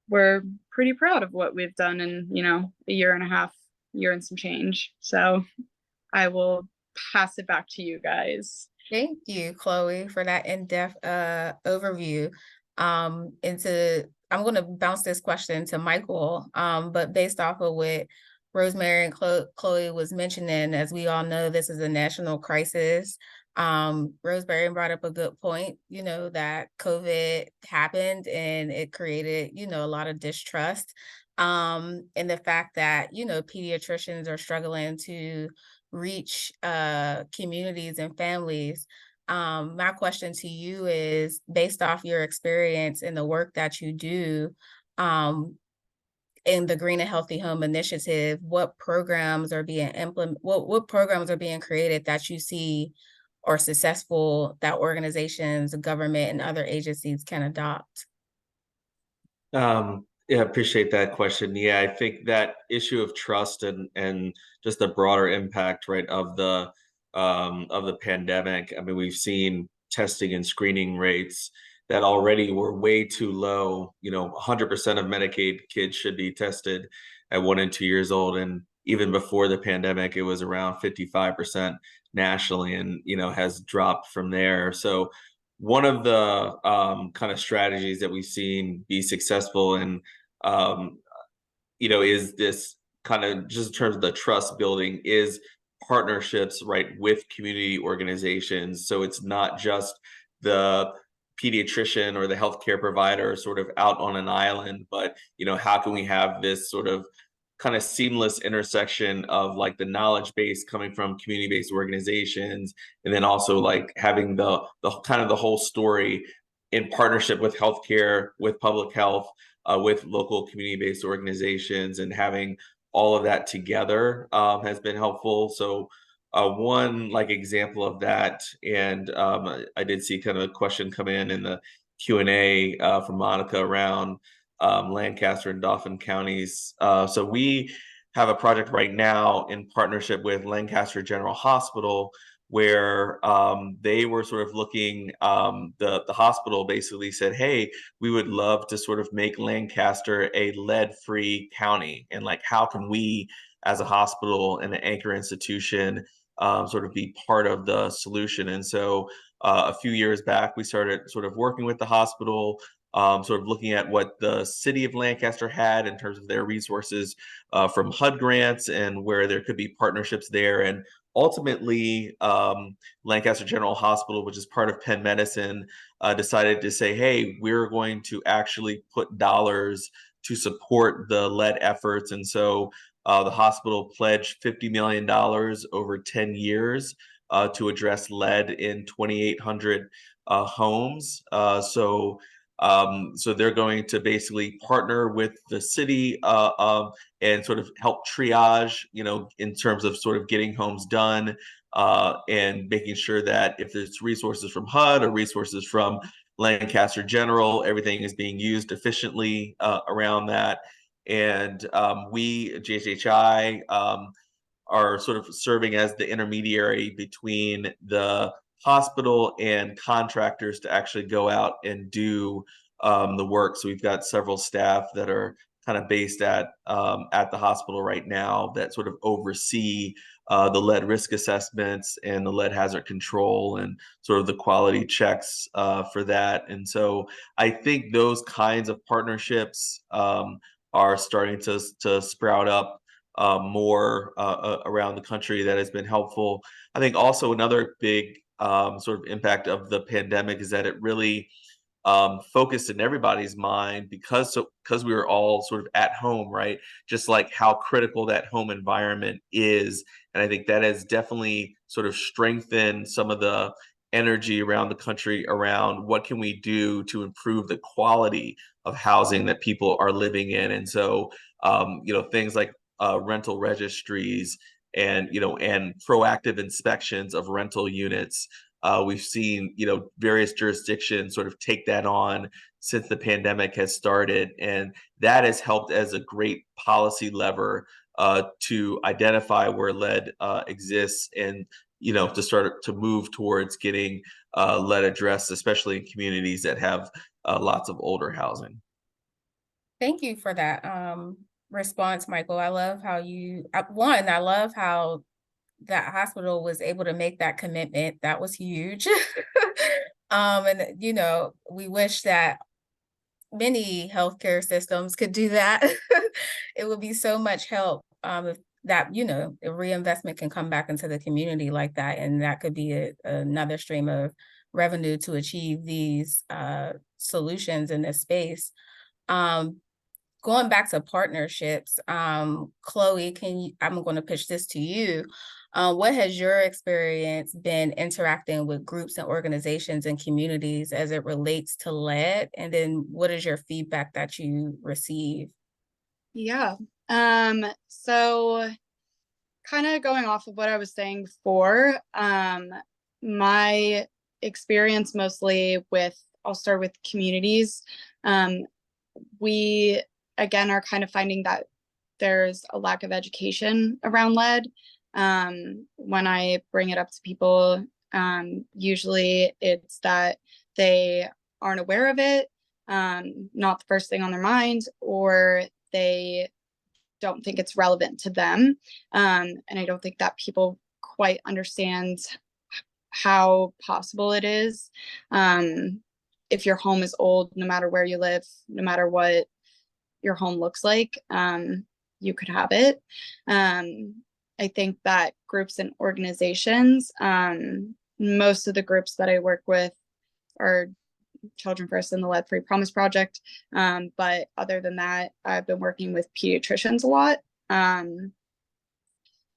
we're pretty proud of what we've done in, you know, a year and a half, year and some change. So I will pass it back to you guys. Thank you, Chloe, for that in-depth overview. I'm going to bounce this question to Michael, but based off of what Rosemary and Chloe was mentioning, as we all know, this is a national crisis. Rosemary brought up a good point, you know, that COVID happened and it created, you know, a lot of distrust. And the fact that, you know, pediatricians are struggling to reach communities and families. My question to you is, based off your experience in the work that you do in the Green and Healthy Home Initiative, what programs are being implemented? What programs are being created that you see are successful that organizations, government, and other agencies can adopt? Yeah, appreciate that question. Yeah, I think that issue of trust and just the broader impact, right, of the pandemic. I mean, we've seen testing and screening rates that already were way too low. 100% of Medicaid kids should be tested at 1 and 2 years old, and even before the pandemic, it was around 55% nationally, and has dropped from there. So one of the kind of strategies that we've seen be successful in um, is this kind of just in terms of the trust building is partnerships, right, with community organizations. So it's not just the pediatrician or the healthcare provider sort of out on an island, but how can we have this sort of kind of seamless intersection of like the knowledge base coming from community-based organizations, and then also like having the kind of the whole story in partnership with healthcare, with public health, with local community-based organizations, and having all of that together has been helpful. So one like example of that, and I did see kind of a question come in the Q&A from Monica around Lancaster and Dauphin counties. So we have a project right now in partnership with Lancaster General Hospital where they were sort of looking, the hospital basically said, hey, we would love to sort of make Lancaster a lead-free county. And like, how can we as a hospital and an anchor institution sort of be part of the solution? And so a few years back, we started sort of working with the hospital, sort of looking at what the city of Lancaster had in terms of their resources from HUD grants and where there could be partnerships there. And ultimately, Lancaster General Hospital, which is part of Penn Medicine, decided to say, hey, we're going to actually put dollars to support the lead efforts. And so the hospital pledged $50 million over 10 years to address lead in 2,800 homes. So they're going to basically partner with the city and sort of help triage, in terms of sort of getting homes done and making sure that if there's resources from HUD or resources from Lancaster General, everything is being used efficiently around that. And we, JHHI, are sort of serving as the intermediary between the hospital and contractors to actually go out and do the work. So we've got several staff that are kind of based at the hospital right now that sort of oversee the lead risk assessments and the lead hazard control and sort of the quality checks for that. And so I think those kinds of partnerships are starting to sprout up more around the country. That has been helpful. I think also another big sort of impact of the pandemic is that it really focused in everybody's mind because we were all sort of at home, right? Just like how critical that home environment is. And I think that has definitely sort of strengthened some of the energy around the country around what can we do to improve the quality of housing that people are living in. And so, things like rental registries and proactive inspections of rental units. We've seen various jurisdictions sort of take that on since the pandemic has started, and that has helped as a great policy lever to identify where lead exists and to start to move towards getting lead addressed, especially in communities that have lots of older housing. Thank you for that response, Michael. I love how I love how that hospital was able to make that commitment. That was huge. And we wish that many healthcare systems could do that. It would be so much help if that, the reinvestment can come back into the community like that. And that could be another stream of revenue to achieve these solutions in this space. Going back to partnerships, Chloe, I'm going to pitch this to you. What has your experience been interacting with groups and organizations and communities as it relates to lead? And then what is your feedback that you receive? Yeah. So kind of going off of what I was saying before, my experience mostly I'll start with communities. we, again, are kind of finding that there's a lack of education around lead. When I bring it up to people, usually it's that they aren't aware of it, not the first thing on their mind, or they don't think it's relevant to them. And I don't think that people quite understand how possible it is. If your home is old, no matter where you live, no matter what your home looks like, you could have it. I think that groups and organizations, most of the groups that I work with are Children First and the Lead Free Promise Project. But other than that, I've been working with pediatricians a lot.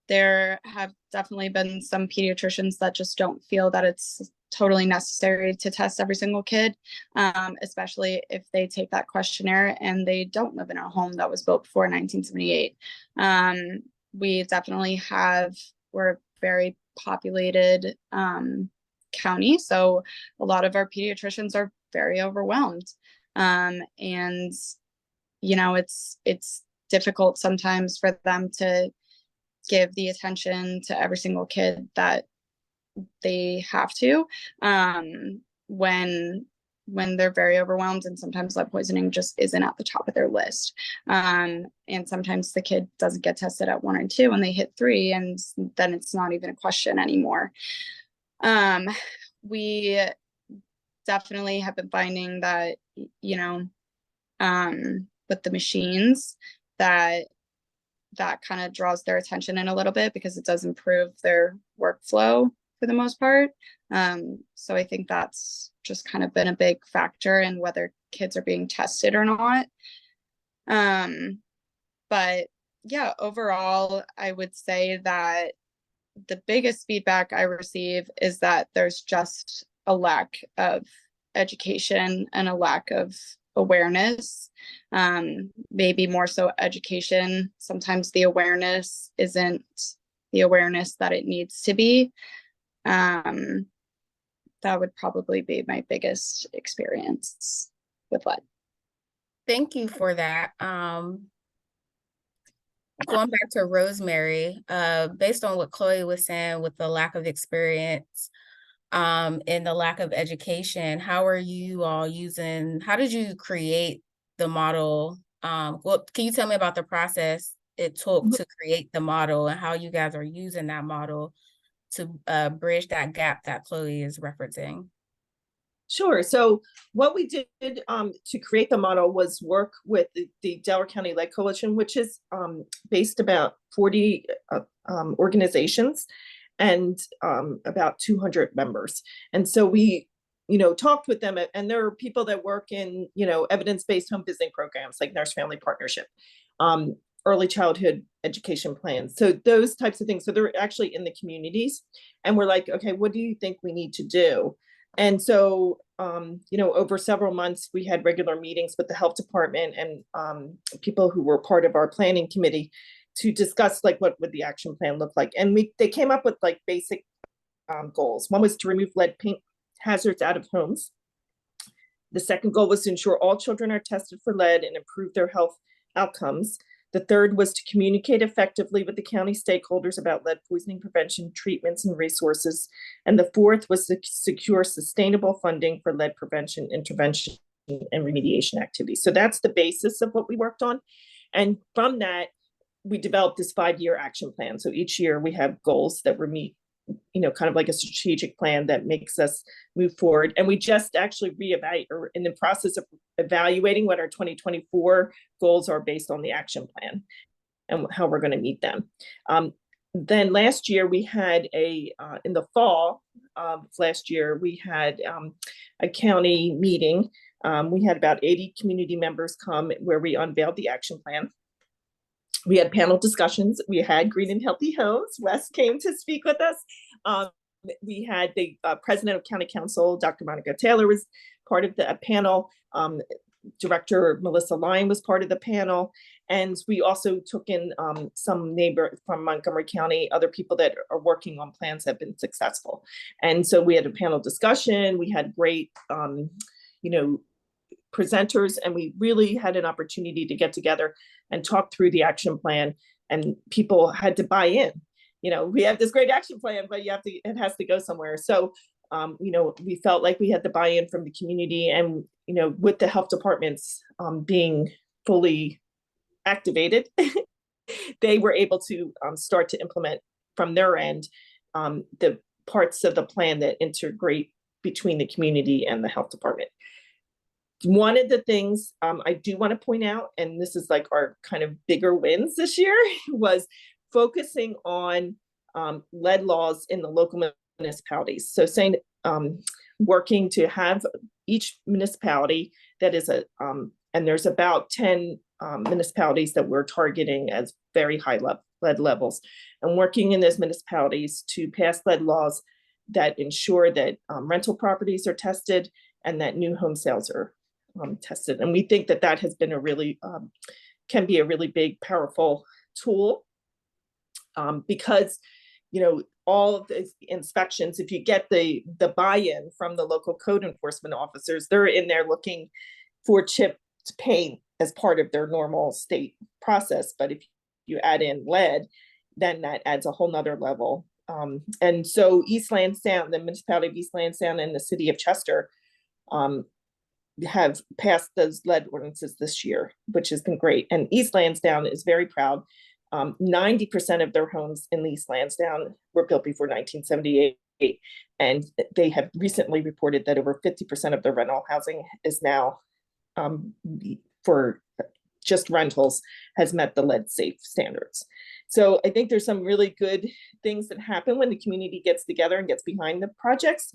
There have definitely been some pediatricians that just don't feel that it's totally necessary to test every single kid, especially if they take that questionnaire and they don't live in a home that was built before 1978. We definitely we're a very populated county, so a lot of our pediatricians are very overwhelmed. And it's difficult sometimes for them to give the attention to every single kid that they have to, when they're very overwhelmed, and sometimes lead poisoning just isn't at the top of their list. And sometimes the kid doesn't get tested at 1 or 2 and they hit 3, and then it's not even a question anymore. We definitely have been finding that, with the machines, that kind of draws their attention in a little bit, because it does improve their workflow for the most part. So I think that's just kind of been a big factor in whether kids are being tested or not. But yeah, overall, I would say that the biggest feedback I receive is that there's just a lack of education and a lack of awareness. Maybe more so education. Sometimes the awareness isn't the awareness that it needs to be. That would probably be my biggest experience with lead. Thank you for that. Going back to Rosemary, based on what Chloe was saying with the lack of experience and the lack of education, how did you create the model? Can you tell me about the process it took to create the model and how you guys are using that model to bridge that gap that Chloe is referencing? Sure. So what we did to create the model was work with the Delaware County Lead Coalition, which is based about 40 organizations and about 200 members. And so we, talked with them, and there are people that work in, evidence-based home visiting programs like Nurse Family Partnership, early childhood education plans. So those types of things. So they're actually in the communities, and we're like, okay, what do you think we need to do? And so, over several months, we had regular meetings with the health department and people who were part of our planning committee to discuss like what would the action plan look like. And they came up with like basic goals. One was to remove lead paint hazards out of homes. The second goal was to ensure all children are tested for lead and improve their health outcomes. The third was to communicate effectively with the county stakeholders about lead poisoning prevention, treatments, and resources. And the fourth was to secure sustainable funding for lead prevention, intervention, and remediation activities. So that's the basis of what we worked on. And from that, we developed this 5-year action plan. So each year we have goals that we meet, kind of like a strategic plan that makes us move forward. And we just actually are in the process of evaluating what our 2024 goals are based on the action plan and how we're going to meet them. Then last year we had in the fall of last year, we had a county meeting. We had about 80 community members come where we unveiled the action plan. We had panel discussions. We had Green and Healthy Homes. Wes came to speak with us. We had the president of County Council, Dr. Monica Taylor, was part of the panel. Director Melissa Lyon was part of the panel. And we also took in some neighbor from Montgomery County, other people that are working on plans that have been successful. And so we had a panel discussion. We had great, presenters, and we really had an opportunity to get together and talk through the action plan, and people had to buy in. You know, we have this great action plan, but it has to go somewhere. So, you know, we felt like we had the buy-in from the community, and, you know, with the health departments being fully activated, they were able to start to implement from their end the parts of the plan that integrate between the community and the health department. One of the things I do want to point out, and this is like our kind of bigger wins this year, was focusing on lead laws in the local municipalities. So saying, working to have each municipality that is and there's about 10 municipalities that we're targeting as very high lead levels, and working in those municipalities to pass lead laws that ensure that rental properties are tested and that new home sales are tested. And we think that that has been a really, can be a really big, powerful tool because, you know, all of the inspections, if you get the buy-in from the local code enforcement officers, they're in there looking for chipped paint as part of their normal state process. But if you add in lead, then that adds a whole nother level. And so East Lansdowne, the municipality of East Lansdowne and the city of Chester have passed those lead ordinances this year, which has been great. And East Lansdowne is very proud. 90% of their homes in East Lansdowne were built before 1978. And they have recently reported that over 50% of their rental housing is now for just rentals has met the lead safe standards. So I think there's some really good things that happen when the community gets together and gets behind the projects.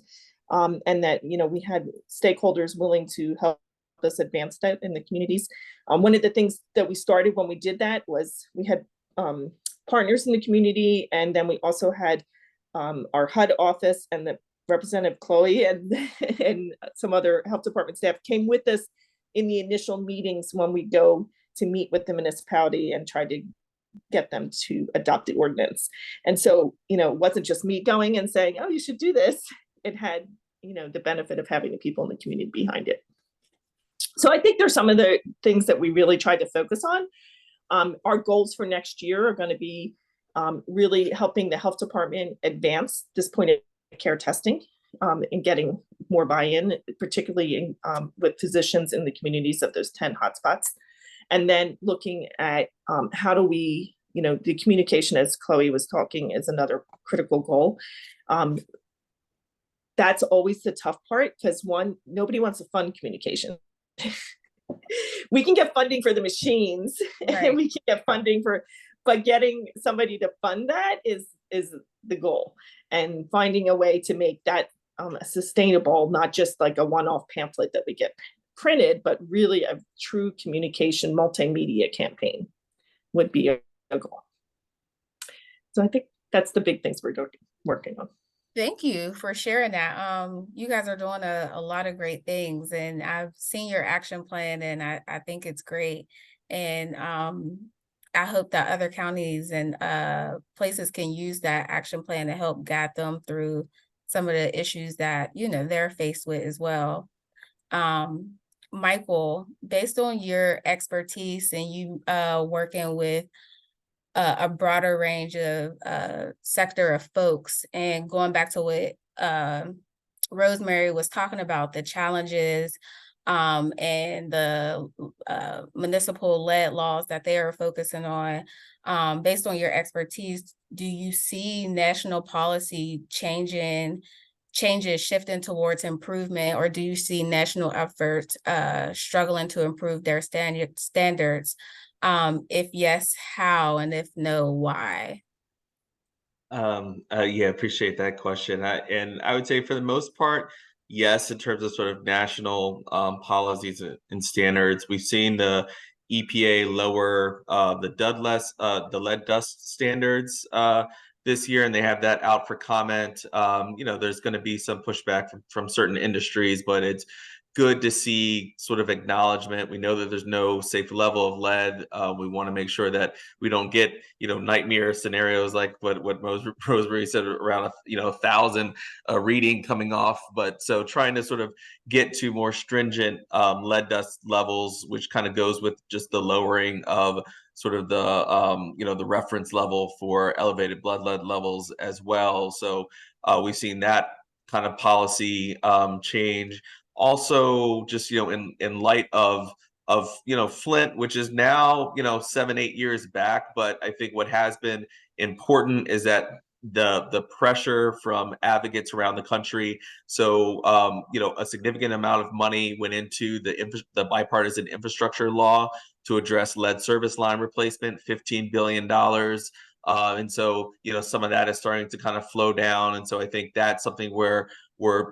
And that, you know, we had stakeholders willing to help us advance that in the communities. One of the things that we started when we did that was we had partners in the community, and then we also had our HUD office, and the Representative Chloe and some other health department staff came with us in the initial meetings when we go to meet with the municipality and try to get them to adopt the ordinance. And so, you know, it wasn't just me going and saying, oh, you should do this. It had, you know, the benefit of having the people in the community behind it. So I think there's some of the things that we really tried to focus on. Our goals for next year are going to be really helping the health department advance this point of care testing and getting more buy-in, particularly with physicians in the communities of those 10 hotspots. And then looking at how do we, you know, the communication, as Chloe was talking, is another critical goal. That's always the tough part, because one, nobody wants to fund communication. We can get funding for the machines, right, and we can get funding for, but getting somebody to fund that is the goal, and finding a way to make that sustainable, not just like a one-off pamphlet that we get printed, but really a true communication multimedia campaign would be a goal. So I think that's the big things we're working on. Thank you for sharing that. You guys are doing a lot of great things, and I've seen your action plan, and I think it's great. And I hope that other counties and places can use that action plan to help guide them through some of the issues that, you know, they're faced with as well. Michael, based on your expertise and you working with a broader range of sector of folks, and going back to what Rosemary was talking about, the challenges and the municipal lead laws that they are focusing on, based on your expertise, do you see national policy changes shifting towards improvement, or do you see national efforts struggling to improve their standards? If yes, how? And if no, why? Yeah, appreciate that question. And I would say for the most part, yes, in terms of sort of national policies and standards, we've seen the EPA lower the lead dust standards this year, and they have that out for comment. You know, there's going to be some pushback from certain industries, but it's good to see sort of acknowledgement. We know that there's no safe level of lead. We want to make sure that we don't get, nightmare scenarios like what Rosemary said, around 1,000 reading coming off. But so trying to sort of get to more stringent lead dust levels, which kind of goes with just the lowering of sort of the reference level for elevated blood lead levels as well. So we've seen that kind of policy change. Also, just in light of Flint, which is now 7-8 years back, but I think what has been important is that the pressure from advocates around the country. So a significant amount of money went into the bipartisan infrastructure law to address lead service line replacement, $15 billion. And so some of that is starting to kind of flow down, and so I think that's something where we're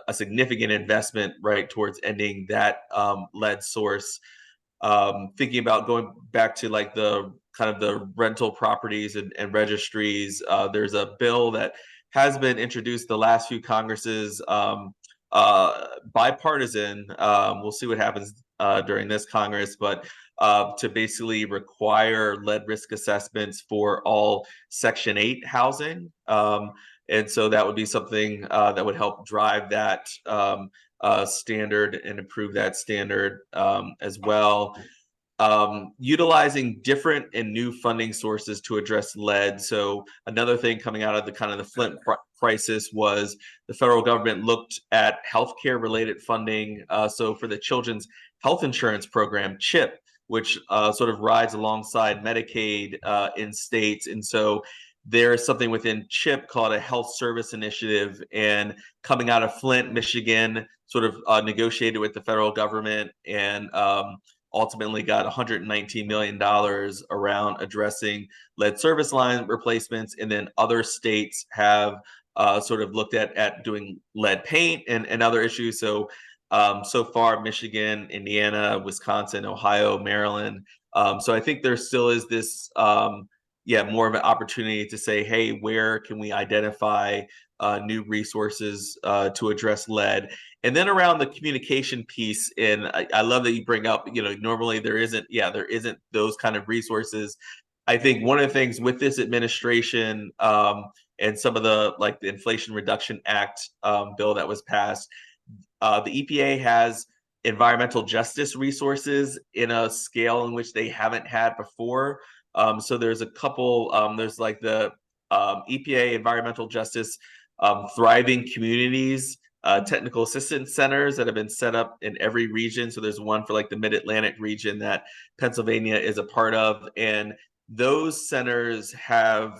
a significant investment right towards ending that lead source. Thinking about going back to like the kind of the rental properties and registries, there's a bill that has been introduced the last few Congresses, bipartisan. We'll see what happens during this Congress, but to basically require lead risk assessments for all Section 8 housing. And so that would be something that would help drive that standard and improve that standard as well. Utilizing different and new funding sources to address lead. So another thing coming out of the Flint crisis was the federal government looked at healthcare related funding. So for the Children's Health Insurance Program, CHIP, which sort of rides alongside Medicaid in states. And so there is something within CHIP called a health service initiative, and coming out of Flint, Michigan, sort of negotiated with the federal government and ultimately got $119 million around addressing lead service line replacements. And then other states have sort of looked at doing lead paint and other issues. So so far, Michigan, Indiana, Wisconsin, Ohio, Maryland. So I think there still is this more of an opportunity to say, hey, where can we identify new resources to address lead? And then around the communication piece, and I love that you bring up, normally there isn't those kind of resources. I think one of the things with this administration and some of the Inflation Reduction Act bill that was passed, the EPA has environmental justice resources in a scale in which they haven't had before. So there's a couple, there's like the EPA Environmental Justice Thriving Communities Technical Assistance Centers that have been set up in every region. So there's one for like the Mid-Atlantic region that Pennsylvania is a part of. And those centers have,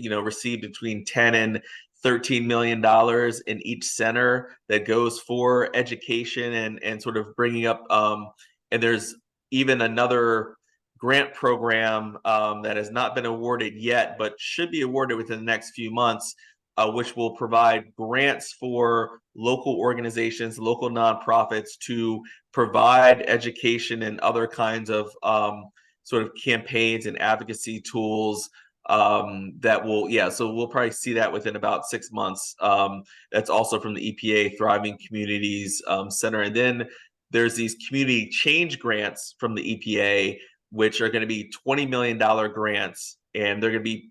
received between 10 and $13 million in each center that goes for education and sort of bringing up, and there's even another grant program that has not been awarded yet, but should be awarded within the next few months, which will provide grants for local organizations, local nonprofits to provide education and other kinds of sort of campaigns and advocacy tools that will, so we'll probably see that within about 6 months. That's also from the EPA Thriving Communities Center. And then there's these community change grants from the EPA, which are going to be $20 million grants, and they're going to be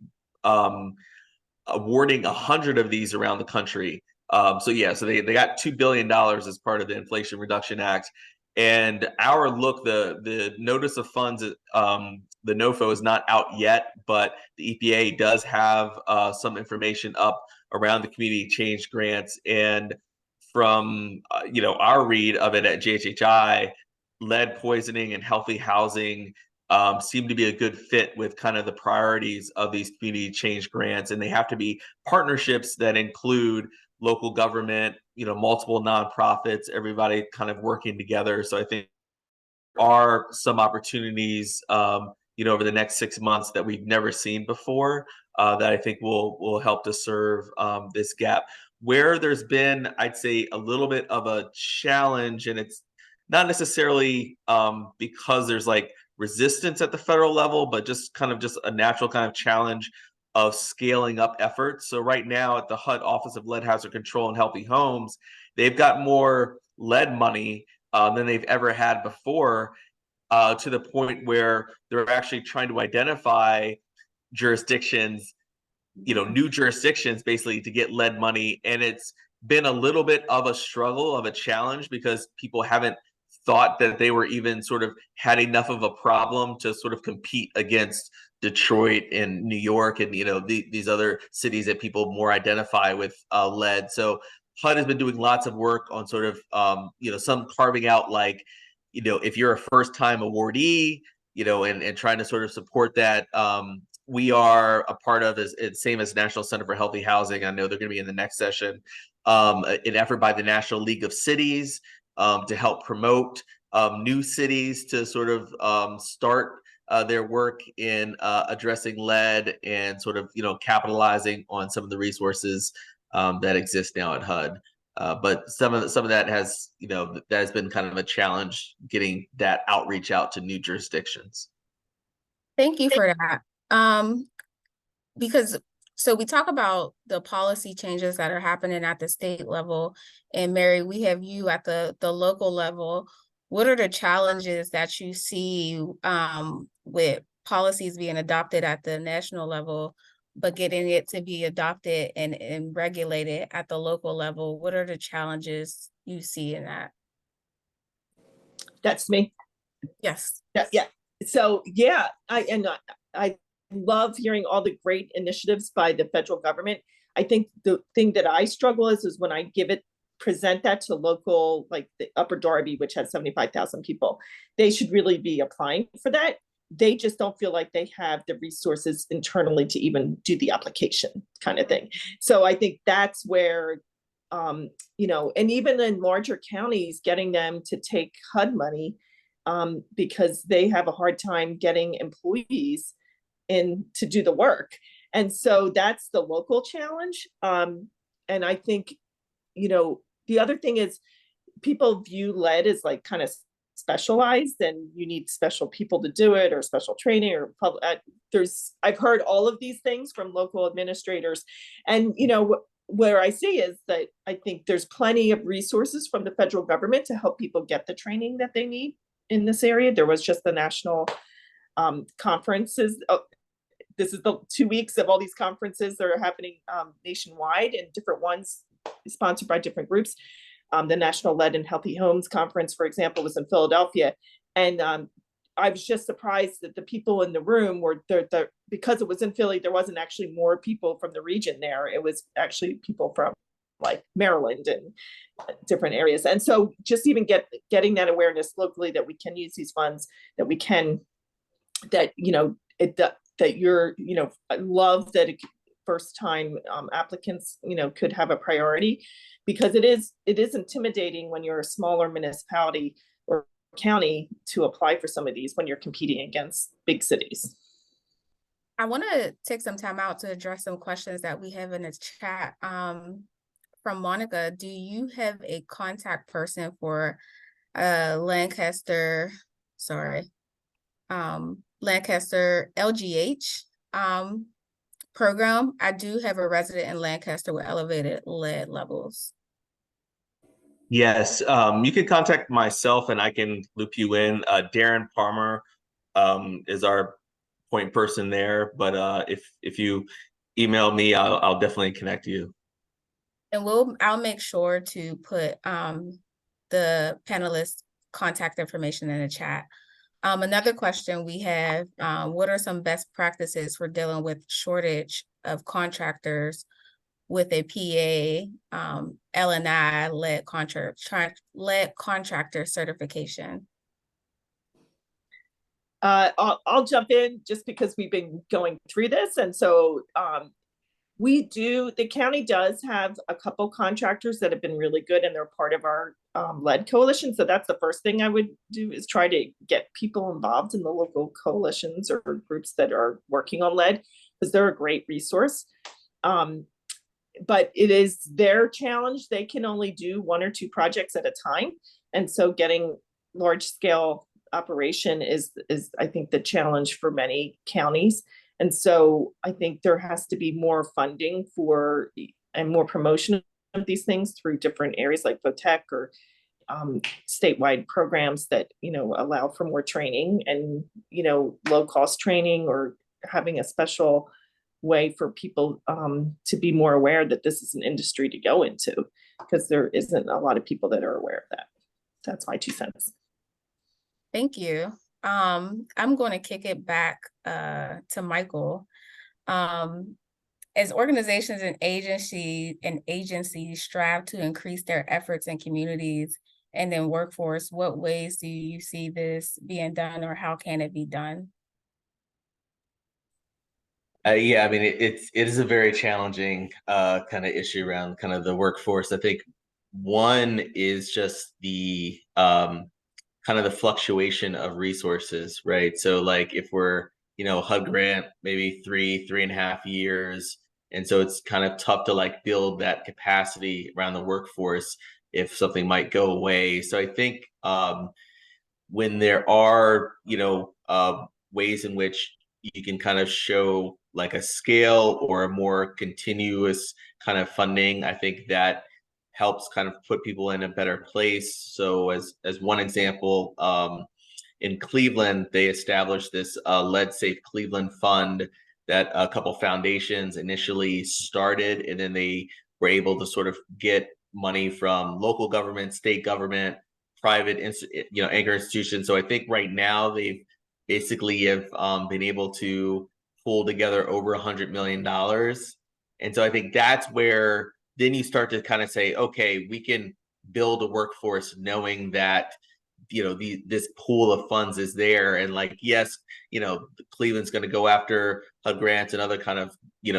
awarding 100 of these around the country. So they got $2 billion as part of the Inflation Reduction Act. And our look, the notice of funds, the NOFO is not out yet, but the EPA does have some information up around the community change grants. And from our read of it at JHHI, lead poisoning and healthy housing seem to be a good fit with kind of the priorities of these community change grants. And they have to be partnerships that include local government, multiple nonprofits, everybody kind of working together. So I think there are some opportunities, over the next 6 months that we've never seen before that I think will help to serve this gap. Where there's been, I'd say, a little bit of a challenge, and it's not necessarily because there's like resistance at the federal level, but just a natural kind of challenge of scaling up efforts. So right now at the HUD Office of Lead Hazard Control and Healthy Homes, they've got more lead money than they've ever had before, to the point where they're actually trying to identify jurisdictions, new jurisdictions basically to get lead money. And it's been a little bit of a struggle, of a challenge, because people haven't thought that they were even sort of had enough of a problem to sort of compete against Detroit and New York and these other cities that people more identify with lead. So HUD has been doing lots of work on sort of some carving out, like if you're a first time awardee, and trying to sort of support that. We are a part of, it's same as National Center for Healthy Housing. I know they're going to be in the next session. An effort by the National League of Cities to help promote new cities to sort of start their work in addressing lead and sort of capitalizing on some of the resources that exist now at HUD. But some of that has that has been kind of a challenge, getting that outreach out to new jurisdictions. Thank you for that. Because so we talk about the policy changes that are happening at the state level, and Mary, we have you at the local level. What are the challenges that you see with policies being adopted at the national level, but getting it to be adopted and regulated at the local level? What are the challenges you see in that? That's me. Yes. Yeah. So yeah, I love hearing all the great initiatives by the federal government. I think the thing that I struggle is when I present that to local, like the Upper Darby, which has 75,000 people, they should really be applying for that. They just don't feel like they have the resources internally to even do the application kind of thing. So I think that's where, and even in larger counties, getting them to take HUD money, because they have a hard time getting employees in to do the work. And so that's the local challenge. And I think, the other thing is people view lead as like kind of specialized and you need special people to do it, or special training, or I've heard all of these things from local administrators. And, where I see is that I think there's plenty of resources from the federal government to help people get the training that they need in this area. There was just the national conferences. This is the 2 weeks of all these conferences that are happening nationwide, and different ones sponsored by different groups. The National Lead and Healthy Homes Conference, for example, was in Philadelphia. And I was just surprised that the people in the room were because it was in Philly, there wasn't actually more people from the region there. It was actually people from like Maryland and different areas. And so just even getting that awareness locally that we can use these funds, that we can, that, that you're, I love that first time applicants, could have a priority, because it is intimidating when you're a smaller municipality or county to apply for some of these when you're competing against big cities. I want to take some time out to address some questions that we have in the chat. From Monica, do you have a contact person for Lancaster LGH program? I do have a resident in Lancaster with elevated lead levels. Yes, you can contact myself and I can loop you in. Darren Palmer is our point person there, but if you email me, I'll definitely connect you. And I'll make sure to put the panelists' contact information in the chat. Another question we have, what are some best practices for dealing with shortage of contractors with a PA L&I lead contractor certification? I'll jump in just because we've been going through this. And so the county does have a couple contractors that have been really good, and they're part of our lead coalition. So that's the first thing I would do, is try to get people involved in the local coalitions or groups that are working on lead, because they're a great resource. But it is their challenge. They can only do 1 or 2 projects at a time. And so getting large scale operation is I think the challenge for many counties. And so I think there has to be more funding and more promotion of these things through different areas like VOTEC or statewide programs that, allow for more training and, low cost training, or having a special way for people to be more aware that this is an industry to go into, because there isn't a lot of people that are aware of that. That's my 2 cents. Thank you. I'm going to kick it back to Michael. As organizations and agencies strive to increase their efforts in communities and in workforce, what ways do you see this being done, or how can it be done? Yeah, I mean, it is a very challenging kind of issue around kind of the workforce. I think one is just the kind of the fluctuation of resources, right? So like if we're, HUD grant, maybe 3.5 years. And so it's kind of tough to like build that capacity around the workforce if something might go away. So I think when there are, ways in which you can kind of show like a scale or a more continuous kind of funding, I think that helps kind of put people in a better place. So as one example, in Cleveland, they established this Lead Safe Cleveland Fund that a couple foundations initially started, and then they were able to sort of get money from local government, state government, private, anchor institutions. So I think right now they've basically have been able to pull together over $100 million. And so I think that's where then you start to kind of say, okay, we can build a workforce knowing that, this pool of funds is there. And like, yes, Cleveland's going to go after HUD grants and other kind of,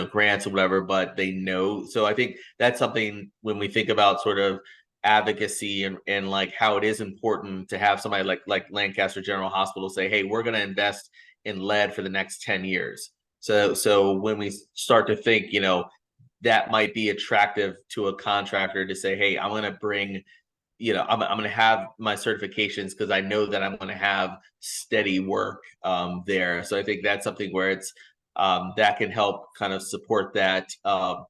grants or whatever, but they know. So I think that's something when we think about sort of advocacy and like how it is important to have somebody like Lancaster General Hospital say, hey, we're going to invest in lead for the next 10 years. So when we start to think, that might be attractive to a contractor to say, hey, I'm going to bring, I'm going to have my certifications because I know that I'm going to have steady work there. So I think that's something where it's that can help kind of support that. I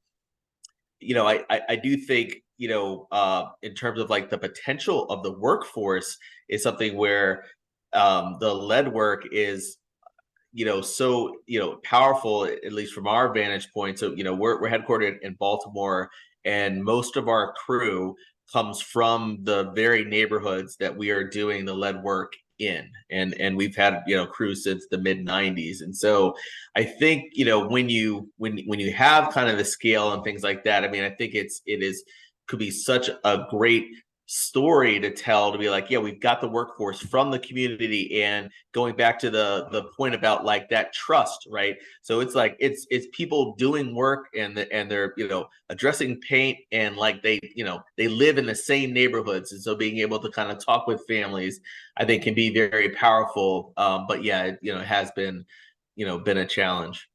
do think, in terms of like the potential of the workforce is something where the lead work is, so, powerful, at least from our vantage point. So, we're headquartered in Baltimore, and most of our crew comes from the very neighborhoods that we are doing the lead work in. And we've had, crews since the mid 90s. And so I think, when you have kind of the scale and things like that, I mean, I think could be such a great story to tell, to be like, yeah, we've got the workforce from the community, and going back to the point about like that trust, right? So it's like it's people doing work and they're addressing paint, and like they live in the same neighborhoods, and so being able to kind of talk with families, I think, can be very powerful. But yeah, it has been a challenge.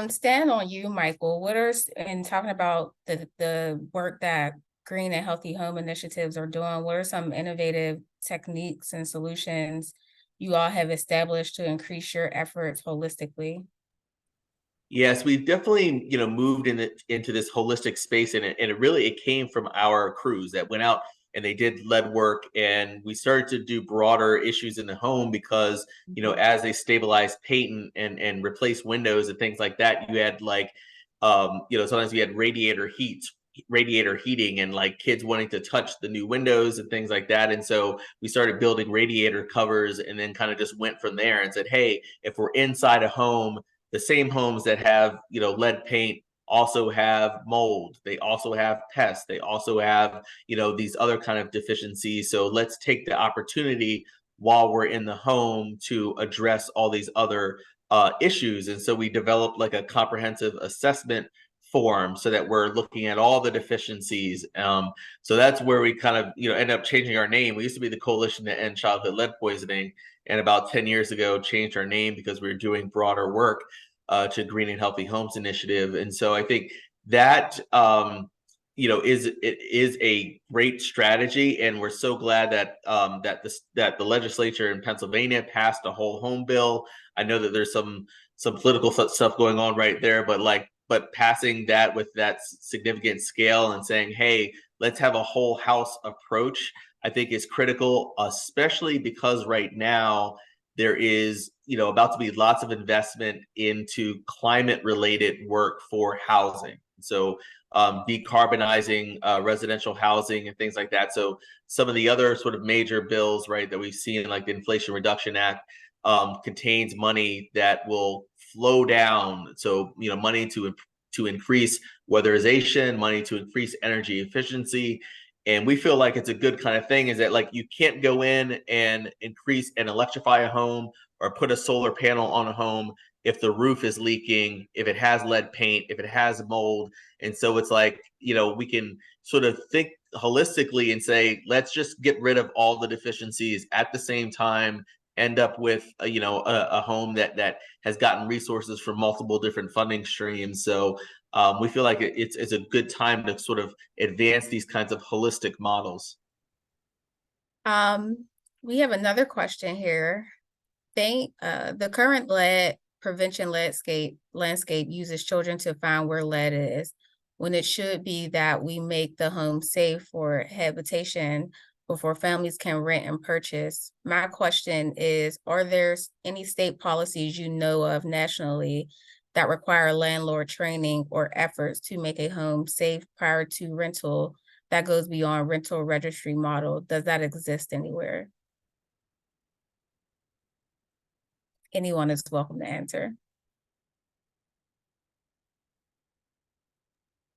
Staying on you, Michael, and talking about the work that Green and Healthy Home initiatives are doing, what are some innovative techniques and solutions you all have established to increase your efforts holistically? Yes, we've definitely, moved into this holistic space, and it really came from our crews that went out and they did lead work, and we started to do broader issues in the home because, as they stabilized paint and replaced windows and things like that, you had like, sometimes we had radiator heating and like kids wanting to touch the new windows and things like that. And so we started building radiator covers, and then kind of just went from there and said, hey, if we're inside a home, the same homes that have, lead paint also have mold. They also have pests. They also have, these other kind of deficiencies. So let's take the opportunity while we're in the home to address all these other issues. And so we developed like a comprehensive assessment form so that we're looking at all the deficiencies. So that's where we kind of, end up changing our name. We used to be the Coalition to End Childhood Lead Poisoning, and about 10 years ago changed our name because we were doing broader work to Green and Healthy Homes Initiative. And so I think that is a great strategy, and we're so glad that that the legislature in Pennsylvania passed a whole home bill. I know that there's some political stuff going on right there, but passing that with that significant scale and saying, hey, let's have a whole house approach, I think is critical, especially because right now there is, about to be lots of investment into climate related work for housing. So decarbonizing residential housing and things like that. So some of the other sort of major bills, right, that we've seen, like the Inflation Reduction Act, contains money that will flow down. So, money to increase weatherization, money to increase energy efficiency. And we feel like it's a good kind of thing, is that like you can't go in and increase and electrify a home or put a solar panel on a home if the roof is leaking, if it has lead paint, if it has mold. And so it's like, we can sort of think holistically and say, let's just get rid of all the deficiencies at the same time, end up with a home that has gotten resources from multiple different funding streams. So we feel like it's a good time to sort of advance these kinds of holistic models. We have another question here. The current lead prevention landscape uses children to find where lead is, when it should be that we make the home safe for habitation before families can rent and purchase. My question is, are there any state policies you know of nationally that require landlord training or efforts to make a home safe prior to rental that goes beyond rental registry model? Does that exist anywhere? Anyone is welcome to answer.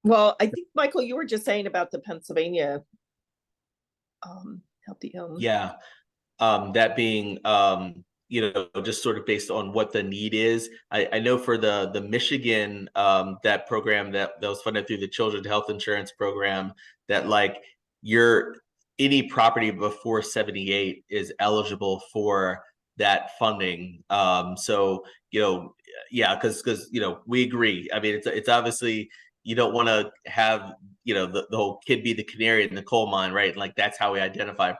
Well, I think, Michael, you were just saying about the Pennsylvania healthy home. Yeah, that being, just sort of based on what the need is. I know for the Michigan, that program that was funded through the Children's Health Insurance Program, that like any property before 78 is eligible for that funding. So, yeah, because we agree. I mean, it's obviously, you don't want to have, the whole kid be the canary in the coal mine, right? And like that's how we identify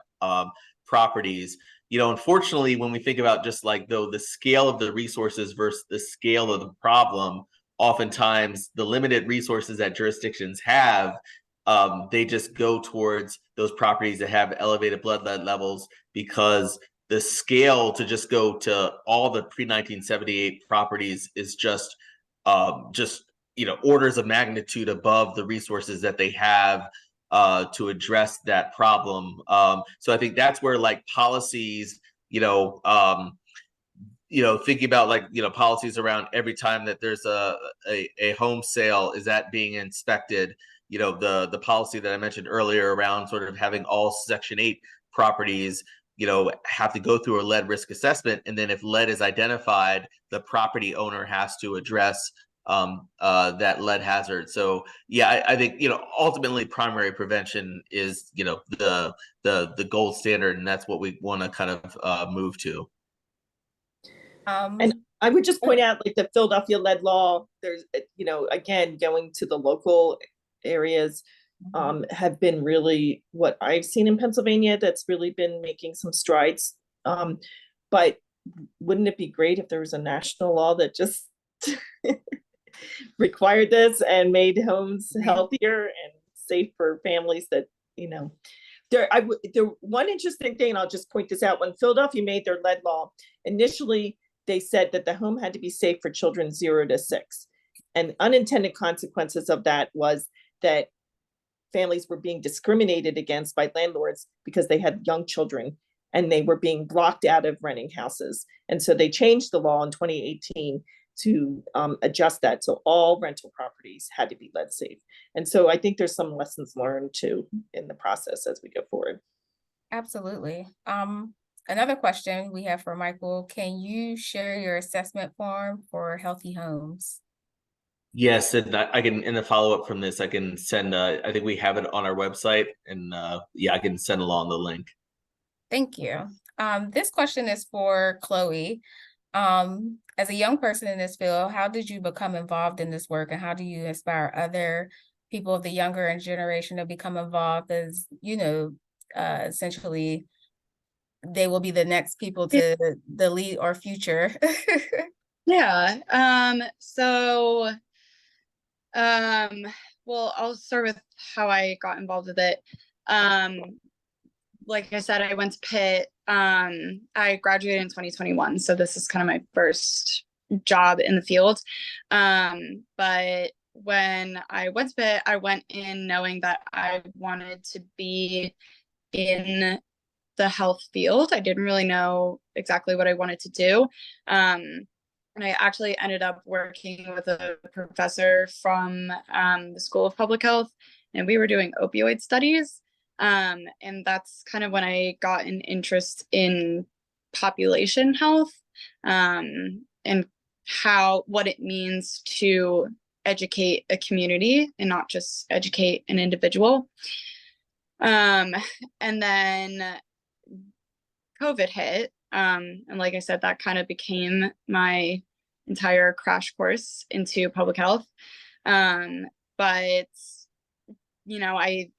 properties. Unfortunately, when we think about just like the scale of the resources versus the scale of the problem, oftentimes the limited resources that jurisdictions have, they just go towards those properties that have elevated blood lead levels, because the scale to just go to all the pre-1978 properties is just orders of magnitude above the resources that they have to address that problem. So I think that's where like policies, thinking about like, policies around every time that there's a home sale, is that being inspected? The policy that I mentioned earlier around sort of having all Section 8 properties, have to go through a lead risk assessment. And then if lead is identified, the property owner has to address that lead hazard. So yeah, I think ultimately primary prevention is the gold standard, and that's what we want to kind of move to. And I would just point out, like the Philadelphia lead law, there's again going to the local areas, have been really what I've seen in Pennsylvania that's really been making some strides. But wouldn't it be great if there was a national law that just required this and made homes healthier and safe for families? That one interesting thing, and I'll just point this out, when Philadelphia made their lead law, initially they said that the home had to be safe for children 0 to 6, and unintended consequences of that was that families were being discriminated against by landlords because they had young children and they were being blocked out of renting houses. And so they changed the law in 2018 to adjust that. So all rental properties had to be lead safe. And so I think there's some lessons learned too in the process as we go forward. Absolutely. Another question we have for Michael: can you share your assessment form for healthy homes? Yes, and I can, in the follow-up from this, I can send, I think we have it on our website, and yeah, I can send along the link. Thank you. This question is for Chloe. As a young person in this field, how did you become involved in this work, and how do you inspire other people of the younger generation to become involved, as essentially they will be the next people to lead our future? Yeah. well, I'll start with how I got involved with it. Like I said, I went to Pitt. I graduated in 2021, so this is kind of my first job in the field. But when I went to Pitt, I went in knowing that I wanted to be in the health field. I didn't really know exactly what I wanted to do. And I actually ended up working with a professor from the School of Public Health, and we were doing opioid studies. And that's kind of when I got an interest in population health, and what it means to educate a community and not just educate an individual. And then COVID hit. And like I said, that kind of became my entire crash course into public health. But you know, I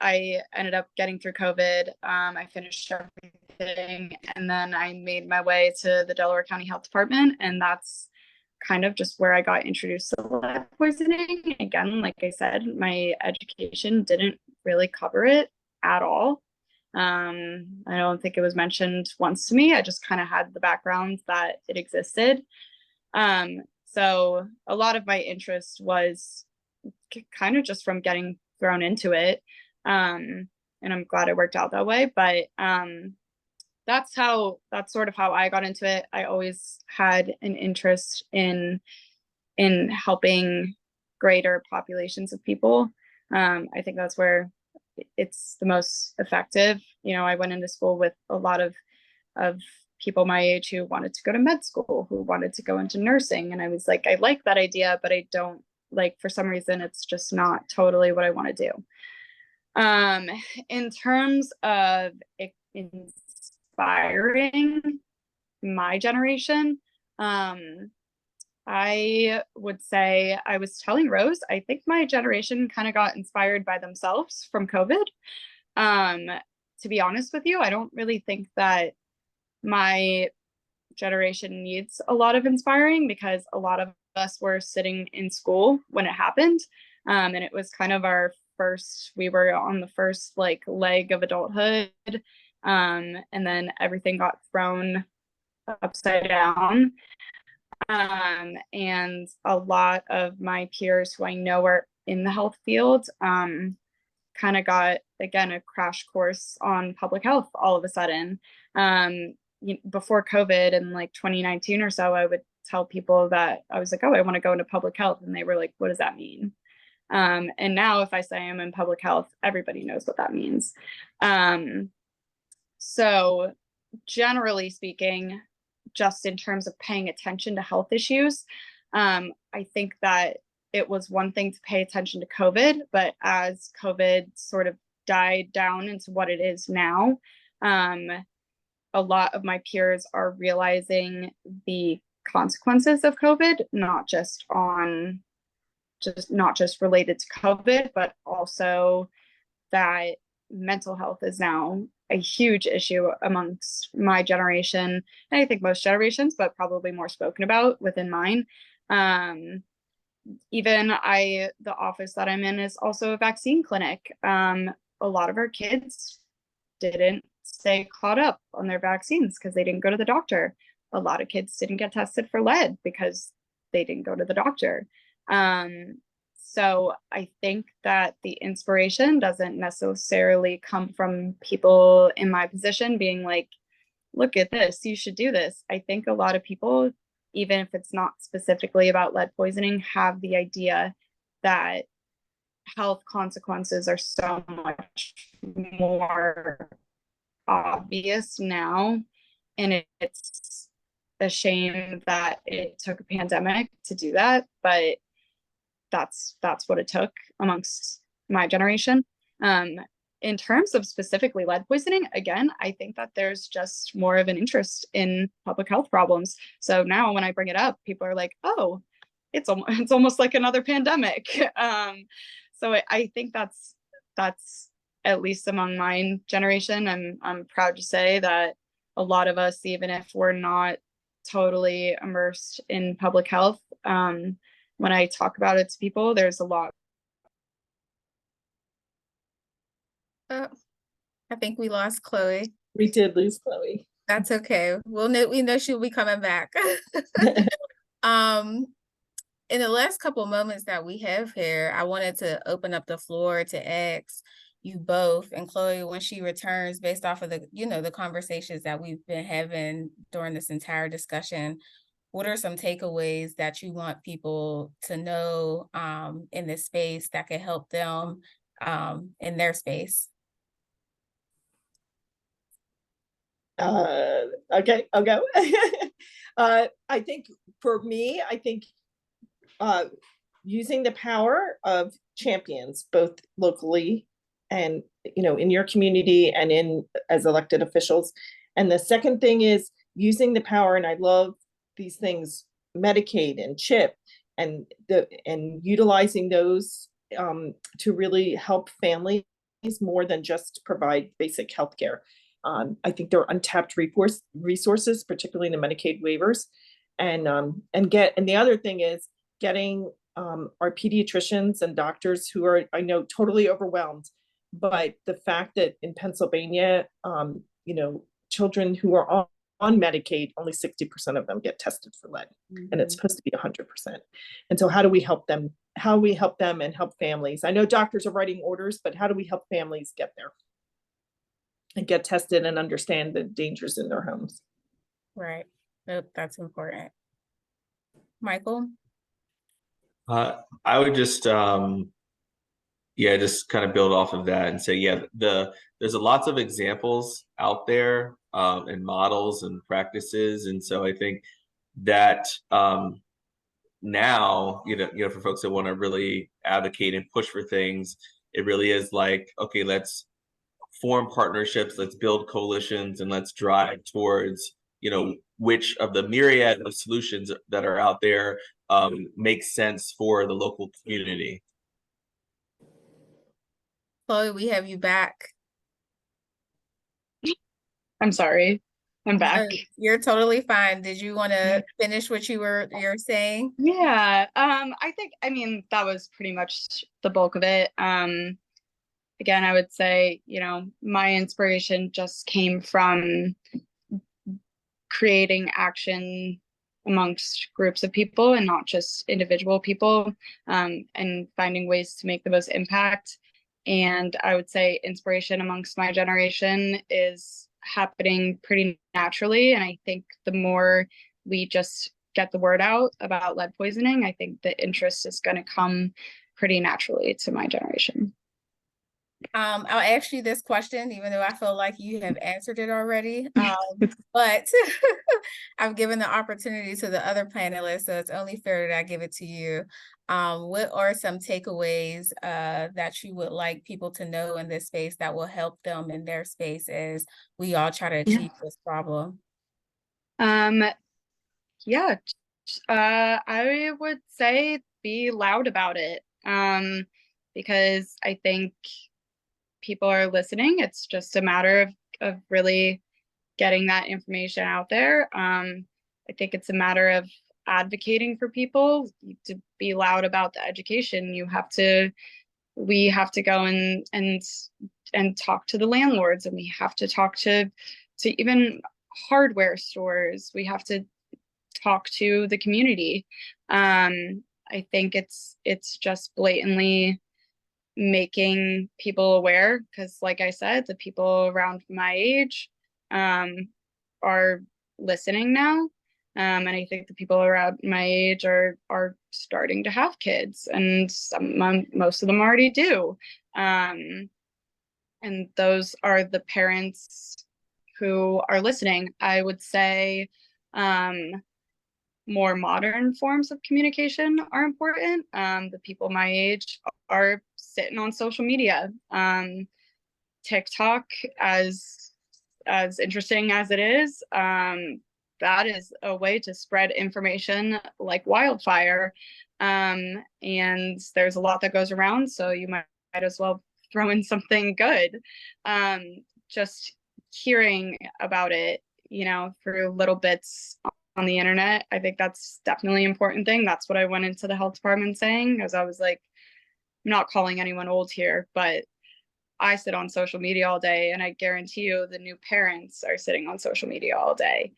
ended up getting through COVID. I finished everything, and then I made my way to the Delaware County Health Department, and that's kind of just where I got introduced to lead poisoning. Again, like I said, my education didn't really cover it at all. I don't think it was mentioned once to me. I just kind of had the background that it existed. So a lot of my interest was kind of just from getting thrown into it. And I'm glad it worked out that way. But that's sort of how I got into it. I always had an interest in helping greater populations of people. I think that's where it's the most effective. You know, I went into school with a lot of people my age who wanted to go to med school, who wanted to go into nursing. And I was like, I like that idea, but I don't, like, for some reason, it's just not totally what I want to do. In terms of inspiring my generation, I would say, I was telling Rose, I think my generation kind of got inspired by themselves from COVID. To be honest with you, I don't really think that my generation needs a lot of inspiring, because a lot of us were sitting in school when it happened. And it was kind of we were on the first like leg of adulthood. And then everything got thrown upside down. And a lot of my peers who I know are in the health field kind of got, again, a crash course on public health all of a sudden. Before COVID in like 2019 or so, I would tell people that I was like, oh, I want to go into public health. And they were like, what does that mean? And now if I say I'm in public health, everybody knows what that means. So generally speaking, just in terms of paying attention to health issues, I think that it was one thing to pay attention to COVID, but as COVID sort of died down into what it is now, a lot of my peers are realizing the consequences of COVID, not just related to COVID, but also that mental health is now a huge issue amongst my generation, and I think most generations, but probably more spoken about within mine. Even the office that I'm in is also a vaccine clinic. A lot of our kids didn't stay caught up on their vaccines because they didn't go to the doctor. A lot of kids didn't get tested for lead because they didn't go to the doctor. So I think that the inspiration doesn't necessarily come from people in my position being like, look at this, you should do this. I think a lot of people, even if it's not specifically about lead poisoning, have the idea that health consequences are so much more obvious now. And it's a shame that it took a pandemic to do that, but that's what it took amongst my generation. In terms of specifically lead poisoning, again, I think that there's just more of an interest in public health problems. So now when I bring it up, people are like, oh, it's almost like another pandemic. So I think that's at least among my generation. I'm proud to say that a lot of us, even if we're not totally immersed in public health, when I talk about it to people, there's a lot Oh, I think we lost Chloe. We did lose Chloe. That's okay. We know she'll be coming back. In the last couple of moments that we have here, I wanted to open up the floor to ask you both, and Chloe, when she returns, based off of the conversations that we've been having during this entire discussion, what are some takeaways that you want people to know in this space that could help them in their space? Okay, I'll go. I think for me, using the power of champions, both locally and in your community and as elected officials. And the second thing is using the power, and I love these things, Medicaid and CHIP, and utilizing those to really help families more than just provide basic health care. I think there are untapped resources, particularly in the Medicaid waivers, and the other thing is getting our pediatricians and doctors who are, I know, totally overwhelmed, but the fact that in Pennsylvania, children who are on Medicaid, only 60% of them get tested for lead, and it's supposed to be 100%. And so how do we help them? How do we help them and help families? I know doctors are writing orders, but how do we help families get there and get tested and understand the dangers in their homes? Right. Nope, that's important. Michael? I would just just kind of build off of that and say, there's lots of examples out there and models and practices. And so I think that now, for folks that want to really advocate and push for things, it really is like, okay, let's form partnerships, let's build coalitions, and let's drive towards, which of the myriad of solutions that are out there makes sense for the local community. Chloe, we have you back. I'm sorry. I'm back. You're totally fine. Did you want to finish what you're saying? Yeah. I mean, that was pretty much the bulk of it. Again, I would say, my inspiration just came from creating action amongst groups of people and not just individual people, and finding ways to make the most impact. And I would say inspiration amongst my generation is happening pretty naturally. And I think the more we just get the word out about lead poisoning, I think the interest is going to come pretty naturally to my generation. I'll ask you this question, even though I feel like you have answered it already. But I've given the opportunity to the other panelists, so it's only fair that I give it to you. What are some takeaways that you would like people to know in this space that will help them in their space as we all try to achieve this problem? I would say be loud about it, because I think people are listening. It's just a matter of really getting that information out there. I think it's a matter of advocating for people to be loud about the education. We have to go and talk to the landlords, and we have to talk to even hardware stores. We have to talk to the community. I think it's just blatantly making people aware, because like I said, the people around my age are listening now, and I think the people around my age are starting to have kids, and most of them already do, and those are the parents who are listening. I would say more modern forms of communication are important. The people my age are sitting on social media. TikTok, as interesting as it is, that is a way to spread information like wildfire. And there's a lot that goes around, so you might as well throw in something good. Just hearing about it, through little bits on the internet, I think that's definitely an important thing. That's what I went into the health department saying, because I was like, I'm not calling anyone old here, but I sit on social media all day, and I guarantee you the new parents are sitting on social media all day.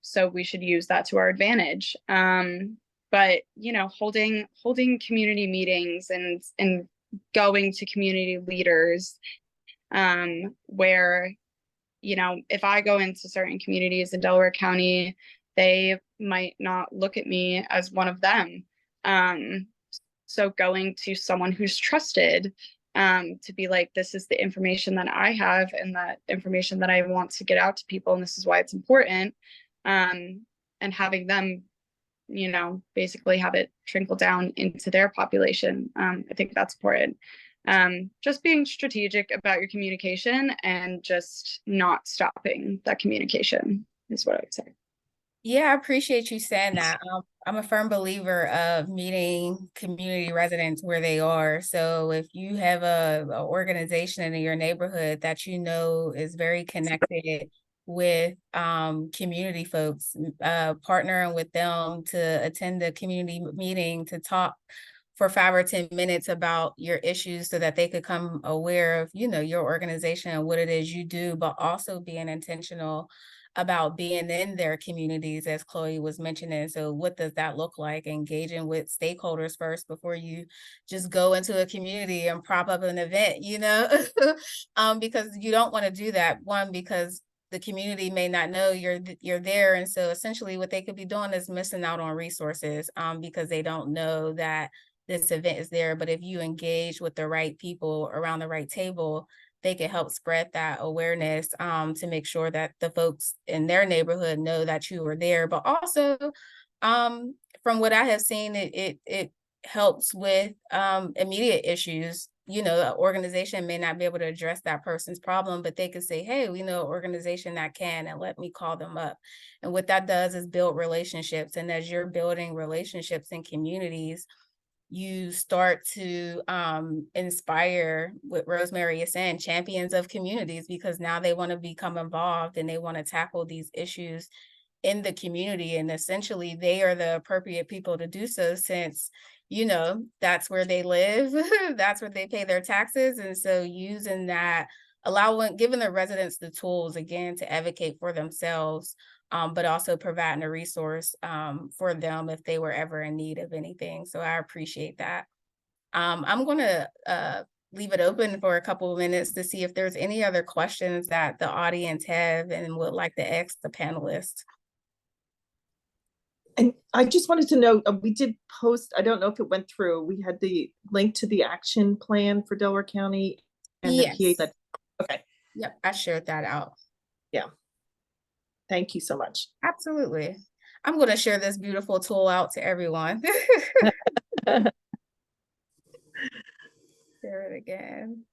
So we should use that to our advantage. But you know, holding community meetings and going to community leaders, where, you know, if I go into certain communities in Delaware County, they might not look at me as one of them. So going to someone who's trusted, to be like, this is the information that I have and that information that I want to get out to people, and this is why it's important. And having them, you know, basically have it trickle down into their population. I think that's important. Just being strategic about your communication and just not stopping that communication is what I would say. Yeah, I appreciate you saying that. I'm a firm believer of meeting community residents where they are. So if you have a organization in your neighborhood that you know is very connected with community folks, partnering with them to attend a community meeting to talk for 5 or 10 minutes about your issues so that they could come aware of, you know, your organization and what it is you do, but also being intentional about being in their communities, as Chloe was mentioning. So what does that look like? Engaging with stakeholders first before you just go into a community and prop up an event, you know, because you don't want to do that. One, because the community may not know you're there. And so essentially what they could be doing is missing out on resources because they don't know that this event is there. But if you engage with the right people around the right table, they can help spread that awareness to make sure that the folks in their neighborhood know that you are there. But also, from what I have seen, it helps with immediate issues. You know, an organization may not be able to address that person's problem, but they could say, hey, we know an organization that can, and let me call them up. And what that does is build relationships. And as you're building relationships in communities, you start to inspire what Rosemary is saying, champions of communities, because now they want to become involved and they want to tackle these issues in the community. And essentially they are the appropriate people to do so, since, you know, that's where they live, that's where they pay their taxes. And so using that, giving the residents the tools again to advocate for themselves, but also providing a resource for them if they were ever in need of anything. So I appreciate that. I'm going to leave it open for a couple of minutes to see if there's any other questions that the audience have and would like to ask the panelists. And I just wanted to know, we did post, I don't know if it went through, we had the link to the action plan for Delaware County and Yes. the PA. Okay. Yep, I shared that out. Yeah. Thank you so much. Absolutely. I'm going to share this beautiful tool out to everyone. Share it again.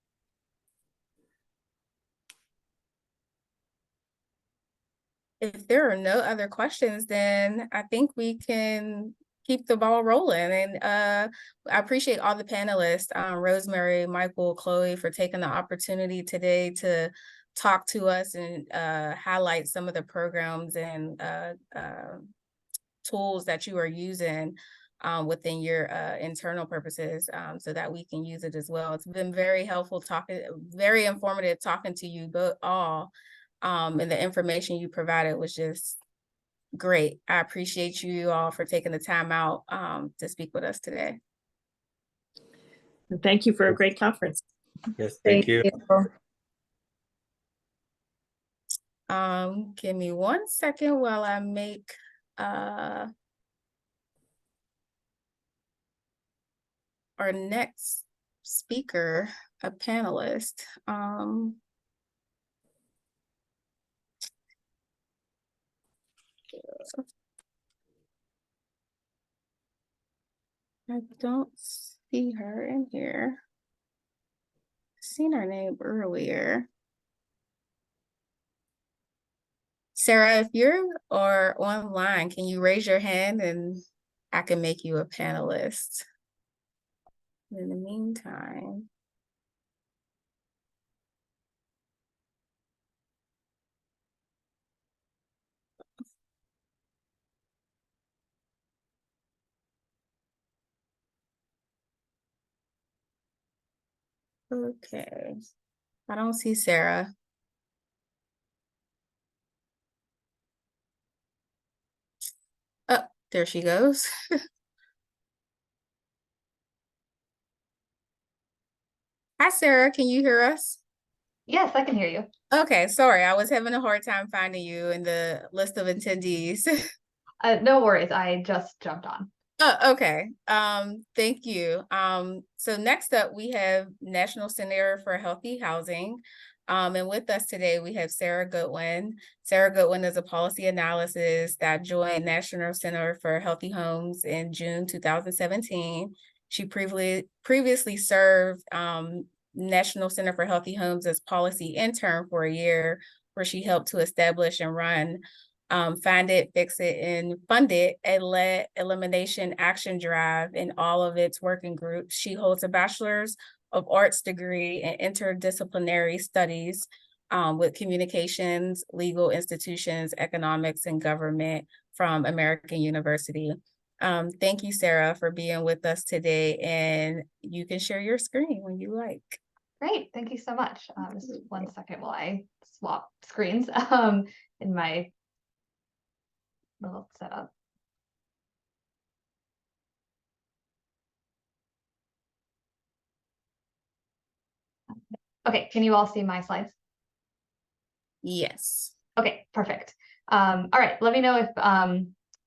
If there are no other questions, then I think we can keep the ball rolling. And I appreciate all the panelists, Rosemary, Michael, Chloe, for taking the opportunity today to talk to us and highlight some of the programs and tools that you are using within your internal purposes, so that we can use it as well. It's been very helpful very informative talking to you both all. And the information you provided was just great. I appreciate you all for taking the time out to speak with us today. And thank you for a great conference. Yes, thank you. Give me 1 second while I make our next speaker a panelist. I don't see her in here. I've seen her name earlier. Sarah, if you're online, can you raise your hand and I can make you a panelist? In the meantime. Okay, I don't see Sarah. Oh, there she goes. Hi, Sarah, can you hear us? Yes, I can hear you. Okay, sorry, I was having a hard time finding you in the list of attendees. No worries, I just jumped on. Oh, okay. Thank you. So next up we have National Center for Healthy Housing. And with us today we have Sarah Goodwin. Sarah Goodwin is a policy analyst that joined National Center for Healthy Homes in June 2017. She previously served National Center for Healthy Homes as policy intern for a year, where she helped to establish and run Find It, Fix It, and Fund It, a lead elimination action drive in all of its working groups. She holds a Bachelor's of Arts degree in interdisciplinary studies with communications, legal institutions, economics, and government from American University. Thank you, Sarah, for being with us today, and you can share your screen when you like. Great, thank you so much. Just 1 second while I swap screens in my little setup. Okay, can you all see my Yes. Okay, perfect. All right, let me know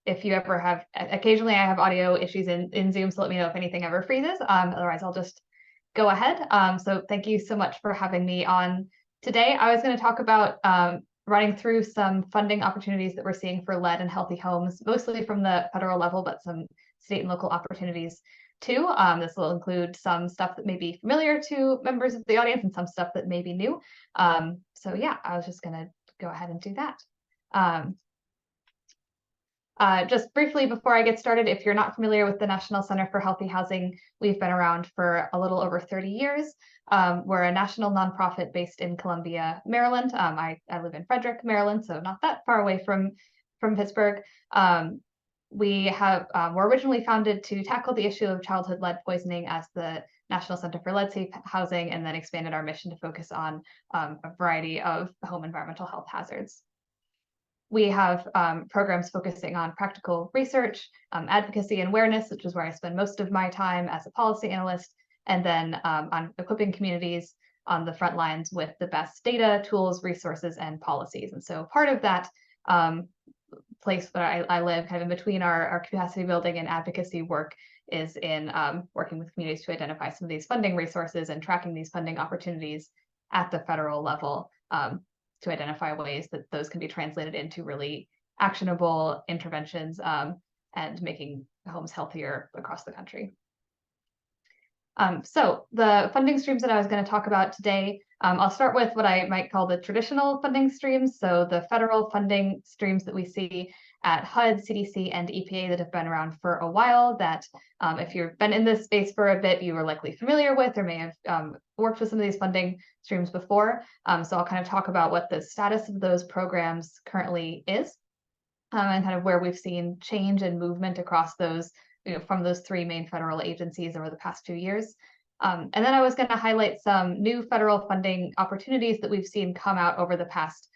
if you ever have, occasionally I have audio issues in Zoom, so let me know if anything ever freezes. Otherwise I'll just go ahead. So thank you so much for having me on today. I was going to talk about running through some funding opportunities that we're seeing for lead and healthy homes, mostly from the federal level, but some state and local opportunities too. This will include some stuff that may be familiar to members of the audience and some stuff that may be new. So yeah, I was just going to go ahead and do that. Just briefly before I get started, if you're not familiar with the National Center for Healthy Housing, we've been around for a little over 30 years. We're a national nonprofit based in Columbia, Maryland. I live in Frederick, Maryland, so not that far away from Pittsburgh. Were originally founded to tackle the issue of childhood lead poisoning as the National Center for Lead Safe Housing, and then expanded our mission to focus on a variety of home environmental health hazards. We have programs focusing on practical research, advocacy and awareness, which is where I spend most of my time as a policy analyst, and then on equipping communities on the front lines with the best data, tools, resources, and policies. And so part of that place where I live, kind of in between our capacity building and advocacy work, is in working with communities to identify some of these funding resources and tracking these funding opportunities at the federal level, to identify ways that those can be translated into really actionable interventions and making homes healthier across the country. So the funding streams that I was going to talk about today, I'll start with what I might call the traditional funding streams. So the federal funding streams that we see at HUD, CDC, and EPA that have been around for a while, that if you've been in this space for a bit, you are likely familiar with or may have worked with some of these funding streams before. So I'll kind of talk about what the status of those programs currently is, and kind of where we've seen change and movement across those, from those three main federal agencies over the past few years. And then I was going to highlight some new federal funding opportunities that we've seen come out over the past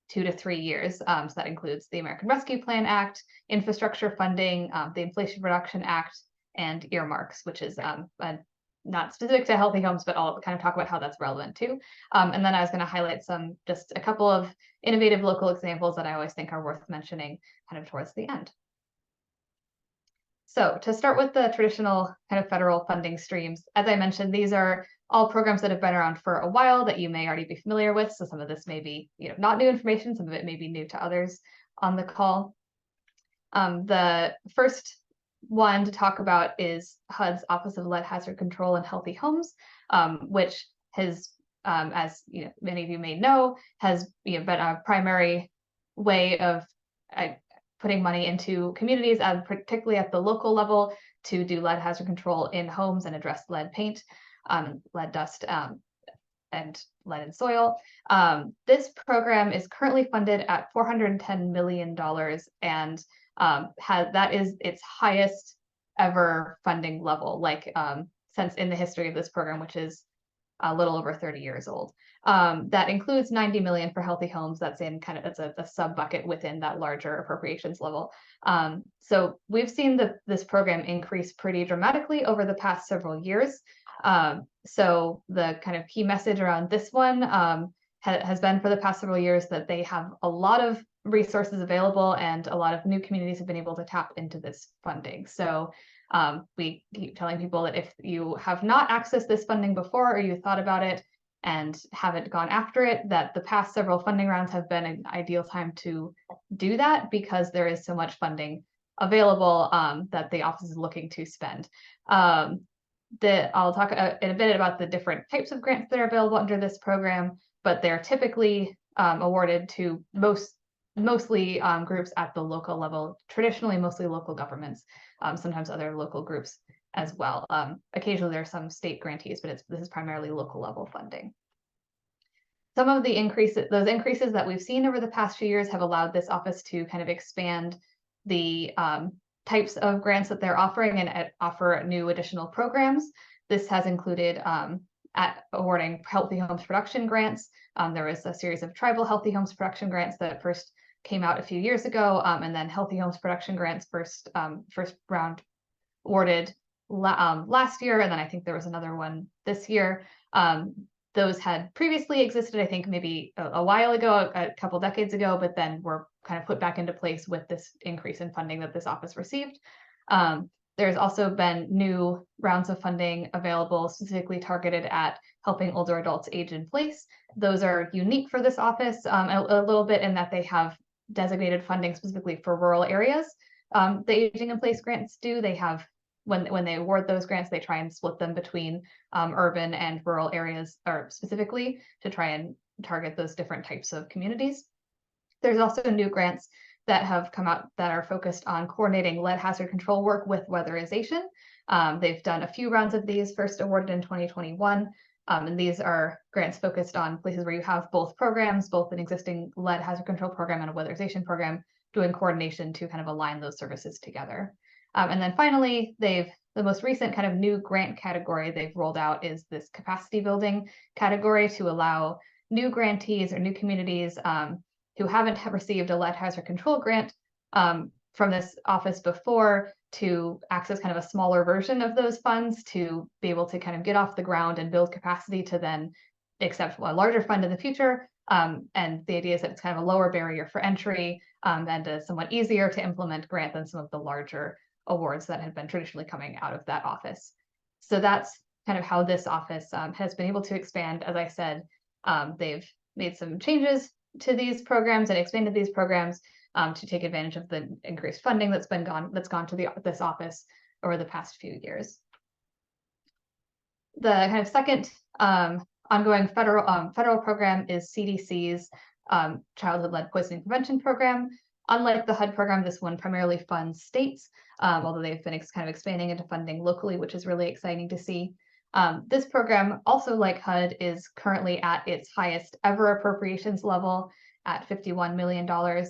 2 to 3 years. So that includes the American Rescue Plan Act, infrastructure funding, the Inflation Reduction Act, and earmarks, which is not specific to healthy homes, but I'll kind of talk about how that's relevant too. And then I was going to highlight just a couple of innovative local examples that I always think are worth mentioning kind of towards the end. So to start with the traditional kind of federal funding streams, as I mentioned, these are all programs that have been around for a while that you may already be familiar with. So some of this may be, not new information, some of it may be new to others on the call. The first one to talk about is HUD's Office of Lead Hazard Control and Healthy Homes, which has, as many of you may know, has been a primary way of putting money into communities, particularly at the local level, to do lead hazard control in homes and address lead paint, lead dust, and lead in soil. This program is currently funded at $410 million, and that is its highest ever funding level, since in the history of this program, which is a little over 30 years old. That includes 90 million for healthy homes. That's in kind of, it's a sub bucket within that larger appropriations level. So we've seen this program increase pretty dramatically over the past several years. So the kind of key message around this one has been for the past several years that they have a lot of resources available and a lot of new communities have been able to tap into this funding. So we keep telling people that if you have not accessed this funding before or you thought about it and haven't gone after it, that the past several funding rounds have been an ideal time to do that because there is so much funding available that the office is looking to spend. I'll talk in a bit about the different types of grants that are available under this program, but they're typically awarded to mostly groups at the local level, traditionally mostly local governments, sometimes other local groups as well. Occasionally there are some state grantees, but this is primarily local level funding. Some of the those increases that we've seen over the past few years have allowed this office to kind of expand the types of grants that they're offering and offer new additional programs. This has included awarding Healthy Homes Production Grants. There was a series of tribal Healthy Homes Production Grants that first came out a few years ago, and then Healthy Homes Production Grants first round awarded last year, and then I think there was another one this year. Those had previously existed, I think maybe a while ago, a couple decades ago, but then were kind of put back into place with this increase in funding that this office received. There's also been new rounds of funding available specifically targeted at helping older adults age in place. Those are unique for this office a little bit in that they have designated funding specifically for rural areas. The aging in place grants do. They have, when they award those grants, they try and split them between urban and rural areas, or specifically to try and target those different types of communities. There's also new grants that have come out that are focused on coordinating lead hazard control work with weatherization. They've done a few rounds of these, first awarded in 2021. And these are grants focused on places where you have both programs, both an existing lead hazard control program and a weatherization program, doing coordination to kind of align those services together. And then finally, the most recent kind of new grant category they've rolled out is this capacity building category to allow new grantees or new communities who haven't received a lead hazard control grant from this office before to access kind of a smaller version of those funds to be able to kind of get off the ground and build capacity to then accept a larger fund in the future. And the idea is that it's kind of a lower barrier for entry and a somewhat easier to implement grant than some of the larger awards that had been traditionally coming out of that office. So that's kind of how this office has been able to expand. As I said, they've made some changes to these programs and expanded these programs to take advantage of the increased funding that's gone to this office over the past few years. The kind of second ongoing federal program is CDC's Childhood Lead Poisoning Prevention Program. Unlike the HUD program, this one primarily funds states, although they've been kind of expanding into funding locally, which is really exciting to see. This program, also like HUD, is currently at its highest ever appropriations level at $51 million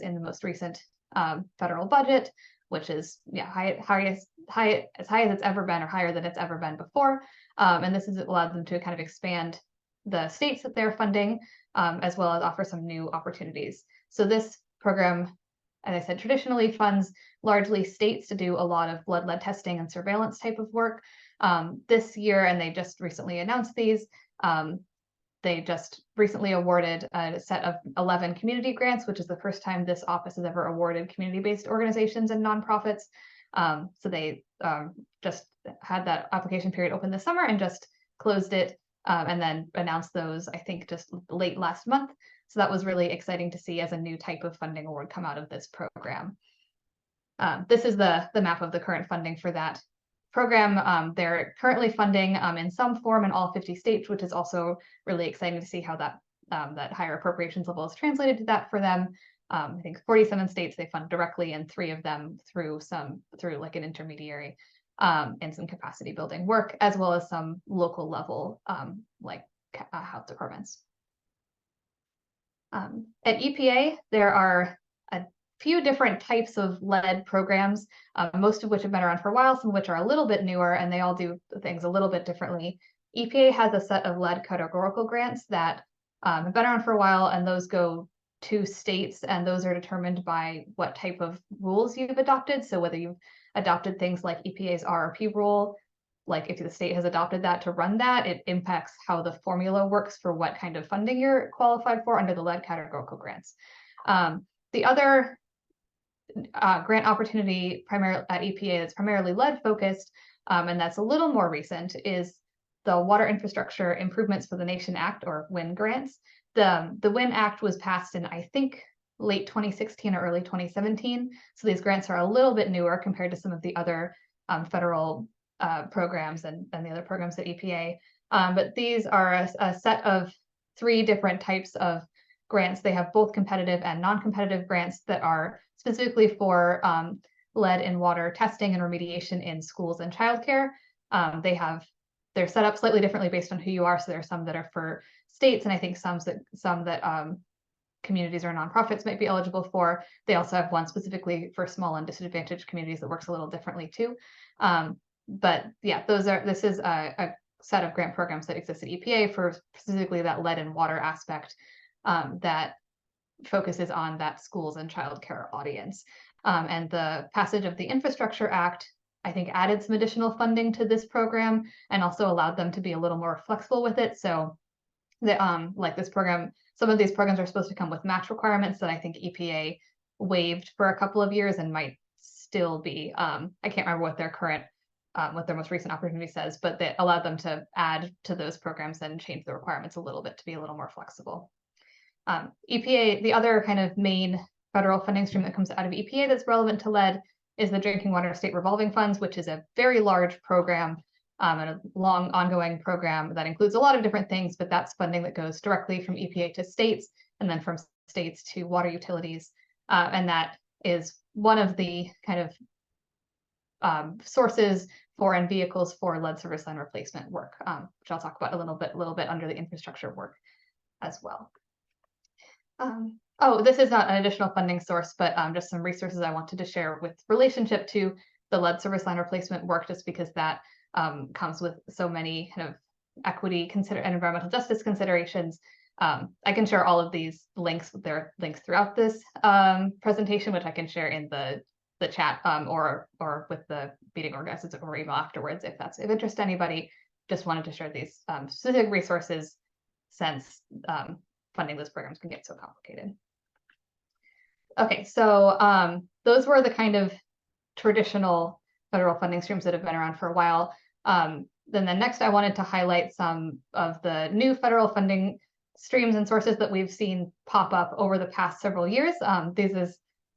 in the most recent federal budget, which is as high as it's ever been, or higher than it's ever been before. And this has allowed them to kind of expand the states that they're funding, as well as offer some new opportunities. So this program, as I said, traditionally funds largely states to do a lot of blood lead testing and surveillance type of work. This year, and they just recently announced these, they just recently awarded a set of 11 community grants, which is the first time this office has ever awarded community-based organizations and nonprofits. So they just had that application period open this summer and just closed it and then announced those, I think, just late last month. So that was really exciting to see as a new type of funding award come out of this program. This is the map of the current funding for that program. They're currently funding in some form in all 50 states, which is also really exciting to see how that higher appropriations level is translated to that for them. I think 47 states they fund directly, and 3 of them through like an intermediary and some capacity building work, as well as some local level like health departments. At EPA, there are a few different types of lead programs, most of which have been around for a while, some of which are a little bit newer, and they all do things a little bit differently. EPA has a set of lead categorical grants that have been around for a while, and those go to states, and those are determined by what type of rules you've adopted. So whether you've adopted things like EPA's RRP rule, like if the state has adopted that to run that, it impacts how the formula works for what kind of funding you're qualified for under the lead categorical grants. The other grant opportunity primarily at EPA that's primarily lead focused, and that's a little more recent, is the Water Infrastructure Improvements for the Nation Act, or WIN grants. The WIN Act was passed in, I think, late 2016 or early 2017. So these grants are a little bit newer compared to some of the other federal programs and the other programs at EPA. But these are a set of 3 different types of grants. They have both competitive and non-competitive grants that are specifically for lead in water testing and remediation in schools and childcare. They're set up slightly differently based on who you are. So there are some that are for states, and I think some that communities or nonprofits might be eligible for. They also have one specifically for small and disadvantaged communities that works a little differently too. But yeah, this is a set of grant programs that exist at EPA for specifically that lead and water aspect that focuses on that schools and childcare audience. And the passage of the Infrastructure Act, I think, added some additional funding to this program and also allowed them to be a little more flexible with it. So that like this program, some of these programs are supposed to come with match requirements that I think EPA waived for a couple of years and might still be. I can't remember what their current, what their most recent opportunity says, but that allowed them to add to those programs and change the requirements a little bit to be a little more flexible. EPA, the other kind of main federal funding stream that comes out of EPA that's relevant to lead is the Drinking Water State Revolving Funds, which is a very large program and a long ongoing program that includes a lot of different things, but that's funding that goes directly from EPA to states and then from states to water utilities. And that is one of the kind of sources for and vehicles for lead service line replacement work, which I'll talk about a little bit under the infrastructure work as well. Oh, this is not an additional funding source, but just some resources I wanted to share with relationship to the lead service line replacement work, just because that comes with so many kind of equity and environmental justice considerations. I can share all of these links. There are links throughout this presentation, which I can share in the chat or with the meeting organizers or email afterwards if that's of interest to anybody. Just wanted to share these specific resources since funding those programs can get so complicated. Okay, so those were the kind of traditional federal funding streams that have been around for a while. Then next I wanted to highlight some of the new federal funding streams and sources that we've seen pop up over the past several years.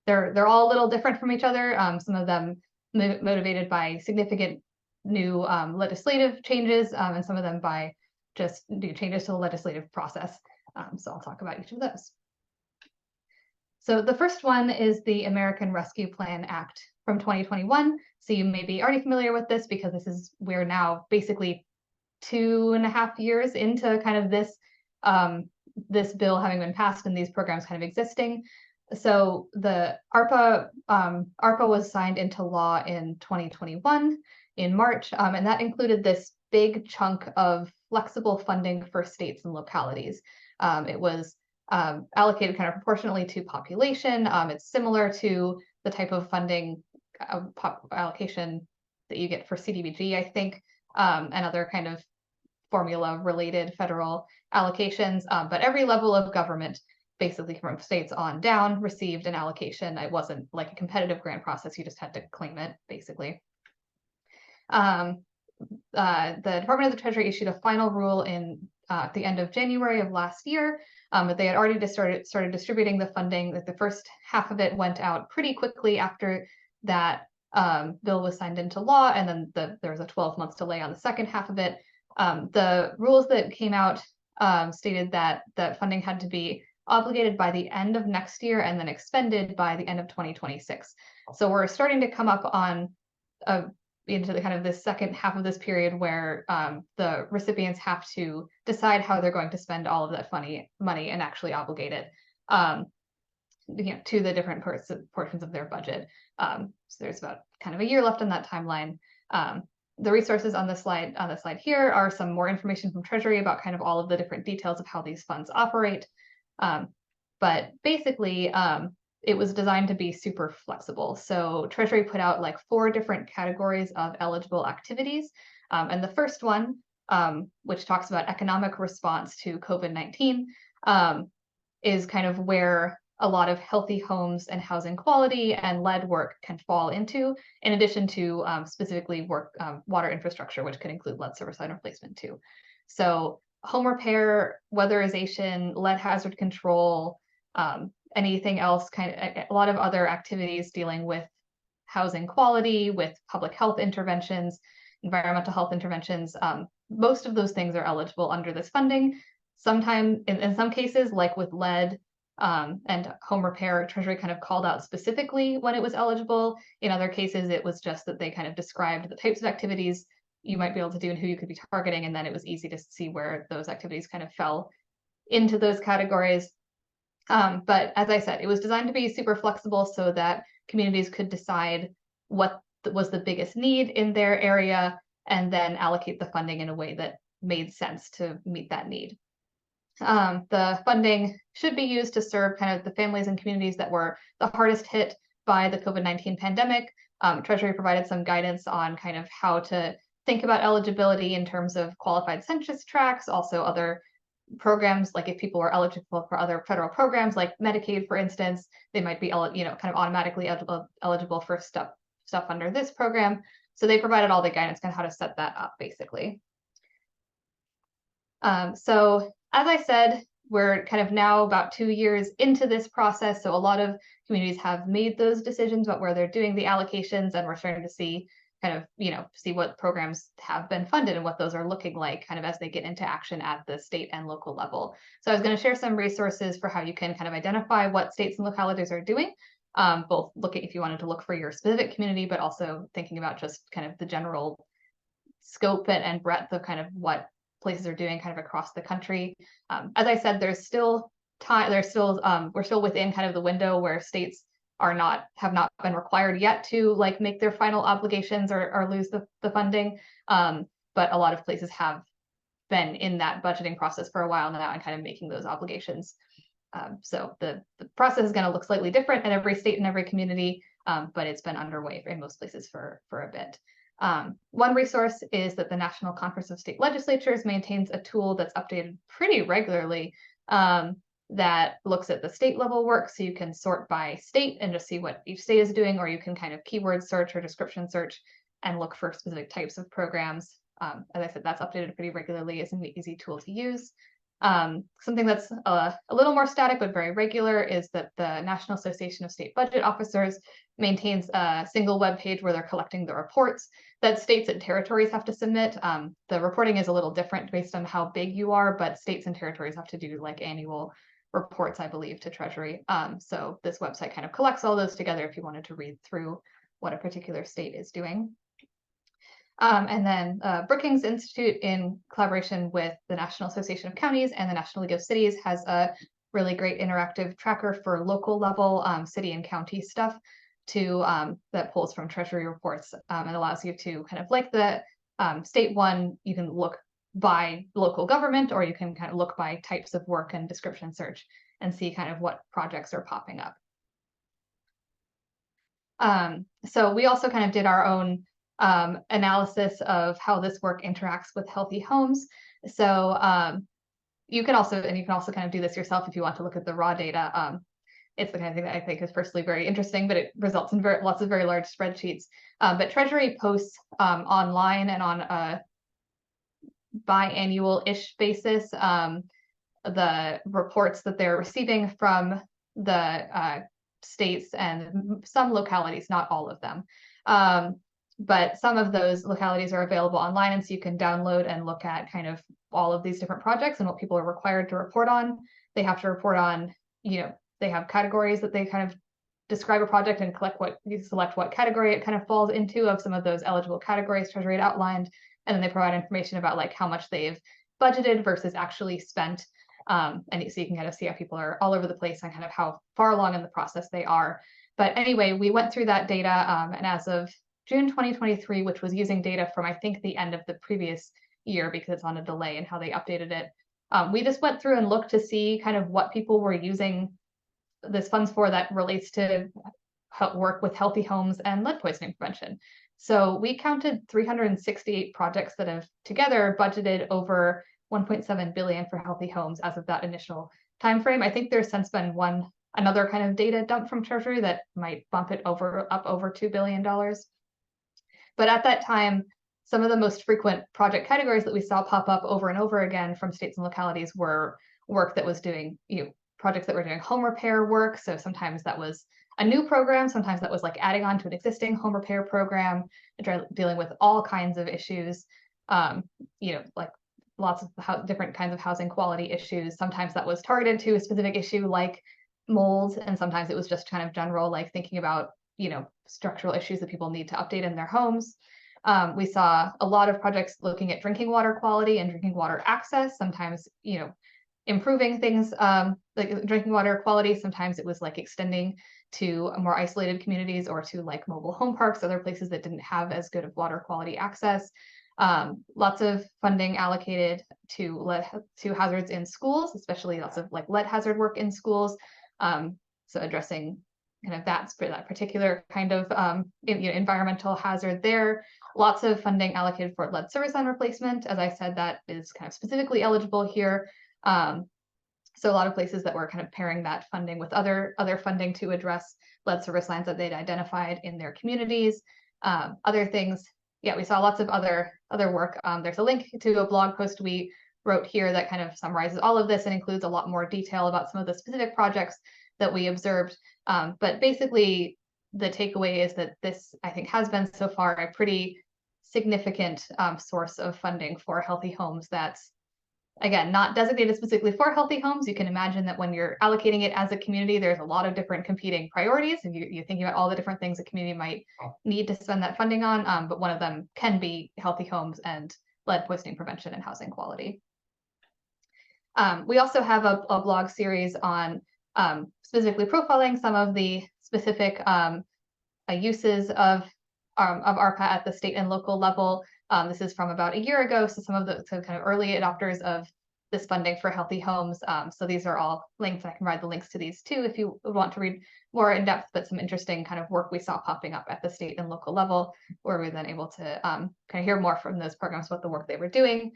They're all a little different from each other. Some of them motivated by significant new legislative changes, and some of them by just new changes to the legislative process. So I'll talk about each of those. So the first one is the American Rescue Plan Act from 2021. So you may be already familiar with this because we're now basically 2.5 years into kind of this bill having been passed and these programs kind of existing. So the ARPA was signed into law in 2021 in March, and that included this big chunk of flexible funding for states and localities. It was allocated kind of proportionally to population. It's similar to the type of funding allocation that you get for CDBG, I think, and other kind of formula-related federal allocations. But every level of government, basically from states on down, received an allocation. It wasn't like a competitive grant process. You just had to claim it, basically. The Department of the Treasury issued a final rule at the end of January of last year, but they had already started distributing the funding. That the first half of it went out pretty quickly after that bill was signed into law, and then there was a 12 month delay on the second half of it. The rules that came out stated that funding had to be obligated by the end of next year and then expended by the end of 2026. So we're starting to come up on into the kind of this second half of this period where the recipients have to decide how they're going to spend all of that money and actually obligate it to the different portions of their budget. So there's about kind of a year left on that timeline. the resources on the slide here are some more information from Treasury about kind of all of the different details of how these funds operate. But basically, it was designed to be super flexible. So Treasury put out like 4 different categories of eligible activities. And the first one, which talks about economic response to COVID-19, is kind of where a lot of healthy homes and housing quality and lead work can fall into, in addition to specifically work water infrastructure, which could include lead service line replacement too. So home repair, weatherization, lead hazard control, anything else, kind of a lot of other activities dealing with housing quality, with public health interventions, environmental health interventions. Most of those things are eligible under this funding. Sometimes, in some cases, like with lead and home repair, Treasury kind of called out specifically when it was eligible. In other cases, it was just that they kind of described the types of activities you might be able to do and who you could be targeting, and then it was easy to see where those activities kind of fell into those categories. But as I said, it was designed to be super flexible so that communities could decide what was the biggest need in their area and then allocate the funding in a way that made sense to meet that need. The funding should be used to serve kind of the families and communities that were the hardest hit by the COVID-19 pandemic. Treasury provided some guidance on kind of how to think about eligibility in terms of qualified census tracts, also other programs, like if people are eligible for other federal programs like Medicaid, for instance, they might be kind of automatically eligible for stuff under this program. So they provided all the guidance on how to set that up, basically. So as I said, we're kind of now about 2 years into this process. So a lot of communities have made those decisions about where they're doing the allocations, and we're starting to see kind of, see what programs have been funded and what those are looking like kind of as they get into action at the state and local level. So I was going to share some resources for how you can kind of identify what states and localities are doing, both looking if you wanted to look for your specific community, but also thinking about just kind of the general scope and breadth of kind of what places are doing kind of across the country. As I said, there's still time, we're still within kind of the window where states have not been required yet to like make their final obligations or lose the funding. But a lot of places have been in that budgeting process for a while now and kind of making those obligations. So the process is going to look slightly different in every state and every community, but it's been underway in most places for a bit. One resource is that the National Conference of State Legislatures maintains a tool that's updated pretty regularly that looks at the state level work. So you can sort by state and just see what each state is doing, or you can kind of keyword search or description search and look for specific types of programs. As I said, that's updated pretty regularly. It's an easy tool to use. Something that's a little more static but very regular is that the National Association of State Budget Officers maintains a single web page where they're collecting the reports that states and territories have to submit. The reporting is a little different based on how big you are, but states and territories have to do like annual reports, I believe, to Treasury. So this website kind of collects all those together if you wanted to read through what a particular state is doing. And then Brookings Institute, in collaboration with the National Association of Counties and the National League of Cities, has a really great interactive tracker for local level city and county stuff that pulls from Treasury reports and allows you to kind of like the state one, you can look by local government, or you can kind of look by types of work and description search and see kind of what projects are popping up. So we also kind of did our own analysis of how this work interacts with healthy homes. So you can also kind of do this yourself if you want to look at the raw data. It's the kind of thing that I think is personally very interesting, but it results in lots of very large spreadsheets. But Treasury posts online and on a biannual-ish basis the reports that they're receiving from the states and some localities, not all of them. But some of those localities are available online, and so you can download and look at kind of all of these different projects and what people are required to report on. They have to report on, they have categories that they kind of describe a project and select what category it kind of falls into of some of those eligible categories Treasury had outlined. And then they provide information about like how much they've budgeted versus actually spent. And so you can kind of see how people are all over the place and kind of how far along in the process they are. But anyway, we went through that data, and as of June 2023, which was using data from, I think, the end of the previous year because it's on a delay in how they updated it. We just went through and looked to see kind of what people were using this funds for that relates to help work with healthy homes and lead poisoning prevention. So we counted 368 projects that have together budgeted over 1.7 billion for healthy homes as of that initial timeframe. I think there's since been another kind of data dump from Treasury that might bump it up over $2 billion. But at that time, some of the most frequent project categories that we saw pop up over and over again from states and localities were work that was doing, projects that were doing home repair work. So sometimes that was a new program, sometimes that was like adding on to an existing home repair program, dealing with all kinds of issues, like lots of different kinds of housing quality issues. Sometimes that was targeted to a specific issue like mold, and sometimes it was just kind of general, like thinking about, structural issues that people need to update in their homes. We saw a lot of projects looking at drinking water quality and drinking water access, sometimes, improving things like drinking water quality. Sometimes it was like extending to more isolated communities or to like mobile home parks, other places that didn't have as good of water quality access. Lots of funding allocated to hazards in schools, especially lots of like lead hazard work in schools. So addressing kind of that particular kind of environmental hazard there. Lots of funding allocated for lead service line replacement. As I said, that is kind of specifically eligible here. So a lot of places that were kind of pairing that funding with other funding to address lead service lines that they'd identified in their communities. Other things, yeah, we saw lots of other work. There's a link to a blog post we wrote here that kind of summarizes all of this and includes a lot more detail about some of the specific projects that we observed. But basically, the takeaway is that this, I think, has been so far a pretty significant source of funding for healthy homes that's, again, not designated specifically for healthy homes. You can imagine that when you're allocating it as a community, there's a lot of different competing priorities, and you're thinking about all the different things a community might need to spend that funding on. But one of them can be healthy homes and lead poisoning prevention and housing quality. We also have a blog series on specifically profiling some of the specific uses of ARPA at the state and local level. This is from about a year ago, so some of the kind of early adopters of this funding for healthy homes. So these are all links. I can provide the links to these too if you want to read more in depth, but some interesting kind of work we saw popping up at the state and local level, where we were then able to kind of hear more from those programs about the work they were doing.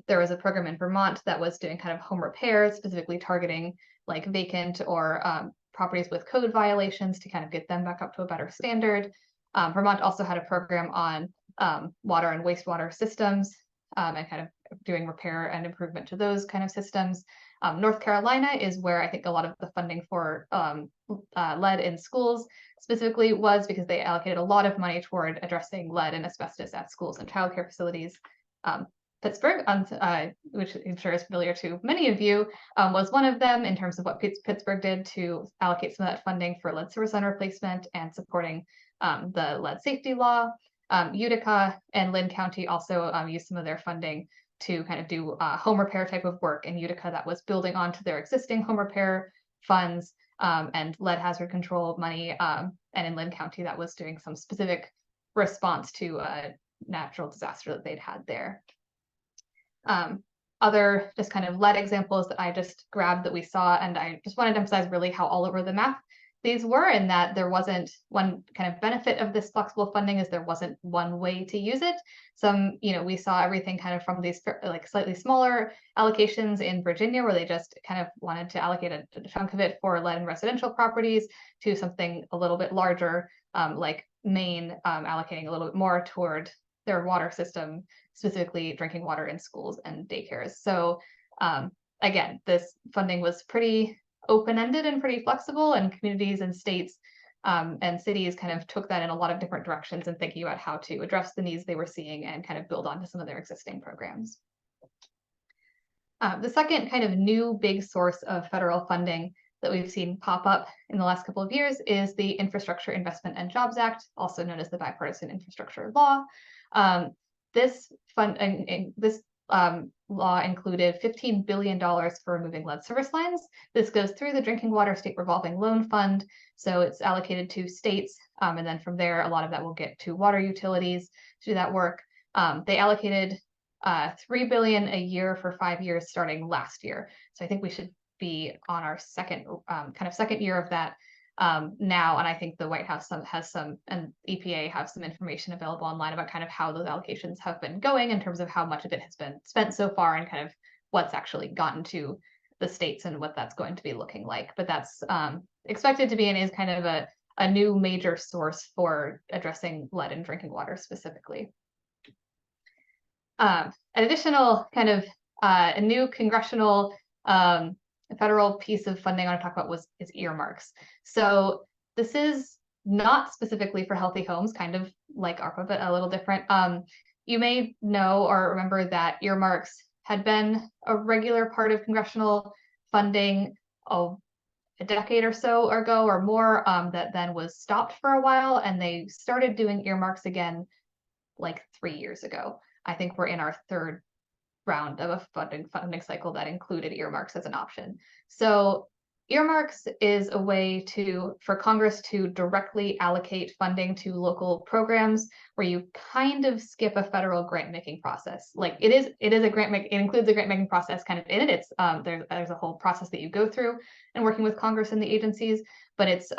There was a program in Vermont that was doing kind of home repairs, specifically targeting like vacant or properties with code violations to kind of get them back up to a better standard. Vermont also had a program on water and wastewater systems and kind of doing repair and improvement to those kind of systems. North Carolina is where I think a lot of the funding for lead in schools specifically was, because they allocated a lot of money toward addressing lead and asbestos at schools and childcare facilities. Pittsburgh, which I'm sure is familiar to many of you, was one of them in terms of what Pittsburgh did to allocate some of that funding for lead service line replacement and supporting the lead safety law. Utica and Lynn County also used some of their funding to kind of do home repair type of work in Utica that was building onto their existing home repair funds and lead hazard control money. And in Lynn County, that was doing some specific response to a natural disaster that they'd had there. Other just kind of lead examples that I just grabbed that we saw, and I just wanted to emphasize really how all over the map these were, in that there wasn't one kind of benefit of this flexible funding is there wasn't one way to use it. Some, we saw everything kind of from these like slightly smaller allocations in Virginia, where they just kind of wanted to allocate a chunk of it for lead and residential properties, to something a little bit larger, like Maine, allocating a little bit more toward their water system, specifically drinking water in schools and daycares. So again, this funding was pretty open-ended and pretty flexible, and communities and states and cities kind of took that in a lot of different directions and thinking about how to address the needs they were seeing and kind of build onto some of their existing programs. The second kind of new big source of federal funding that we've seen pop up in the last couple of years is the Infrastructure Investment and Jobs Act, also known as the Bipartisan Infrastructure Law. This law included $15 billion for removing lead service lines. This goes through the Drinking Water State Revolving Loan Fund. So it's allocated to states. And then from there, a lot of that will get to water utilities to do that work. They allocated $3 billion a year for 5 years starting last year. So I think we should be on our second year of that now. And I think the White House has some, and EPA have some information available online about kind of how those allocations have been going in terms of how much of it has been spent so far and kind of what's actually gotten to the states and what that's going to be looking like. But that's expected to be and is kind of a new major source for addressing lead in drinking water specifically. An additional kind of a new congressional federal piece of funding I want to talk about is earmarks. So this is not specifically for healthy homes, kind of like ARPA, but a little different. You may know or remember that earmarks had been a regular part of congressional funding a decade or so ago or more, that then was stopped for a while, and they started doing earmarks again like 3 years ago. I think we're in our third round of a funding cycle that included earmarks as an option. So earmarks is a way for Congress to directly allocate funding to local programs where you kind of skip a federal grant making process. Like it includes a grant making process kind of in it. It's there's a whole process that you go through and working with Congress and the agencies, but it's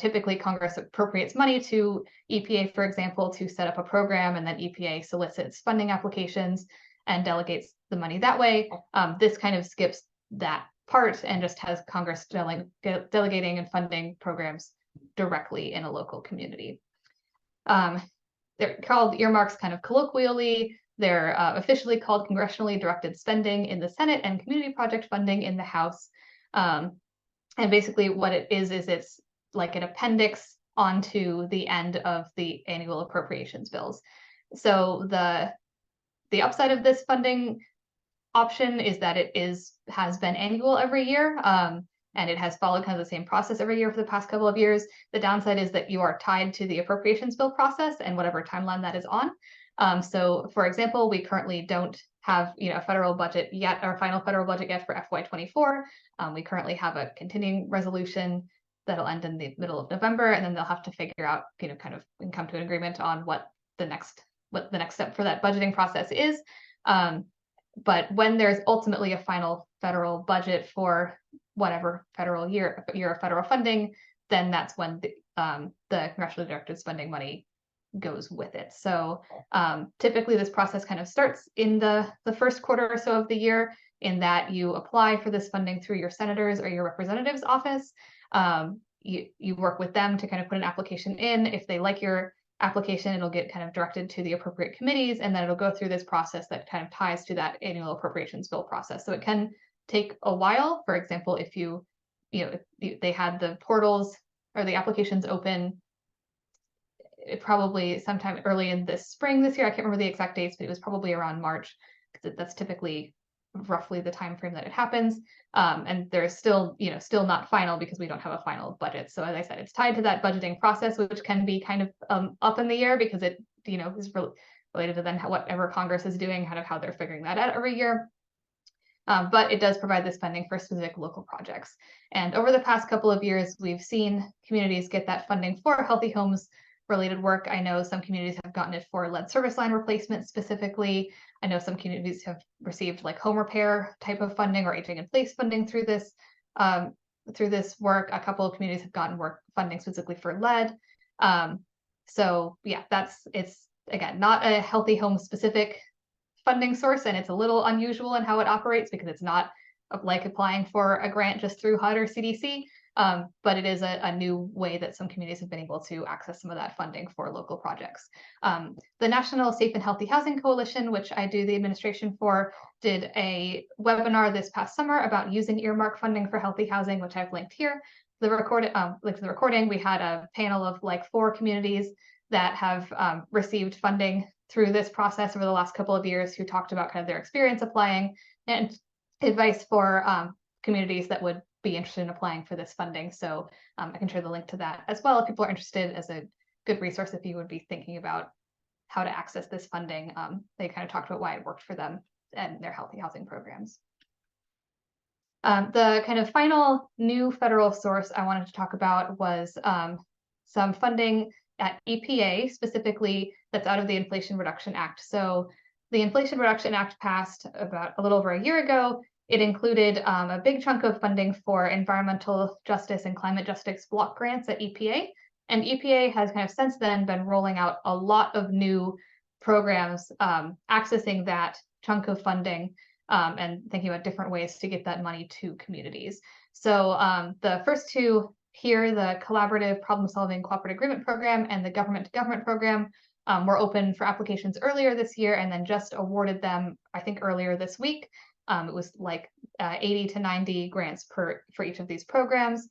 typically Congress appropriates money to EPA, for example, to set up a program, and then EPA solicits funding applications and delegates the money that way. This kind of skips that part and just has Congress delegating and funding programs directly in a local community. They're called earmarks kind of colloquially. They're officially called congressionally directed spending in the Senate and community project funding in the House. And basically what it is it's like an appendix onto the end of the annual appropriations bills. So the upside of this funding option is that it has been annual every year, and it has followed kind of the same process every year for the past couple of years. The downside is that you are tied to the appropriations bill process and whatever timeline that is on. So for example, we currently don't have a federal budget yet, our final federal budget yet for FY24. We currently have a continuing resolution that'll end in the middle of November, and then they'll have to figure out, kind of and come to an agreement on what the next step for that budgeting process is. But when there's ultimately a final federal budget for whatever federal year of federal funding, then that's when the congressionally directed spending money goes with it. So typically this process kind of starts in the first quarter or so of the year, in that you apply for this funding through your senator's or your representative's office. You work with them to kind of put an application in. If they like your application, it'll get kind of directed to the appropriate committees, and then it'll go through this process that kind of ties to that annual appropriations bill process. So it can take a while. For example, if they had the portals or the applications open, probably sometime early in this spring this year. I can't remember the exact dates, but it was probably around March, because that's typically roughly the time frame that it happens. And there's still not final, because we don't have a final budget. So as I said, it's tied to that budgeting process, which can be kind of up in the air, because it is related to then whatever Congress is doing, kind of how they're figuring that out every year. But it does provide this funding for specific local projects. And over the past couple of years, we've seen communities get that funding for healthy homes related work. I know some communities have gotten it for lead service line replacement specifically. I know some communities have received like home repair type of funding or aging in place funding through this work. A couple of communities have gotten funding specifically for lead. So yeah, it's again not a healthy home specific funding source, and it's a little unusual in how it operates, because it's not like applying for a grant just through HUD or CDC. But it is a new way that some communities have been able to access some of that funding for local projects. The National Safe and Healthy Housing Coalition, which I do the administration for, did a webinar this past summer about using earmark funding for healthy housing, which I've linked here. Link to the recording. We had a panel of like 4 communities that have received funding through this process over the last couple of years, who talked about kind of their experience applying and advice for communities that would be interested in applying for this funding. So I can share the link to that as well if people are interested, as a good resource if you would be thinking about how to access this funding. They kind of talked about why it worked for them and their healthy housing programs. The kind of final new federal source I wanted to talk about was some funding at EPA, specifically that's out of the Inflation Reduction Act. So the Inflation Reduction Act passed about a little over a year ago. It included a big chunk of funding for environmental justice and climate justice block grants at EPA. And EPA has kind of since then been rolling out a lot of new programs accessing that chunk of funding and thinking about different ways to get that money to communities. So the first two here, the Collaborative Problem Solving Cooperative Agreement Program and the Government to Government Program, were open for applications earlier this year and then just awarded them, I think, earlier this week. It was like 80 to 90 grants for each of these programs.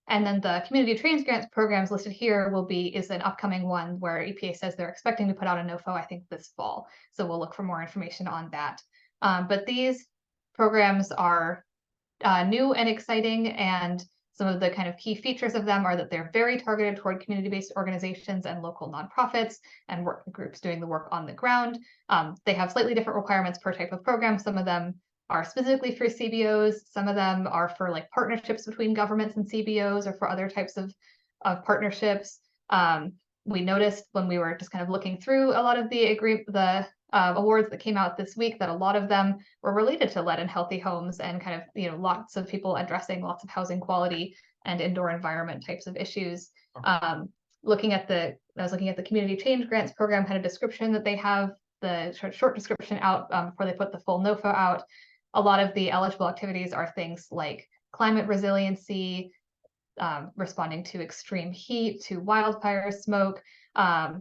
And then the Community Change Grants programs listed here is an upcoming one where EPA says they're expecting to put out a NOFO, I think, this fall. So we'll look for more information on that. But these programs are new and exciting, and some of the kind of key features of them are that they're very targeted toward community-based organizations and local nonprofits and working groups doing the work on the ground. They have slightly different requirements per type of program. Some of them are specifically for CBOs. Some of them are for like partnerships between governments and CBOs or for other types of partnerships. We noticed when we were just kind of looking through a lot of the awards that came out this week that a lot of them were related to lead and healthy homes and kind of, lots of people addressing lots of housing quality and indoor environment types of issues. I was looking at the Community Change Grants program kind of description that they have, the short description out before they put the full NOFO out. A lot of the eligible activities are things like climate resiliency, responding to extreme heat, to wildfire smoke,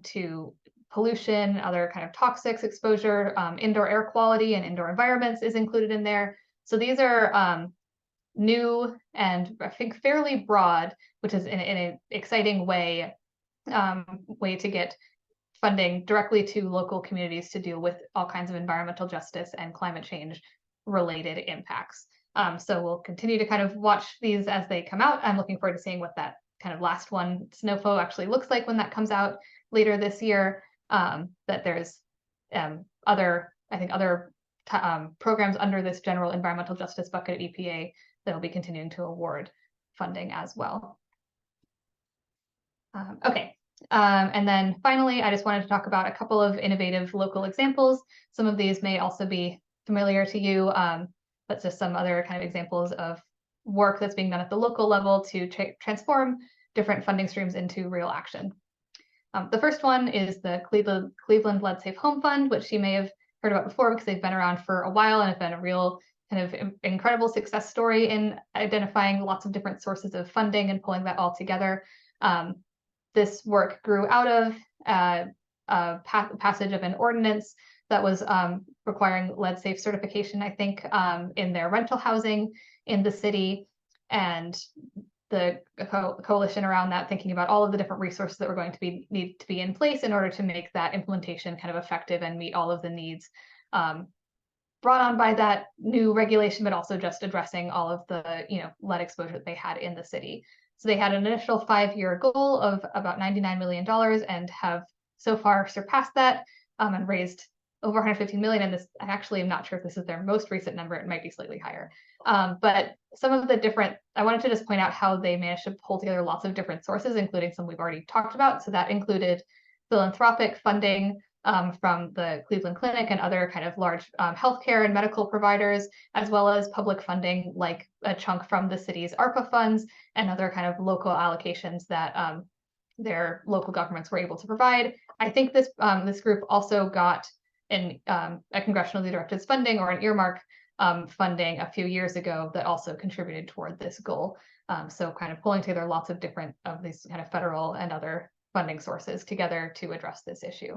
to pollution, other kind of toxics exposure, indoor air quality and indoor environments is included in there. So these are new and I think fairly broad, which is in an exciting way to get funding directly to local communities to deal with all kinds of environmental justice and climate change related impacts. So we'll continue to kind of watch these as they come out. I'm looking forward to seeing what that kind of last one, SNOFO, actually looks like when that comes out later this year. That there's other programs under this general environmental justice bucket at EPA that will be continuing to award funding as well. Okay. And then finally, I just wanted to talk about a couple of innovative local examples. Some of these may also be familiar to you, but just some other kind of examples of work that's being done at the local level to transform different funding streams into real action. The first one is the Cleveland Lead Safe Home Fund, which you may have heard about before because they've been around for a while and have been a real kind of incredible success story in identifying lots of different sources of funding and pulling that all together. This work grew out of passage of an ordinance that was requiring lead safe certification, I think, in their rental housing in the city, and the coalition around that, thinking about all of the different resources that were going to need to be in place in order to make that implementation kind of effective and meet all of the needs brought on by that new regulation, but also just addressing all of the lead exposure that they had in the city. So they had an initial 5-year goal of about $99 million and have so far surpassed that and raised over 115 million. And this, I actually am not sure if this is their most recent number. It might be slightly higher. But some of the different, I wanted to just point out how they managed to pull together lots of different sources, including some we've already talked about. So that included philanthropic funding from the Cleveland Clinic and other kind of large healthcare and medical providers, as well as public funding, like a chunk from the city's ARPA funds and other kind of local allocations that their local governments were able to provide. I think this group also got a congressionally directed funding or an earmark funding a few years ago that also contributed toward this goal. So kind of pulling together lots of different of these kind of federal and other funding sources together to address this issue.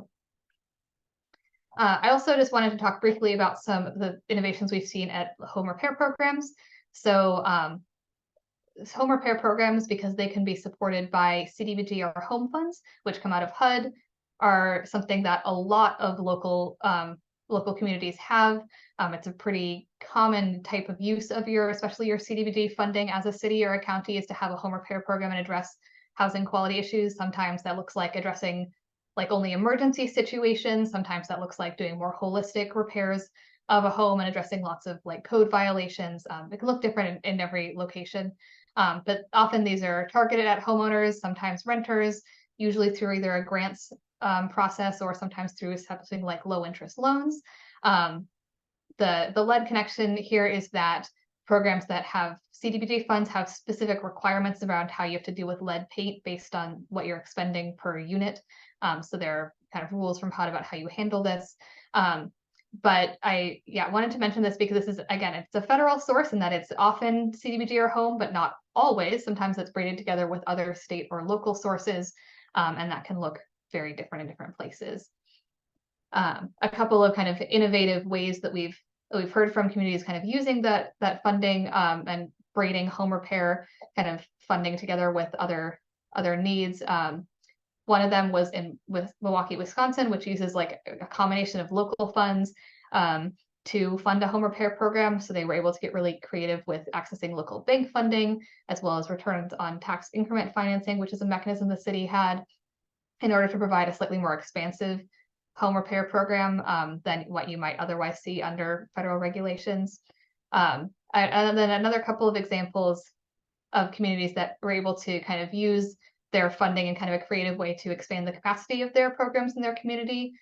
I also just wanted to talk briefly about some of the innovations we've seen at home repair programs. So home repair programs, because they can be supported by CDBG or home funds, which come out of HUD, are something that a lot of local communities have. It's a pretty common type of use of especially your CDBG funding as a city or a county, is to have a home repair program and address housing quality issues. Sometimes that looks like addressing like only emergency situations. Sometimes that looks like doing more holistic repairs of a home and addressing lots of like code violations. It can look different in every location, but often these are targeted at homeowners, sometimes renters, usually through either a grants process or sometimes through something like low interest loans. The lead connection here is that programs that have CDBG funds have specific requirements around how you have to deal with lead paint based on what you're expending per unit. So there are kind of rules from HUD about how you handle this. But I wanted to mention this because this is, again, it's a federal source and that it's often CDBG or home, but not always. Sometimes it's braided together with other state or local sources, and that can look very different in different places. A couple of kind of innovative ways that we've heard from communities kind of using that funding and braiding home repair kind of funding together with other needs. One of them was with Milwaukee, Wisconsin, which uses like a combination of local funds to fund a home repair program. So they were able to get really creative with accessing local bank funding, as well as returns on tax increment financing, which is a mechanism the city had in order to provide a slightly more expansive home repair program than what you might otherwise see under federal regulations. And then another couple of examples of communities that were able to kind of use their funding in kind of a creative way to expand the capacity of their programs in their community.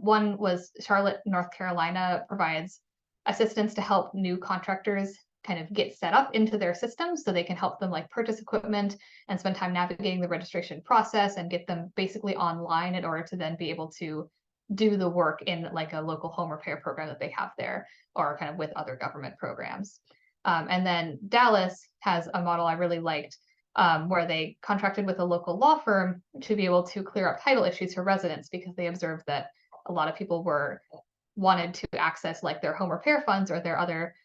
One was Charlotte, North Carolina provides assistance to help new contractors kind of get set up into their systems so they can help them like purchase equipment and spend time navigating the registration process and get them basically online in order to then be able to do the work in like a local home repair program that they have there or kind of with other government programs. And then Dallas has a model I really liked where they contracted with a local law firm to be able to clear up title issues for residents because they observed that a lot of people wanted to access like their home repair funds or their other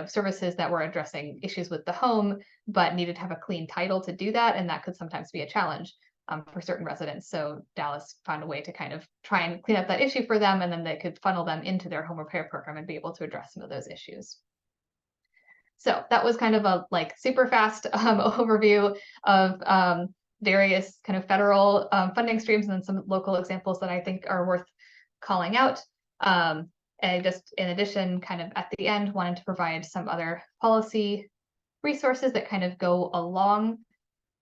services that were addressing issues with the home, but needed to have a clean title to do that. And that could sometimes be a challenge for certain residents. So Dallas found a way to kind of try and clean up that issue for them, and then they could funnel them into their home repair program and be able to address some of those issues. So that was kind of a like super fast overview of various kind of federal funding streams and then some local examples that I think are worth calling out. And just in addition, kind of at the end, wanted to provide some other policy resources that kind of go along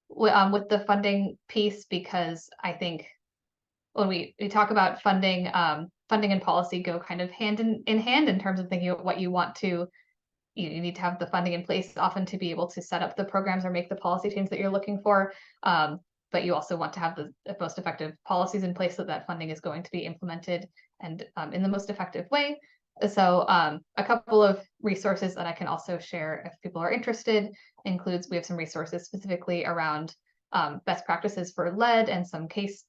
with the funding piece, because I think when we talk about funding, funding and policy go kind of hand in hand in terms of thinking of what you want to, you need to have the funding in place often to be able to set up the programs or make the policy change that you're looking for. But you also want to have the most effective policies in place so that funding is going to be implemented and in the most effective way. So a couple of resources that I can also share if people are interested includes, we have some resources specifically around best practices for lead and some case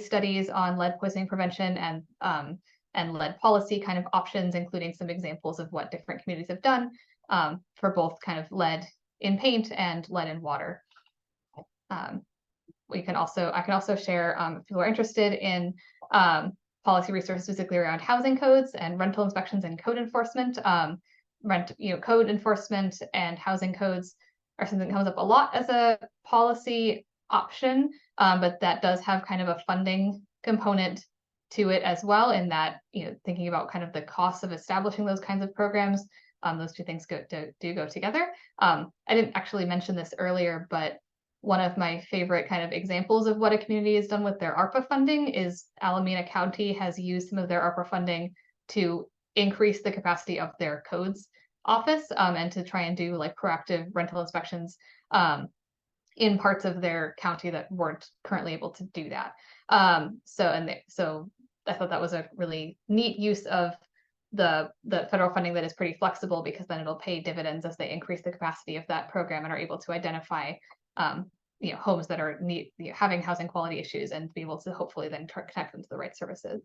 studies on lead poisoning prevention and lead policy kind of options, including some examples of what different communities have done for both kind of lead in paint and lead in water. I can also share if people are interested in policy resources specifically around housing codes and rental inspections and code enforcement. Code enforcement and housing codes are something that comes up a lot as a policy option, but that does have kind of a funding component to it as well, in that, thinking about kind of the costs of establishing those kinds of programs, those two things do go together. I didn't actually mention this earlier, but one of my favorite kind of examples of what a community has done with their ARPA funding is Alameda County has used some of their ARPA funding to increase the capacity of their codes office and to try and do like proactive rental inspections in parts of their county that weren't currently able to do that. So I thought that was a really neat use of the federal funding that is pretty flexible, because then it'll pay dividends as they increase the capacity of that program and are able to identify homes that are having housing quality issues and be able to hopefully then connect them to the right services.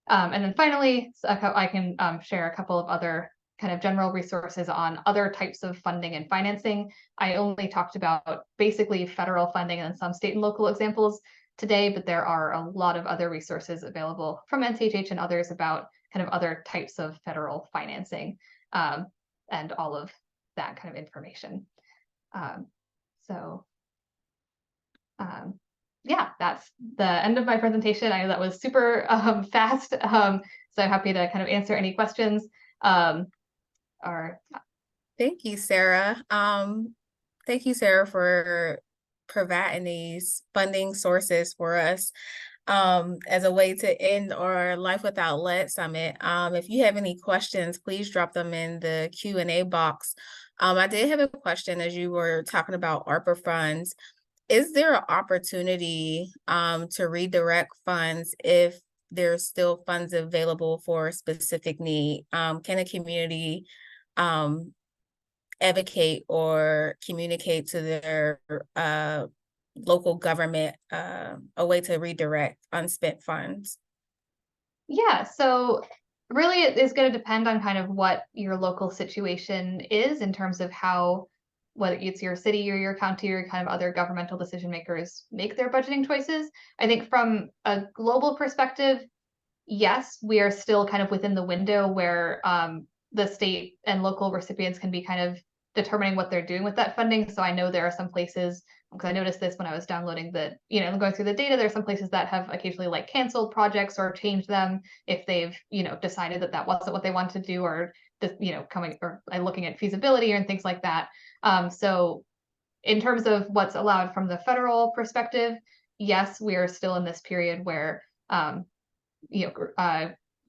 And then finally, I can share a couple of other kind of general resources on other types of funding and financing. I only talked about basically federal funding and some state and local examples today, but there are a lot of other resources available from NCHH and others about kind of other types of federal financing and all of that kind of information. yeah, that's the end of my presentation. I know that was super fast. So I'm happy to kind of answer any questions. Or Thank you, Sarah. Thank you, Sarah, for providing these funding sources for us as a way to end our Life Without Lead Summit. If you have any questions, please drop them in the Q&A box. I did have a question as you were talking about ARPA funds. Is there an opportunity to redirect funds if there's still funds available for a specific need? Can a community advocate or communicate to their local government a way to redirect unspent funds? yeah, so really it is going to depend on kind of what your local situation is in terms of how, whether it's your city or your county or kind of other governmental decision makers make their budgeting choices. I think from a global perspective, yes, we are still kind of within the window where the state and local recipients can be kind of determining what they're doing with that funding. So I know there are some places, because I noticed this when I was downloading going through the data, there are some places that have occasionally like canceled projects or changed them if they've, decided that that wasn't what they wanted to do, or coming or looking at feasibility and things like that. So in terms of what's allowed from the federal perspective, yes, we are still in this period where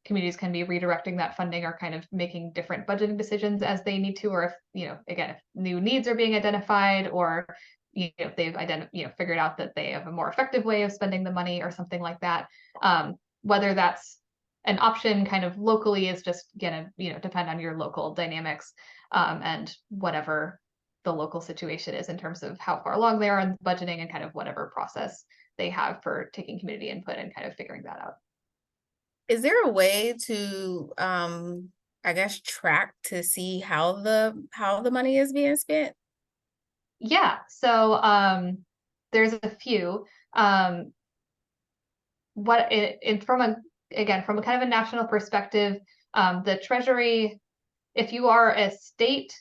communities can be redirecting that funding or kind of making different budgeting decisions as they need to, or if, again, if new needs are being identified, or if they've figured out that they have a more effective way of spending the money or something like that. Whether that's an option kind of locally is just gonna, depend on your local dynamics and whatever the local situation is in terms of how far along they are in budgeting and kind of whatever process they have for taking community input and kind of figuring that out. Is there a way to, I guess, track to see how the money is being spent? Yeah, so there's a few. From a kind of a national perspective, the Treasury, if you are a state,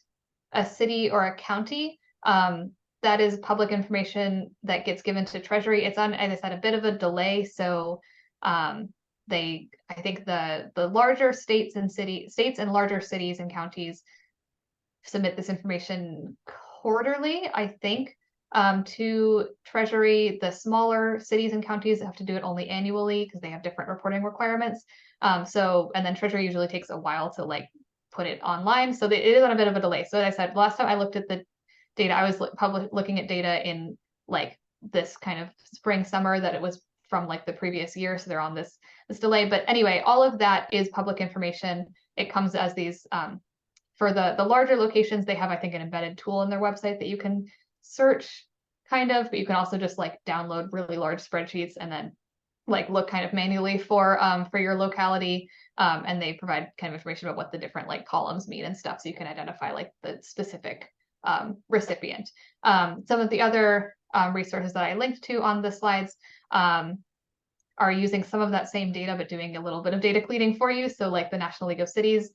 a city, or a county, that is public information that gets given to Treasury. It's on, as I said, a bit of a delay. So I think the larger states and larger cities and counties submit this information quarterly, I think, to Treasury. The smaller cities and counties have to do it only annually because they have different reporting requirements. And then Treasury usually takes a while to put it online. So it is on a bit of a delay. So as I said, last time I looked at the data, I was looking at data in this kind of spring, summer, that it was from the previous year. So they're on this delay. But anyway, all of that is public information. It comes as these, for the larger locations, they have, I think, an embedded tool in their website that you can search kind of, but you can also just download really large spreadsheets and then look kind of manually for your locality. And they provide kind of information about what the different columns mean and stuff. So you can identify the specific recipient. Some of the other resources that I linked to on the slides are using some of that same data, but doing a little bit of data cleaning for you. So the National League of Cities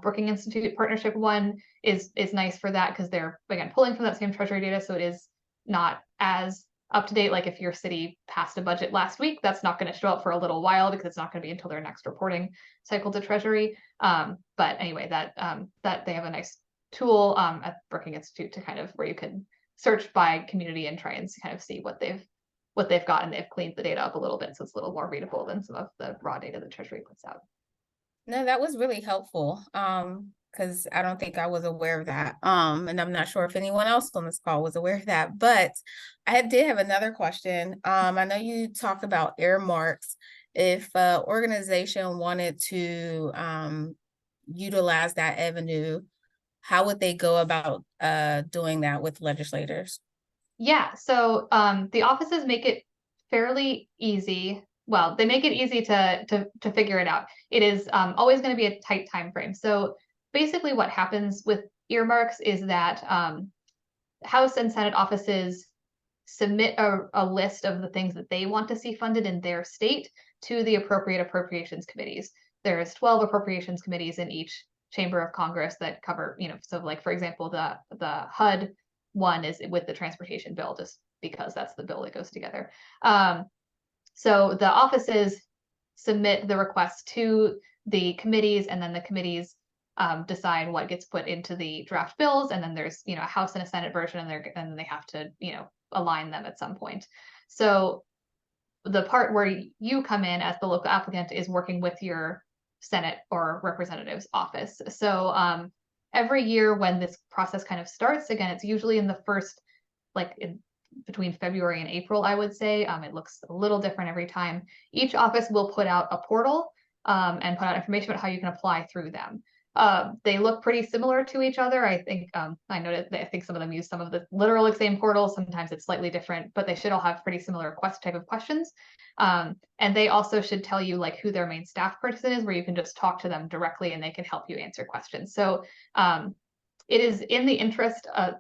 Brookings Institute partnership one is nice for that, because they're, again, pulling from that same Treasury data. So it is not as up to date. Like if your city passed a budget last week, that's not going to show up for a little while because it's not going to be until their next reporting cycle to Treasury. But anyway, that they have a nice tool at Brookings Institute to kind of, where you can search by community and try and kind of see what they've got, and they've cleaned the data up a little bit, so it's a little more readable than some of the raw data that Treasury puts out. No, that was really helpful. Because I don't think I was aware of that. And I'm not sure if anyone else on this call was aware of that, but I did have another question. I know you talked about earmarks. If an organization wanted to utilize that avenue, how would they go about doing that with legislators? Yeah, so the offices make it fairly easy. Well, they make it easy to figure it out. It is always going to be a tight time frame. So basically what happens with earmarks is that House and Senate offices submit a list of the things that they want to see funded in their state to the appropriate appropriations committees. There's 12 appropriations committees in each chamber of Congress that cover, so for example, the HUD one is with the transportation bill, just because that's the bill that goes together. So the offices submit the request to the committees, and then the committees decide what gets put into the draft bills, and then there's a House and a Senate version, and then they have to align them at some point. So the part where you come in as the local applicant is working with your Senate or representative's office. So every year when this process kind of starts, again, it's usually in the first, between February and April, I would say. It looks a little different every time. Each office will put out a portal and put out information about how you can apply through them. They look pretty similar to each other. I think I noticed that I think some of them use some of the literal same portals. Sometimes it's slightly different, but they should all have pretty similar type of questions. And they also should tell you who their main staff person is, where you can just talk to them directly and they can help you answer questions. So it is in the interest of,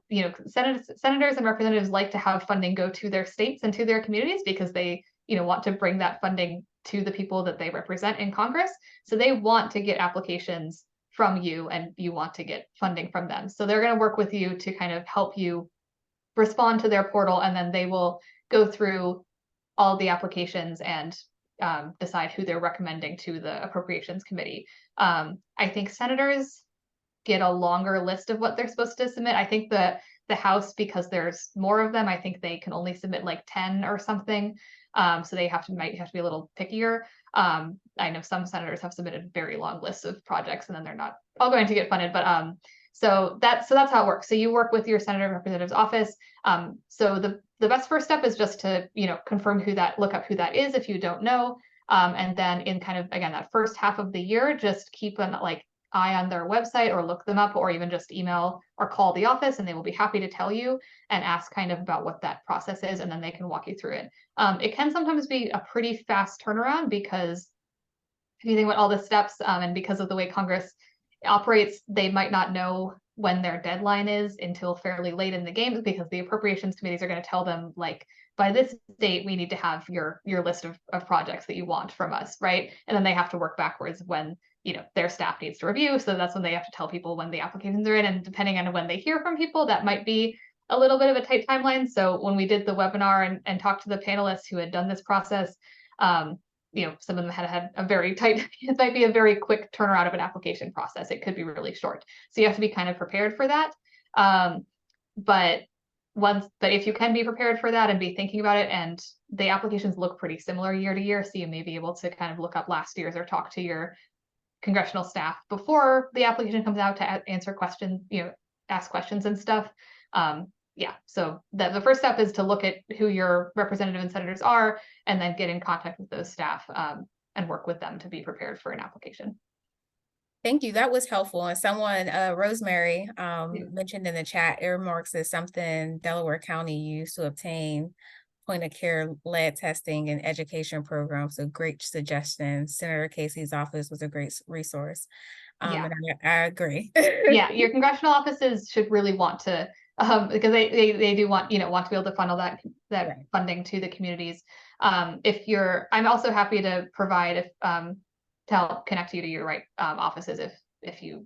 senators and representatives like to have funding go to their states and to their communities because they, want to bring that funding to the people that they represent in Congress. So they want to get applications from you and you want to get funding from them. So they're going to work with you to kind of help you respond to their portal, and then they will go through all the applications and decide who they're recommending to the Appropriations Committee. I think senators get a longer list of what they're supposed to submit. I think the House, because there's more of them, I think they can only submit 10 or something. So they might have to be a little pickier. I know some senators have submitted very long lists of projects and then they're not all going to get funded, but so that's how it works. So you work with your senator representative's office. So the best first step is just to confirm look up who that is if you don't know. And then in kind of, again, that first half of the year, just keep an eye on their website or look them up, or even just email or call the office and they will be happy to tell you and ask kind of about what that process is, and then they can walk you through it. It can sometimes be a pretty fast turnaround because if you think about all the steps and because of the way Congress operates, they might not know when their deadline is until fairly late in the game, because the appropriations committees are going to tell them by this date we need to have your list of projects that you want from us, right? And then they have to work backwards when their staff needs to review. So that's when they have to tell people when the applications are in, and depending on when they hear from people, that might be a little bit of a tight timeline. So when we did the webinar and talked to the panelists who had done this process, some of them had a very tight, it might be a very quick turnaround of an application process. It could be really short. So you have to be kind of prepared for that. But if you can be prepared for that and be thinking about it, and the applications look pretty similar year to year, so you may be able to kind of look up last year's or talk to your congressional staff before the application comes out to answer questions, ask questions and stuff. So the first step is to look at who your representative and senators are, and then get in contact with those staff and work with them to be prepared for an application. Thank you. That was helpful. And someone, Rosemary, mentioned in the chat, earmarks is something Delaware County used to obtain point of care lead testing and education programs. So great suggestion. Senator Casey's office was a great resource. And I agree. Yeah, your congressional offices should really want to, because they do want to be able to funnel that right. funding to the communities. I'm also happy to provide to help connect you to your right offices if you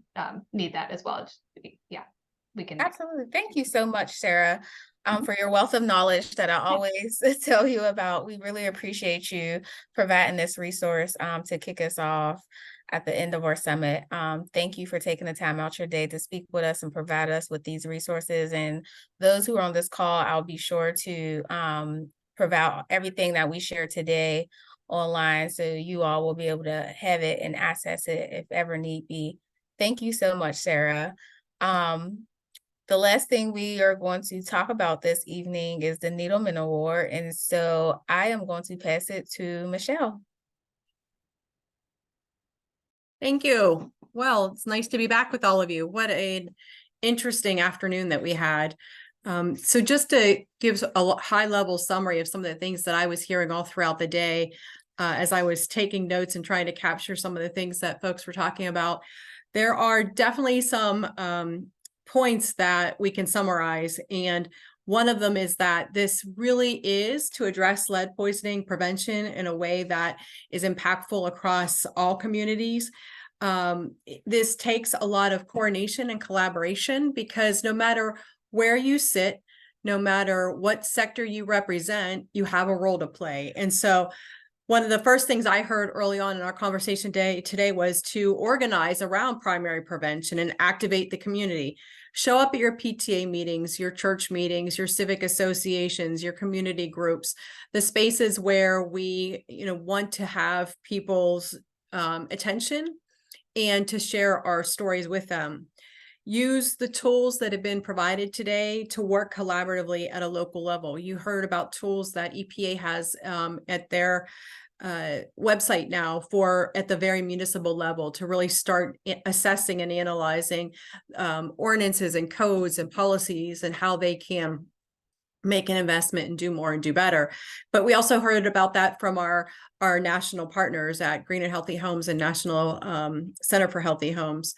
need that as well. We can. Absolutely. Thank you so much, Sarah, for your wealth of knowledge that I always tell you about. We really appreciate you providing this resource to kick us off at the end of our summit. Thank you for taking the time out your day to speak with us and provide us with these resources. And those who are on this call, I'll be sure to provide everything that we shared today online, so you all will be able to have it and access it if ever need be. Thank you so much, Sarah. The last thing we are going to talk about this evening is the Needleman Award. And so I am going to pass it to Michelle. Thank you. Well, it's nice to be back with all of you. What an interesting afternoon that we had. So just to give a high level summary of some of the things that I was hearing all throughout the day, as I was taking notes and trying to capture some of the things that folks were talking about, there are definitely some points that we can summarize. And one of them is that this really is to address lead poisoning prevention in a way that is impactful across all communities. This takes a lot of coordination and collaboration, because no matter where you sit, no matter what sector you represent, you have a role to play. And so one of the first things I heard early on in our conversation today was to organize around primary prevention and activate the community. Show up at your PTA meetings, your church meetings, your civic associations, your community groups, the spaces where we, want to have people's attention and to share our stories with them. Use the tools that have been provided today to work collaboratively at a local level. You heard about tools that EPA has at their website now for at the very municipal level to really start assessing and analyzing ordinances and codes and policies and how they can make an investment and do more and do better. But we also heard about that from our national partners at Green and Healthy Homes and National Center for Healthy Homes.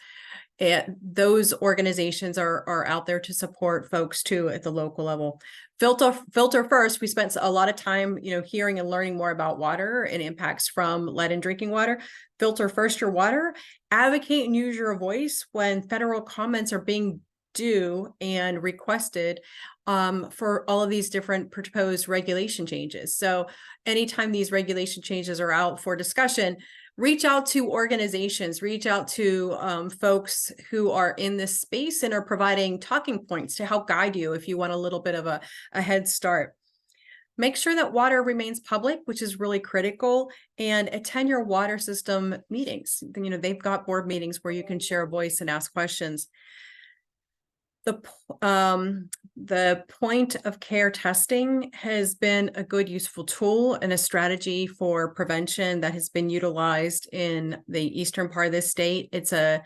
And those organizations are out there to support folks too at the local level. Filter First, we spent a lot of time, hearing and learning more about water and impacts from lead in drinking water. Filter First your water. Advocate and use your voice when federal comments are being due and requested for all of these different proposed regulation changes. So anytime these regulation changes are out for discussion, reach out to organizations, reach out to folks who are in this space and are providing talking points to help guide you if you want a little bit of a head start. Make sure that water remains public, which is really critical, and attend your water system meetings. They've got board meetings where you can share a voice and ask questions. The point of care testing has been a good, useful tool and a strategy for prevention that has been utilized in the eastern part of the state. It's a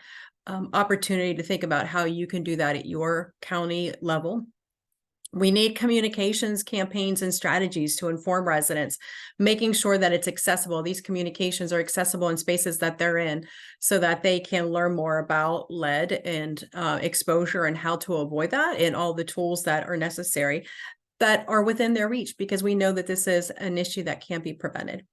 opportunity to think about how you can do that at your county level. We need communications campaigns and strategies to inform residents, making sure that it's accessible. These communications are accessible in spaces that they're in so that they can learn more about lead and exposure and how to avoid that and all the tools that are necessary that are within their reach, because we know that this is an issue that can't be prevented.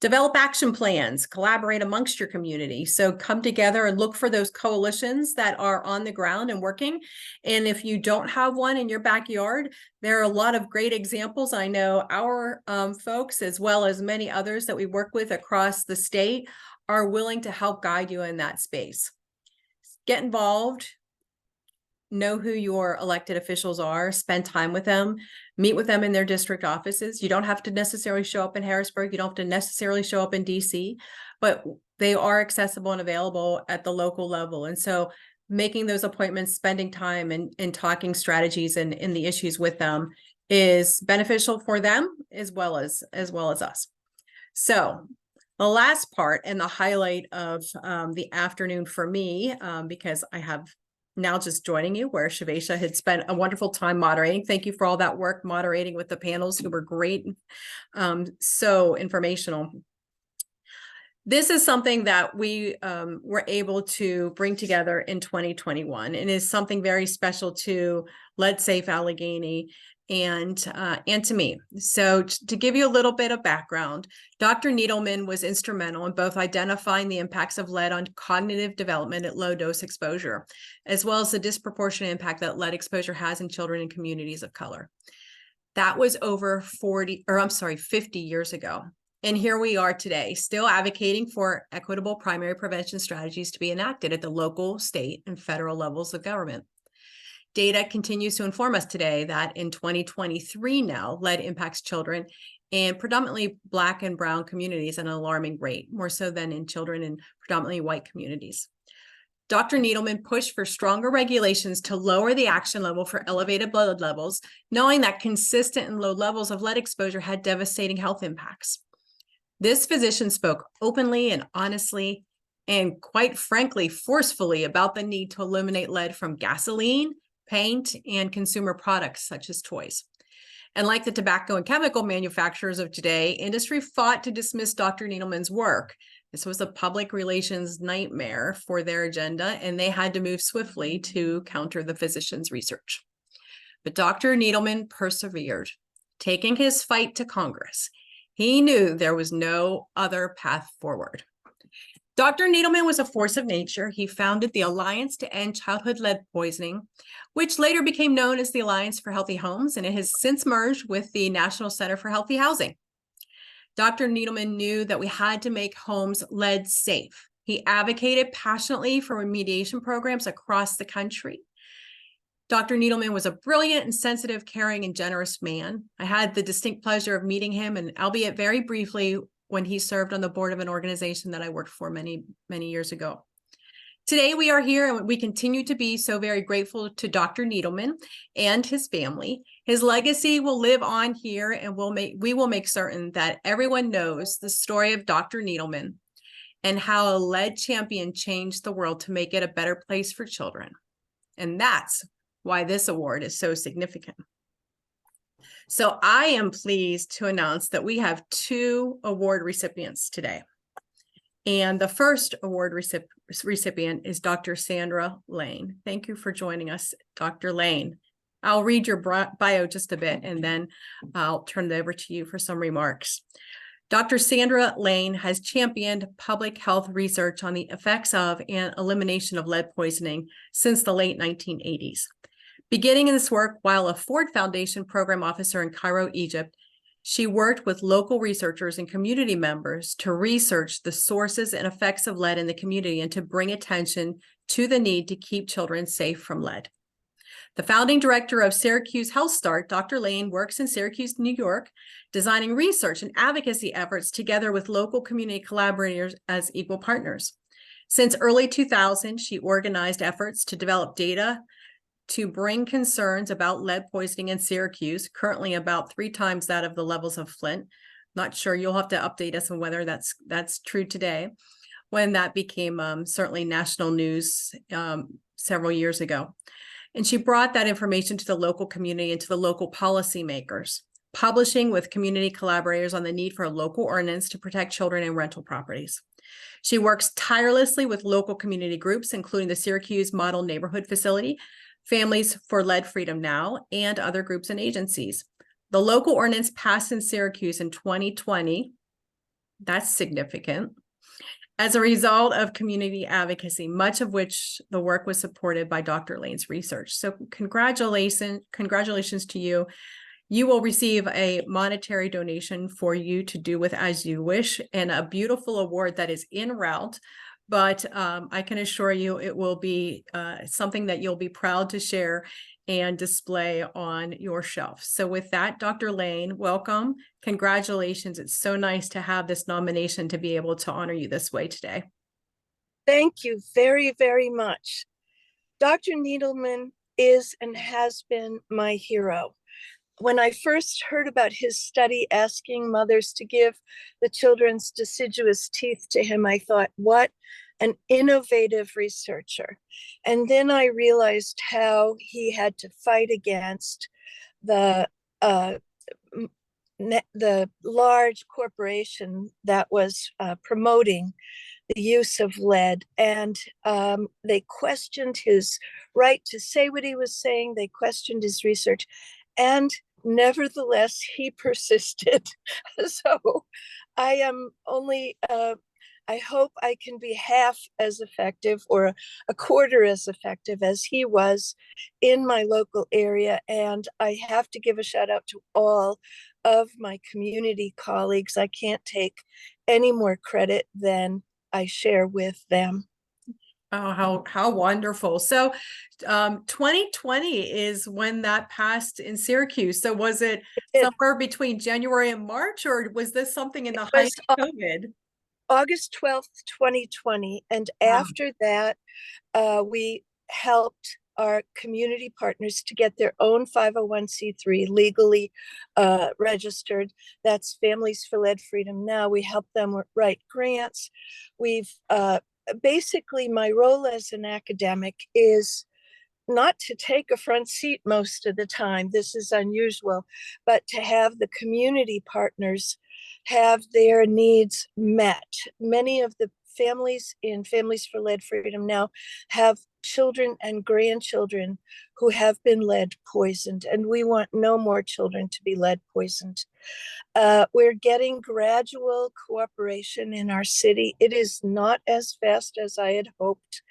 Develop action plans, collaborate amongst your community. So come together and look for those coalitions that are on the ground and working. And if you don't have one in your backyard, there are a lot of great examples. I know our folks, as well as many others that we work with across the state, are willing to help guide you in that space. Get involved. Know who your elected officials are, spend time with them, meet with them in their district offices. You don't have to necessarily show up in Harrisburg. You don't have to necessarily show up in DC, but they are accessible and available at the local level. And so making those appointments, spending time and talking strategies and the issues with them is beneficial for them as well as us. So the last part and the highlight of the afternoon for me, because I have now just joining you, where Shivesha had spent a wonderful time moderating. Thank you for all that work moderating with the panels who were great, so informational. This is something that we were able to bring together in 2021 and is something very special to Lead Safe Allegheny and to me. So to give you a little bit of background, Dr. Needleman was instrumental in both identifying the impacts of lead on cognitive development at low dose exposure, as well as the disproportionate impact that lead exposure has in children and communities of color. That was over 50 years ago. And here we are today, still advocating for equitable primary prevention strategies to be enacted at the local, state, and federal levels of government. Data continues to inform us today that in 2023 now, lead impacts children in predominantly Black and Brown communities at an alarming rate, more so than in children in predominantly white communities. Dr. Needleman pushed for stronger regulations to lower the action level for elevated blood levels, knowing that consistent and low levels of lead exposure had devastating health impacts. This physician spoke openly and honestly, and quite frankly, forcefully about the need to eliminate lead from gasoline, paint, and consumer products such as toys. And like the tobacco and chemical manufacturers of today, industry fought to dismiss Dr. Needleman's work. This was a public relations nightmare for their agenda, and they had to move swiftly to counter the physician's research. But Dr. Needleman persevered, taking his fight to Congress. He knew there was no other path forward. Dr. Needleman was a force of nature. He founded the Alliance to End Childhood Lead Poisoning, which later became known as the Alliance for Healthy Homes, and it has since merged with the National Center for Healthy Housing. Dr. Needleman knew that we had to make homes lead safe. He advocated passionately for remediation programs across the country. Dr. Needleman was a brilliant and sensitive, caring, and generous man. I had the distinct pleasure of meeting him, and albeit very briefly, when he served on the board of an organization that I worked for many, many years ago. Today, we are here and we continue to be so very grateful to Dr. Needleman and his family. His legacy will live on here, and we will make certain that everyone knows the story of Dr. Needleman and how a lead champion changed the world to make it a better place for children. And that's why this award is so significant. So I am pleased to announce that we have 2 award recipients today. And the first award recipient is Dr. Sandra Lane. Thank you for joining us, Dr. Lane. I'll read your bio just a bit, and then I'll turn it over to you for some remarks. Dr. Sandra Lane has championed public health research on the effects of and elimination of lead poisoning since the late 1980s. Beginning in this work while a Ford Foundation program officer in Cairo, Egypt, she worked with local researchers and community members to research the sources and effects of lead in the community and to bring attention to the need to keep children safe from lead. The founding director of Syracuse Health Start, Dr. Lane, works in Syracuse, New York, designing research and advocacy efforts together with local community collaborators as equal partners. Since early 2000, she organized efforts to develop data to bring concerns about lead poisoning in Syracuse, currently about 3 times that of the levels of Flint. Not sure, you'll have to update us on whether that's true today, when that became certainly national news several years ago. And she brought that information to the local community and to the local policymakers, publishing with community collaborators on the need for a local ordinance to protect children in rental properties. She works tirelessly with local community groups, including the Syracuse Model Neighborhood Facility, Families for Lead Freedom Now, and other groups and agencies. The local ordinance passed in Syracuse in 2020. That's significant. As a result of community advocacy, much of which the work was supported by Dr. Lane's research. So congratulations to you. You will receive a monetary donation for you to do with as you wish, and a beautiful award that is en route. But I can assure you it will be something that you'll be proud to share and display on your shelf. So with that, Dr. Lane, welcome. Congratulations. It's so nice to have this nomination to be able to honor you this way today. Thank you very, very much. Dr. Needleman is and has been my hero. When I first heard about his study asking mothers to give the children's deciduous teeth to him, I thought, what an innovative researcher. And then I realized how he had to fight against the large corporation that was promoting the use of lead, and they questioned his right to say what he was saying. They questioned his research, and nevertheless, he persisted. So I am only, I hope I can be half as effective or a quarter as effective as he was in my local area. And I have to give a shout out to all of my community colleagues. I can't take any more credit than I share with them. Oh, how wonderful. So 2020 is when that passed in Syracuse. So was it somewhere between January and March, or was this something in the height of COVID? August 12th, 2020. And after that, we helped our community partners to get their own 501c3 legally registered. That's Families for Lead Freedom Now. We help them write grants. We've basically, my role as an academic is not to take a front seat most of the time. This is unusual, but to have the community partners have their needs met. Many of the families in Families for Lead Freedom Now have children and grandchildren who have been lead poisoned, and we want no more children to be lead poisoned. We're getting gradual cooperation in our city. It is not as fast as I had hoped,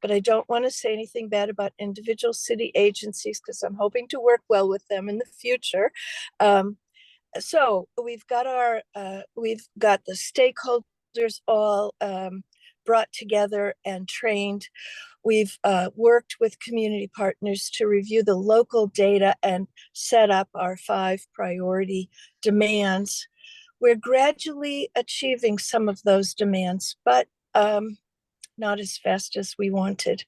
but I don't want to say anything bad about individual city agencies because I'm hoping to work well with them in the future. So we've got the stakeholders all brought together and trained. We've worked with community partners to review the local data and set up our 5 priority demands. We're gradually achieving some of those demands, but not as fast as we wanted.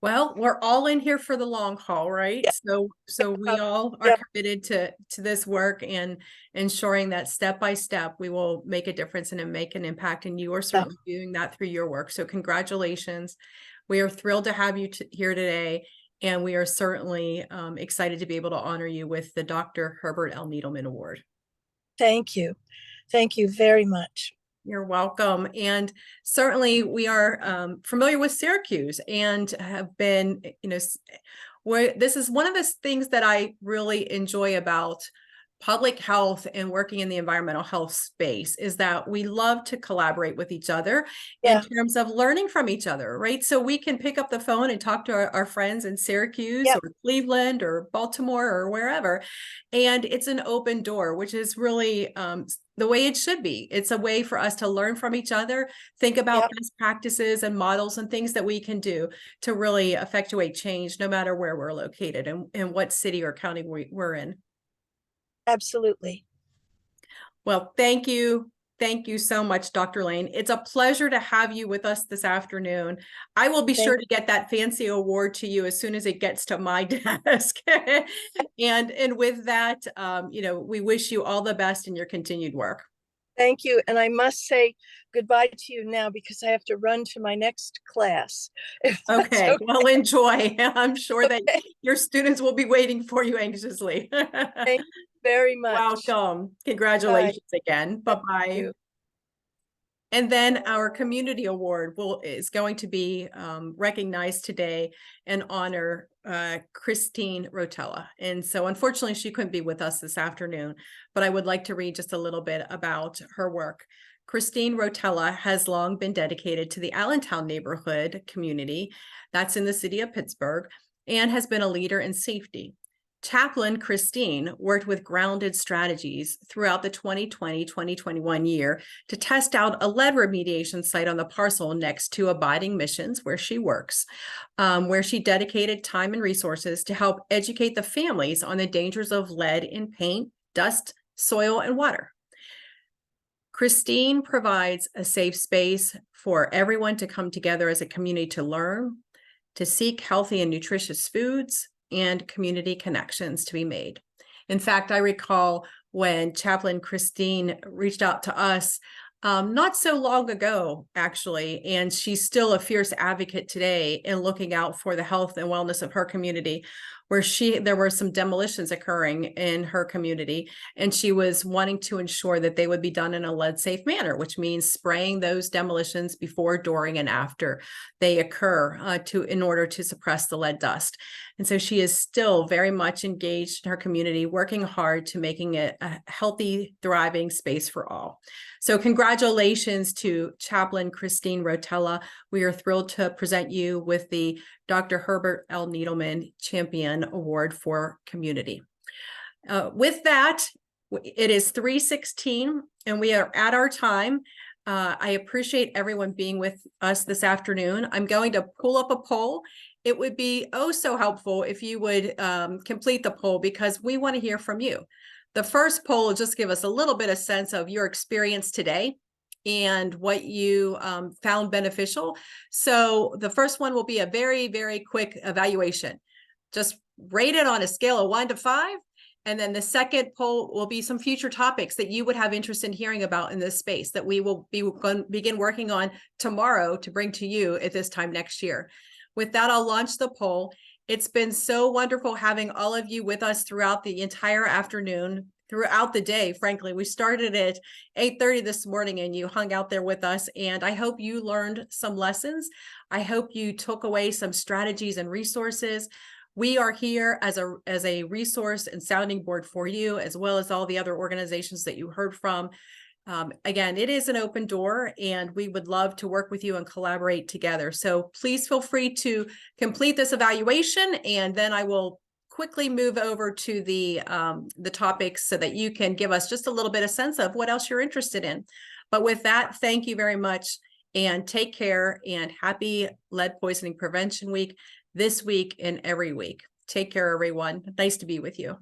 Well, we're all in here for the long haul, right? So we all are committed to this work and ensuring that step by step we will make a difference and make an impact. And you are certainly doing that through your work. So congratulations. We are thrilled to have you here today. And we are certainly excited to be able to honor you with the Dr. Herbert L. Needleman Award. Thank you. Thank you very much. You're welcome. And certainly we are familiar with Syracuse and have been, this is one of the things that I really enjoy about public health and working in the environmental health space is that we love to collaborate with each other in terms of learning from each other, right? So we can pick up the phone and talk to our friends in Syracuse or Cleveland or Baltimore or wherever. And it's an open door, which is really the way it should be. It's a way for us to learn from each other, think about best practices and models and things that we can do to really effectuate change, no matter where we're located and what city or county we're in. Absolutely. Well, thank you. Thank you so much, Dr. Lane. It's a pleasure to have you with us this afternoon. I will be sure to get that fancy award to you as soon as it gets to my desk. And with that, we wish you all the best in your continued work. Thank you. And I must say goodbye to you now because I have to run to my next class. Okay. Well, enjoy. I'm sure that your students will be waiting for you anxiously. Thank you very much. Welcome. Congratulations again. Bye-bye. And then our community award is going to be recognized today and honor Christine Rotella. And so unfortunately, she couldn't be with us this afternoon, but I would like to read just a little bit about her work. Christine Rotella has long been dedicated to the Allentown neighborhood community, that's in the city of Pittsburgh, and has been a leader in safety. Chaplain Christine worked with grounded strategies throughout the 2020-2021 year to test out a lead remediation site on the parcel next to Abiding Missions, where she works, where she dedicated time and resources to help educate the families on the dangers of lead in paint, dust, soil, and water. Christine provides a safe space for everyone to come together as a community to learn, to seek healthy and nutritious foods, and community connections to be made. In fact, I recall when Chaplain Christine reached out to us not so long ago, actually, and she's still a fierce advocate today in looking out for the health and wellness of her community, where there were some demolitions occurring in her community, and she was wanting to ensure that they would be done in a lead-safe manner, which means spraying those demolitions before, during, and after they occur in order to suppress the lead dust. And so she is still very much engaged in her community, working hard to making it a healthy, thriving space for all. So congratulations to Chaplain Christine Rotella. We are thrilled to present you with the Dr. Herbert L. Needleman Champion Award for Community. With that, it is 3:16 and we are at our time. I appreciate everyone being with us this afternoon. I'm going to pull up a poll. It would be oh so helpful if you would complete the poll because we want to hear from you. The first poll will just give us a little bit of sense of your experience today and what you found beneficial. So the first one will be a very, very quick evaluation. Just rate it on a scale of 1 to 5. And then the second poll will be some future topics that you would have interest in hearing about in this space that we will begin working on tomorrow to bring to you at this time next year. With that, I'll launch the poll. It's been so wonderful having all of you with us throughout the entire afternoon throughout the day. Frankly, we started at 8:30 this morning and you hung out there with us, and I hope you learned some lessons. I hope you took away some strategies and resources. We are here as a resource and sounding board for you, as well as all the other organizations that you heard from. Again, it is an open door, and we would love to work with you and collaborate together. So please feel free to complete this evaluation, and then I will quickly move over to the topics so that you can give us just a little bit of sense of what else you're interested in. But with that, thank you very much, and take care, and happy Lead Poisoning Prevention Week this week and every week. Take care, everyone. Nice to be with you.